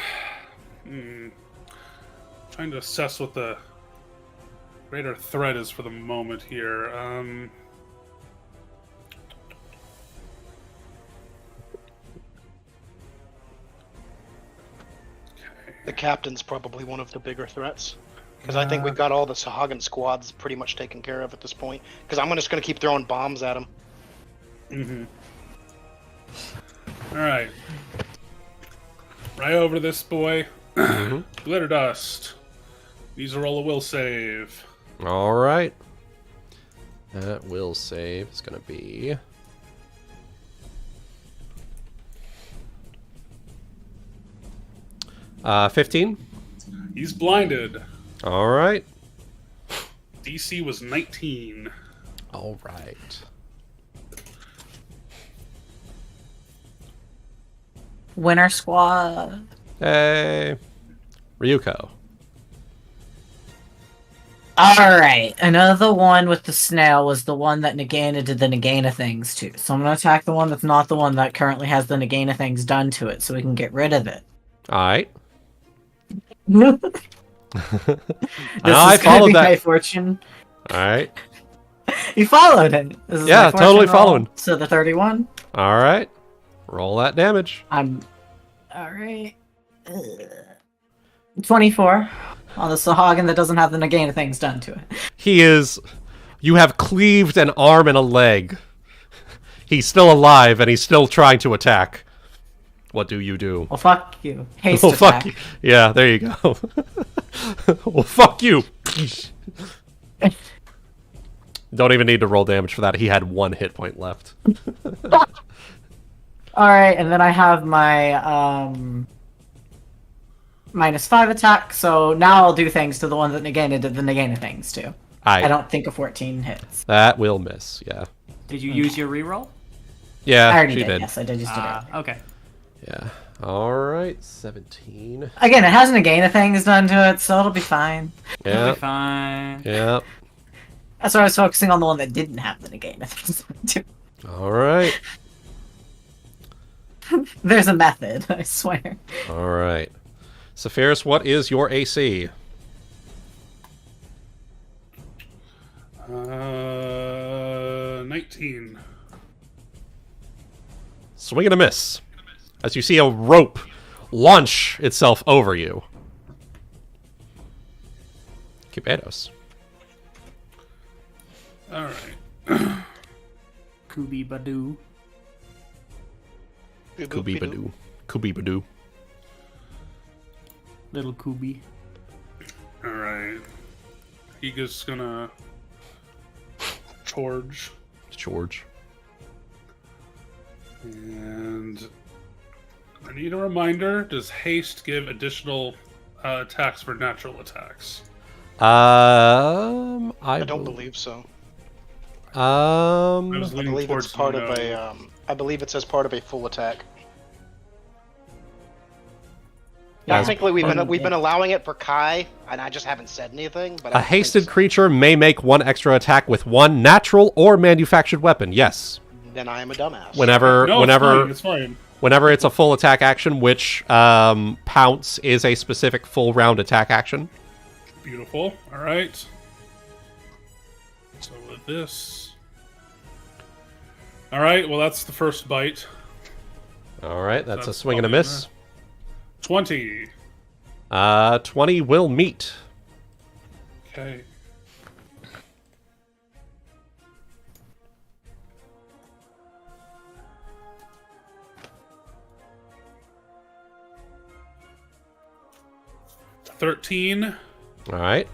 to assess what the greater threat is for the moment here. The captain's probably one of the bigger threats. Because I think we've got all the Sahagin squads pretty much taken care of at this point. Because I'm just going to keep throwing bombs at him. Alright. Right over this boy. Glitter dust. These are all a will save. All right. That will save is going to be 15. He's blinded. All right. DC was 19. All right. Winter squad. Hey, Ryuuko. Alright, another one with the snail was the one that Nagaina did the Nagaina things to. So I'm gonna attack the one that's not the one that currently has the Nagaina things done to it, so we can get rid of it. Alright. This I is gonna followed be that. my fortune. Alright. You followed it. This is Yeah, my fortune totally roll. following. So the 31. Alright. Roll that damage. I'm... Alright. 24 on the Sahagin that doesn't have the Nagaina things done to it. He is... You have cleaved an arm and a leg. He's still alive, and he's still trying to attack. What do you do? Well, fuck you. Haste Well, attack. fuck you. Yeah, there you go. Well, fuck you. Don't even need to roll damage for that. He had 1 hit point left. Alright, and then I have my, -5 attack, so now I'll do things to the one that Nagaina did the Nagaina things to. I don't think a 14 hits. That will miss, yeah. Did you use your reroll? Yeah, I already she did, did. yes, I did just did it. Okay. Yeah. Alright, 17. Again, it has Nagaina things done to it, so it'll be fine. It'll Yeah. be fine. Yeah. That's why I was focusing on the one that didn't have the Nagaina things done to it. Alright. There's a method, I swear. Alright. Saphyrus, what is your AC? 19. Swing and a miss. As you see a rope launch itself over you. Cubados. Alright. Kubi Badoo. Kubi-badoo. Kubi-badoo. Little Kubi. Alright. He just gonna charge. George. And I need a reminder, does haste give additional attacks for natural attacks? I don't believe so. I was I leaning believe towards it's part no. of a. I believe it's as part of a full attack. Yeah, Technically, we've been allowing it for Kai, and I just haven't said anything. But a I don't think hasted so. creature may make 1 extra attack with 1 natural or manufactured weapon. Yes. Then I am a dumbass. Whenever No, it's fine. whenever it's a full attack action, which Pounce is a specific full round attack action. Beautiful. Alright. So with this. Alright, well that's the first bite. Alright, that's a That's swing and a probably miss. 20. 20 will meet. Okay. 13. All right.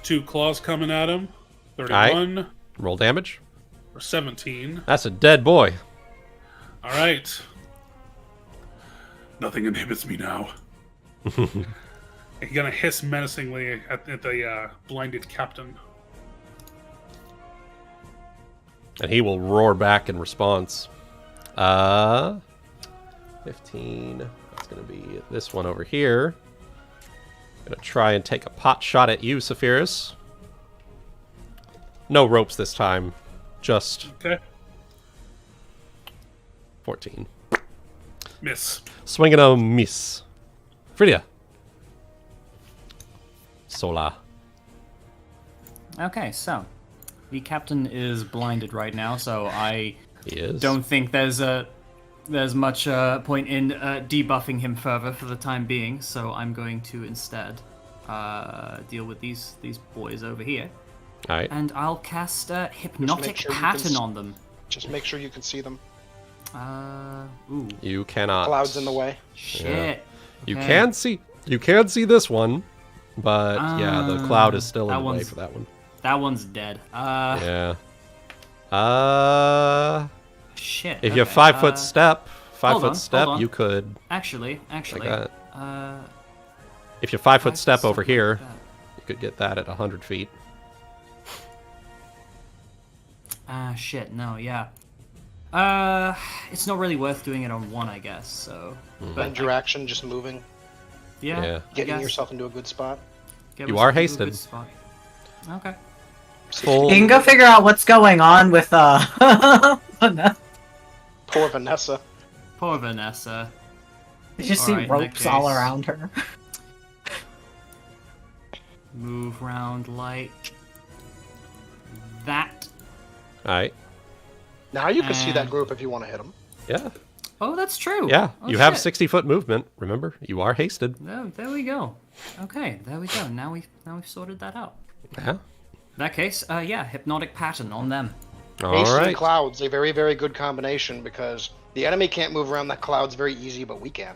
2 claws coming at him. 31. Roll damage. For 17. That's a dead boy. All right. Nothing inhibits me now. He's gonna hiss menacingly at the blinded captain. And he will roar back in response. 15. That's going to be this one over here. Going to try and take a pot shot at you, Saphyrus. No ropes this time. Just Okay. 14. Miss. Swinging a miss. Frieda. Sola. Okay, so the captain is blinded right now, so I He is. don't think there's much point in debuffing him further for the time being. So I'm going to instead deal with these boys over here, All right. and I'll cast hypnotic sure you can pattern on them. Just make sure you can see them. Ooh, You cannot. Clouds in the way. shit. You Okay. can see. You can see this one, but yeah, the cloud is still that in the way one's- for that one. That one's dead. Yeah. Shit. If you have okay, 5 foot step, hold on, step, hold on. you could. Actually, Like that. If you have 5 foot step over here, you could get that at 100 feet. Shit, no, yeah. It's not really worth doing it on one, I guess, so... Bend your action, just moving. Yeah, Yeah. I Getting guess. yourself into a good spot. Get You myself are into a hasted. good spot. Okay. Full. You can go figure out what's going on with Vanessa. Poor Vanessa. Poor Vanessa. You just Alright, see in ropes that all case- around her. Move round like... that. Alright. Now you can see that And- group if you want to hit them. Yeah. Oh, that's true. Yeah. Oh, You have shit. 60-foot movement. Remember, you are hasted. No, there we go. Okay, there we go. Now we've sorted that out. Yeah. In that case, yeah, hypnotic pattern on them. All Haste and right. clouds, a very, very good combination because the enemy can't move around that clouds very easy, but we can.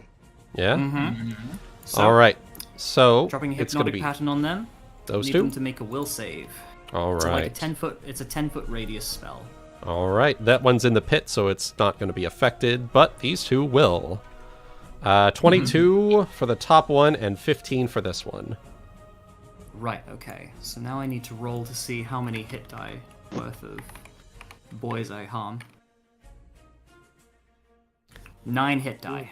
Yeah. Mm-hmm. So, All right. So dropping a it's going to hypnotic be pattern on them. those Need two. them to make a will save. All So like a right. 10-foot. It's a 10-foot radius spell. All right. That one's in the pit, so it's not going to be affected. But these two will. 22 for the top one and 15 for this one. Right. Okay. So now I need to roll to see how many hit die worth of boys I harm. 9 hit die.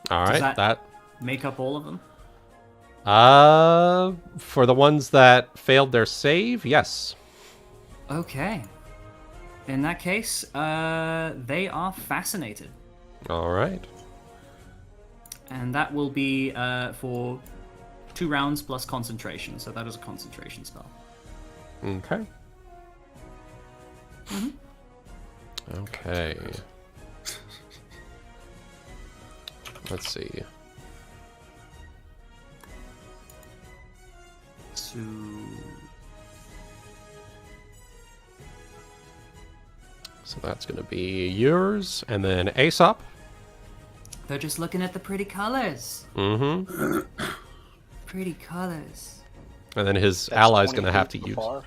All Does right. that- Make up all of them. For the ones that failed their save, yes. Okay. In that case, they are fascinated. All right. And that will be for 2 rounds plus concentration. So that is a concentration spell. Okay. Okay. Let's see. So... So that's going to be yours, and then Aesop. They're just looking at the pretty colors. Mm-hmm. Pretty colors. And then his That's ally's 20 going to have to feet use. far.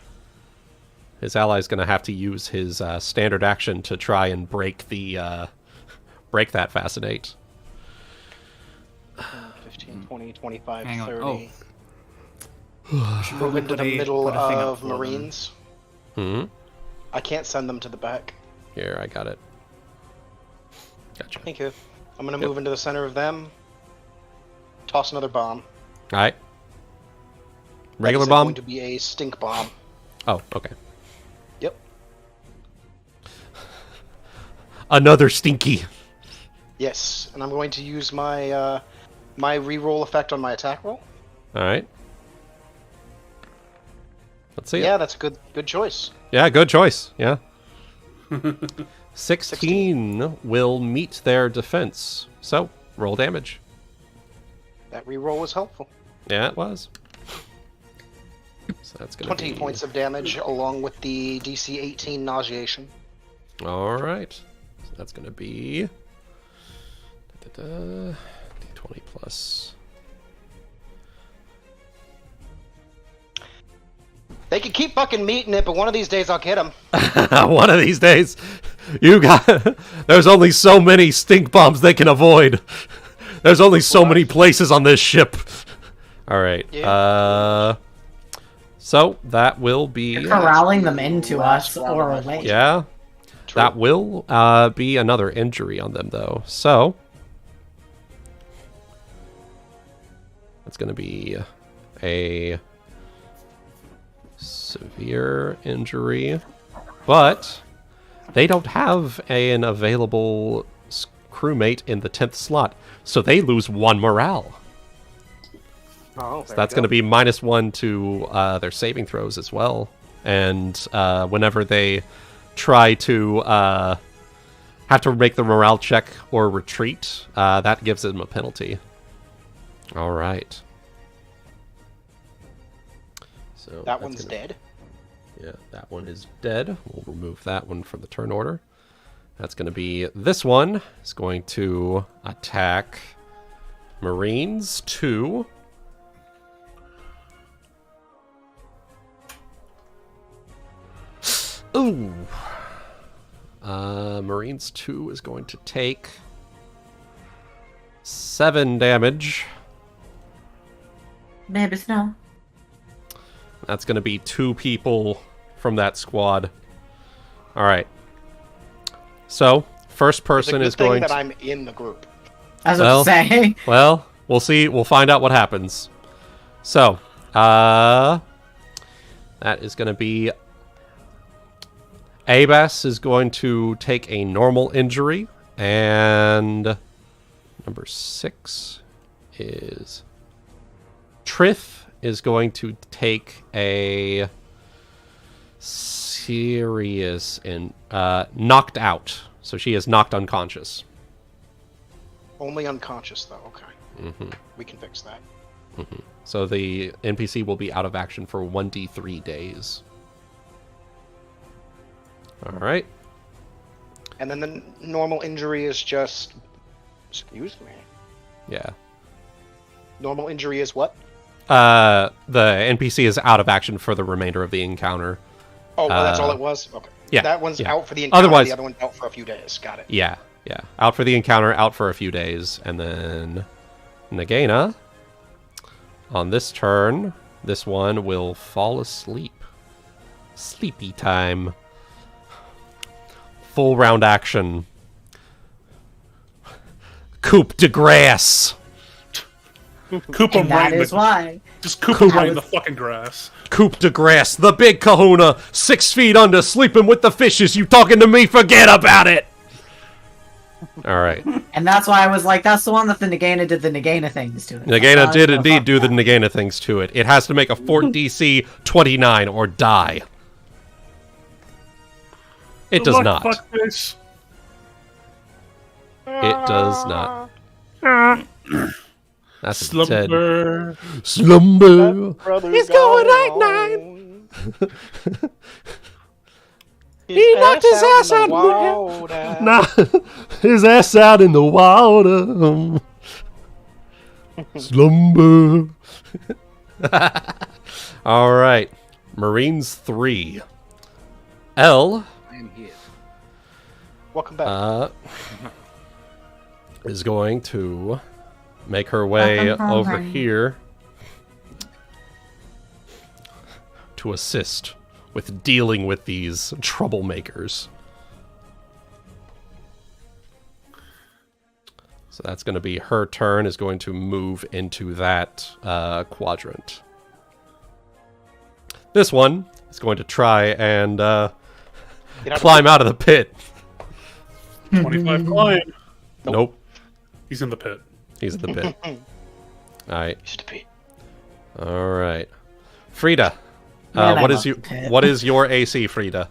His ally's going to have to use his standard action to try and break the break that fascinate. 15, 20, 25, Hang on. 30. Oh. Should Move probably into put the a- middle put a thing up of for them. Marines. Hmm. I can't send them to the back. Here, I got it. Gotcha. Thank you. I'm going to Yep. move into the center of them. Toss another bomb. All right. That Regular is bomb. going to be a stink bomb. Oh, okay. Yep. Another stinky. Yes, and I'm going to use my my reroll effect on my attack roll. All right. Let's see. Yeah, that's a good choice. Yeah, good choice. Yeah. 16 will meet their defense. So, roll damage. That reroll was helpful. Yeah, it was. So that's going to 20 be... points of damage along with the DC 18 nauseation. All right. So that's going to be... D20 plus... They can keep fucking meeting it, but one of these days I'll get them. One of these days, you got. There's only so many stink bombs they can avoid. There's only so many places on this ship. All right. Yeah. So that will be Corralling them into us or away. yeah. That will be another injury on them though. So that's going to be a severe injury, but they don't have an available crewmate in the 10th slot, so they lose 1 morale. Oh, So that's going to be -1 to their saving throws as well. And whenever they try to have to make the morale check or retreat, that gives them a penalty. All right. So that one's dead. Yeah, that one is dead. We'll remove that one from the turn order. That's going to be this one. Is going to attack Marines 2. Ooh. Marines 2 is going to take 7 damage. Maybe snow. That's going to be 2 people from that squad. All right. So, first person is going that to... I'm in the group. As I was saying. Well, we'll see. We'll find out what happens. So, that is going to be... Abas is going to take a normal injury, and number 6 is Trith is going to take a serious and knocked out. So she is knocked unconscious. Only unconscious, though. Okay. We can fix that. So the NPC will be out of action for 1d3 days. All right. And then the normal injury is just... Excuse me. Yeah. Normal injury is what? The NPC is out of action for the remainder of the encounter. Oh, well, that's all it was? Okay. Yeah. That one's yeah. out for the encounter, Otherwise, the other one's out for a few days. Got it. Yeah, yeah. Out for the encounter, out for a few days, and then Nagaina. On this turn, this one will fall asleep. Sleepy time. Full round action. Coup de grace. Coop him That right is in the, why. just coop him right in the fucking grass. Coup de grace. The big kahuna. 6 feet under, sleeping with the fishes. You talking to me? Forget about it. All right. And that's why I was like, that's the one that the Nagaina did the Nagaina things to it. Nagaina did indeed do the Nagaina things to it. It has to make a Fort DC 29 or die. It does not. Fuckface. It does not. That's a 10. Slumber. Slumber. He's going night-night. He knocked his ass out in the water. Nah, his ass out in the water. Slumber. All right. Marines 3. L. I am here. Welcome back. Is going to make her way over here to assist with dealing with these troublemakers. So that's going to be her turn, is going to move into that quadrant. This one is going to try and climb out of the pit. 25 climb. Nope. He's in the pit. He's in the pit. Alright. Used to be. Alright. Frieda. Man, what I is love the pit. what is your AC, Frieda?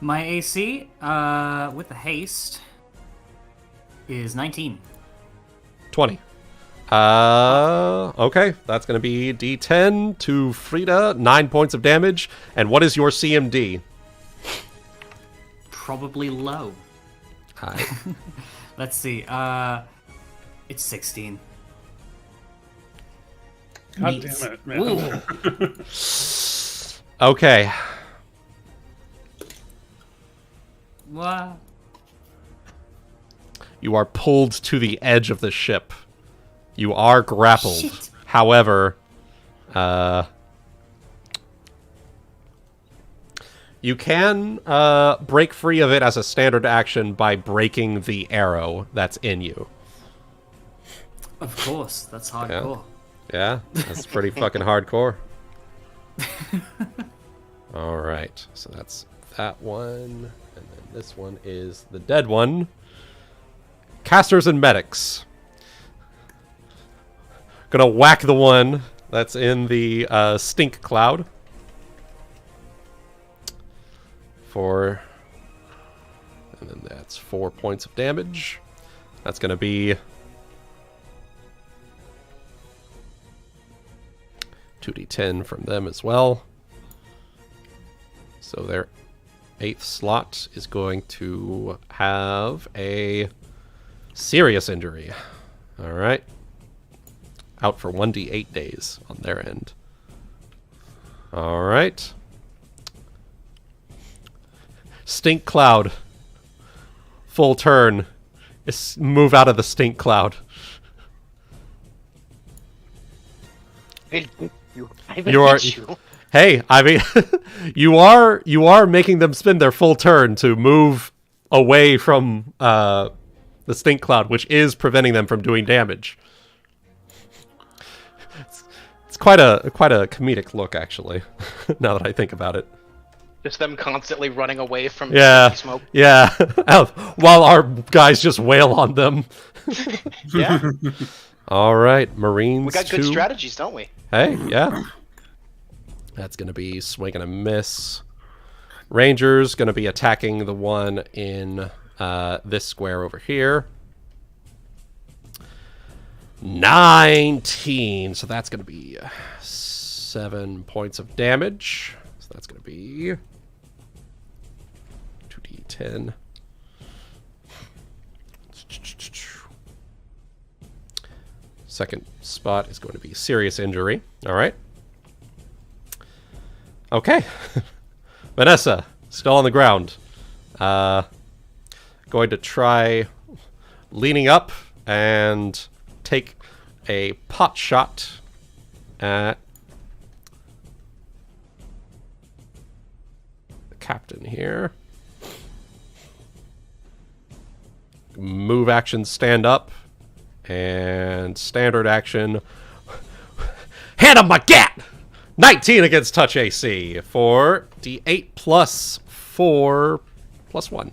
My AC, with the haste, is 19. 20. Okay. That's going to be D10 to Frieda, 9 points of damage. And what is your CMD? Probably low. Hi. Let's see. It's 16. God Neat. damn it, man. Ooh. Okay. What? You are pulled to the edge of the ship. You are grappled. Shit. However, you can break free of it as a standard action by breaking the arrow that's in you. Of course, that's hardcore. Yeah, that's pretty fucking hardcore. Alright, so that's that one. And then this one is the dead one. Casters and medics. Gonna whack the one that's in the stink cloud. And then that's 4 points of damage. That's gonna be 2d10 from them as well. So their 8th slot is going to have a serious injury. Alright. Out for 1d8 days on their end. Alright. Stink cloud. Full turn. Move out of the stink cloud. You are. Hey, I mean, you are making them spend their full turn to move away from the stink cloud, which is preventing them from doing damage. It's quite a comedic look, actually. Now that I think about it. Just them constantly running away from smoke. Yeah. While our guys just wail on them. Yeah. All right, Marines. We got good strategies, don't we? Hey, yeah. That's going to be swing and a miss. Rangers going to be attacking the one in this square over here. 19. So that's going to be 7 points of damage. So that's going to be 2d10. Second spot is going to be serious injury. All right. Okay. Vanessa, still on the ground. Going to try leaning up and take a pot shot at the captain here. Move action, stand up. And standard action. Hand him my gat! 19 against touch AC for D8 plus 4 plus 1.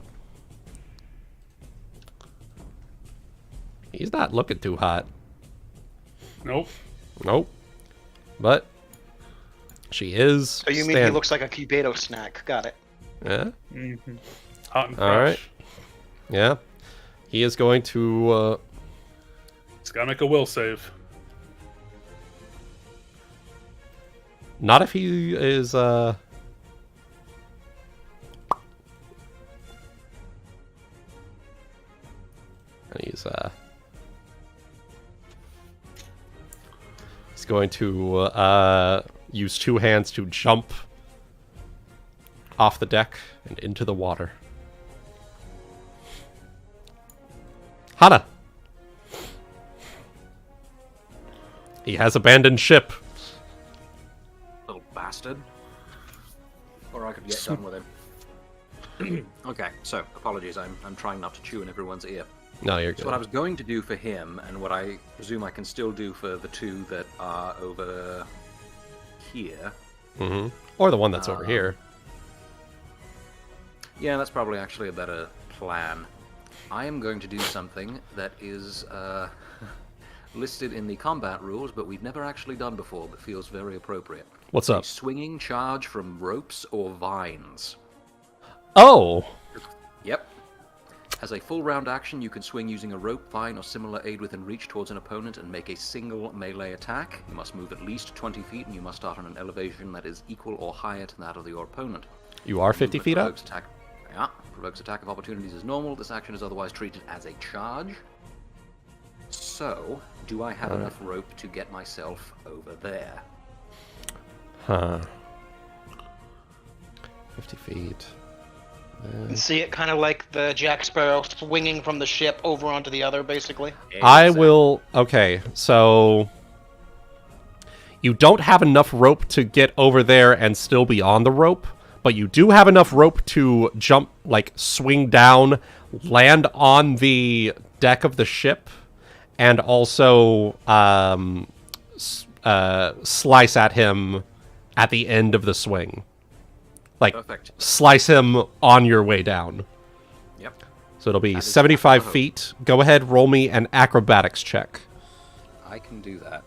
He's not looking too hot. Nope. Nope. But she is. So you mean he looks like a Cubato snack? Got it. Yeah. Mm-hmm. Hot and fresh. All right. Yeah. He is going to. He's gotta make a will save. Not if he is. And he's going to use two hands to jump off the deck and into the water. Hana. He has abandoned ship. Little bastard. Or I could get done with him. Okay, so apologies. I'm trying not to chew in everyone's ear. No, you're good. So what I was going to do for him, and what I presume I can still do for the two that are over here. Mm-hmm. Or the one that's over here. Yeah, that's probably actually a better plan. I am going to do something that is listed in the combat rules, but we've never actually done before, but feels very appropriate. What's up? A swinging charge from ropes or vines. Oh! Yep. As a full round action, you can swing using a rope, vine, or similar aid within reach towards an opponent and make a single melee attack. You must move at least 20 feet, and you must start on an elevation that is equal or higher to that of your opponent. You are 50 feet up? Provokes attack of opportunities as normal. This action is otherwise treated as a charge. So, do I have enough rope to get myself over there? Huh. 50 feet. And see it kind of like the Jack Sparrow swinging from the ship over onto the other, basically. I will... Okay, so... You don't have enough rope to get over there and still be on the rope, but you do have enough rope to jump, like, swing down, land on the deck of the ship, and also slice at him at the end of the swing. Like, Perfect. slice him on your way down. Yep. So it'll be That is 75 the hope. feet. Go ahead, roll me an acrobatics check. I can do that.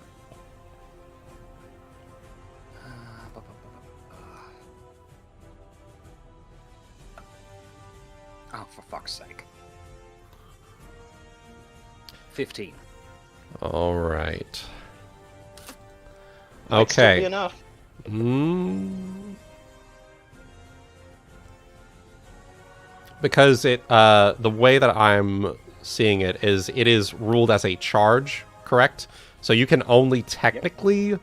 Oh, for fuck's sake. 15. All right. Might still be Okay. enough. Because the way that I'm seeing it is ruled as a charge, correct? So you can only technically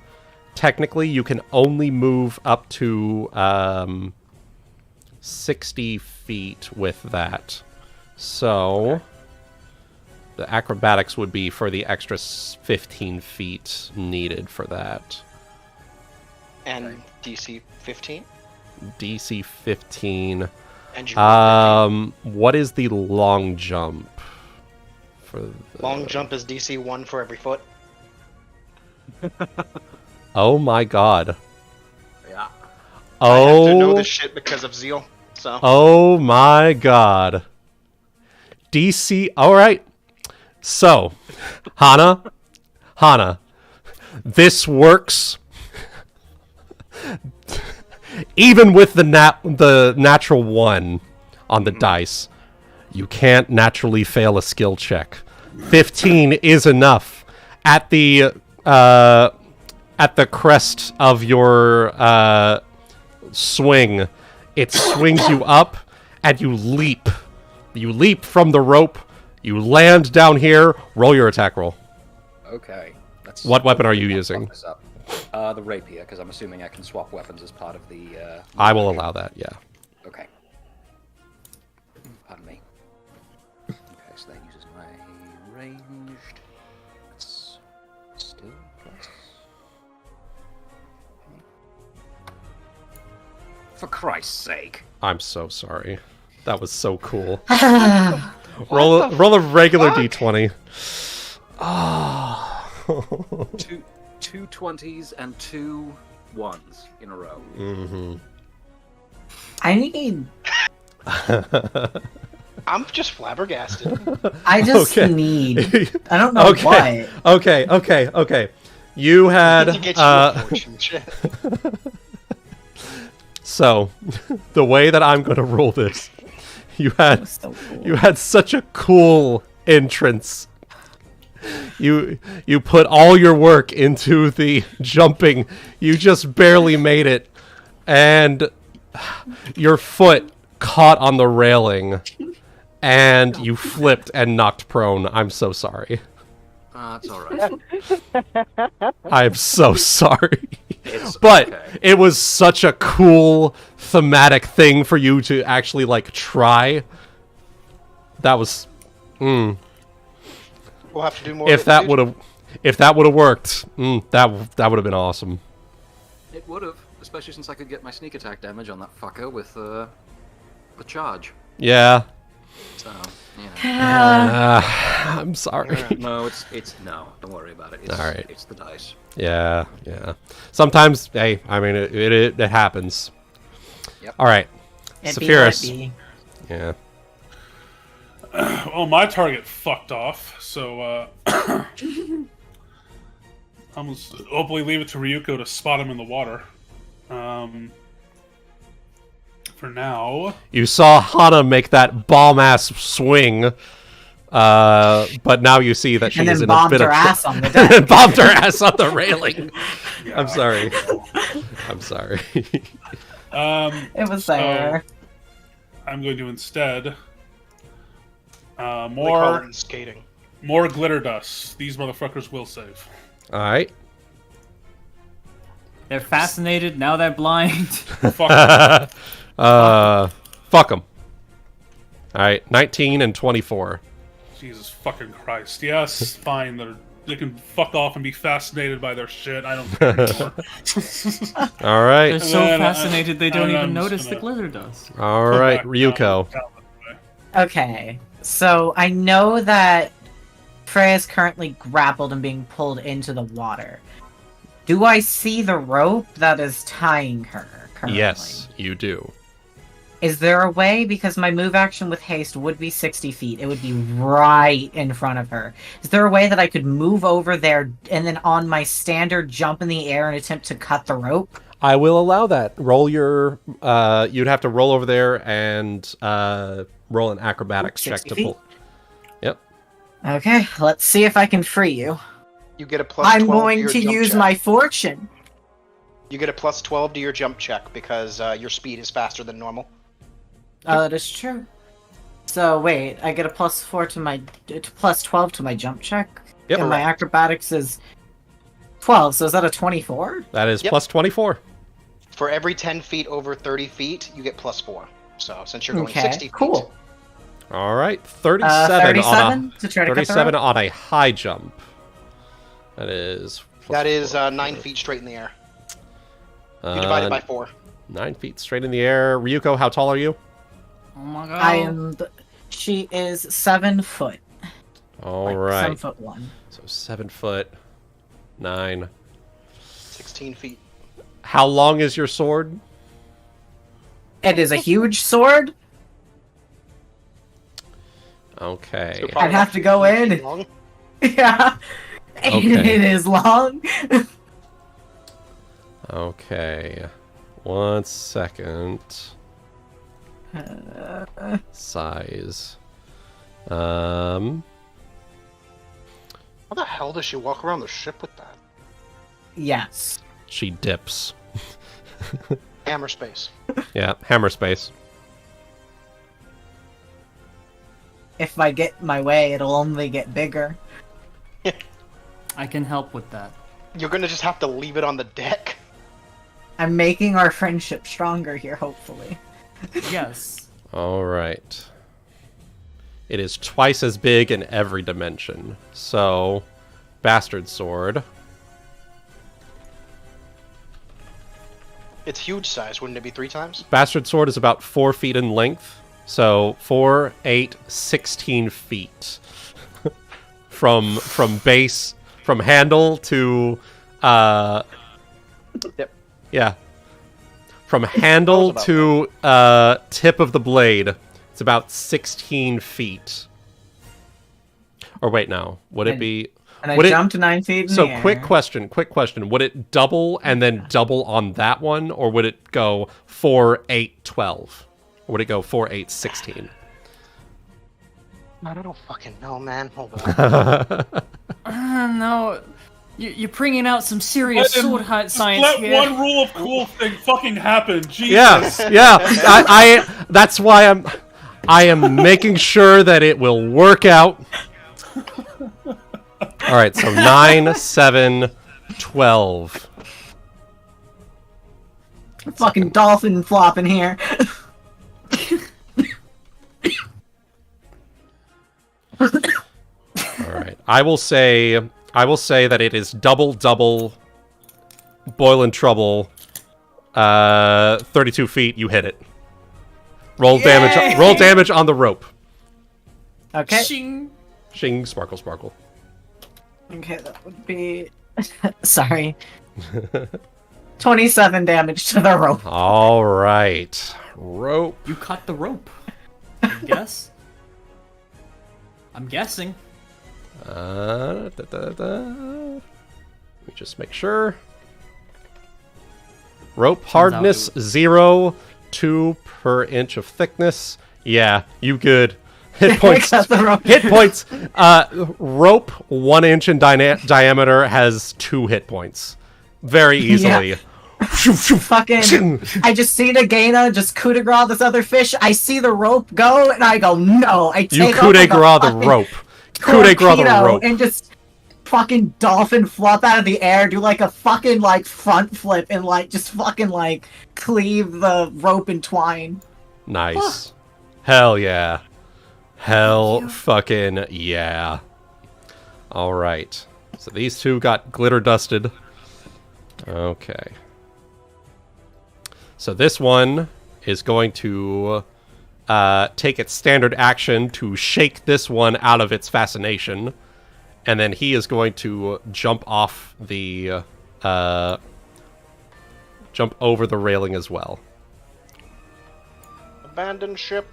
you can only move up to 60 feet with that. So the acrobatics would be for the extra 15 feet needed for that. And DC 15. DC 15. And you What is the long jump? For the... long jump is DC 1 for every foot. Oh my god. Yeah. I have to know Oh. this shit because of Zeal. So Oh my god. DC. All right. So, Hana, this works. Even with the natural 1 on the dice, you can't naturally fail a skill check. 15 is enough. At the crest of your swing, it swings you up, and you leap. You leap from the rope. You land down here. Roll your attack roll. Okay. Let's What weapon are you using? this up. The rapier, because I'm assuming I can swap weapons as part of the... I will allow that, yeah. Okay. Pardon me. Okay, so that uses my ranged. That's still plus. For Christ's sake. I'm so sorry. That was so cool. roll a regular d20. Two 20s and 2 1s in a row. Mm-hmm. I need. I'm just flabbergasted. I just Okay. need. I don't know Okay. what. Okay. You had to get you a fortune shit. so the way that I'm going to rule this, you had So cool. you had such a cool entrance. You put all your work into the jumping. You just barely made it, and your foot caught on the railing, and you flipped and knocked prone. I'm so sorry. That's alright. I'm so sorry. It's But okay. it was such a cool thematic thing for you to actually like try. That was We'll have to do more. if of it, that dude. would have worked. That would have been awesome. It would have, especially since I could get my sneak attack damage on that fucker with the charge. Yeah. So, yeah. I'm sorry. No, it's no. Don't worry about it. It's, All right. It's the dice. Yeah. Sometimes, hey, I mean, it happens. Yep. All right. It be Saphyrus. what it be. Yeah. Well, my target fucked off, so I'm gonna hopefully leave it to Ryuuko to spot him in the water. For now, You saw Hana make that bomb-ass swing, but now you see that she And is then in a bombed bit her of ass on the and deck. bombed her ass on the railing. I'm sorry. I'm sorry. It was there. I'm going to instead They call more it skating. glitter dust. These motherfuckers will save. All right. They're fascinated, now they're blind. Fuck. Fuck them. Alright, 19 and 24. Jesus fucking Christ. Yes, fine. They can fuck off and be fascinated by their shit. I don't care anymore. Alright. They're so fascinated they don't even notice the glitter dust. Alright, Ryuuko. Okay, so I know that Freya's currently grappled and being pulled into the water. Do I see the rope that is tying her currently? Yes, you do. Is there a way, because my move action with haste would be 60 feet, it would be right in front of her. Is there a way that I could move over there and then on my standard jump in the air and attempt to cut the rope? I will allow that. Roll your, you'd have to roll over there and roll an acrobatics check to pull. Yep. Okay, let's see if I can free you. You get a plus 12 I'm going to your use jump my check. fortune. You get a plus 12 to your jump check because your speed is faster than normal. That is true. So wait, I get a +4 to my plus 12 to my jump check. Yep. And my acrobatics is 12. So is that a 24? That is plus 24. For every 10 feet over 30 feet, you get plus 4. So since you're going Okay, 60 feet, cool. All right, 37, 37 to try to cut the 37 rope? on a high jump. That is. that is 9 feet straight in the air. You divide it by 4. 9 feet straight in the air. Ryuuko, how tall are you? Oh my god. I am. She is 7 foot. All right. 7'1". So 7 foot, 9. 16 feet. How long is your sword? It is a huge sword. Okay. So probably I'd have to go 15 feet in. long. Yeah. And Okay. it is long. Okay. 1 second. Size. How the hell does she walk around the ship with that? Yes. She dips. Hammer space. Yeah, hammer space. If I get my way, it'll only get bigger. I can help with that. You're gonna just have to leave it on the deck. I'm making our friendship stronger here, hopefully. Yes. All right. It is twice as big in every dimension. So, bastard sword. It's huge size, wouldn't it be 3 times? Bastard sword is about 4 feet in length. So 4, 8, 16 feet. from base, from handle to Yep. yeah. From handle about to tip of the blade, it's about 16 feet. Or wait, no. Would it be And I would it- jumped 9 feet in So the air. quick question. Would it double and then double on that one, or would it go 4, 8, 12? Or would it go 4, 8, 16? I don't fucking know, man. Hold on. No. You're bringing out some serious sword height science Let here. one rule of cool thing fucking happen. Jesus. Yeah. I that's why I am making sure that it will work out. All right, so 9, 7, 12. Fucking dolphin flopping here. All right. I will say that it is double boil and trouble. 32 feet, you hit it. Roll damage on the rope. Okay. Shing. Shing, sparkle, sparkle. Okay, that would be... Sorry. 27 damage to the rope. All right. Rope. You cut the rope. I guess. I'm guessing. Let me just make sure. Rope hardness 0, 2 per inch of thickness. Yeah, you good. Hit points. Cut the rope. Hit points. Rope 1 inch in diameter has 2 hit points. Very easily. Yeah. Fucking, I just see Nagaina just coup de grace this other fish. I see the rope go, and I go, no. I take You coup de grace the rope. Coup de grace the torpedo rope. and just fucking dolphin flop out of the air, do like a fucking like front flip, and like just fucking like cleave the rope and twine. Nice. Hell yeah. Hell fucking yeah. Alright. So these two got glitter dusted. Okay. So this one is going to take its standard action to shake this one out of its fascination. And then he is going to jump off the... jump over the railing as well. Abandon ship.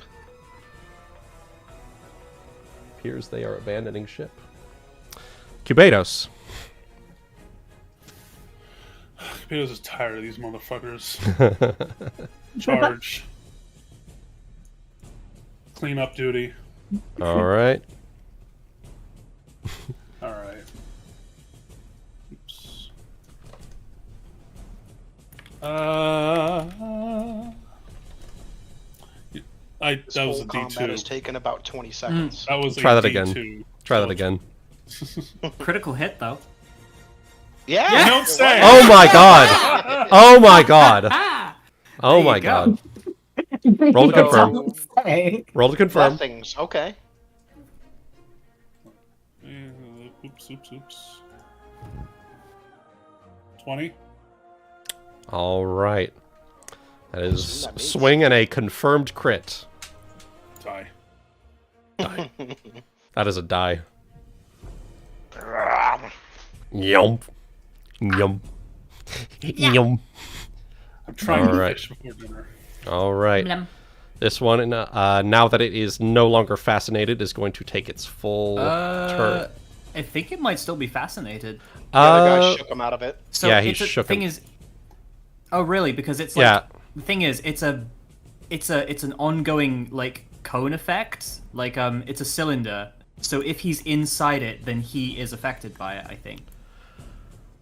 Appears they are abandoning ship. Cubados. Cubados is tired of these motherfuckers. Charge. Clean up duty. Alright. Alright. Oops. This that was whole a combat has D2. taken about 20 seconds. That was Try a that again. D2. Try that again. Critical hit though. Yeah! You don't say! Oh my god! Oh my god! Oh There my you go. god. Roll to confirm. Don't say. Roll to confirm. Nothings. Okay. Oops. 20? Alright. That is Assume that means- swing and a confirmed crit. Die. That is a die. Yum. Yum. Yum. I'm trying to Alright. fish before dinner. Alright. This one, now that it is no longer fascinated, is going to take its full turn. I think it might still be fascinated. The other guy shook him out of it. So Yeah, he it's a- shook thing him. is, oh really? Because it's like Yeah. the thing is, it's an ongoing like cone effect. Like it's a cylinder. So if he's inside it, then he is affected by it. I think.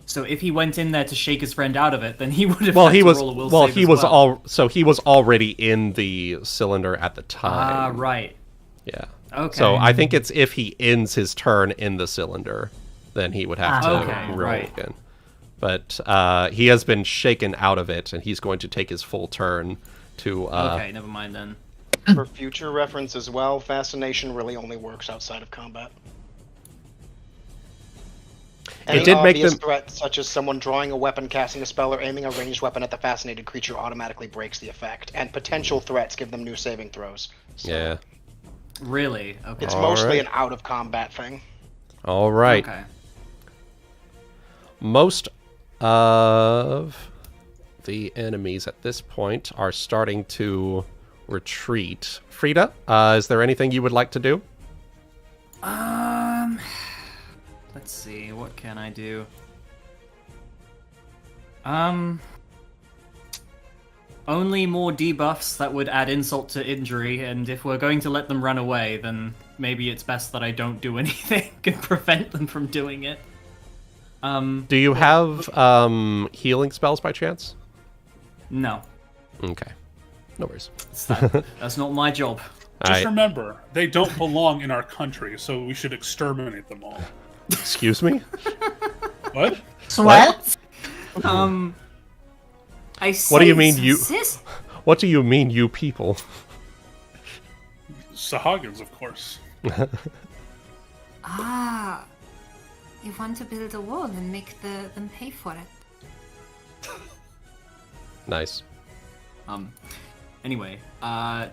So if he went in there to shake his friend out of it, then he would have. Well, had he to was. roll a will Well, save he as was well. So he was already in the cylinder at the Ah, time. right. Yeah. Okay. So I think it's if he ends his turn in the cylinder, then he would have to Okay, roll right. again. But he has been shaken out of it, and he's going to take his full turn to. Okay, never mind then. For future reference as well, fascination really only works outside of combat. Any did make obvious them- threat, such as someone drawing a weapon, casting a spell, or aiming a ranged weapon at the fascinated creature, automatically breaks the effect. And potential threats give them new saving throws. So Yeah. Really? Okay. It's All mostly right. an out of combat thing. All right. Okay. Most of the enemies at this point are starting to retreat. Frieda, is there anything you would like to do? Let's see. What can I do? Only more debuffs that would add insult to injury, and if we're going to let them run away, then maybe it's best that I don't do anything and prevent them from doing it. Do you have healing spells by chance? No. Okay. No worries. That's not my job. Just Alright. remember, they don't belong in our country, so we should exterminate them all. Excuse me? What? Sweat? I see. What do you mean, you? Sis, What do you mean, you people? Sahagins, of course. ah, you want to build a wall and make them pay for it. Nice. Anyway, yeah,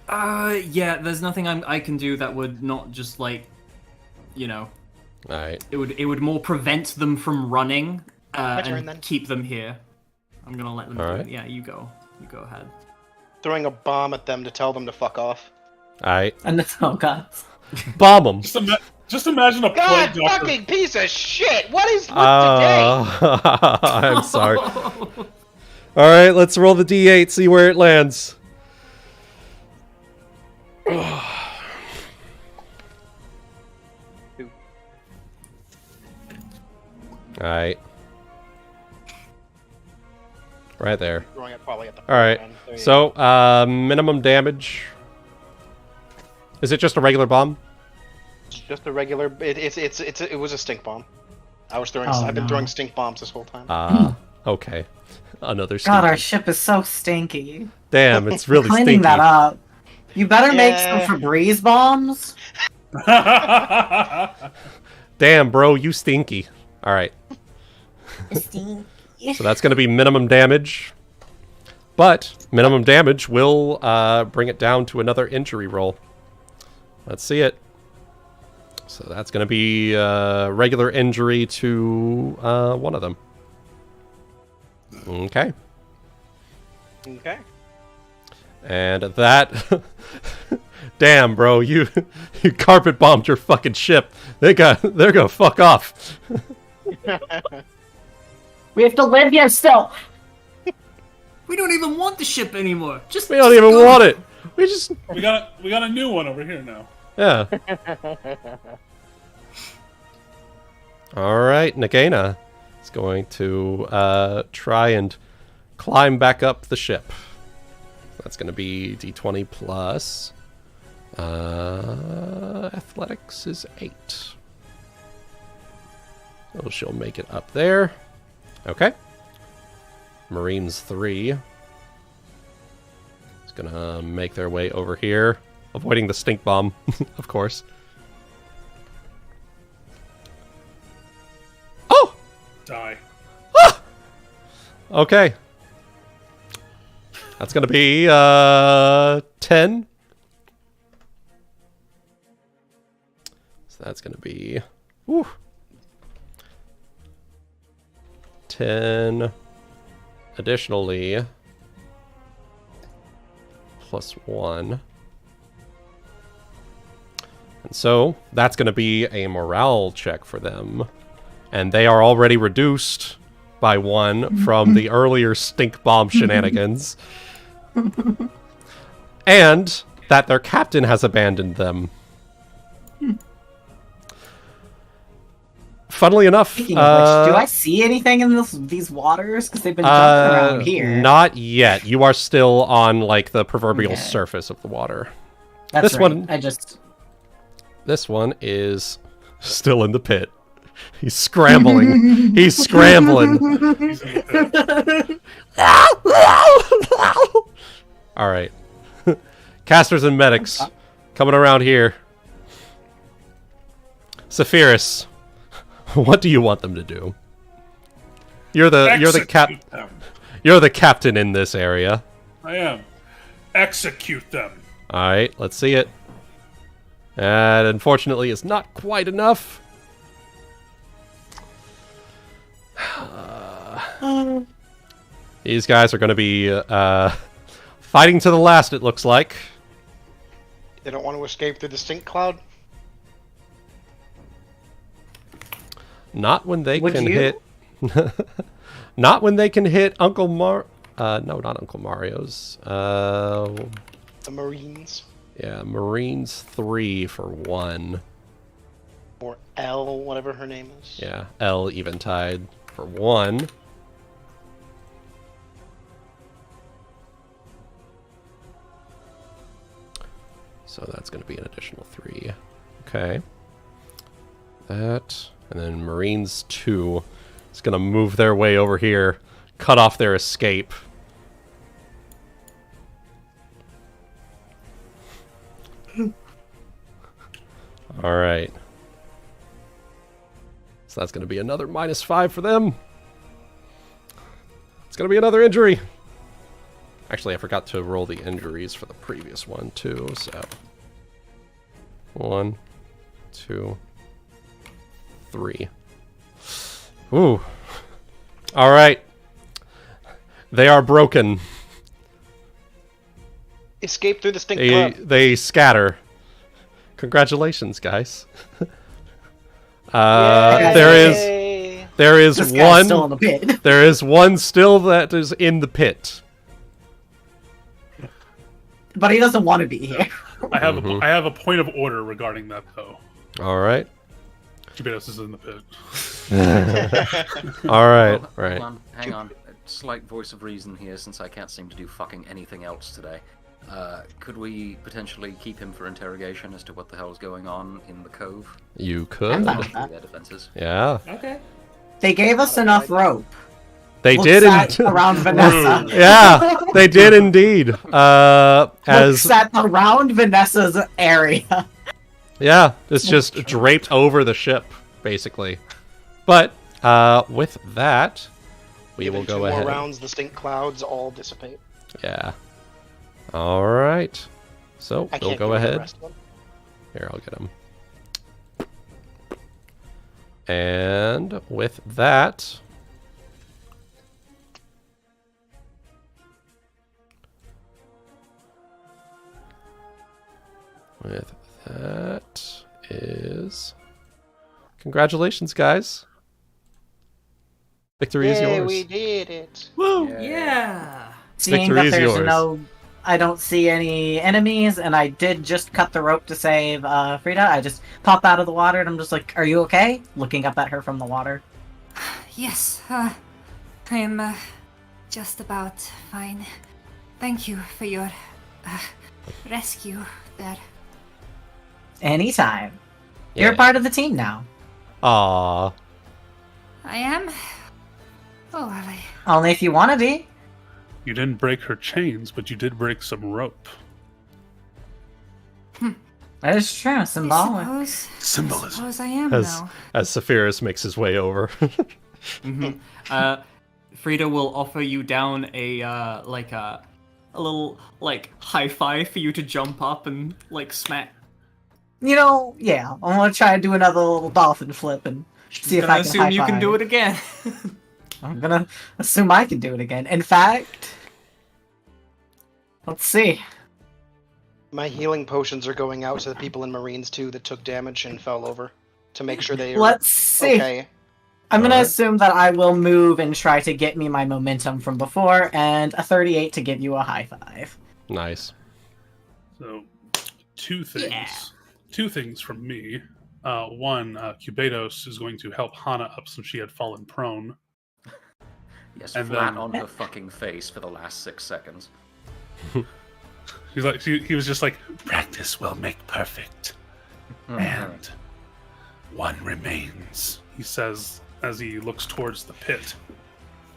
there's nothing I can do that would not just like, you know, Alright. it would more prevent them from running turn, and then. keep them here. I'm gonna let them do Alright. it. Yeah, you go ahead. Throwing a bomb at them to tell them to fuck off. Alright. And that's oh god. Bomb them! Just imagine a God plague doctor. fucking piece of shit! What is with today? I'm sorry. Alright, let's roll the d8, see where it lands. Alright. Right there. Throwing it probably at the Alright. end. There you So, minimum damage. Is it just a regular bomb? Just a regular. It was a stink bomb. I was throwing. Oh, I've been no. throwing stink bombs this whole time. Okay. Another God, stinky. our ship is so stinky. Damn, it's really Cleaning stinky. that up. You better make Yeah. some Febreze bombs. Damn, bro, you stinky. All right. Stinky. So that's going to be minimum damage. But minimum damage will bring it down to another injury roll. Let's see it. So that's going to be regular injury to one of them. Okay. Okay. And that... Damn, bro, you carpet bombed your fucking ship. They're gonna fuck off. We have to live here still. We don't even want the ship anymore. We don't even go. want it. We just... we got a new one over here now. Yeah. Alright, Nagaina is going to try and climb back up the ship. That's going to be d20 plus... athletics is 8. So she'll make it up there. Okay. Marines 3. It's gonna make their way over here. Avoiding the stink bomb, of course. Oh! Die. Ah! Okay. That's gonna be 10. So that's gonna be 10 additionally plus 1. And so that's gonna be a morale check for them. And they are already reduced by 1 from the earlier stink bomb shenanigans. And that their captain has abandoned them. Funnily enough, Speaking of which, do I see anything in these waters? Because they've been jumping around here. Not yet. You are still on like the proverbial surface of the water. That's this right. one, This one is still in the pit. He's scrambling. He's scrambling. He's in the pit. All right, casters and medics coming around here. Saphyrus, what do you want them to do? You're the Execute them. You're the captain in this area. I am. Execute them. All right, let's see it. And unfortunately, it's not quite enough. These guys are going to be fighting to the last, it looks like. They don't want to escape through the stink cloud. Not when they Would can you? hit... Not when they can hit Uncle Mar... no, not Uncle Mario's. The Marines. Yeah, Marines 3 for 1. Or L, whatever her name is. Yeah, L Eventide for 1. So that's going to be an additional 3. Okay. That, and then Marines 2 is going to move their way over here, cut off their escape. All right. So that's going to be another -5 for them. It's going to be another injury. Actually, I forgot to roll the injuries for the previous one, too, so... 1, 2, 3. Ooh. All right. They are broken. Escape through the stink cloud. They scatter. Congratulations, guys. Yay. there is This guy's one still in the pit. There is one still that is in the pit. But he doesn't want to be here. I have a point of order regarding that though. All right. Jubileus is in the pit. All right. Hold on, hang on. A slight voice of reason here, since I can't seem to do fucking anything else today. Could we potentially keep him for interrogation as to what the hell is going on in the cove? You I'm could. down with that. Their defenses. Yeah. Okay. They gave us enough rope. They Looks did at around Vanessa. Yeah, they did indeed. Looks at around Vanessa's area. Yeah, it's just draped over the ship, basically. But with that, we will go ahead. More rounds, the stink clouds all dissipate. Yeah. All right. So I we'll can't go get the ahead. rest of them. Here, I'll get them. And with that, is congratulations, guys. Victory is Yay, yours. we did it. Woo! Yeah. Seeing Victory that is there's yours. I don't see any enemies, and I did just cut the rope to save Frieda. I just pop out of the water, and I'm just like, "Are you okay?" Looking up at her from the water. Yes, I am just about fine. Thank you for your rescue there. Anytime. You're Yeah. part of the team now. Aww. I am? Oh, well, Only if you want to be. You didn't break her chains, but you did break some rope. That is true. I Symbolic. suppose I am As now. Saphyrus makes his way over. Frieda will offer you down a little high five for you to jump up and smack. You know, yeah. I'm gonna try to do another little dolphin flip and see if I can assume you can do it again. I'm gonna assume I can do it again. In fact, let's see. My healing potions are going out to the people in Marines too that took damage and fell over to make sure they are Let's see. okay. I'm gonna Alright. assume that I will move and try to get me my momentum from before, and a 38 to give you a high five. Nice. So, two things. Yeah. Two things from me. One, Cubados is going to help Hana up since she had fallen prone. Yes, And flat then- on her fucking face for the last 6 seconds. He's like, he was just like, Practice will make perfect. And one remains. he says as he looks towards the pit.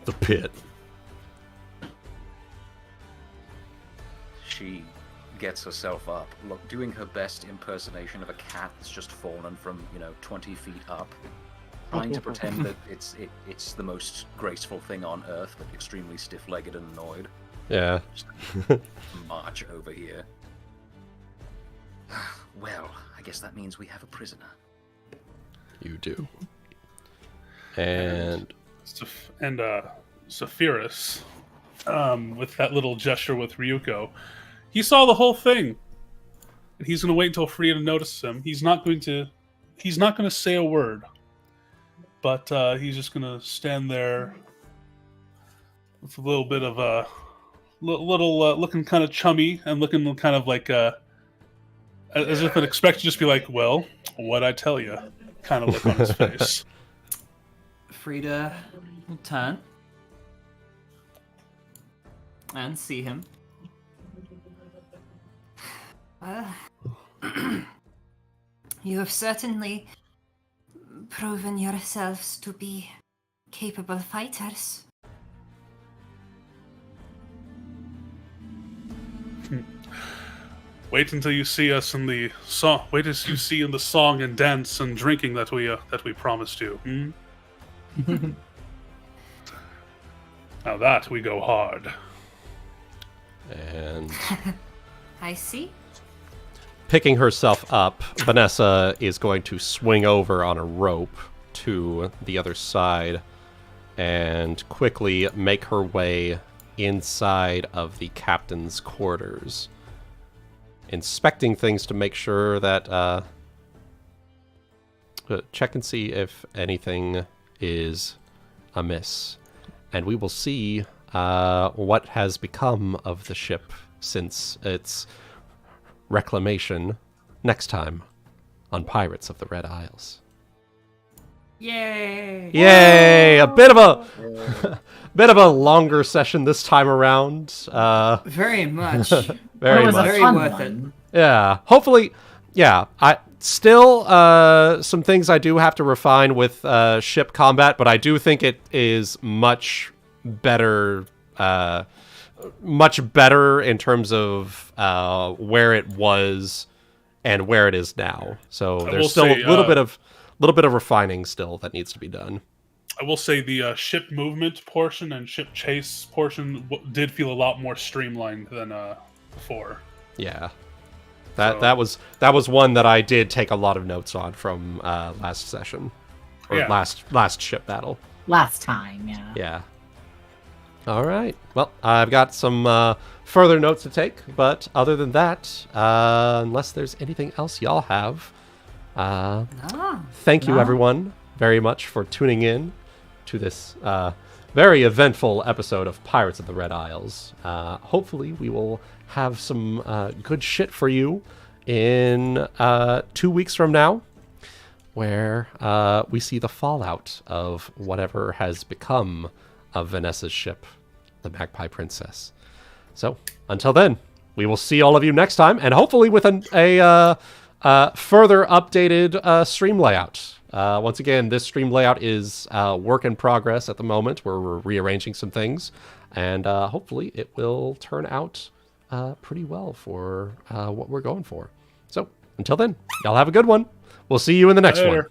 The pit. She gets herself up, doing her best impersonation of a cat that's just fallen from, 20 feet up, trying to pretend that it's the most graceful thing on earth, but extremely stiff-legged and annoyed. Yeah. March over here. Well, I guess that means we have a prisoner. You do. And Saphyrus, with that little gesture with Ryuuko, he saw the whole thing, and he's going to wait until Frieda notices him. He's not going to say a word, but he's just going to stand there with a little bit of a looking kind of chummy and looking kind of like as if it expects to just be like, well, what'd I tell you? Kind of look on his face. Frieda will turn and see him. Well, you have certainly proven yourselves to be capable fighters. Wait until you see us in the song. Wait until you see in the song and dance and drinking that we promised you. Now that we go hard. and I see. picking herself up, Vanessa is going to swing over on a rope to the other side and quickly make her way inside of the captain's quarters, inspecting things to make sure that check and see if anything is amiss, and we will see what has become of the ship since its reclamation next time on Pirates of the Red Isles. Yay! Yay! A bit of a bit of a longer session this time around. Very much. Very It was much. a Very fun worth one. Yeah. Hopefully, yeah. I still some things I do have to refine with ship combat, but I do think it is much better. Much better in terms of where it was and where it is now. So will there's still say, a little bit of refining still that needs to be done. I will say the ship movement portion and ship chase portion did feel a lot more streamlined than before. Yeah. That was one that I did take a lot of notes on from last session. Or Yeah. last ship battle. Last time, yeah. Yeah. All right. Well, I've got some further notes to take, but other than that, unless there's anything else y'all have, thank you everyone very much for tuning in to this very eventful episode of Pirates of the Red Isles. Hopefully we will have some good shit for you in 2 weeks from now, where we see the fallout of whatever has become of Vanessa's ship, the Magpie Princess. So, until then, we will see all of you next time, and hopefully with a further updated stream layout. Once again, this stream layout is work in progress at the moment, where we're rearranging some things, and hopefully it will turn out pretty well for what we're going for. So, until then, y'all have a good one. We'll see you in the next one.